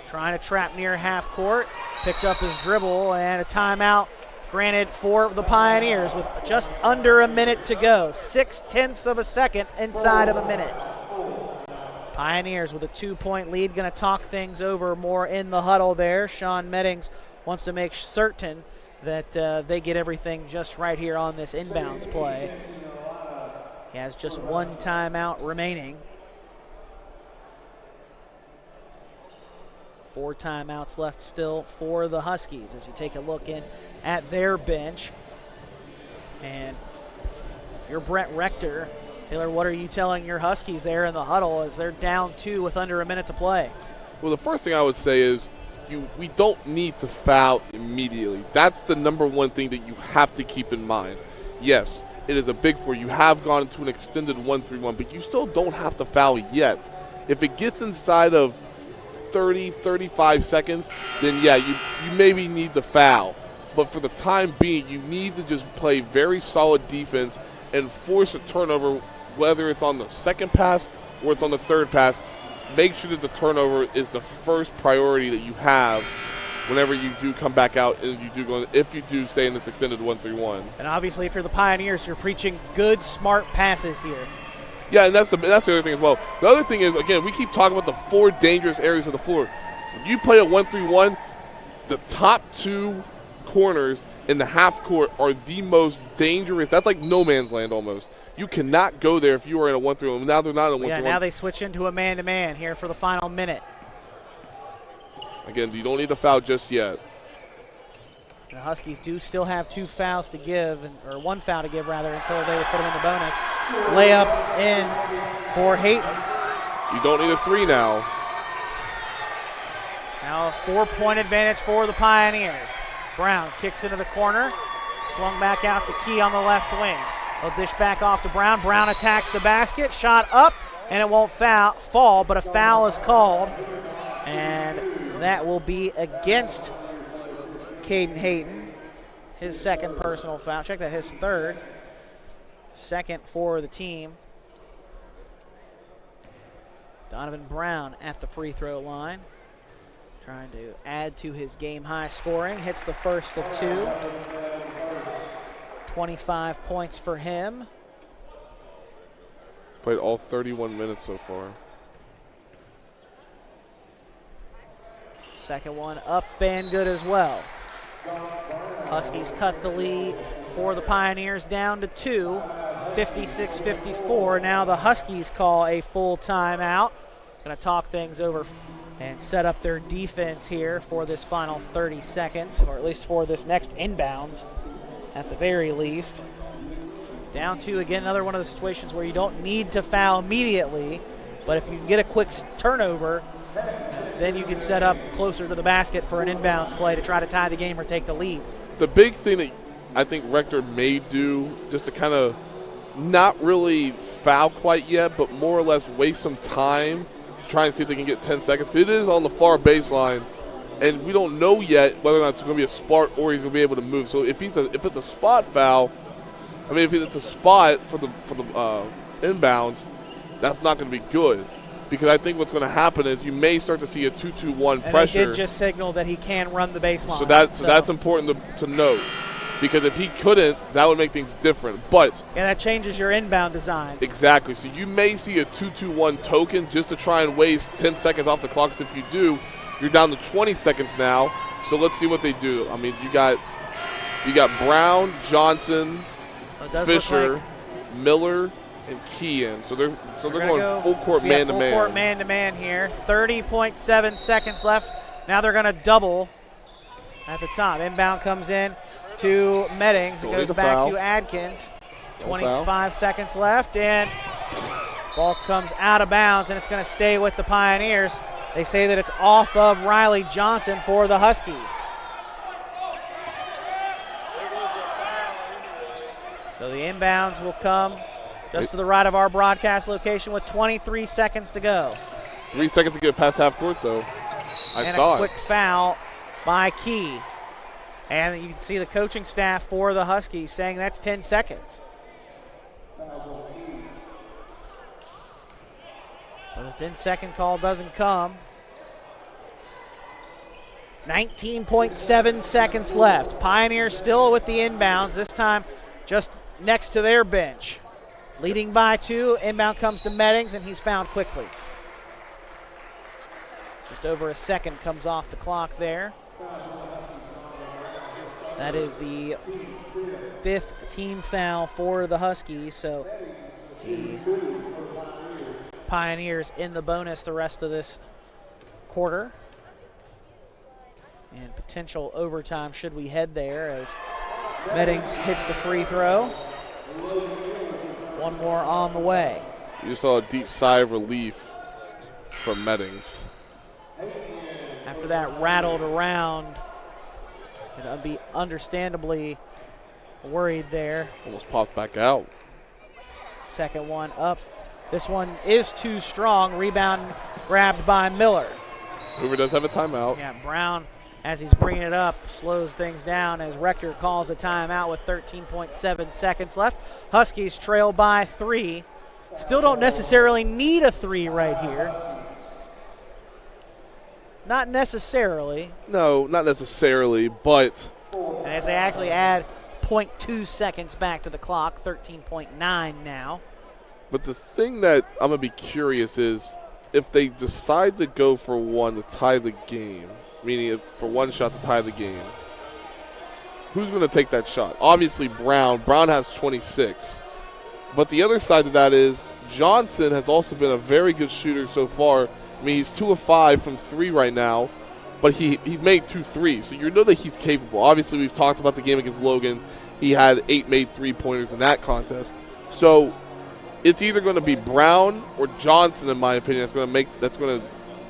Trying to trap near half court, picked up his dribble, and a timeout granted for the Pioneers with just under a minute to go. 0.6 of a second inside of a minute. Pioneers with a 2-point lead, going to talk things over more in the huddle there. Sean Meddings wants to make certain that they get everything just right here on this inbounds play. He has just 1 timeout remaining. 4 timeouts left still for the Huskies as you take a look in at their bench. And if you're Brett Rector, Taylor, what are you telling your Huskies there in the huddle as they're down 2 with under a minute to play? Well, the first thing I would say is we don't need to foul immediately. That's the number one thing that you have to keep in mind. Yes, it is a big 4. You have gone into an extended 1-3-1, but you still don't have to foul yet. If it gets inside of 30, 35 seconds, then yeah, you maybe need to foul. But for the time being, you need to just play very solid defense and force a turnover, whether it's on the second pass or it's on the third pass. Make sure that the turnover is the first priority that you have whenever you do come back out and you do go, if you do stay in this extended 1-3-1. And obviously if you're the Pioneers, you're preaching good, smart passes here. Yeah, and that's the other thing as well. The other thing is, again, we keep talking about the 4 dangerous areas of the floor. When you play a 1-3-1, the top 2 corners in the half court are the most dangerous. That's like no man's land almost. You cannot go there if you are in a 1-3-1. Now they're not in a 1-3-1. Yeah, now they switch into a man-to-man here for the final minute. Again, you don't need to foul just yet. The Huskies do still have 2 fouls to give, or 1 foul to give rather, until they would put them in the bonus. Layup in for Hayton. You don't need a 3 now. Now a 4-point advantage for the Pioneers. Brown kicks into the corner, swung back out to Key on the left wing. They'll dish back off to Brown. Brown attacks the basket, shot up, and it won't fall, but a foul is called. And that will be against Caden Hayton. His second personal foul. Check that, his third. Second for the team. Donovan Brown at the free throw line. Trying to add to his game-high scoring. Hits the first of 2. 25 points for him. Played all 31 minutes so far. Second one up and good as well. Huskies cut the lead for the Pioneers down to 2. 56-54. Now the Huskies call a full timeout. Going to talk things over and set up their defense here for this final 30 seconds, or at least for this next inbounds at the very least. Down 2 again, another one of the situations where you don't need to foul immediately, but if you can get a quick turnover, then you can set up closer to the basket for an inbounds play to try to tie the game or take the lead. The big thing that I think Rector may do, just to kind of not really foul quite yet, but more or less waste some time to try and see if they can get 10 seconds. Because it is on the far baseline, and we don't know yet whether or not it's going to be a spot or he's going to be able to move. So if it's a spot foul, I mean, if it's a spot for the inbounds, that's not going to be good. Because I think what's going to happen is you may start to see a 2-2-1 pressure. And he did just signal that he can run the baseline. So that's important to note. Because if he couldn't, that would make things different. But yeah, that changes your inbound design. Exactly. So you may see a 2-2-1 token just to try and waste 10 seconds off the clock. Because if you do, you're down to 20 seconds now. So let's see what they do. I mean, you got Brown, Johnson, Fisher, Miller, and Kean. So they're going full court man-to-man. Full court man-to-man here. 30.7 seconds left. Now they're going to double at the top. Inbound comes in to Meddings. It goes back to Adkins. 25 seconds left, and ball comes out of bounds, and it's going to stay with the Pioneers. They say that it's off of Riley Johnson for the Huskies. So the inbounds will come just to the right of our broadcast location with 23 seconds to go. 3 seconds to get past half court, though. And a quick foul by Key. And you can see the coaching staff for the Huskies saying that's 10 seconds. But the 10-second call doesn't come. 19.7 seconds left. Pioneers still with the inbounds, this time just next to their bench. Leading by 2, inbound comes to Meddings, and he's fouled quickly. Just over a second comes off the clock there. That is the 5th team foul for the Huskies, so the Pioneers in the bonus the rest of this quarter. And potential overtime should we head there as Meddings hits the free throw. One more on the way. You just saw a deep sigh of relief from Meddings. After that rattled around, and be understandably worried there. Almost popped back out. Second one up. This one is too strong. Rebound grabbed by Miller. Hoover does have a timeout. Yeah, Brown, as he's bringing it up, slows things down as Rector calls a timeout with 13.7 seconds left. Huskies trail by 3. Still don't necessarily need a 3 right here. Not necessarily. No, not necessarily, but as they actually add 0.2 seconds back to the clock, 13.9 now. But the thing that I'm going to be curious is if they decide to go for one to tie the game, meaning for one shot to tie the game, who's going to take that shot? Obviously Brown. Brown has 26. But the other side of that is Johnson has also been a very good shooter so far. I mean, he's 2 of 5 from 3 right now, but he's made 2 threes. So you know that he's capable. Obviously, we've talked about the game against Logan. He had 8 made 3-pointers in that contest. So it's either going to be Brown or Johnson, in my opinion, that's going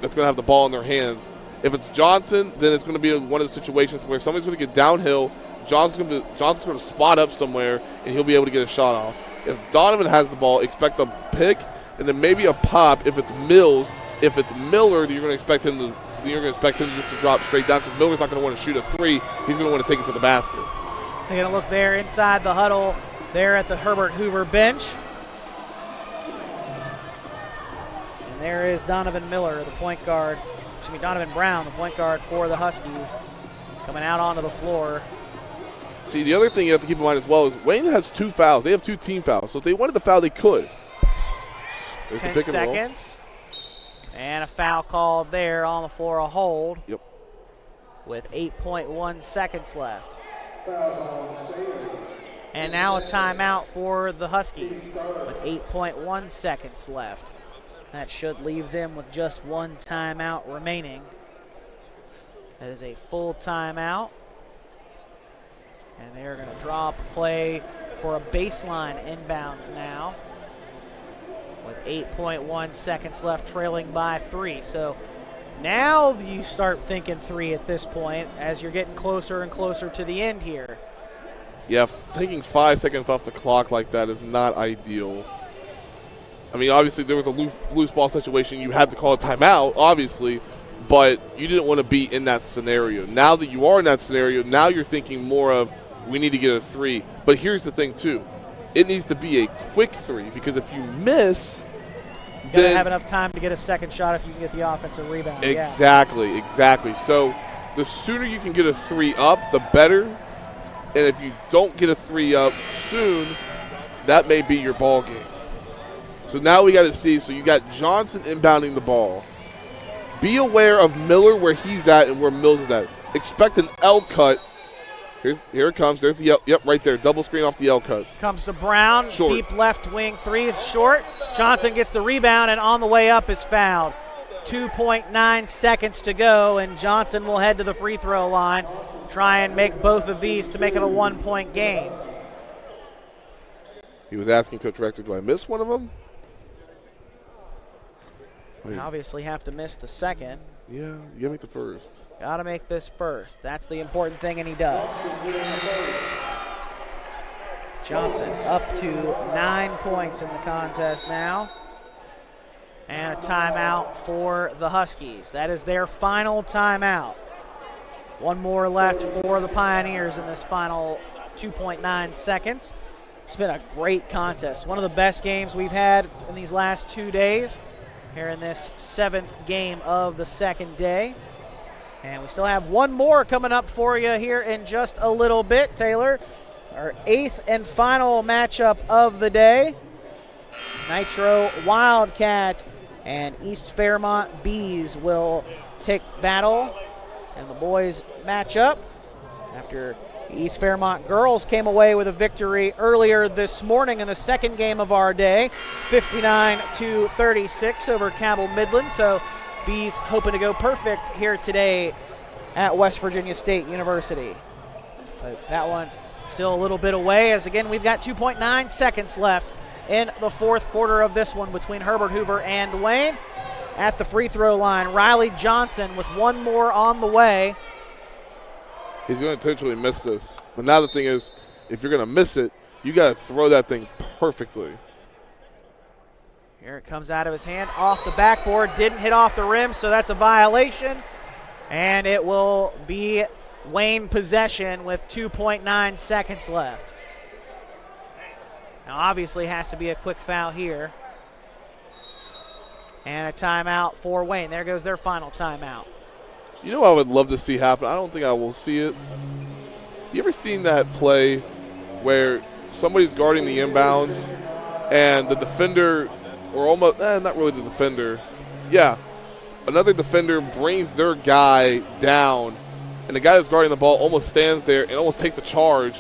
to have the ball in their hands. If it's Johnson, then it's going to be one of the situations where somebody's going to get downhill. Johnson's going to spot up somewhere, and he'll be able to get a shot off. If Donovan has the ball, expect a pick and then maybe a pop. If it's Mills. If it's Miller, you're going to expect him just to drop straight down because Miller's not going to want to shoot a 3. He's going to want to take it to the basket. Taking a look there inside the huddle there at the Herbert Hoover bench. And there is Donovan Miller, the point guard. Donovan Brown, the point guard for the Huskies, coming out onto the floor. See, the other thing you have to keep in mind as well is Wayne has 2 fouls. They have 2 team fouls. So if they wanted to foul, they could. There's 10 the pick and roll. seconds. And a foul called there on the floor, a hold. Yep. With 8.1 seconds left. And now a timeout for the Huskies with 8.1 seconds left. That should leave them with just 1 timeout remaining. That is a full timeout. And they're going to draw up a play for a baseline inbounds now. With 8.1 seconds left, trailing by 3. So now you start thinking 3 at this point as you're getting closer and closer to the end here. Yeah, taking 5 seconds off the clock like that is not ideal. I mean, obviously there was a loose ball situation. You had to call a timeout, obviously, but you didn't want to be in that scenario. Now that you are in that scenario, now you're thinking more of, we need to get a 3. But here's the thing, too. It needs to be a quick 3, because if you miss, you gotta have enough time to get a second shot if you can get the offensive rebound. Exactly, exactly. So the sooner you can get a 3 up, the better. And if you don't get a 3 up soon, that may be your ball game. So now we got to see. So you got Johnson inbounding the ball. Be aware of Miller where he's at and where Mills is at. Expect an L cut. Here it comes. There's the yep, right there. Double screen off the L cut. Comes to Brown. Short. Deep left wing 3 is short. Johnson gets the rebound and on the way up is fouled. 2.9 seconds to go, and Johnson will head to the free throw line. Try and make both of these to make it a 1-point game. He was asking Coach Rector, do I miss one of them? You obviously have to miss the second. Yeah, you gotta make the first. Gotta make this first. That's the important thing, and he does. Johnson up to 9 points in the contest now. And a timeout for the Huskies. That is their final timeout. One more left for the Pioneers in this final 2.9 seconds. It's been a great contest. One of the best games we've had in these last 2 days here in this 7th game of the second day. And we still have one more coming up for you here in just a little bit, Taylor. Our 8th and final matchup of the day. Nitro Wildcats and East Fairmont Bees will take battle, and the boys match up after the East Fairmont girls came away with a victory earlier this morning in the second game of our day, 59-36 over Cabell Midland. So Bees hoping to go perfect here today at West Virginia State University. But that one still a little bit away, as again we've got 2.9 seconds left in the fourth quarter of this one between Herbert Hoover and Wayne. At the free throw line, Riley Johnson with one more on the way. He's going to intentionally miss this. But now the thing is, if you're going to miss it, you got to throw that thing perfectly. Here it comes out of his hand, off the backboard, didn't hit off the rim, so that's a violation. And it will be Wayne possession with 2.9 seconds left. Now obviously has to be a quick foul here. And a timeout for Wayne. There goes their final timeout. You know what I would love to see happen? I don't think I will see it. You ever seen that play where somebody's guarding the inbounds and the defender, or almost, not really the defender, yeah, another defender brings their guy down, and the guy that's guarding the ball almost stands there and almost takes a charge,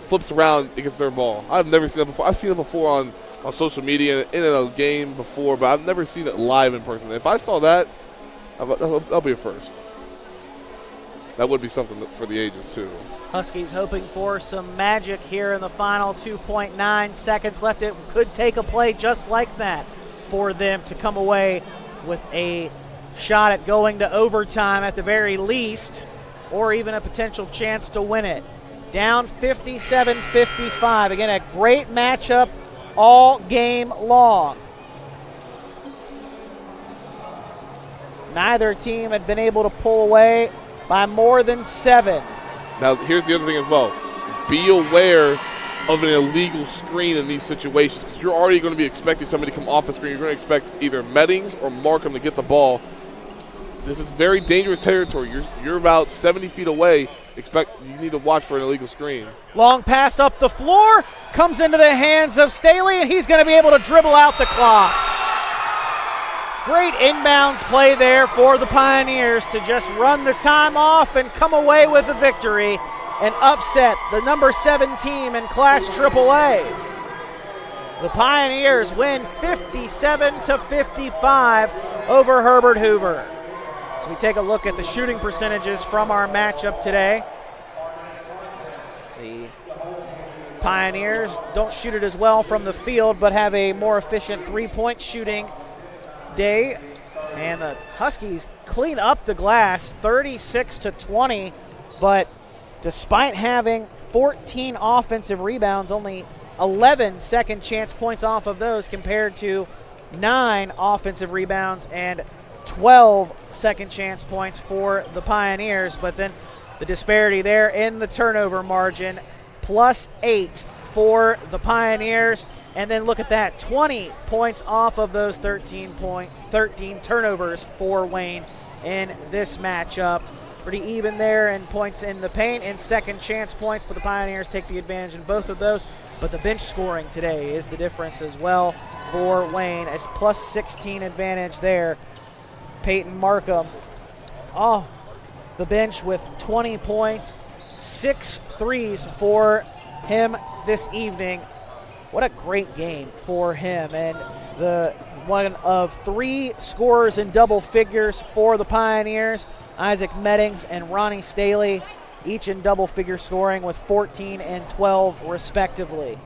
flips around, it gets their ball. I've never seen that before. I've seen it before on social media and in a game before, but I've never seen it live in person. If I saw that, that'll be a first. That would be something for the ages, too. Huskies hoping for some magic here in the final 2.9 seconds left. It could take a play just like that for them to come away with a shot at going to overtime at the very least, or even a potential chance to win it. Down 57-55. Again, a great matchup all game long. Neither team had been able to pull away by more than 7. Now, here's the other thing as well. Be aware of an illegal screen in these situations, because you're already going to be expecting somebody to come off the screen. You're going to expect either Meddings or Markham to get the ball. This is very dangerous territory. You're about 70 feet away. You need to watch for an illegal screen. Long pass up the floor, comes into the hands of Staley, and he's going to be able to dribble out the clock. Great inbounds play there for the Pioneers to just run the time off and come away with a victory and upset the number 7 team in Class AAA. The Pioneers win 57-55 over Herbert Hoover. So we take a look at the shooting percentages from our matchup today. The Pioneers don't shoot it as well from the field, but have a more efficient three-point shooting day. And the Huskies clean up the glass 36-20, but despite having 14 offensive rebounds, only 11 second chance points off of those compared to 9 offensive rebounds and 12 second chance points for the Pioneers. But then the disparity there in the turnover margin, +8 for the Pioneers. And then look at that, 20 points off of those 13 turnovers for Wayne in this matchup. Pretty even there in points in the paint and second chance points, but the Pioneers take the advantage in both of those. But the bench scoring today is the difference as well for Wayne. It's +16 advantage there. Peyton Markham off the bench with 20 points, 6 threes for him this evening. What a great game for him, and the one of 3 scorers in double figures for the Pioneers, Isaac Meddings and Ronnie Staley, each in double figure scoring with 14 and 12 respectively.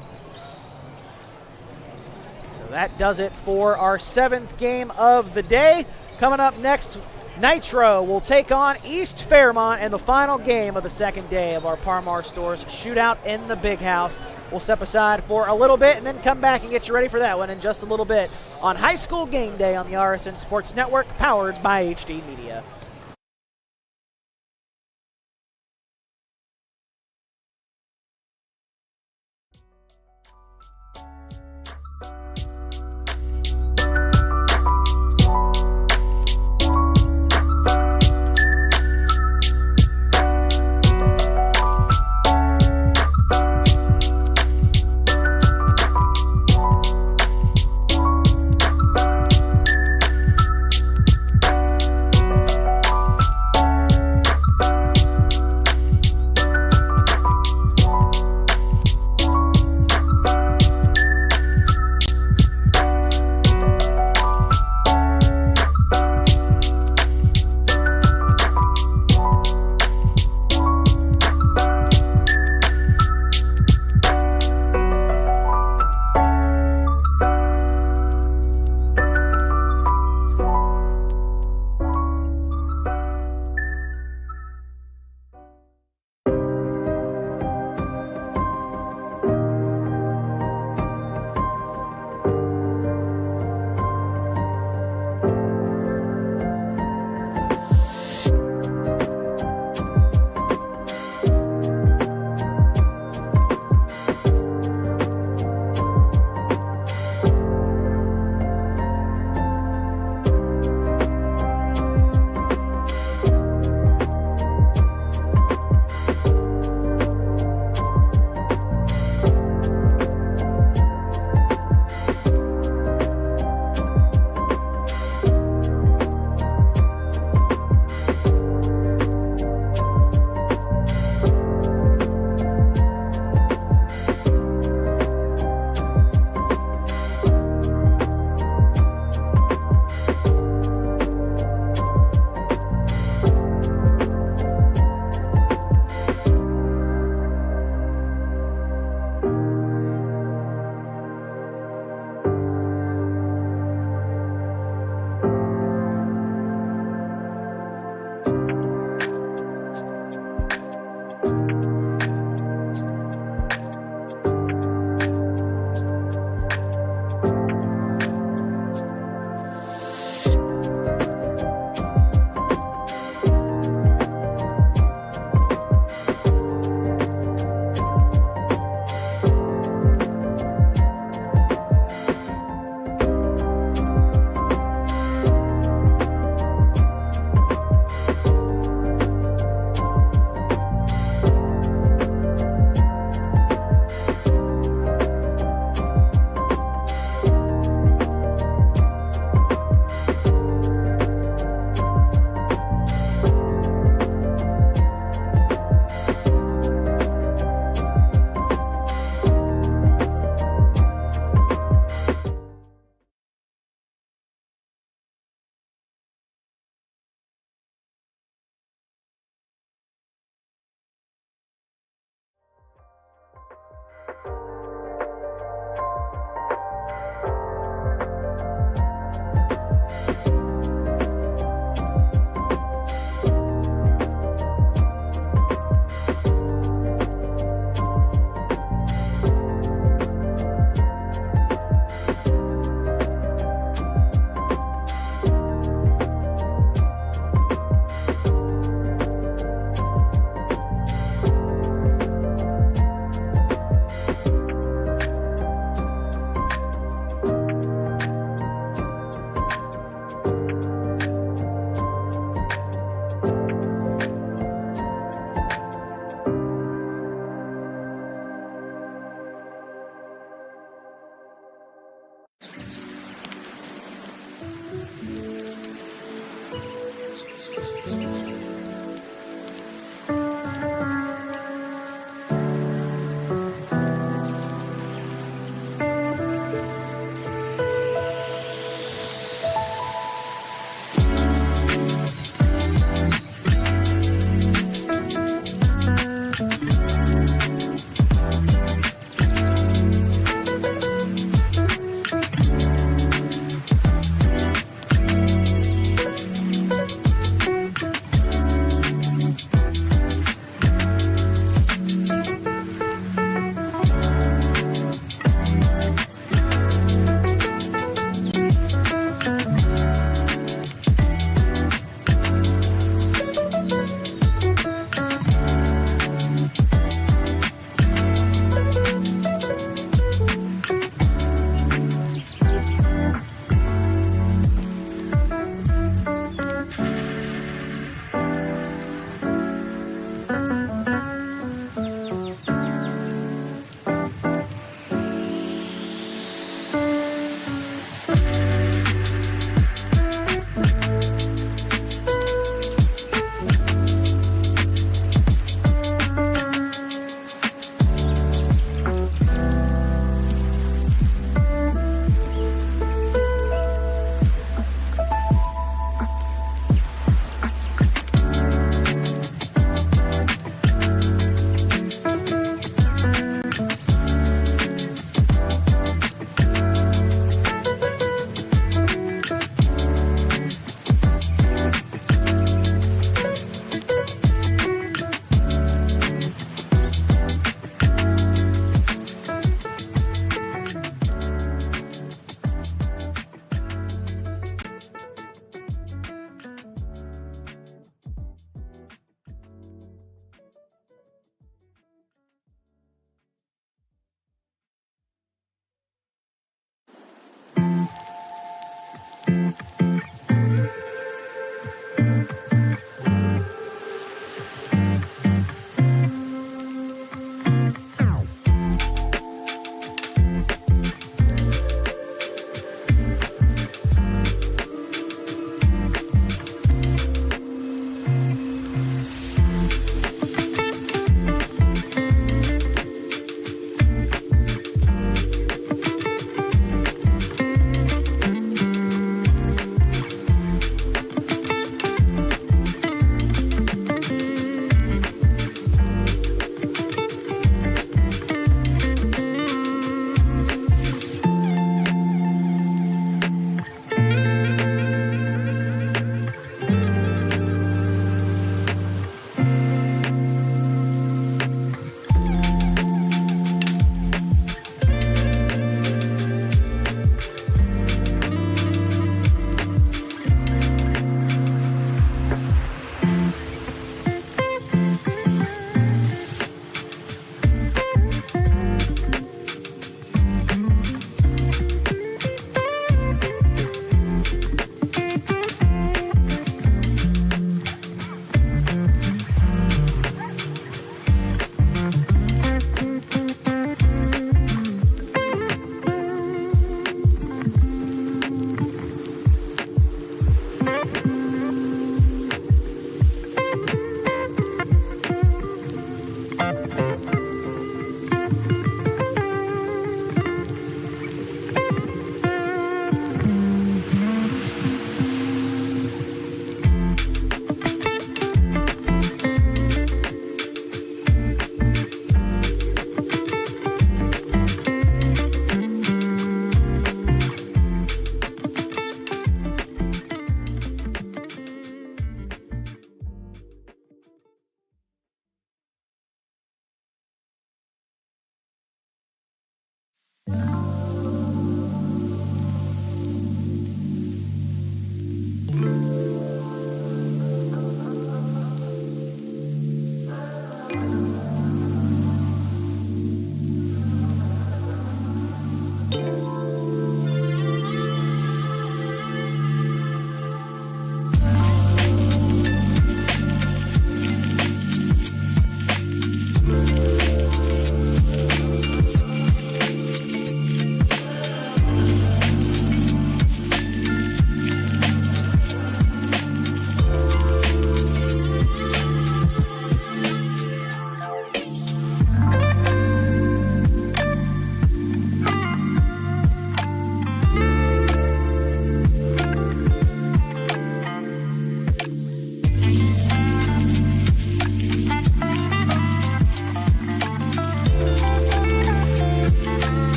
So that does it for our 7th game of the day. Coming up next, Nitro will take on East Fairmont in the final game of the 2nd day of our Parmar Stores Shootout in the Big House. We'll step aside for a little bit and then come back and get you ready for that one in just a little bit on High School Game Day on the RSN Sports Network, powered by HD Media.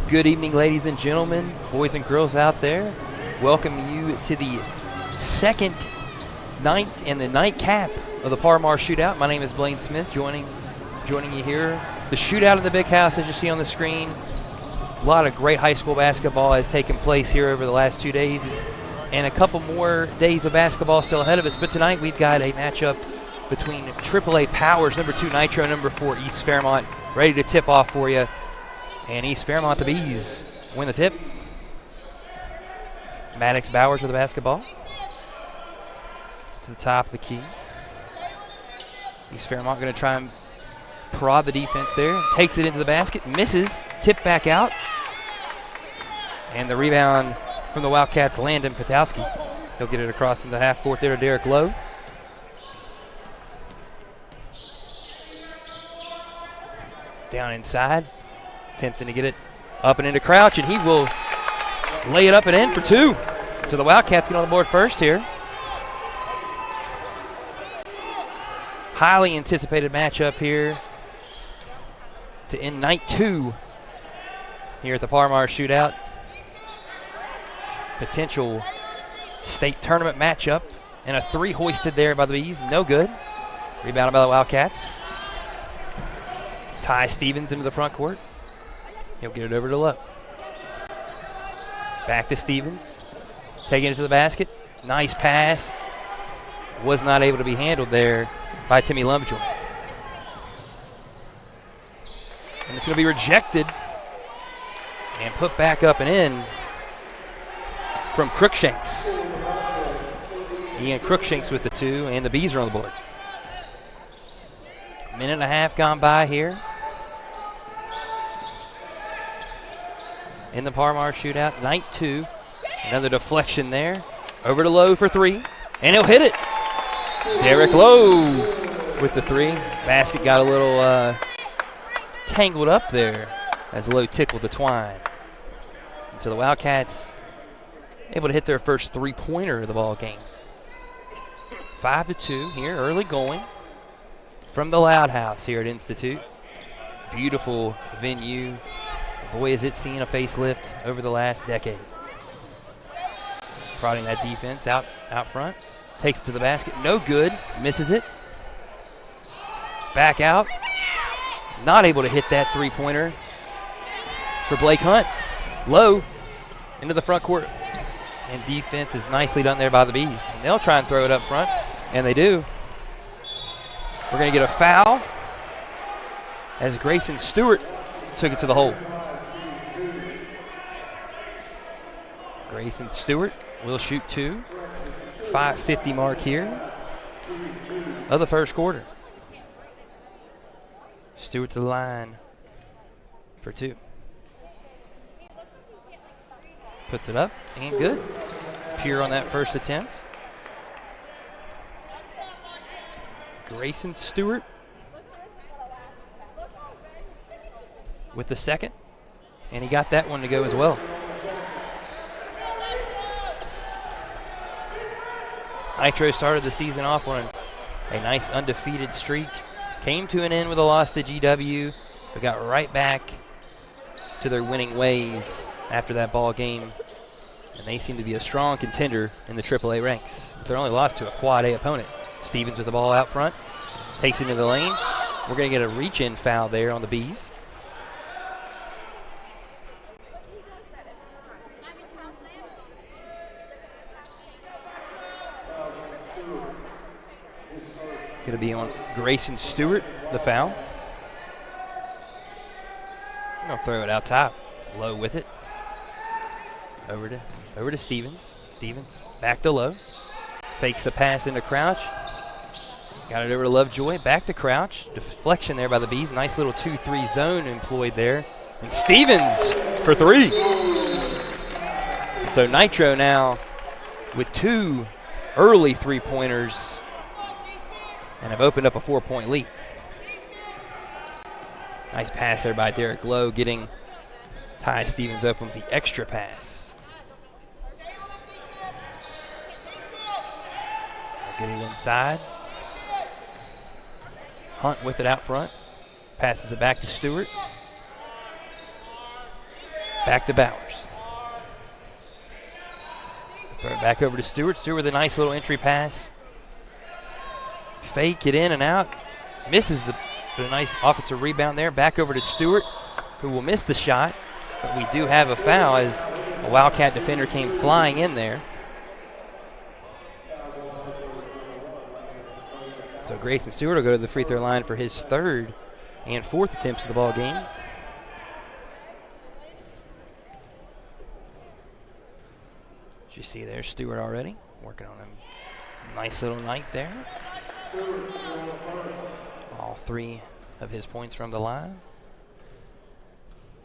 Good evening, ladies and gentlemen, boys and girls out there. Welcome you to the second night and the nightcap of the Parmar Shootout. My name is Blaine Smith, joining you here. The Shootout in the big house, as you see on the screen. A lot of great high school basketball has taken place here over the last 2 days, and a couple more days of basketball still ahead of us. But tonight we've got a matchup between AAA Powers, number 2 Nitro, number 4 East Fairmont, ready to tip off for you. And East Fairmont, the Bees, win the tip. Maddox Bowers with the basketball. To the top of the key. East Fairmont going to try and prod the defense there. Takes it into the basket, misses, tip back out. And the rebound from the Wildcats, Landon Patowski. He'll get it across in the half court there to Derek Lowe. Down inside. Attempting to get it up and into Crouch, and he will lay it up and in for 2. So the Wildcats get on the board first here. Highly anticipated matchup here to end night 2 here at the Parmar Shootout. Potential state tournament matchup, and a 3 hoisted there by the Bees, no good. Rebounded by the Wildcats. Ty Stevens into the front court. He'll get it over to Lowe. Back to Stevens. Taking it to the basket. Nice pass. Was not able to be handled there by Timmy Lovejoy. And it's going to be rejected and put back up and in from Crookshanks. Ian Crookshanks with the 2, and the Bees are on the board. Minute and a half gone by here in the Parmar Shootout, night 2. Another deflection there. Over to Lowe for 3, and he'll hit it. Derek Lowe with the 3. Basket got a little tangled up there as Lowe tickled the twine. And so the Wildcats able to hit their first 3-pointer of the ball game. 5-2 here, early going from the Loud House here at Institute. Beautiful venue. Boy, has it seen a facelift over the last decade. Prodding that defense out front. Takes it to the basket. No good. Misses it. Back out. Not able to hit that 3-pointer for Blake Hunt. Low into the front court. And defense is nicely done there by the Bees. And they'll try and throw it up front. And they do. We're going to get a foul as Grayson Stewart took it to the hole. Grayson Stewart will shoot 2. 5:50 mark here of the first quarter. Stewart to the line for 2. Puts it up and good. Pure on that first attempt. Grayson Stewart with the second, and he got that one to go as well. Nitro started the season off on a nice undefeated streak. Came to an end with a loss to GW, but got right back to their winning ways after that ball game. And they seem to be a strong contender in the AAA ranks. But they're only lost to a Quad A opponent. Stevens with the ball out front. Takes it into the lane. We're going to get a reach-in foul there on the Bees. Going to be on Grayson Stewart, the foul. I'm going to throw it out top. Low with it. Over to Stevens. Stevens back to Low. Fakes the pass into Crouch. Got it over to Lovejoy. Back to Crouch. Deflection there by the Bees. Nice little 2-3 zone employed there. And Stevens for 3. So Nitro now with 2 early 3-pointers and have opened up a 4-point lead. Nice pass there by Derek Lowe, getting Ty Stevens open with the extra pass. Get it inside. Hunt with it out front. Passes it back to Stewart. Back to Bowers. Throw it back over to Stewart. Stewart with a nice little entry pass. Fake it in and out. Misses but a nice offensive rebound there. Back over to Stewart, who will miss the shot. But we do have a foul as a Wildcat defender came flying in there. So Grayson Stewart will go to the free throw line for his third and fourth attempts of the ball game. As you see there, Stewart already working on a nice little night there. All 3 of his points from the line.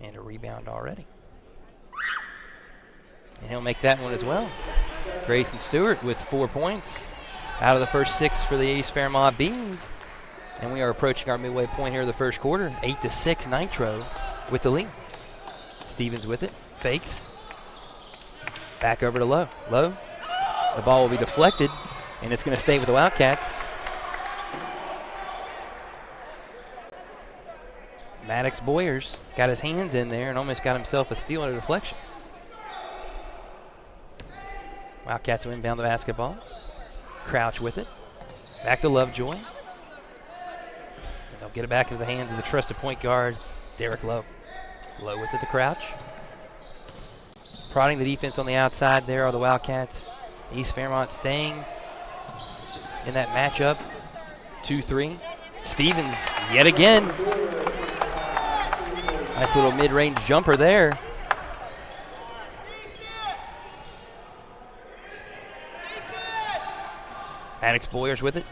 And a rebound already. And he'll make that one as well. Grayson Stewart with 4 points out of the first 6 for the East Fairmont Bees. And we are approaching our midway point here of the first quarter. 8-6 Nitro with the lead. Stevens with it, fakes. Back over to Lowe. Lowe, the ball will be deflected, and it's going to stay with the Wildcats. Maddox Boyers got his hands in there and almost got himself a steal and a deflection. Wildcats will inbound the basketball. Crouch with it. Back to Lovejoy. And they'll get it back into the hands of the trusted point guard, Derek Lowe. Lowe with it to Crouch. Prodding the defense on the outside there are the Wildcats. East Fairmont staying in that matchup. 2-3. Stevens yet again. Nice little mid-range jumper there. Maddox Boyers with it.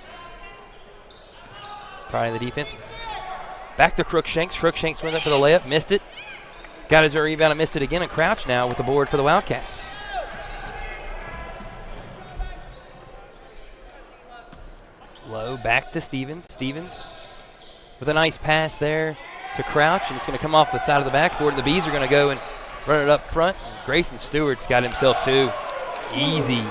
Prodding the defense. Back to Crookshanks. Crookshanks went up for the layup, missed it. Got his rebound and missed it again, and Crouch now with the board for the Wildcats. Low back to Stevens. Stevens with a nice pass there to Crouch, and it's going to come off the side of the backboard, and the Bees are going to go and run it up front. And Grayson Stewart's got himself 2. Easy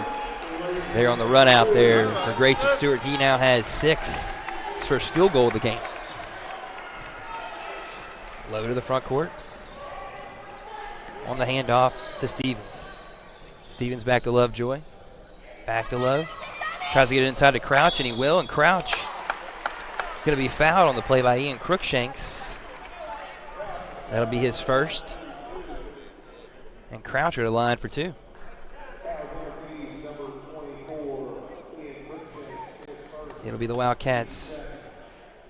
there on the run out there for Grayson Stewart. He now has 6. His first field goal of the game. Low to the front court. On the handoff to Stevens. Stevens back to Lovejoy. Back to Lowe. Tries to get it inside to Crouch, and he will. And Crouch going to be fouled on the play by Ian Crookshanks. That'll be his first. And Crouch at the line for 2. It'll be the Wildcats'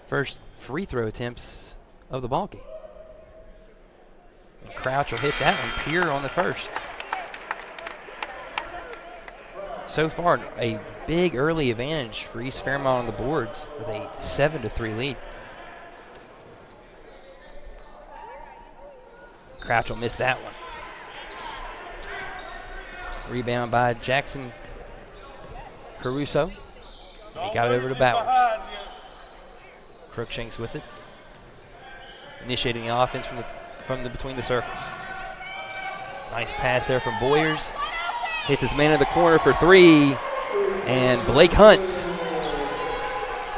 first free throw attempts of the ball game. And Crouch will hit that one pure on the first. So far, a big early advantage for East Fairmont on the boards with a 7-3 lead. Crouch will miss that one. Rebound by Jackson Caruso. He got it over to Bowers. Crookshanks with it. Initiating the offense from between the circles. Nice pass there from Boyers. Hits his man in the corner for 3. And Blake Hunt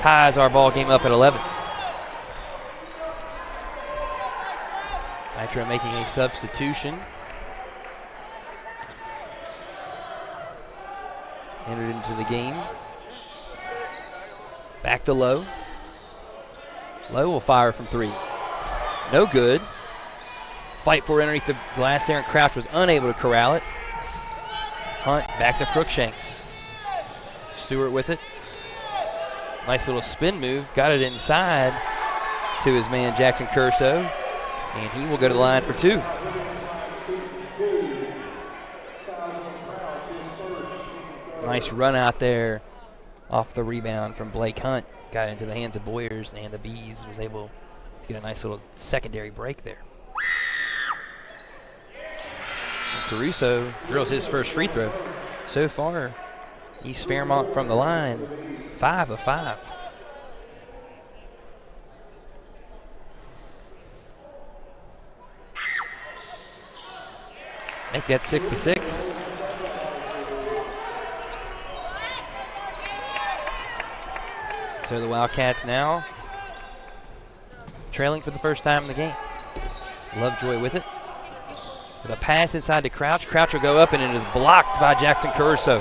ties our ball game up at 11. Nitro making a substitution. Entered into the game. Back to Lowe. Lowe will fire from 3. No good. Fight for it underneath the glass there, and Crouch was unable to corral it. Hunt back to Crookshanks. Stewart with it. Nice little spin move. Got it inside to his man Jackson Curso, and he will go to the line for 2. Nice run out there off the rebound from Blake Hunt. Got into the hands of Boyers, and the Bees was able to get a nice little secondary break there. And Caruso drills his first free throw. So far, East Fairmont from the line, 5 of 5. Make that 6-6. So the Wildcats now trailing for the first time in the game. Lovejoy with it. with a pass inside to Crouch. Crouch will go up, and it is blocked by Jackson Caruso.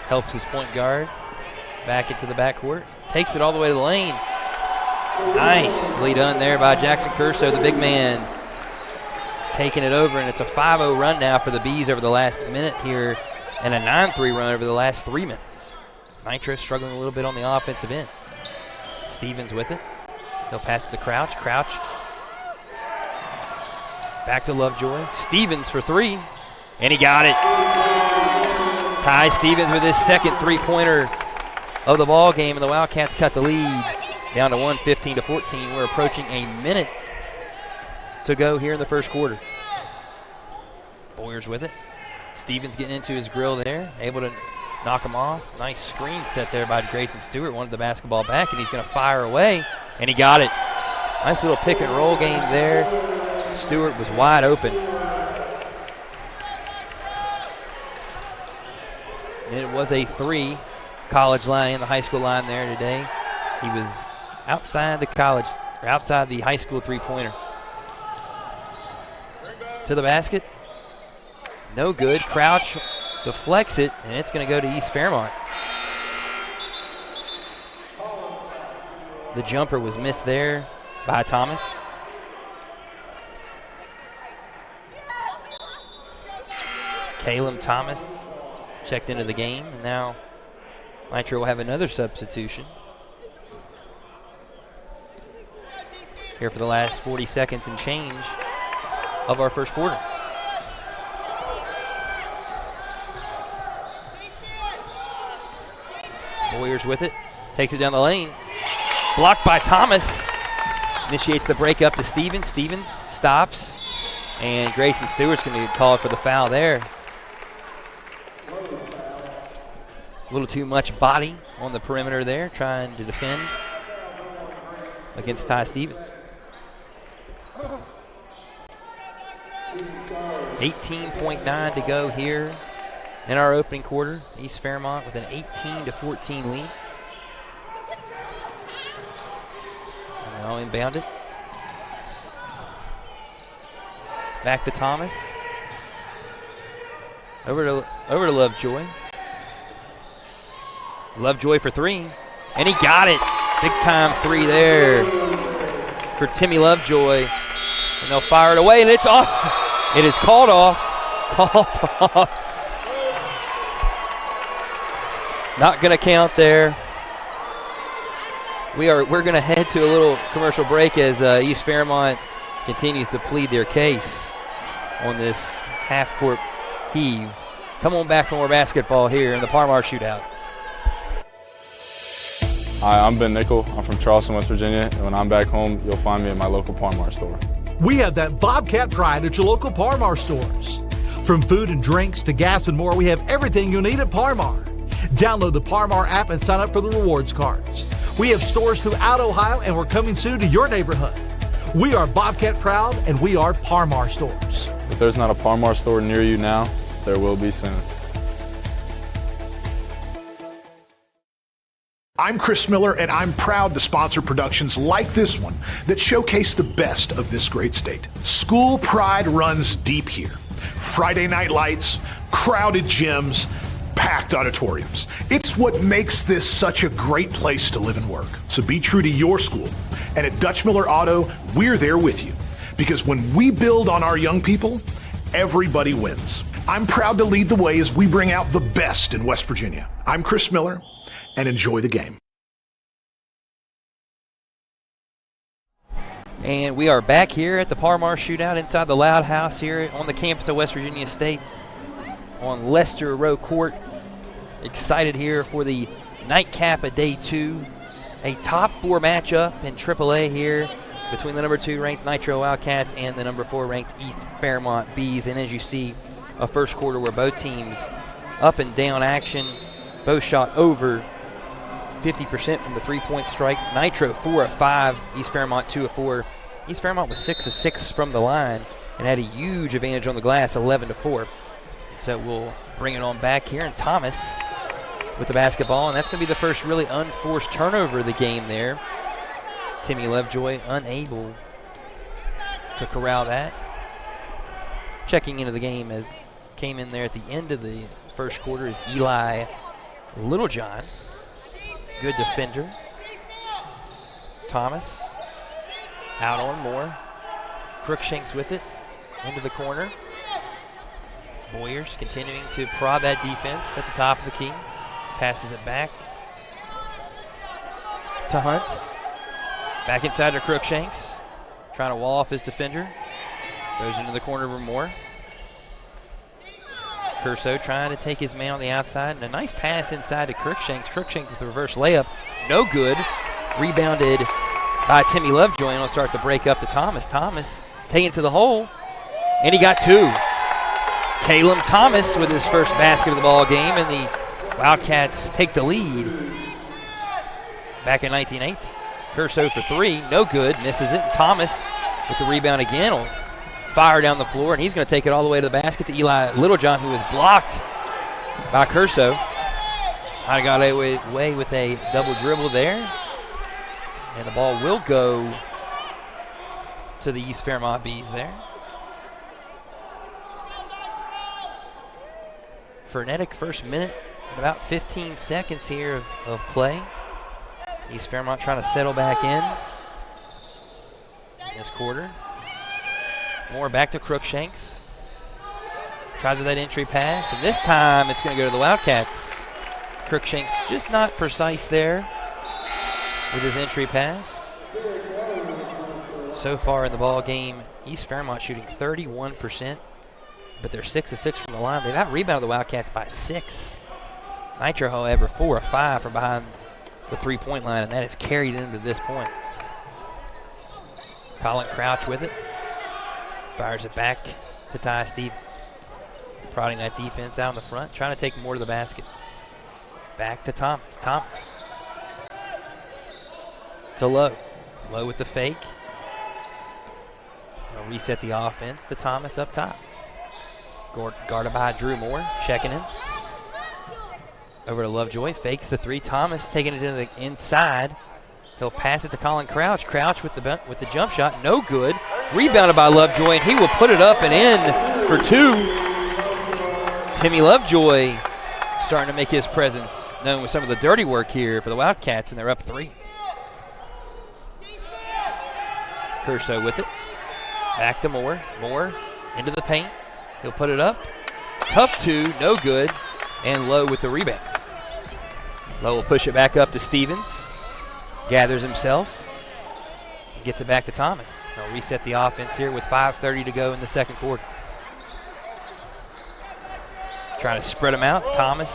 Helps his point guard back into the backcourt. Takes it all the way to the lane. Nicely done there by Jackson Caruso, the big man, taking it over, and it's a 5-0 run now for the Bees over the last minute here, and a 9-3 run over the last 3 minutes. Nitro struggling a little bit on the offensive end. Stevens with it. He'll pass it to Crouch. Crouch back to Lovejoy. Stevens for three, and he got it. Ty Stevens with his second three-pointer of the ball game, and the Wildcats cut the lead down to 1:15-14. We're approaching a minute to go here in the first quarter. Boyers with it. Stevens getting into his grill there, able to knock him off. Nice screen set there by Grayson Stewart. Wanted the basketball back, and he's going to fire away, and he got it. Nice little pick and roll game there. Stewart was wide open. And it was a three. College line, the high school line there today. He was outside the high school three-pointer. To the basket. No good. Crouch deflects it, and it's going to go to East Fairmont. The jumper was missed there by Thomas. Caleb Thomas checked into the game, and now Nitro will have another substitution here for the last 40 seconds and change of our first quarter. Boyers with it, takes it down the lane, blocked by Thomas, initiates the break up to Stevens. Stevens stops, and Grayson Stewart's going to get called for the foul there. A little too much body on the perimeter there, trying to defend against Ty Stevens. 18.9 to go here in our opening quarter. East Fairmont with an 18-14 lead. And now inbounded. Back to Thomas. Over to Lovejoy. Lovejoy for three, and he got it. Big time three there for Timmy Lovejoy, and they'll fire it away, and it's off. It is called off. Called off. Not going to count there. We're going to head to a little commercial break as East Fairmont continues to plead their case on this half-court heave. Come on back for more basketball here in the Parmar Shootout. Hi, I'm Ben Nickel. I'm from Charleston, West Virginia, and when I'm back home, you'll find me at my local Parmar store. We have that Bobcat pride at your local Parmar stores. From food and drinks to gas and more, we have everything you'll need at Parmar. Download the Parmar app and sign up for the rewards cards. We have stores throughout Ohio, and we're coming soon to your neighborhood. We are Bobcat proud, and we are Parmar stores. If there's not a Parmar store near you now, there will be soon. I'm Chris Miller, and I'm proud to sponsor productions like this one that showcase the best of this great state. School pride runs deep here. Friday night lights, crowded gyms, packed auditoriums. It's what makes this such a great place to live and work. So be true to your school. And at Dutch Miller Auto, we're there with you. Because when we build on our young people, everybody wins. I'm proud to lead the way as we bring out the best in West Virginia. I'm Chris Miller, and enjoy the game. And we are back here at the Parmar Shootout inside the Loud House here on the campus of West Virginia State on Lester Row Court. Excited here for the nightcap of day two. A top four matchup in AAA here between the number 2 ranked Nitro Wildcats and the number 4 ranked East Fairmont Bees. And as you see, a first quarter where both teams up and down action, both shot over 50% from the three-point strike. Nitro 4 of 5, East Fairmont 2 of 4. East Fairmont was 6 of 6 from the line and had a huge advantage on the glass, 11-4. So we'll bring it on back here, and Thomas with the basketball, and that's going to be the first really unforced turnover of the game there. Timmy Lovejoy unable to corral that. Checking into the game as came in there at the end of the first quarter is Eli Littlejohn. Good defender. Thomas out on Moore. Crookshanks with it into the corner. Boyers continuing to prod that defense at the top of the key. Passes it back to Hunt. Back inside to Crookshanks. Trying to wall off his defender. Goes into the corner for Moore. Curso trying to take his man on the outside. And a nice pass inside to Crookshanks. Crookshanks with the reverse layup. No good. Rebounded by Timmy Lovejoy. And will start to break up to Thomas. Thomas taking it to the hole. And he got two. Caleb Thomas with his first basket of the ball game. And the Wildcats take the lead. Back in 1980. Curso for three. No good. Misses it. Thomas with the rebound again. Will fire down the floor, and he's going to take it all the way to the basket to Eli Littlejohn, who was blocked by Curso. I got away with a double dribble there, and the ball will go to the East Fairmont Bees there. Frenetic first minute, about 15 seconds here of play. East Fairmont trying to settle back in this quarter. Moore back to Crookshanks. Tries with that entry pass, and this time it's going to go to the Wildcats. Crookshanks just not precise there with his entry pass. So far in the ball game, East Fairmont shooting 31%, but they're 6 of 6 from the line. They've out-rebounded the Wildcats by 6. Nitro, however, 4 of 5 from behind the three-point line, and that is carried into this point. Colin Crouch with it. Fires it back to Ty Stevens. Prodding that defense out in the front, trying to take more to the basket. Back to Thomas. Thomas to Lowe. Lowe with the fake. They'll reset the offense to Thomas up top. Guarded by Drew Moore, checking in. Over to Lovejoy, fakes the three. Thomas taking it into the inside. He'll pass it to Colin Crouch. Crouch with the jump shot, no good. Rebounded by Lovejoy, and he will put it up and in for two. Timmy Lovejoy starting to make his presence known with some of the dirty work here for the Wildcats, and they're up 3. Curso with it. Back to Moore. Moore into the paint. He'll put it up. Tough two, no good. And Lowe with the rebound. Lowe will push it back up to Stevens. Gathers himself. Gets it back to Thomas. They'll reset the offense here with 5:30 to go in the second quarter. Trying to spread him out. Thomas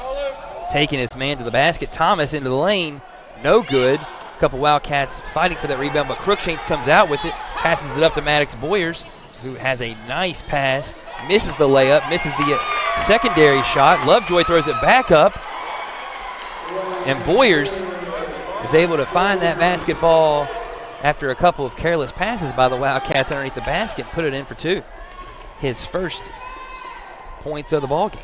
taking his man to the basket. Thomas into the lane. No good. A couple Wildcats fighting for that rebound, but Crookshanks comes out with it. Passes it up to Maddox Boyers, who has a nice pass. Misses the layup. Misses the secondary shot. Lovejoy throws it back up. And Boyers is able to find that basketball after a couple of careless passes by the Wildcats underneath the basket, put it in for 2. His first points of the ball game.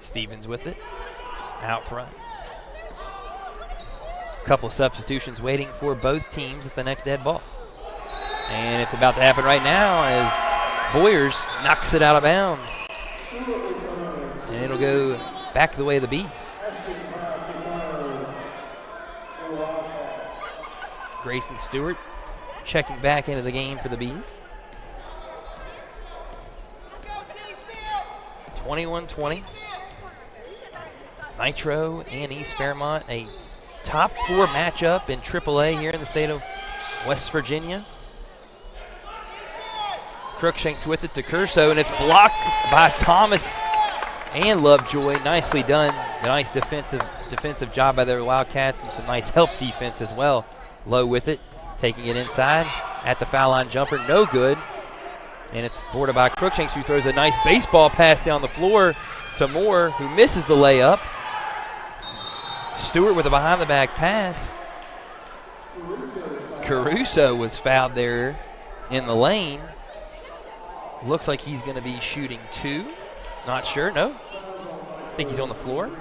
Stevens with it, out front. Couple substitutions waiting for both teams at the next dead ball. And it's about to happen right now as Boyers knocks it out of bounds. And it'll go back the way of the Bees. Grayson Stewart checking back into the game for the Bees. 21-20. Nitro and East Fairmont, a top 4 matchup in AAA here in the state of West Virginia. Crookshanks with it to Curso, and it's blocked by Thomas and Lovejoy. Nicely done. A nice defensive job by the Wildcats, and some nice help defense as well. Lowe with it, taking it inside at the foul line jumper, no good. And it's boarded by Crookshanks, who throws a nice baseball pass down the floor to Moore, who misses the layup. Stewart with a behind the back pass. Caruso was fouled there in the lane. Looks like he's going to be shooting 2. Not sure, no. I think he's on the floor.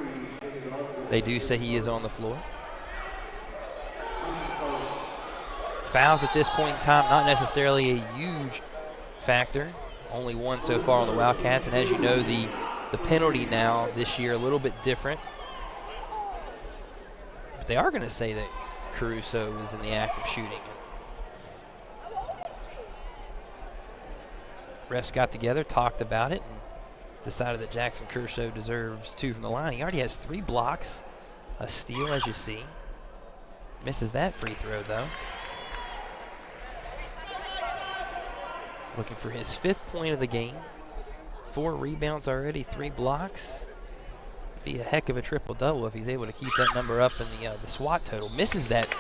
They do say he is on the floor. Fouls at this point in time, not necessarily a huge factor. Only one so far on the Wildcats, and as you know, the penalty now this year a little bit different. But they are going to say that Caruso was in the act of shooting. Refs got together, talked about it, and decided that Jackson Caruso deserves 2 from the line. He already has 3 blocks, a steal as you see. Misses that free throw though. Looking for his 5th point of the game. 4 rebounds already, 3 blocks. Be a heck of a triple-double if he's able to keep that number up in the SWAT total. Misses that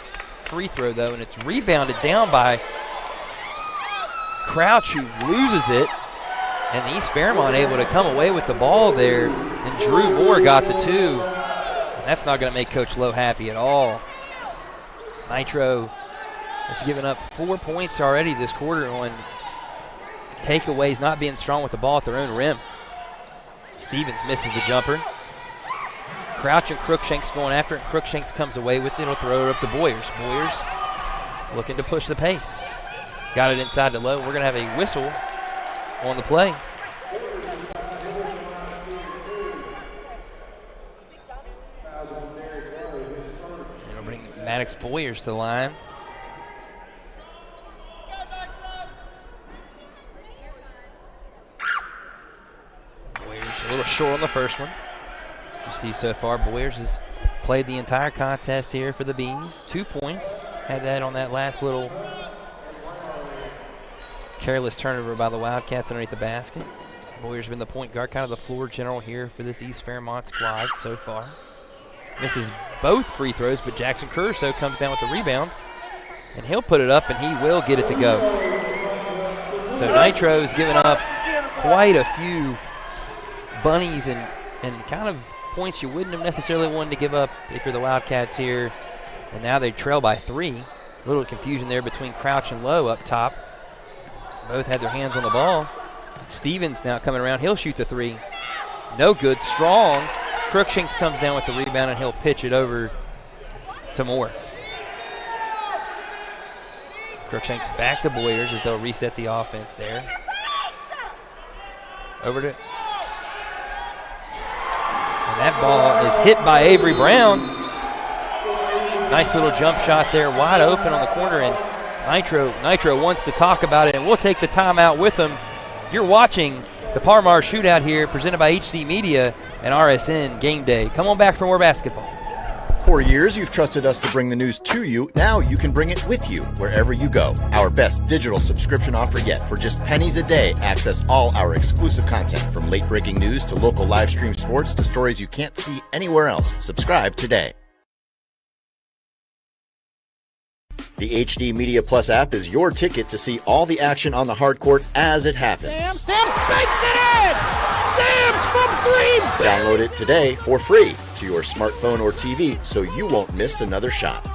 free throw though, and it's rebounded down by Crouch, who loses it. And East Fairmont able to come away with the ball there, and Drew Moore got the 2. And that's not going to make Coach Lowe happy at all. Nitro has given up 4 points already this quarter on takeaways, not being strong with the ball at their own rim. Stevens misses the jumper. Crouch and Crookshanks going after it. Crookshanks comes away with it. He'll throw it up to Boyers. Boyers looking to push the pace. Got it inside to Lowe. We're going to have a whistle on the play. It'll bring Maddox Boyers to the line. Boyers a little short on the first one. You see so far, Boyers has played the entire contest here for the Bees. 2 points. Had that on that last little careless turnover by the Wildcats underneath the basket. Boyer's been the point guard, kind of the floor general here for this East Fairmont squad so far. Misses both free throws, but Jackson Caruso comes down with the rebound, and he'll put it up, and he will get it to go. So Nitro's given up quite a few bunnies and kind of points you wouldn't have necessarily wanted to give up if you're the Wildcats here. And now they trail by 3. A little confusion there between Crouch and Lowe up top. Both had their hands on the ball. Stevens now coming around. He'll shoot the 3. No good. Strong. Crookshanks comes down with the rebound, and he'll pitch it over to Moore. Crookshanks back to Boyers as they'll reset the offense there. Over to... And that ball is hit by Avery Brown. Nice little jump shot there, wide open on the corner, and Nitro wants to talk about it, and we'll take the timeout with them. You're watching the Parmar Shootout here, presented by HD Media and RSN Gameday. Come on back for more basketball. For years, you've trusted us to bring the news to you. Now you can bring it with you wherever you go. Our best digital subscription offer yet. For just pennies a day, access all our exclusive content, from late-breaking news to local live stream sports to stories you can't see anywhere else. Subscribe today. The HD Media Plus app is your ticket to see all the action on the hard court as it happens. Sam banks it in! Sam's from 3! Download it today for free to your smartphone or TV so you won't miss another shot.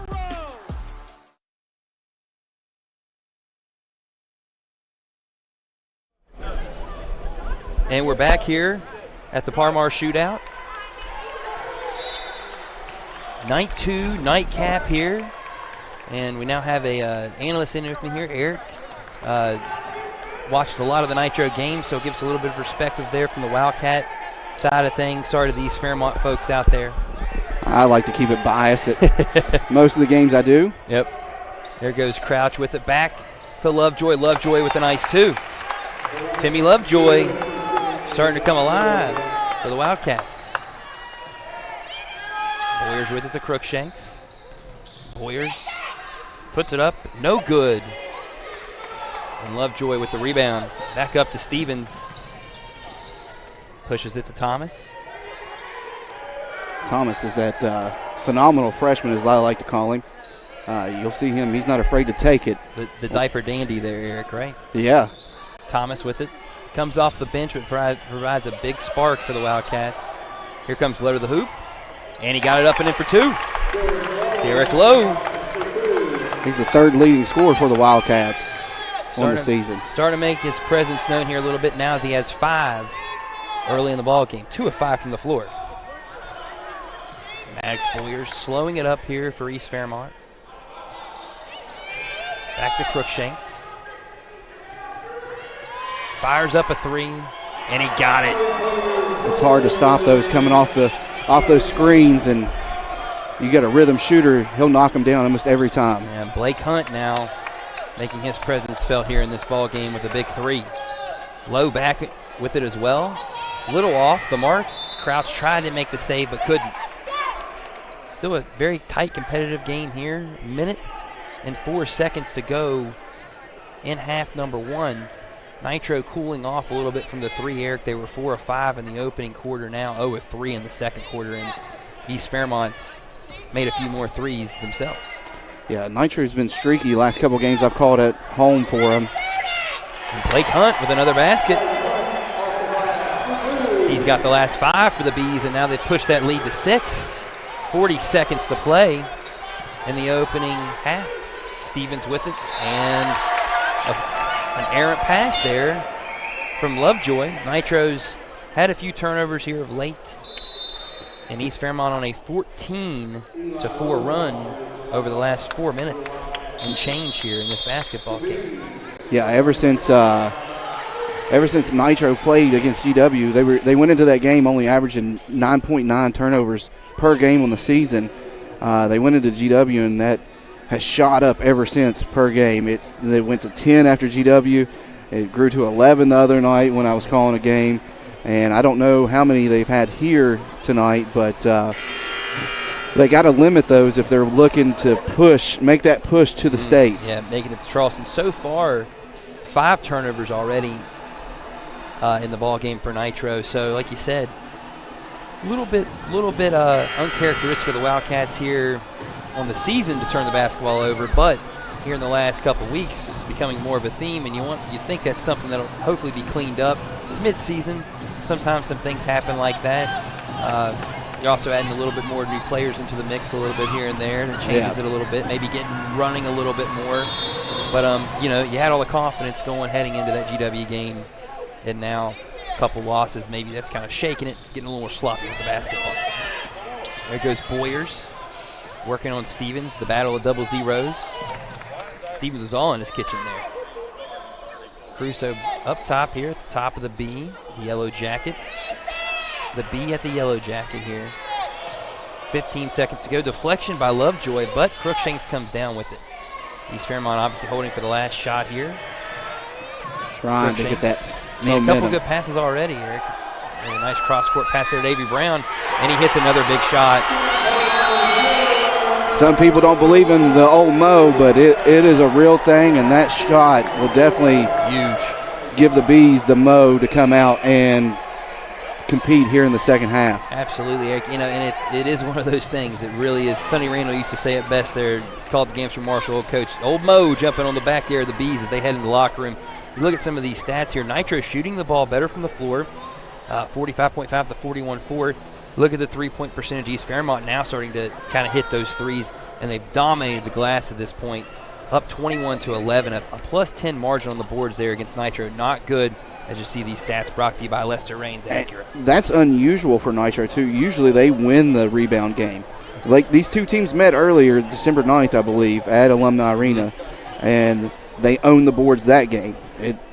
And we're back here at the Parmar Shootout. Night 2, nightcap here. And we now have a analyst in with me here, Eric. Watched a lot of the Nitro games, so it gives a little bit of perspective there from the Wildcat side of things. Sorry to these Fairmont folks out there. I like to keep it biased at most of the games I do. Yep. There goes Crouch with it back to Lovejoy. Lovejoy with a nice 2. Timmy Lovejoy starting to come alive for the Wildcats. Boyers with it to Crookshanks. Boyers puts it up, no good. And Lovejoy with the rebound. Back up to Stevens. Pushes it to Thomas. Thomas is that phenomenal freshman, as I like to call him. You'll see him, he's not afraid to take it. The diaper dandy there, Eric, right? Yeah. Thomas with it. Comes off the bench, but provides a big spark for the Wildcats. Here comes Lowe to the hoop. And he got it up and in for 2. Derek Lowe. He's the 3rd leading scorer for the Wildcats on the season. Starting to make his presence known here a little bit now as he has 5 early in the ball game. 2 of 5 from the floor. Maddox Boyers slowing it up here for East Fairmont. Back to Crookshanks. Fires up a 3, and he got it. It's hard to stop those coming off those screens, and you got a rhythm shooter, he'll knock them down almost every time. And Blake Hunt now making his presence felt here in this ball game with a big 3. Low back with it as well. Little off the mark. Crouch tried to make the save but couldn't. Still a very tight competitive game here. Minute and 4 seconds to go in half number 1. Nitro cooling off a little bit from the 3, Eric. They were 4 of 5 in the opening quarter, now 0 of 3 in the second quarter, and East Fairmont's made a few more threes themselves. Yeah, Nitro's been streaky last couple games I've called at home for him. And Blake Hunt with another basket. He's got the last 5 for the Bees, and now they've pushed that lead to 6. 40 seconds to play in the opening half. Stevens with it, and an errant pass there from Lovejoy. Nitro's had a few turnovers here of late, and East Fairmont on a 14-4 run over the last 4 minutes and change here in this basketball game. Yeah, ever since Nitro played against GW, they went into that game only averaging 9.9 turnovers per game on the season. They went into GW, and that has shot up ever since per game. They went to 10 after GW. It grew to 11 the other night when I was calling a game, and I don't know how many they've had here tonight, but they got to limit those if they're looking to make that push to the states. Yeah, making it to Charleston. So far, 5 turnovers already in the ball game for Nitro. So, like you said, a little bit uncharacteristic of the Wildcats here on the season to turn the basketball over, but here in the last couple weeks, becoming more of a theme, and you think that's something that'll hopefully be cleaned up mid-season. Sometimes some things happen like that. You're also adding a little bit more new players into the mix a little bit here and there, and it changes it a little bit, maybe getting running a little bit more. But, you had all the confidence heading into that GW game, and now a couple losses, maybe that's kind of shaking it, getting a little more sloppy with the basketball. There goes Boyers, working on Stevens, the battle of double zeros. Stevens was all in his kitchen there. Crusoe up top here at the top of the B, the yellow jacket. The B at the yellow jacket here. 15 seconds to go. Deflection by Lovejoy, but Crookshanks comes down with it. East Fairmont obviously holding for the last shot here. Trying to get that made a couple good passes already, Eric. And a nice cross-court pass there to Avery Brown, and he hits another big shot. Some people don't believe in the old Mo, but it is a real thing, and that shot will definitely give the Bees the Mo to come out and compete here in the second half. Absolutely, Eric. And it is one of those things. It really is. Sonny Randall used to say it best there, called the games for Marshall, old coach. Old Mo jumping on the back there of the Bees as they head in the locker room. You look at some of these stats here. Nitro shooting the ball better from the floor, 45.5 to 41.4. Look at the three-point percentage. East Fairmont now starting to kind of hit those threes, and they've dominated the glass at this point, up 21-11, a plus 10 margin on the boards there against Nitro. Not good, as you see these stats brought to you by Lester Raines Acura. That's unusual for Nitro, too. Usually they win the rebound game. Like these two teams met earlier, December 9th, I believe, at Alumni Arena, and they own the boards that game.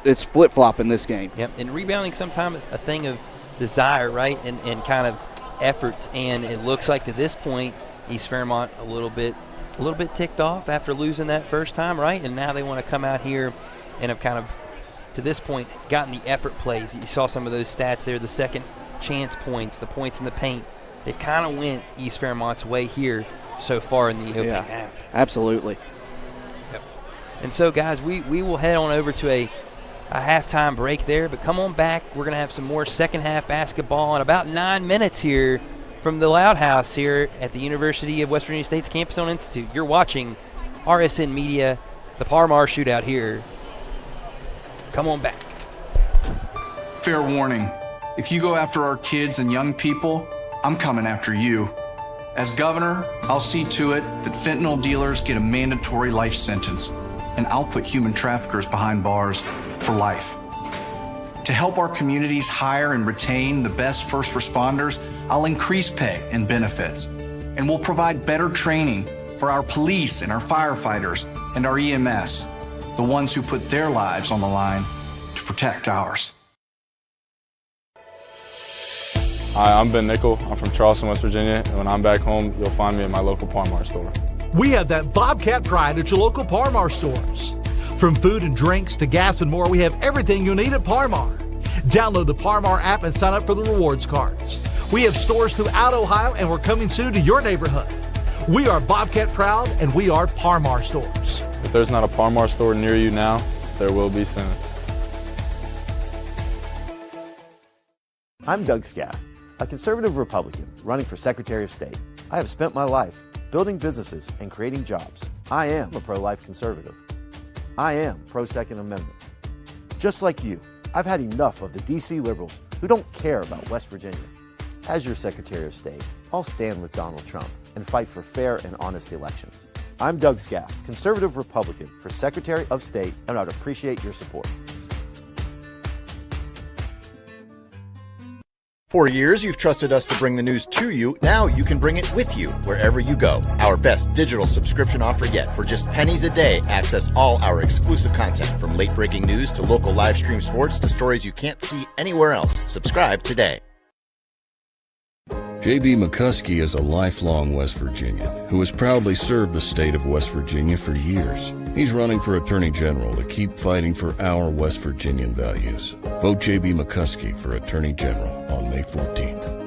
It's flip-flop in this game. Yep, and rebounding sometimes a thing of desire, right, and kind of effort, and it looks like to this point East Fairmont a little bit ticked off after losing that first time, right? And now they want to come out here and have kind of, to this point, gotten the effort plays. You saw some of those stats there, the second chance points, the points in the paint. It kind of went East Fairmont's way here so far in the opening half. Absolutely. Yep. And so, guys, we will head on over to a halftime break there, but come on back. We're going to have some more second half basketball in about 9 minutes here from the Loud House here at the University of West Virginia State's Campus on Institute. You're watching RSN Media, the Parmar Shootout here. Come on back. Fair warning. If you go after our kids and young people, I'm coming after you. As governor, I'll see to it that fentanyl dealers get a mandatory life sentence, and I'll put human traffickers behind bars for life. To help our communities hire and retain the best first responders, I'll increase pay and benefits, and we'll provide better training for our police and our firefighters and our EMS, the ones who put their lives on the line to protect ours. Hi, I'm Ben Nickel. I'm from Charleston, West Virginia, and when I'm back home, you'll find me at my local Par-Mar store. We have that Bobcat pride at your local Par-Mar stores. From food and drinks to gas and more, we have everything you'll need at Par-Mar. Download the Par-Mar app and sign up for the rewards cards. We have stores throughout Ohio, and we're coming soon to your neighborhood. We are Bobcat proud, and we are Par-Mar stores. If there's not a Par-Mar store near you now, there will be soon. I'm Doug Scaff, a conservative Republican running for Secretary of State. I have spent my life building businesses and creating jobs. I am a pro-life conservative. I am pro-Second Amendment. Just like you, I've had enough of the D.C. liberals who don't care about West Virginia. As your Secretary of State, I'll stand with Donald Trump and fight for fair and honest elections. I'm Doug Scaff, conservative Republican for Secretary of State, and I'd appreciate your support. For years, you've trusted us to bring the news to you. Now you can bring it with you wherever you go. Our best digital subscription offer yet. For just pennies a day, access all our exclusive content, from late breaking news to local live stream sports to stories you can't see anywhere else. Subscribe today. J.B. McCuskey is a lifelong West Virginian who has proudly served the state of West Virginia for years. He's running for Attorney General to keep fighting for our West Virginian values. Vote J.B. McCuskey for Attorney General on May 14th.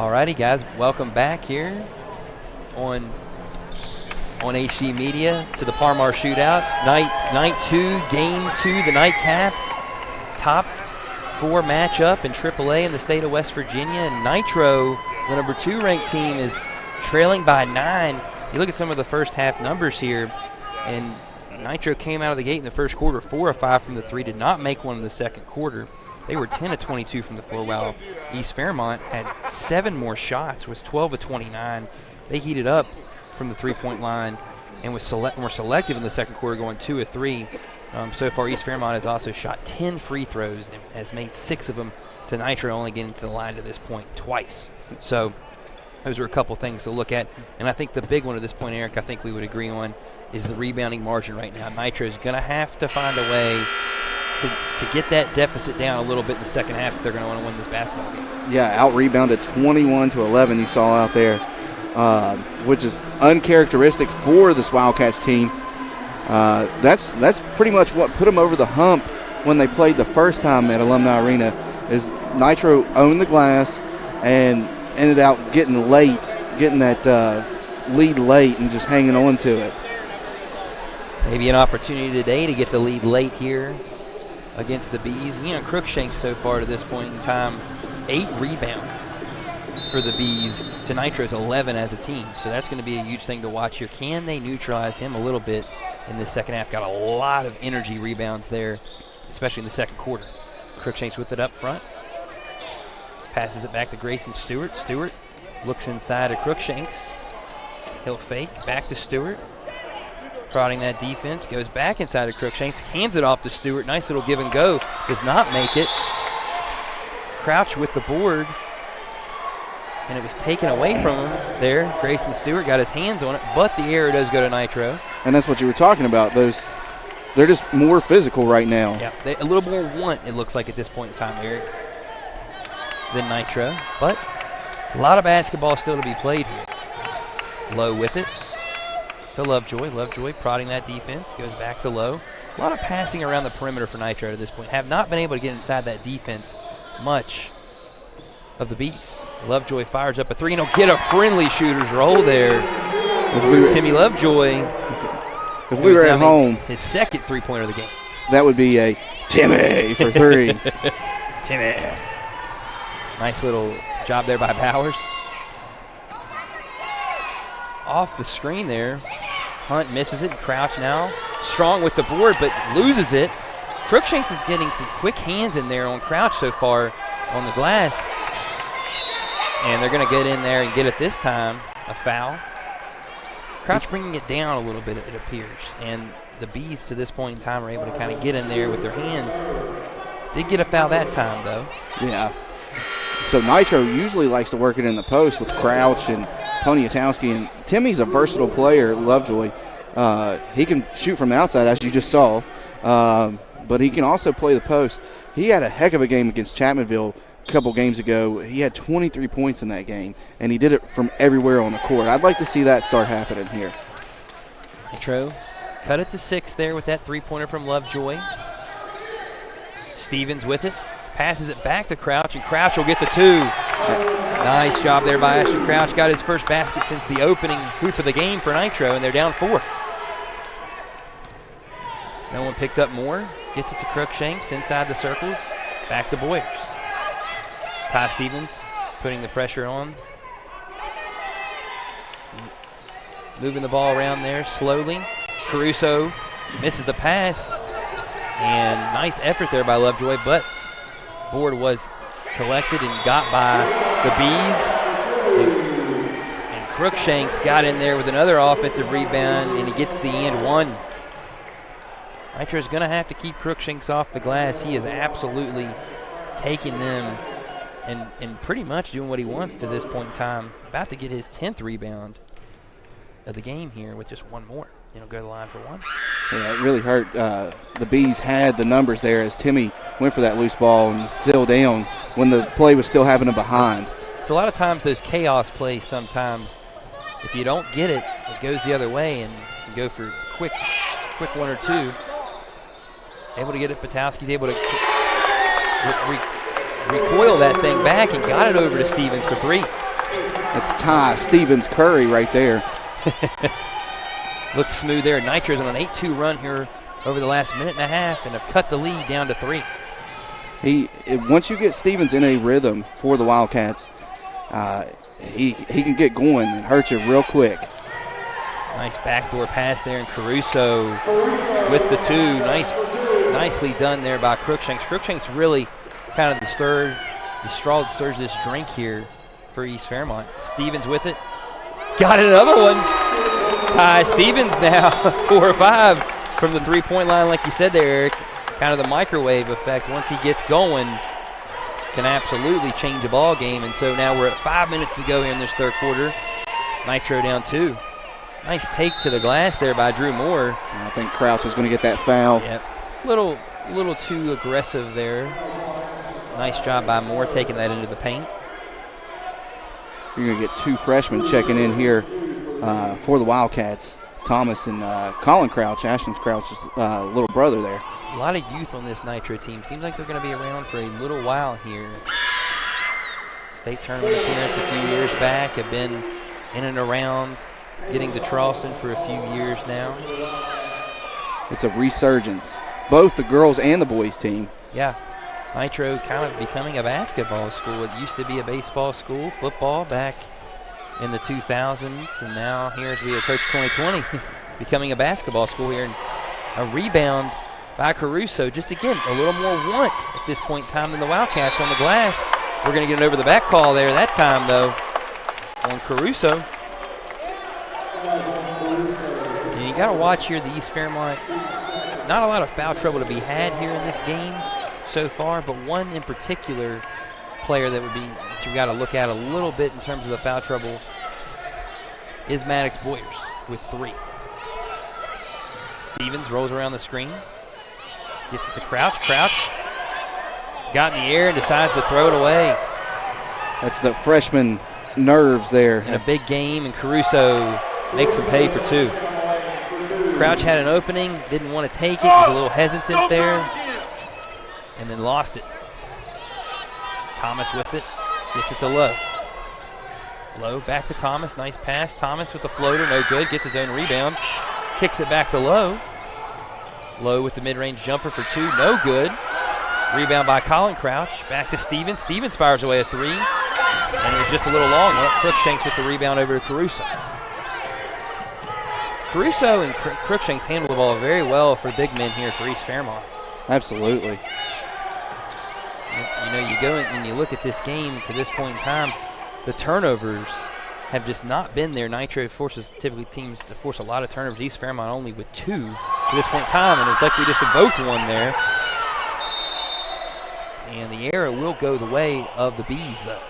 Alrighty, guys, welcome back here on HG Media to the Parmar Shootout. Night 2, Game 2, the nightcap. Top 4 matchup in AAA in the state of West Virginia. And Nitro, the number 2 ranked team, is trailing by 9. You look at some of the first half numbers here, and Nitro came out of the gate in the first quarter 4 of 5 from the 3, did not make one in the second quarter. They were 10 of 22 from the floor, while East Fairmont had 7 more shots, was 12 of 29. They heated up from the three-point line and was more selective in the second quarter, going 2 of 3. So far, East Fairmont has also shot 10 free throws and has made 6 of them to Nitro, only getting to the line to this point twice. So those are a couple things to look at. And I think the big one at this point, Eric, I think we would agree on, is the rebounding margin right now. Nitro's going to have to find a way to get that deficit down a little bit in the second half if they're going to want to win this basketball game. Yeah, out-rebounded 21-11 you saw out there, which is uncharacteristic for this Wildcats team. That's pretty much what put them over the hump when they played the first time at Alumni Arena, is Nitro owned the glass and ended out getting that lead late and just hanging on to it. Maybe an opportunity today to get the lead late here against the Bees. Crookshanks so far to this point in time, 8 rebounds for the Bees to Nitro's 11 as a team. So that's going to be a huge thing to watch here. Can they neutralize him a little bit in the second half? Got a lot of energy rebounds there, especially in the second quarter. Crookshanks with it up front. Passes it back to Grayson Stewart. Stewart looks inside of Crookshanks. He'll fake, back to Stewart. Prodding that defense, goes back inside of Crookshanks, hands it off to Stewart. Nice little give and go, does not make it. Crouch with the board, and it was taken away from him there. Grayson Stewart got his hands on it, but the error does go to Nitro. And that's what you were talking about. They're just more physical right now. Yeah, a little more want, it looks like at this point in time, Eric, than Nitro. But a lot of basketball still to be played here. Low with it to Lovejoy. Lovejoy prodding that defense, goes back to Low. A lot of passing around the perimeter for Nitro at this point. Have not been able to get inside that defense much of the Bees. Lovejoy fires up a 3, and he'll get a friendly shooter's roll there. Timmy Lovejoy. If we were at home, his second three-pointer of the game. That would be a Timmy for 3. Timmy. Nice little job there by Bowers. Off the screen there. Hunt misses it. Crouch now. Strong with the board, but loses it. Crookshanks is getting some quick hands in there on Crouch so far on the glass. And they're going to get in there and get it this time. A foul. Crouch bringing it down a little bit, it appears. And the Bees to this point in time are able to kind of get in there with their hands. Did get a foul that time, though. Yeah. So Nitro usually likes to work it in the post with Crouch and Poniatowski. And Timmy's a versatile player, Lovejoy. He can shoot from the outside, as you just saw. But he can also play the post. He had a heck of a game against Chapmanville a couple games ago. He had 23 points in that game, and he did it from everywhere on the court. I'd like to see that start happening here. Nitro cut it to 6 there with that three-pointer from Lovejoy. Stevens with it. Passes it back to Crouch, and Crouch will get the 2. Nice job there by Ashton Crouch. Got his first basket since the opening hoop of the game for Nitro, and they're down 4. No one picked up more. Gets it to Crookshanks inside the circles. Back to Boyers. Ty Stevens putting the pressure on. Moving the ball around there slowly. Caruso misses the pass. And nice effort there by Lovejoy, but board was collected and got by the Bees. And Crookshanks got in there with another offensive rebound, and he gets the and 1. Nitro's going to have to keep Crookshanks off the glass. He is absolutely taking them and pretty much doing what he wants to this point in time. About to get his 10th rebound of the game here with just one more. Go to the line for 1. Yeah, it really hurt. The Bees had the numbers there as Timmy went for that loose ball and was still down when the play was still happening behind. So a lot of times those chaos plays sometimes, if you don't get it, it goes the other way and you go for quick 1 or 2. Able to get it. Patowski's able to recoil that thing back and got it over to Stevens for 3. That's Ty Stevens Curry right there. Looks smooth there. Nitro's on an 8-2 run here over the last minute and a half and have cut the lead down to 3. Once you get Stevens in a rhythm for the Wildcats, he can get going and hurt you real quick. Nice backdoor pass there, and Caruso with the 2. Nicely done there by Crookshanks. Crookshanks really kind of the straw that stirs this drink here for East Fairmont. Stevens with it. Got another one. Stevens now 4 or 5 from the 3-point line, like you said there, Eric. Kind of the microwave effect. Once he gets going, can absolutely change a ball game. And so now we're at 5 minutes to go here in this third quarter. Nitro down 2. Nice take to the glass there by Drew Moore. I think Crouch is going to get that foul. Yep. Little too aggressive there. Nice job by Moore taking that into the paint. You're going to get 2 freshmen checking in here for the Wildcats. Thomas and Colin Crouch, Ashton Crouch's little brother there. A lot of youth on this Nitro team. Seems like they're going to be around for a little while here. State tournament appearance a few years back, have been in and around, getting to Charleston for a few years now. It's a resurgence. Both the girls and the boys team. Yeah. Nitro kind of becoming a basketball school. It used to be a baseball school, football back in the 2000s, and now here as we approach 2020, becoming a basketball school here. And a rebound by Caruso. Just again, a little more want at this point in time than the Wildcats on the glass. We're going to get an over the back call there that time, though, on Caruso. And you got to watch here the East Fairmont. Not a lot of foul trouble to be had here in this game so far, but one in particular player that you got to look at a little bit in terms of the foul trouble is Maddox Boyers with 3. Stevens rolls around the screen, gets it to Crouch. Crouch got in the air and decides to throw it away. That's the freshman nerves there. In a big game, and Caruso makes him pay for 2. Crouch had an opening, didn't want to take it, was a little hesitant there, and then lost it. Thomas with it, gets it to Lowe. Lowe back to Thomas, nice pass. Thomas with the floater, no good, gets his own rebound. Kicks it back to Lowe. Lowe with the mid-range jumper for 2, no good. Rebound by Colin Crouch, back to Stevens. Stevens fires away a 3, and it was just a little long. Crookshanks with the rebound over to Caruso. Caruso and Crookshanks handle the ball very well for big men here for East Fairmont. Absolutely. You know, you go and you look at this game to this point in time, the turnovers have just not been there. Nitro forces typically teams to force a lot of turnovers. East Fairmont only with 2 to this point in time, and it's like we just evoked one there. And the arrow will go the way of the Bees, though.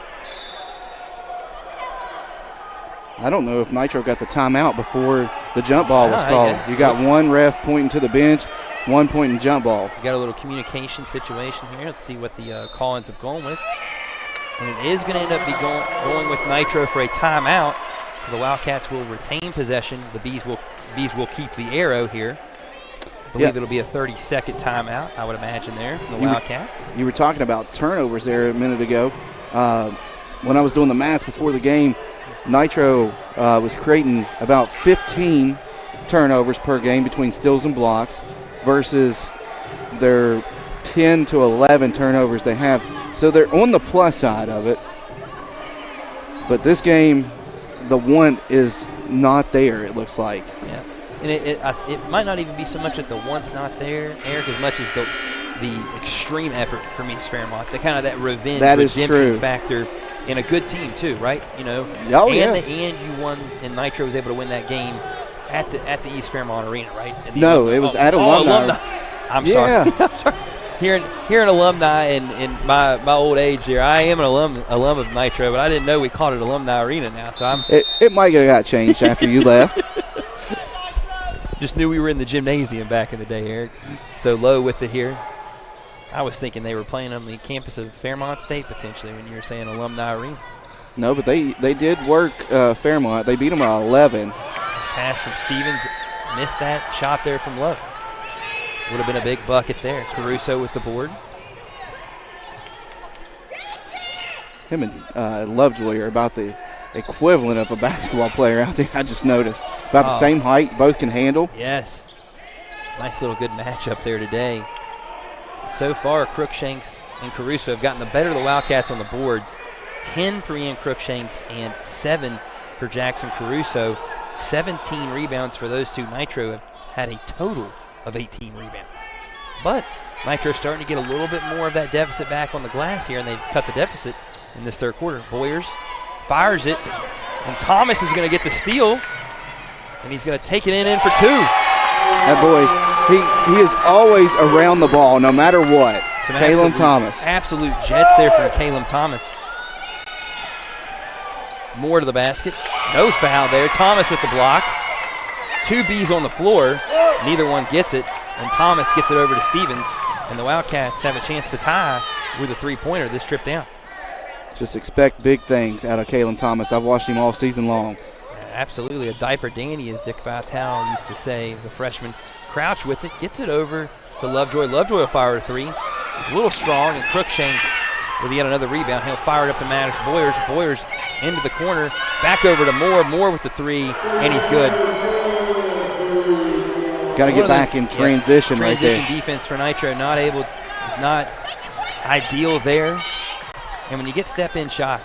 I don't know if Nitro got the timeout before the jump ball was called. You got one ref pointing to the bench, 1 pointing jump ball. You got a little communication situation here. Let's see what the call ends up going with. And it is going to end up going with Nitro for a timeout. So the Wildcats will retain possession. The Bees will keep the arrow here. I believe it'll be a 30-second timeout, I would imagine, there from the Wildcats. You were talking about turnovers there a minute ago. When I was doing the math before the game, Nitro was creating about 15 turnovers per game between steals and blocks versus their 10 to 11 turnovers they have. So they're on the plus side of it. But this game, the want is not there, it looks like. Yeah. And it might not even be so much that the one's not there, Eric, as much as the extreme effort from East Fairmont. The kind of that redemption factor in a good team too, right? You know. And you won, and Nitro was able to win that game at the East Fairmont Arena, right? No, it was at Alumni. I'm sorry. I'm sorry. Here in alumni and my old age here, I am an alum of Nitro, but I didn't know we called it Alumni Arena now. So it might have got changed after you left. Just knew we were in the gymnasium back in the day, Eric. So Low with it here. I was thinking they were playing on the campus of Fairmont State potentially when you were saying Alumni Arena. No, but they did work Fairmont. They beat them by 11. This pass from Stevens, missed that shot there from Lowe. Would have been a big bucket there. Caruso with the board. Him and Lovejoy are about the equivalent of a basketball player out there. I just noticed. About the same height, both can handle. Yes. Nice little good matchup there today. So far, Crookshanks and Caruso have gotten the better of the Wildcats on the boards. 10 for Ian Crookshanks and 7 for Jackson Caruso. 17 rebounds for those two. Nitro have had a total of 18 rebounds. But Nitro's starting to get a little bit more of that deficit back on the glass here, and they've cut the deficit in this third quarter. Boyers fires it, and Thomas is going to get the steal, and he's going to take it in for two. That boy, he is always around the ball, no matter what. Caleb Thomas. Absolute jets there for Caleb Thomas. More to the basket. No foul there. Thomas with the block. Two Bs on the floor. Neither one gets it, and Thomas gets it over to Stevens, and the Wildcats have a chance to tie with a three-pointer this trip down. Just expect big things out of Caleb Thomas. I've watched him all season long. Absolutely, a diaper dandy, as Dick Vitale used to say. The freshman Crouch with it, gets it over to Lovejoy. Lovejoy will fire a three. A little strong, and Crookshanks with yet another rebound. He'll fire it up to Maddox Boyers. Boyers into the corner, back over to Moore. Moore with the three, and he's good. Got to get back in transition right there. Transition defense for Nitro, not ideal there. And when you get step-in shots,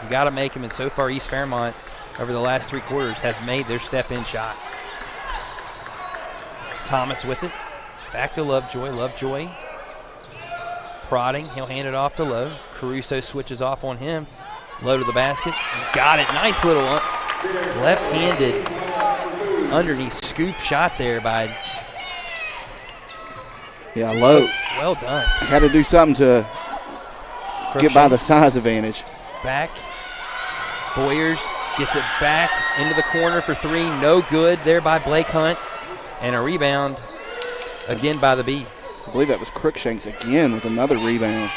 you got to make them. And so far, East Fairmont, over the last three quarters, has made their step-in shots. Thomas with it. Back to Lovejoy. Lovejoy prodding. He'll hand it off to Lowe. Caruso switches off on him. Lowe to the basket. Got it. Nice little left-handed underneath scoop shot there by Lowe. Well done. Had to do something to get by the size advantage. Back. Boyers gets it back into the corner for three. No good there by Blake Hunt. And a rebound again by the Bees. I believe that was Crookshanks again with another rebound.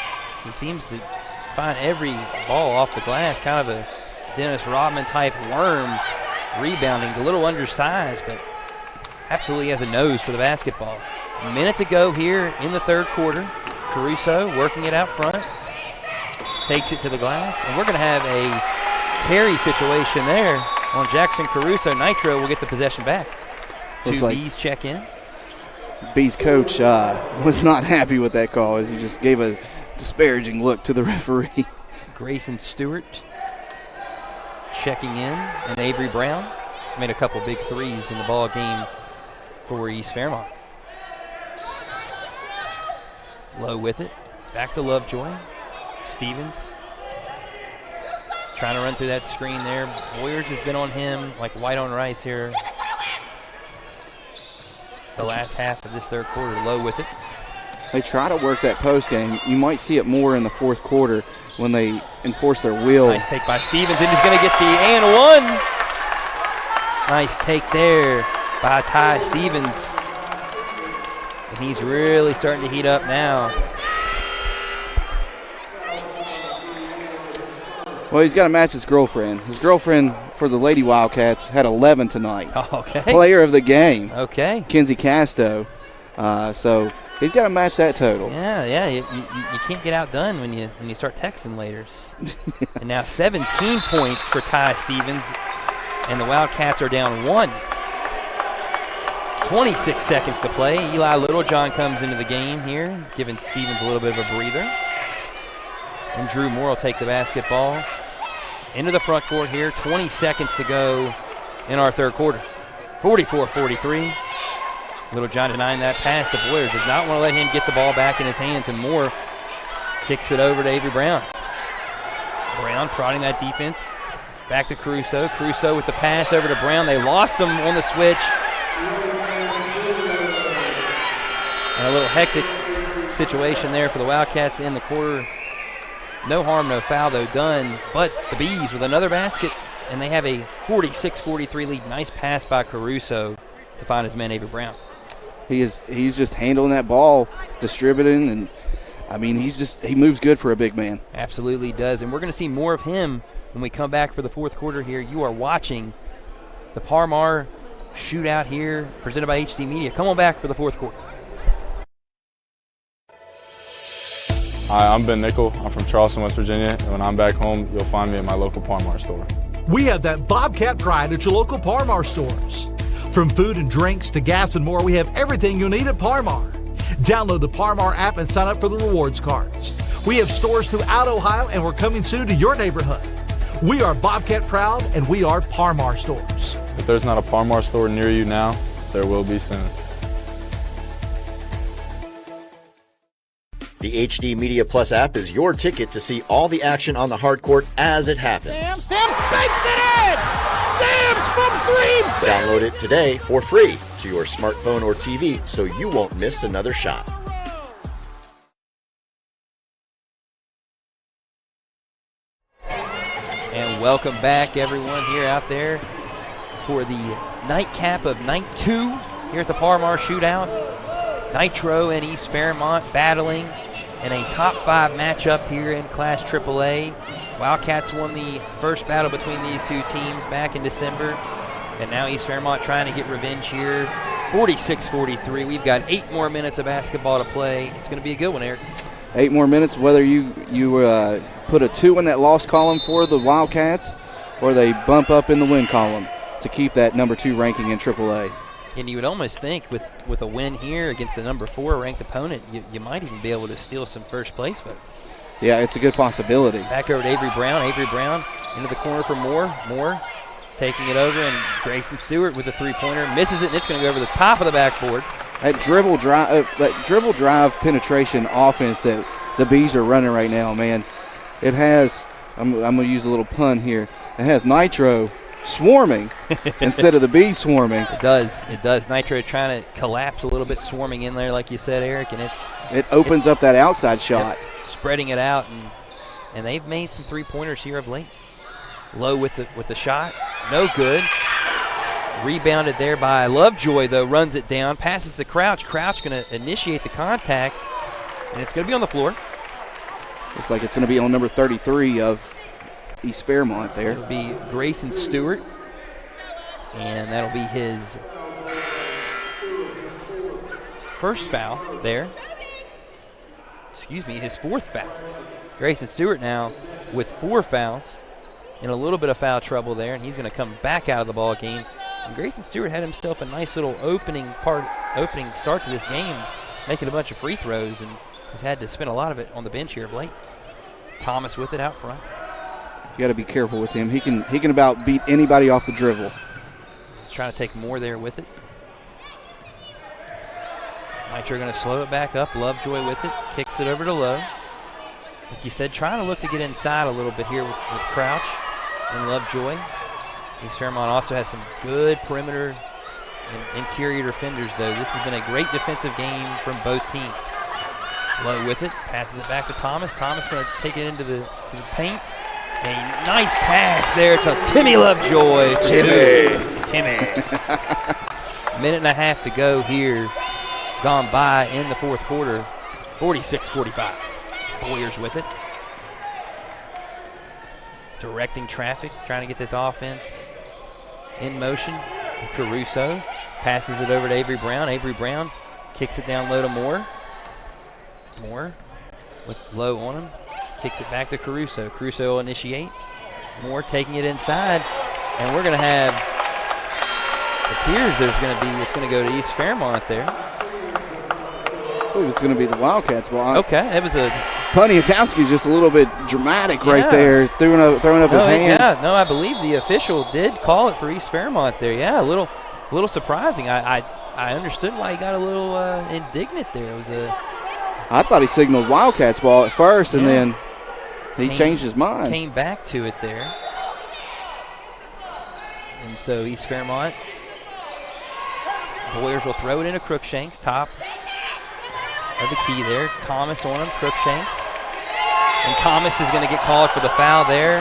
He seems to find every ball off the glass, kind of a Dennis Rodman type worm rebounding. A little undersized, but absolutely has a nose for the basketball. A minute to go here in the third quarter. Caruso working it out front. Takes it to the glass, and we're going to have a carry situation there on Jackson Caruso. Nitro will get the possession back. Two Bees check in. Bees coach was not happy with that call, as he just gave a disparaging look to the referee. Grayson Stewart checking in, and Avery Brown has made a couple big threes in the ball game for East Fairmont. Lowe with it. Back to Lovejoy. Stevens trying to run through that screen there. Boyers has been on him like white on rice here the last half of this third quarter. Lowe with it. They try to work that post game. You might see it more in the fourth quarter when they enforce their will. Nice take by Stevens, and he's going to get the and one. Nice take there by Ty Stevens. And he's really starting to heat up now. Well, he's got to match his girlfriend. His girlfriend for the Lady Wildcats had 11 tonight. Okay. Player of the game. Okay. Kenzie Casto. So he's got to match that total. Yeah. You can't get outdone when you start texting later. And now 17 points for Ty Stevens, and the Wildcats are down one. 26 seconds to play. Eli Littlejohn comes into the game here, giving Stevens a little bit of a breather. And Drew Moore will take the basketball into the front court here. 20 seconds to go in our third quarter. 44-43. Littlejohn denying that pass to Boyers. Does not want to let him get the ball back in his hands, and Moore kicks it over to Avery Brown. Brown prodding that defense. Back to Caruso. Caruso with the pass over to Brown. They lost him on the switch. And a little hectic situation there for the Wildcats in the quarter. No harm, no foul, though, done. But the Bees with another basket, and they have a 46-43 lead. Nice pass by Caruso to find his man, Avery Brown. He's just handling that ball, distributing, and, I mean, he moves good for a big man. Absolutely does, and we're going to see more of him when we come back for the fourth quarter here. You are watching the Parmar Shootout here, presented by HD Media. Come on back for the fourth quarter. Hi, I'm Ben Nickel. I'm from Charleston, West Virginia, and when I'm back home, you'll find me at my local Parmar store. We have that Bobcat pride at your local Par-Mar stores. From food and drinks to gas and more, we have everything you'll need at Par-Mar. Download the Par-Mar app and sign up for the rewards cards. We have stores throughout Ohio, and we're coming soon to your neighborhood. We are Bobcat proud, and we are Par-Mar stores. If there's not a Par-Mar store near you now, there will be soon. The HD Media Plus app is your ticket to see all the action on the hard court as it happens. Sam banks it in! Sam's from three! Download it today for free to your smartphone or TV so you won't miss another shot. And welcome back, everyone, here out there for the nightcap of night 2 here at the Par-Mar Shootout. Nitro and East Fairmont battling in a top 5 matchup here in Class AAA. Wildcats won the first battle between these two teams back in December, and now East Fairmont trying to get revenge here. 46-43. We've got 8 more minutes of basketball to play. It's going to be a good one, Eric. 8 more minutes, whether you put a 2 in that loss column for the Wildcats or they bump up in the win column to keep that number 2 ranking in AAA. And you would almost think with a win here against a number 4 ranked opponent, you might even be able to steal some first place votes. Yeah, it's a good possibility. Back over to Avery Brown. Avery Brown into the corner for Moore. Moore taking it over, and Grayson Stewart with a 3-pointer. Misses it, and it's going to go over the top of the backboard. That dribble drive penetration offense that the Bees are running right now, man, it has, I'm going to use a little pun here, it has Nitro swarming instead of the Bees swarming. It does. Nitro trying to collapse a little bit, swarming in there like you said, Eric, and it opens up that outside shot. Spreading it out, and they've made some 3-pointers here of late. Low with the shot, no good. Rebounded there by Lovejoy, though, runs it down, passes to Crouch. Crouch going to initiate the contact, and it's going to be on the floor. Looks like it's going to be on number 33 of East Fairmont there. It'll be Grayson Stewart, and that'll be his first foul there. Excuse me, his 4th foul. Grayson Stewart now with 4 fouls, in a little bit of foul trouble there, and he's going to come back out of the ball game. And Grayson Stewart had himself a nice little opening start to this game, making a bunch of free throws, and has had to spend a lot of it on the bench here of late. Thomas with it out front. You got to be careful with him. He can about beat anybody off the dribble. He's trying to take more there with it. Nitro going to slow it back up. Lovejoy with it, kicks it over to Lowe. Like you said, trying to look to get inside a little bit here with Crouch and Lovejoy. East Fairmont also has some good perimeter and interior defenders, though. This has been a great defensive game from both teams. Lowe with it, passes it back to Thomas. Thomas going to take it into the paint. A nice pass there to Timmy Lovejoy. Timmy. Minute and a half to go here, gone by in the 4th quarter. 46-45. Boyers with it. Directing traffic, trying to get this offense in motion. Caruso passes it over to Avery Brown. Avery Brown kicks it down low to Moore. Moore with Low on him. Kicks it back to Caruso. Caruso will initiate. Moore taking it inside. And we're going to have, it appears it's going to go to East Fairmont there. Ooh, it's going to be the Wildcats ball. Okay, that was a... Poniatowski's just a little bit dramatic right there, throwing up his hands. Yeah, no, I believe the official did call it for East Fairmont there. Yeah, a little surprising. I understood why he got a little indignant there. It was I thought he signaled Wildcats ball at first, and then he changed his mind. Came back to it there. And so East Fairmont, Boyers will throw it into Crookshanks, top of the key there. Thomas on him, Crookshanks. And Thomas is going to get called for the foul there.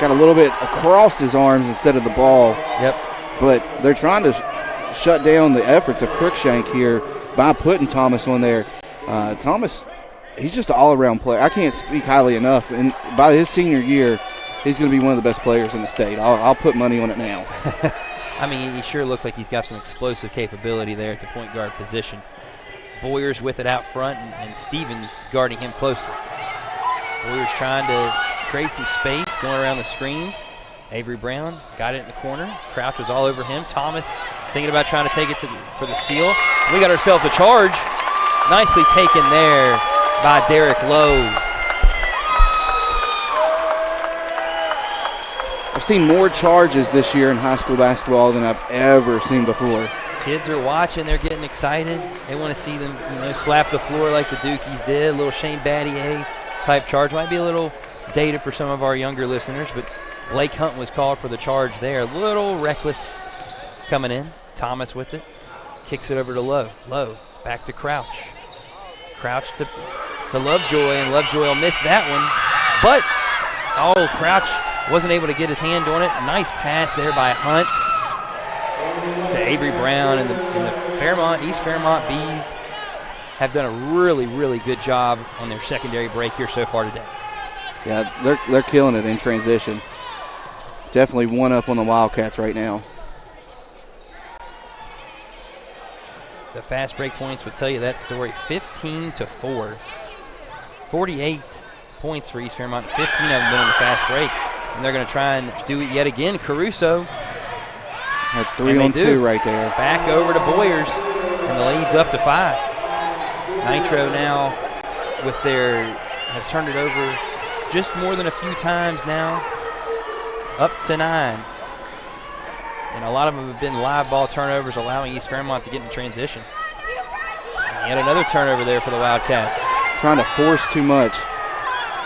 Got a little bit across his arms instead of the ball. Yep. But they're trying to shut down the efforts of Crookshank here by putting Thomas on there. Thomas, he's just an all-around player. I can't speak highly enough. And by his senior year, he's going to be one of the best players in the state. I'll put money on it now. I mean, he sure looks like he's got some explosive capability there at the point guard position. Boyers with it out front, and Stevens guarding him closely. Boyers trying to create some space, going around the screens. Avery Brown got it in the corner. Crouch was all over him. Thomas thinking about trying to take it for the steal. We got ourselves a charge. Nicely taken there by Derek Lowe. I've seen more charges this year in high school basketball than I've ever seen before. Kids are watching. They're getting excited. They want to see them, slap the floor like the Dukies did. A little Shane Battier type charge. Might be a little dated for some of our younger listeners, but Blake Hunt was called for the charge there. A little reckless coming in. Thomas with it. Kicks it over to Lowe. Lowe back to Crouch. Crouch to Lovejoy, and Lovejoy will miss that one. But, Crouch wasn't able to get his hand on it. Nice pass there by Hunt to Avery Brown, and the East Fairmont Bees have done a really, really good job on their secondary break here so far today. Yeah, they're killing it in transition. Definitely one up on the Wildcats right now. The fast break points would tell you that story. 15-4. 48 points for East Fairmont. 15 of them been on the fast break. And they're going to try and do it yet again. Caruso. Had 3-on-2 right there. Back over to Boyers. And the lead's up to 5. Nitro now has turned it over just more than a few times now. Up to 9. And a lot of them have been live ball turnovers, allowing East Fairmont to get in transition. And yet another turnover there for the Wildcats. Trying to force too much.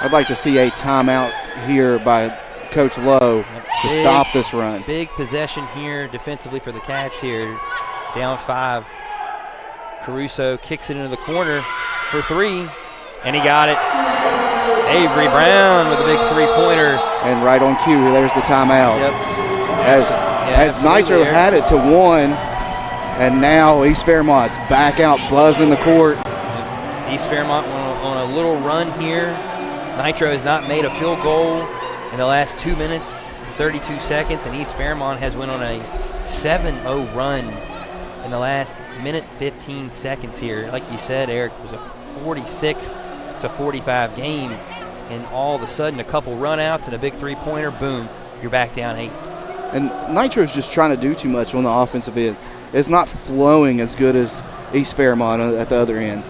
I'd like to see a timeout here by Coach Lowe to stop this run. Big possession here defensively for the Cats here. Down 5. Caruso kicks it into the corner for 3, and he got it. Avery Brown with a big three-pointer. And right on cue, there's the timeout. Yep. As Nitro had it to 1, and now East Fairmont's back out buzzing the court. East Fairmont on a little run here. Nitro has not made a field goal in the last 2 minutes, 32 seconds, and East Fairmont has went on a 7-0 run in the last minute 15 seconds here. Like you said, Eric, it was a 46-45 game, and all of a sudden a couple run-outs and a big three-pointer, boom, you're back down 8. And Nitro's just trying to do too much on the offensive end. It's not flowing as good as East Fairmont at the other end.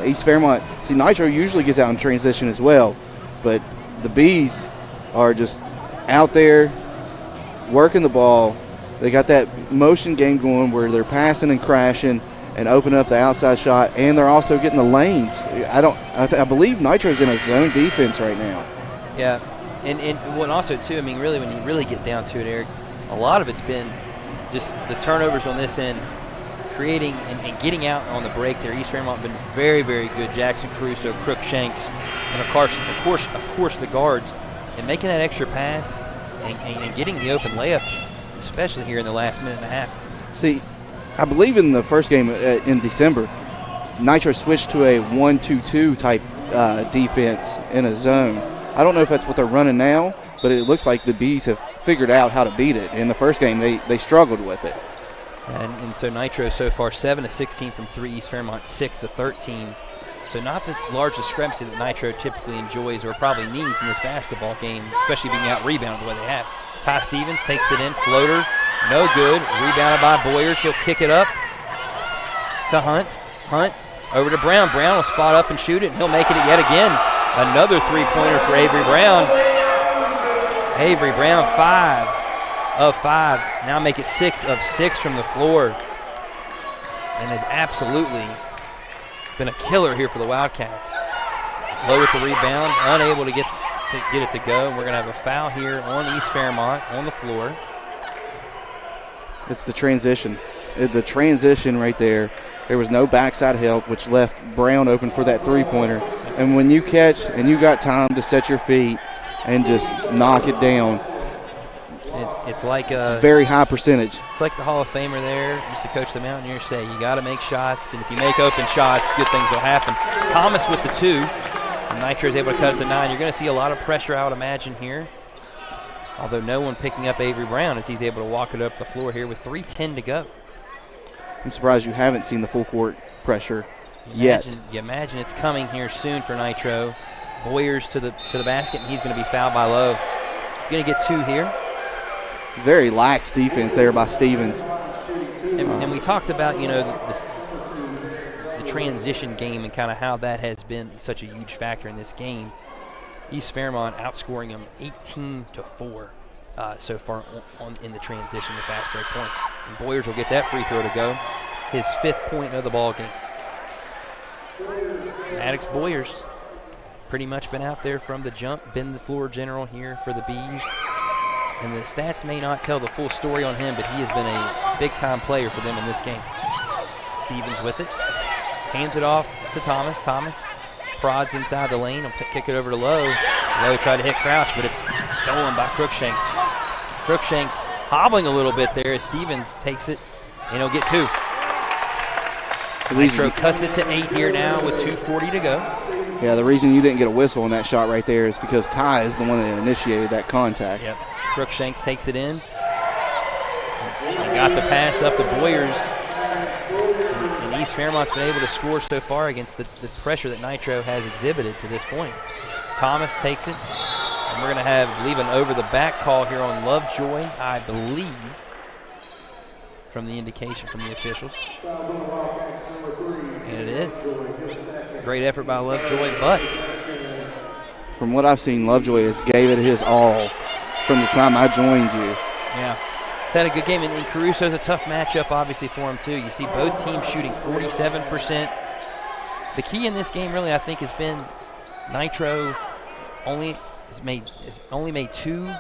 East Fairmont, Nitro usually gets out in transition as well, but the Bees are just out there working the ball. They got that motion game going where they're passing and crashing and opening up the outside shot, and they're also getting the lanes. I believe Nitro's in a zone defense right now. Yeah, and also too, really when you really get down to it, Eric, a lot of it's been just the turnovers on this end, creating and getting out on the break there. East Fairmont been very, very good. Jackson Caruso, Crookshanks, and of course the guards, and making that extra pass and getting the open layup, especially here in the last minute and a half. See, I believe in the first game in December, Nitro switched to a 1-2-2 type defense in a zone. I don't know if that's what they're running now, but it looks like the Bees have figured out how to beat it. In the first game, they struggled with it. And so Nitro so far 7-16 from 3, East Fairmont 6-13. So not the large discrepancy that Nitro typically enjoys or probably needs in this basketball game, especially being out-rebounded the way they have. Ty Stevens takes it in, floater, no good. Rebounded by Boyers. He'll kick it up to Hunt. Hunt over to Brown. Brown will spot up and shoot it, and he'll make it yet again. Another three-pointer for Avery Brown. Avery Brown, 5 of 5. Now make it 6 of 6 from the floor. And has absolutely been a killer here for the Wildcats. Low with the rebound, unable to get it to go. And we're going to have a foul here on East Fairmont on the floor. It's the transition. The transition right there. There was no backside help, which left Brown open for that three-pointer. And when you catch and you got time to set your feet and just knock it down, it's like it's very high percentage. It's like the Hall of Famer there used to coach the Mountaineers say, you got to make shots, and if you make open shots, good things will happen. Thomas with the 2. And Nitro is able to cut it to 9. You're going to see a lot of pressure, I would imagine, here. Although no one picking up Avery Brown as he's able to walk it up the floor here with 3:10 to go. I'm surprised you haven't seen the full court pressure yet. You imagine it's coming here soon for Nitro. Boyers to the basket, and he's going to be fouled by Lowe. Going to get 2 here. very lax defense there by Stevens. And we talked about, you know, the transition game and kind of how that has been such a huge factor in this game. East Fairmont outscoring them 18-4 so far in the transition, the fast break points. And Boyers will get that free throw to go, his 5th point of the ball game. Maddox Boyers pretty much been out there from the jump, been the floor general here for the Bees. And the stats may not tell the full story on him, but he has been a big-time player for them in this game. Stevens with it. Hands it off to Thomas. Thomas prods inside the lane. He'll kick it over to Lowe. Lowe tried to hit Crouch, but it's stolen by Crookshanks. Crookshanks hobbling a little bit there as Stevens takes it, and he'll get 2. Nitro cuts it to 8 here now with 2:40 to go. Yeah, the reason you didn't get a whistle on that shot right there is because Ty is the one that initiated that contact. Yep. Crookshanks takes it in. And got the pass up to Boyers. And East Fairmont's been able to score so far against the pressure that Nitro has exhibited to this point. Thomas takes it. And we're going to leave an over the back call here on Lovejoy, I believe, from the indication from the officials. And it is. Great effort by Lovejoy, but from what I've seen, Lovejoy has gave it his all from the time I joined you. Yeah. He's had a good game, and Caruso's a tough matchup, obviously, for him, too. You see both teams shooting 47%. The key in this game, really, I think, has been Nitro only made 2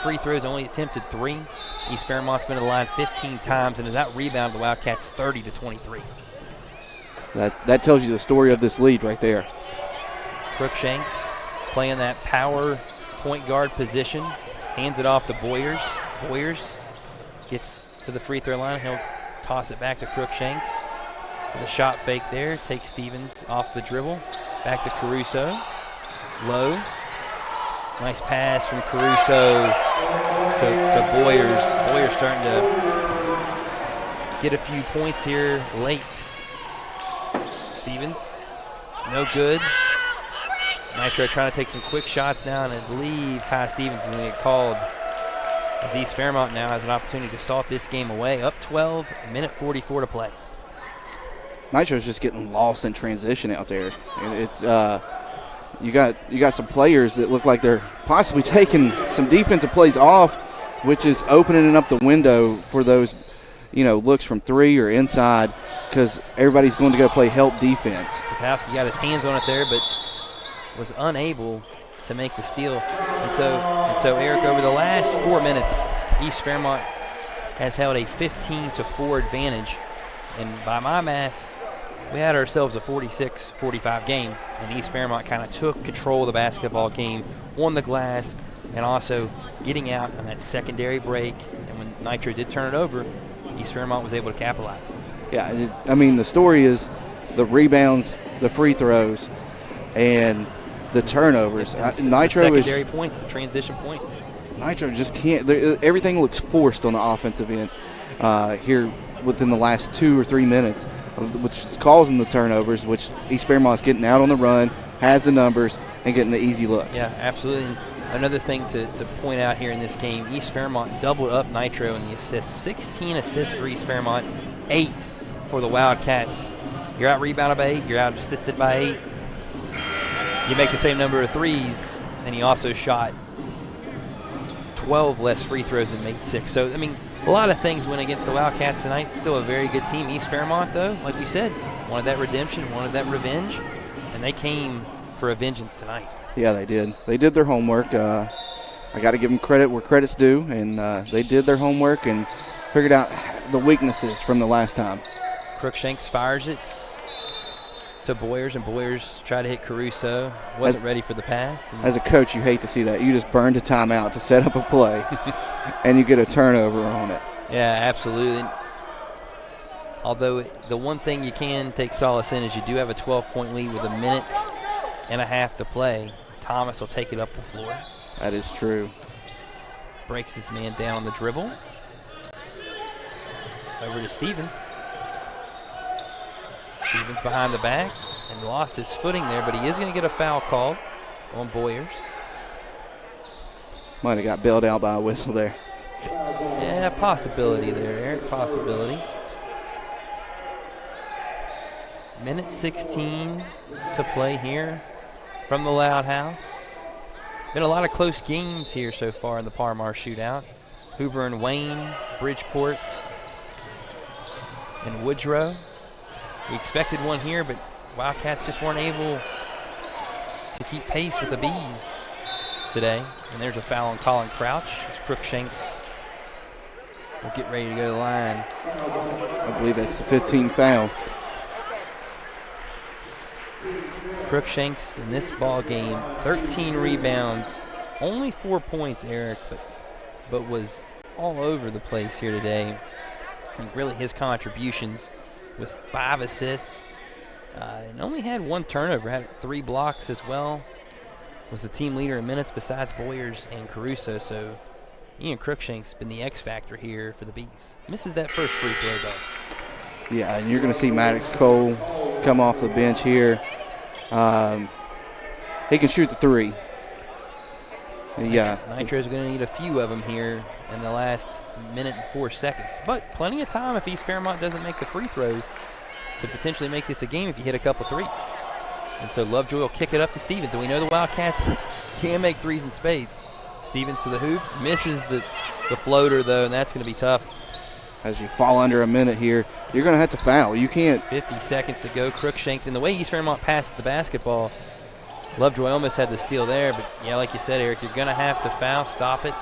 free throws, only attempted 3. East Fairmont's been to the line 15 times and has out-rebounded the Wildcats 30-23. That tells you the story of this lead right there. Crookshanks playing that power point guard position. Hands it off to Boyers. Boyers gets to the free throw line. He'll toss it back to Crookshanks. The shot fake there. Takes Stevens off the dribble. Back to Caruso. Low. Nice pass from Caruso to Boyers. Boyers starting to get a few points here late. Stevens, no good. Nitro trying to take some quick shots now, and I believe Ty Stevens is going to get called as East Fairmont now has an opportunity to salt this game away. Up 12, minute 44 to play. Nitro's just getting lost in transition out there. And it's you got some players that look like they're possibly taking some defensive plays off, which is opening up the window for those, looks from 3 or inside, because everybody's going to go play help defense. Patowski got his hands on it there, but was unable to make the steal. And so Eric, over the last 4 minutes, East Fairmont has held a 15-4 advantage. And by my math, we had ourselves a 46-45 game, and East Fairmont kind of took control of the basketball game on the glass and also getting out on that secondary break. And when Nitro did turn it over, East Fairmont was able to capitalize. Yeah, the story is the rebounds, the free throws, and the turnovers. Nitro the secondary points, the transition points. Nitro just can't. Everything looks forced on the offensive end here within the last 2 or 3 minutes, which is causing the turnovers, which East Fairmont's getting out on the run, has the numbers, and getting the easy looks. Yeah, absolutely. Another thing to point out here in this game, East Fairmont doubled up Nitro in the assists. 16 assists for East Fairmont, 8 for the Wildcats. You're out rebounded by 8, you're out assisted by 8. You make the same number of threes, and he also shot 12 less free throws and made 6. So, a lot of things went against the Wildcats tonight. Still a very good team. East Fairmont, though, like we said, wanted that redemption, wanted that revenge, and they came for a vengeance tonight. Yeah, they did. They did their homework. I got to give them credit where credit's due, and they did their homework and figured out the weaknesses from the last time. Crookshanks fires it to Boyers, and Boyers tried to hit Caruso. Wasn't ready for the pass. As a coach, you hate to see that. You just burned a timeout to set up a play, and you get a turnover on it. Yeah, absolutely. Although the one thing you can take solace in is you do have a 12-point lead with 1.5 minutes to play. Thomas will take it up the floor. That is true. Breaks his man down on the dribble. Over to Stevens. Stevens behind the back and lost his footing there, but he is going to get a foul called on Boyers. Might have got bailed out by a whistle there. Yeah, possibility there, Eric, possibility. Minute 16 to play here from the Loud House. Been a lot of close games here so far in the Parmar Shootout. Hoover and Wayne, Bridgeport, and Woodrow. We expected one here, but Wildcats just weren't able to keep pace with the Bees today. And there's a foul on Colin Crouch as Crookshanks will get ready to go to the line. I believe that's the 15th foul. Crookshanks in this ball game, 13 rebounds, only 4 points, Eric, but was all over the place here today. And really his contributions with 5 assists and only had 1 turnover, had 3 blocks as well. Was the team leader in minutes besides Boyers and Caruso, so Ian Crookshanks been the X factor here for the Bees. Misses that first free throw though. Yeah, and you're going to see Maddox Cole come off the bench here. He can shoot the 3. Yeah. Nitro's going to need a few of them here in the last minute and 4 seconds. But plenty of time if East Fairmont doesn't make the free throws to potentially make this a game if you hit a couple threes. And so Lovejoy will kick it up to Stevens. And we know the Wildcats can make threes in spades. Stevens to the hoop. Misses the floater, though, and that's going to be tough. As you fall under a minute here, you're going to have to foul. You can't. 50 seconds to go. Crookshanks. And the way East Fairmont passes the basketball, Lovejoy almost had the steal there. But, yeah, like you said, Eric, you're going to have to foul, stop it.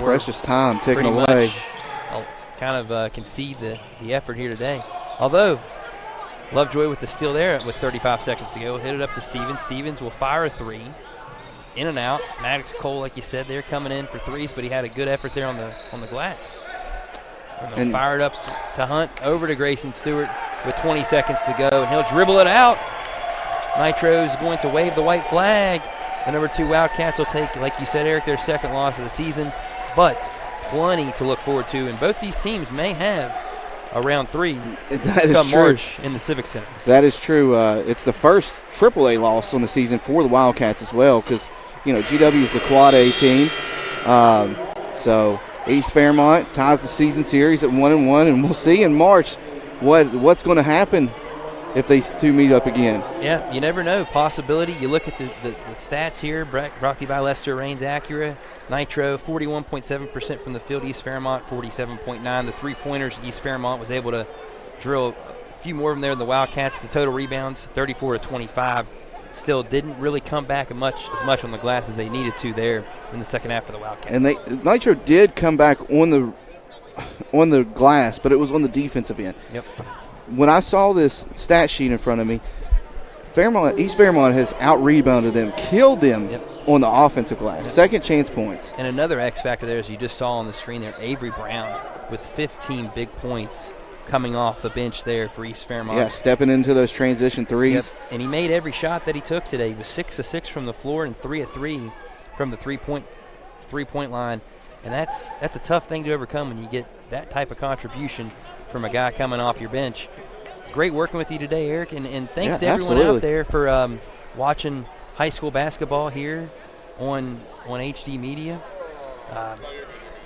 Precious time ticking away. I'll kind of concede the effort here today. Although, Lovejoy with the steal there with 35 seconds to go. Hit it up to Stevens. Stevens will fire a 3. In and out. Maddox Cole, like you said, they're coming in for threes, but he had a good effort there on the glass. And fire it up to Hunt, over to Grayson Stewart with 20 seconds to go, and he'll dribble it out. Nitro's going to wave the white flag. The number 2 Wildcats will take, like you said, Eric, their second loss of the season, but plenty to look forward to, and both these teams may have a round 3 come March in the Civic Center. That is true. It's the first AAA loss on the season for the Wildcats as well, because GW is the Quad A team. So East Fairmont ties the season series at 1-1, and we'll see in March what's going to happen if these two meet up again. Yeah, you never know. Possibility. You look at the stats here. Brought to you by Lester Raines Acura. Nitro, 41.7% from the field. East Fairmont, 47.9%. The three-pointers, East Fairmont was able to drill a few more of them there than the Wildcats. The total rebounds, 34-25. Still didn't really come back as much on the glass as they needed to there in the second half of the Wildcats. And Nitro did come back on the glass, but it was on the defensive end. Yep. When I saw this stat sheet in front of me, East Fairmont has out-rebounded them, killed them on the offensive glass. Yep. Second chance points. And another X factor there, as you just saw on the screen there, Avery Brown with 15 big points coming off the bench there for East Fairmont. Yeah, stepping into those transition threes. Yep. And he made every shot that he took today. He was 6 of 6 from the floor and 3 of 3 from the three-point line. And that's a tough thing to overcome when you get that type of contribution from a guy coming off your bench. Great working with you today, Eric, and thanks to everyone out there for watching high school basketball here on HD Media,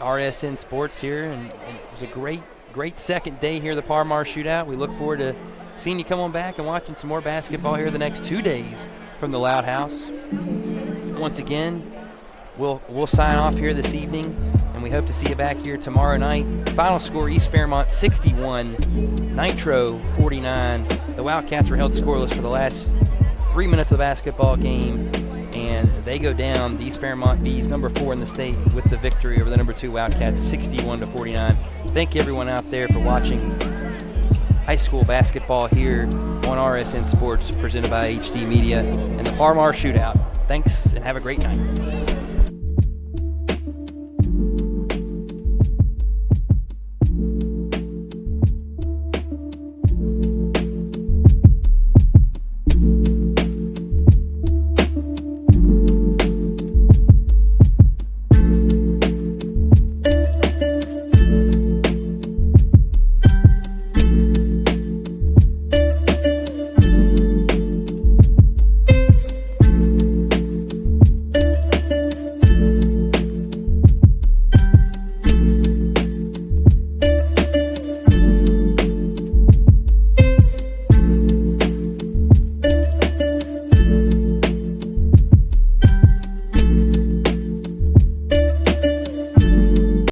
RSN Sports here, and it was a great second day here at the Parmar Shootout. We look forward to seeing you come on back and watching some more basketball here the next 2 days from the Loud House. Once again, we'll sign off here this evening, and we hope to see you back here tomorrow night. Final score, East Fairmont 61, Nitro 49. The Wildcats were held scoreless for the last 3 minutes of the basketball game, and they go down, the East Fairmont Bees, number 4 in the state, with the victory over the number 2 Wildcats, 61-49. Thank you everyone out there for watching high school basketball here on RSN Sports, presented by HD Media and the Parmar Shootout. Thanks, and have a great night.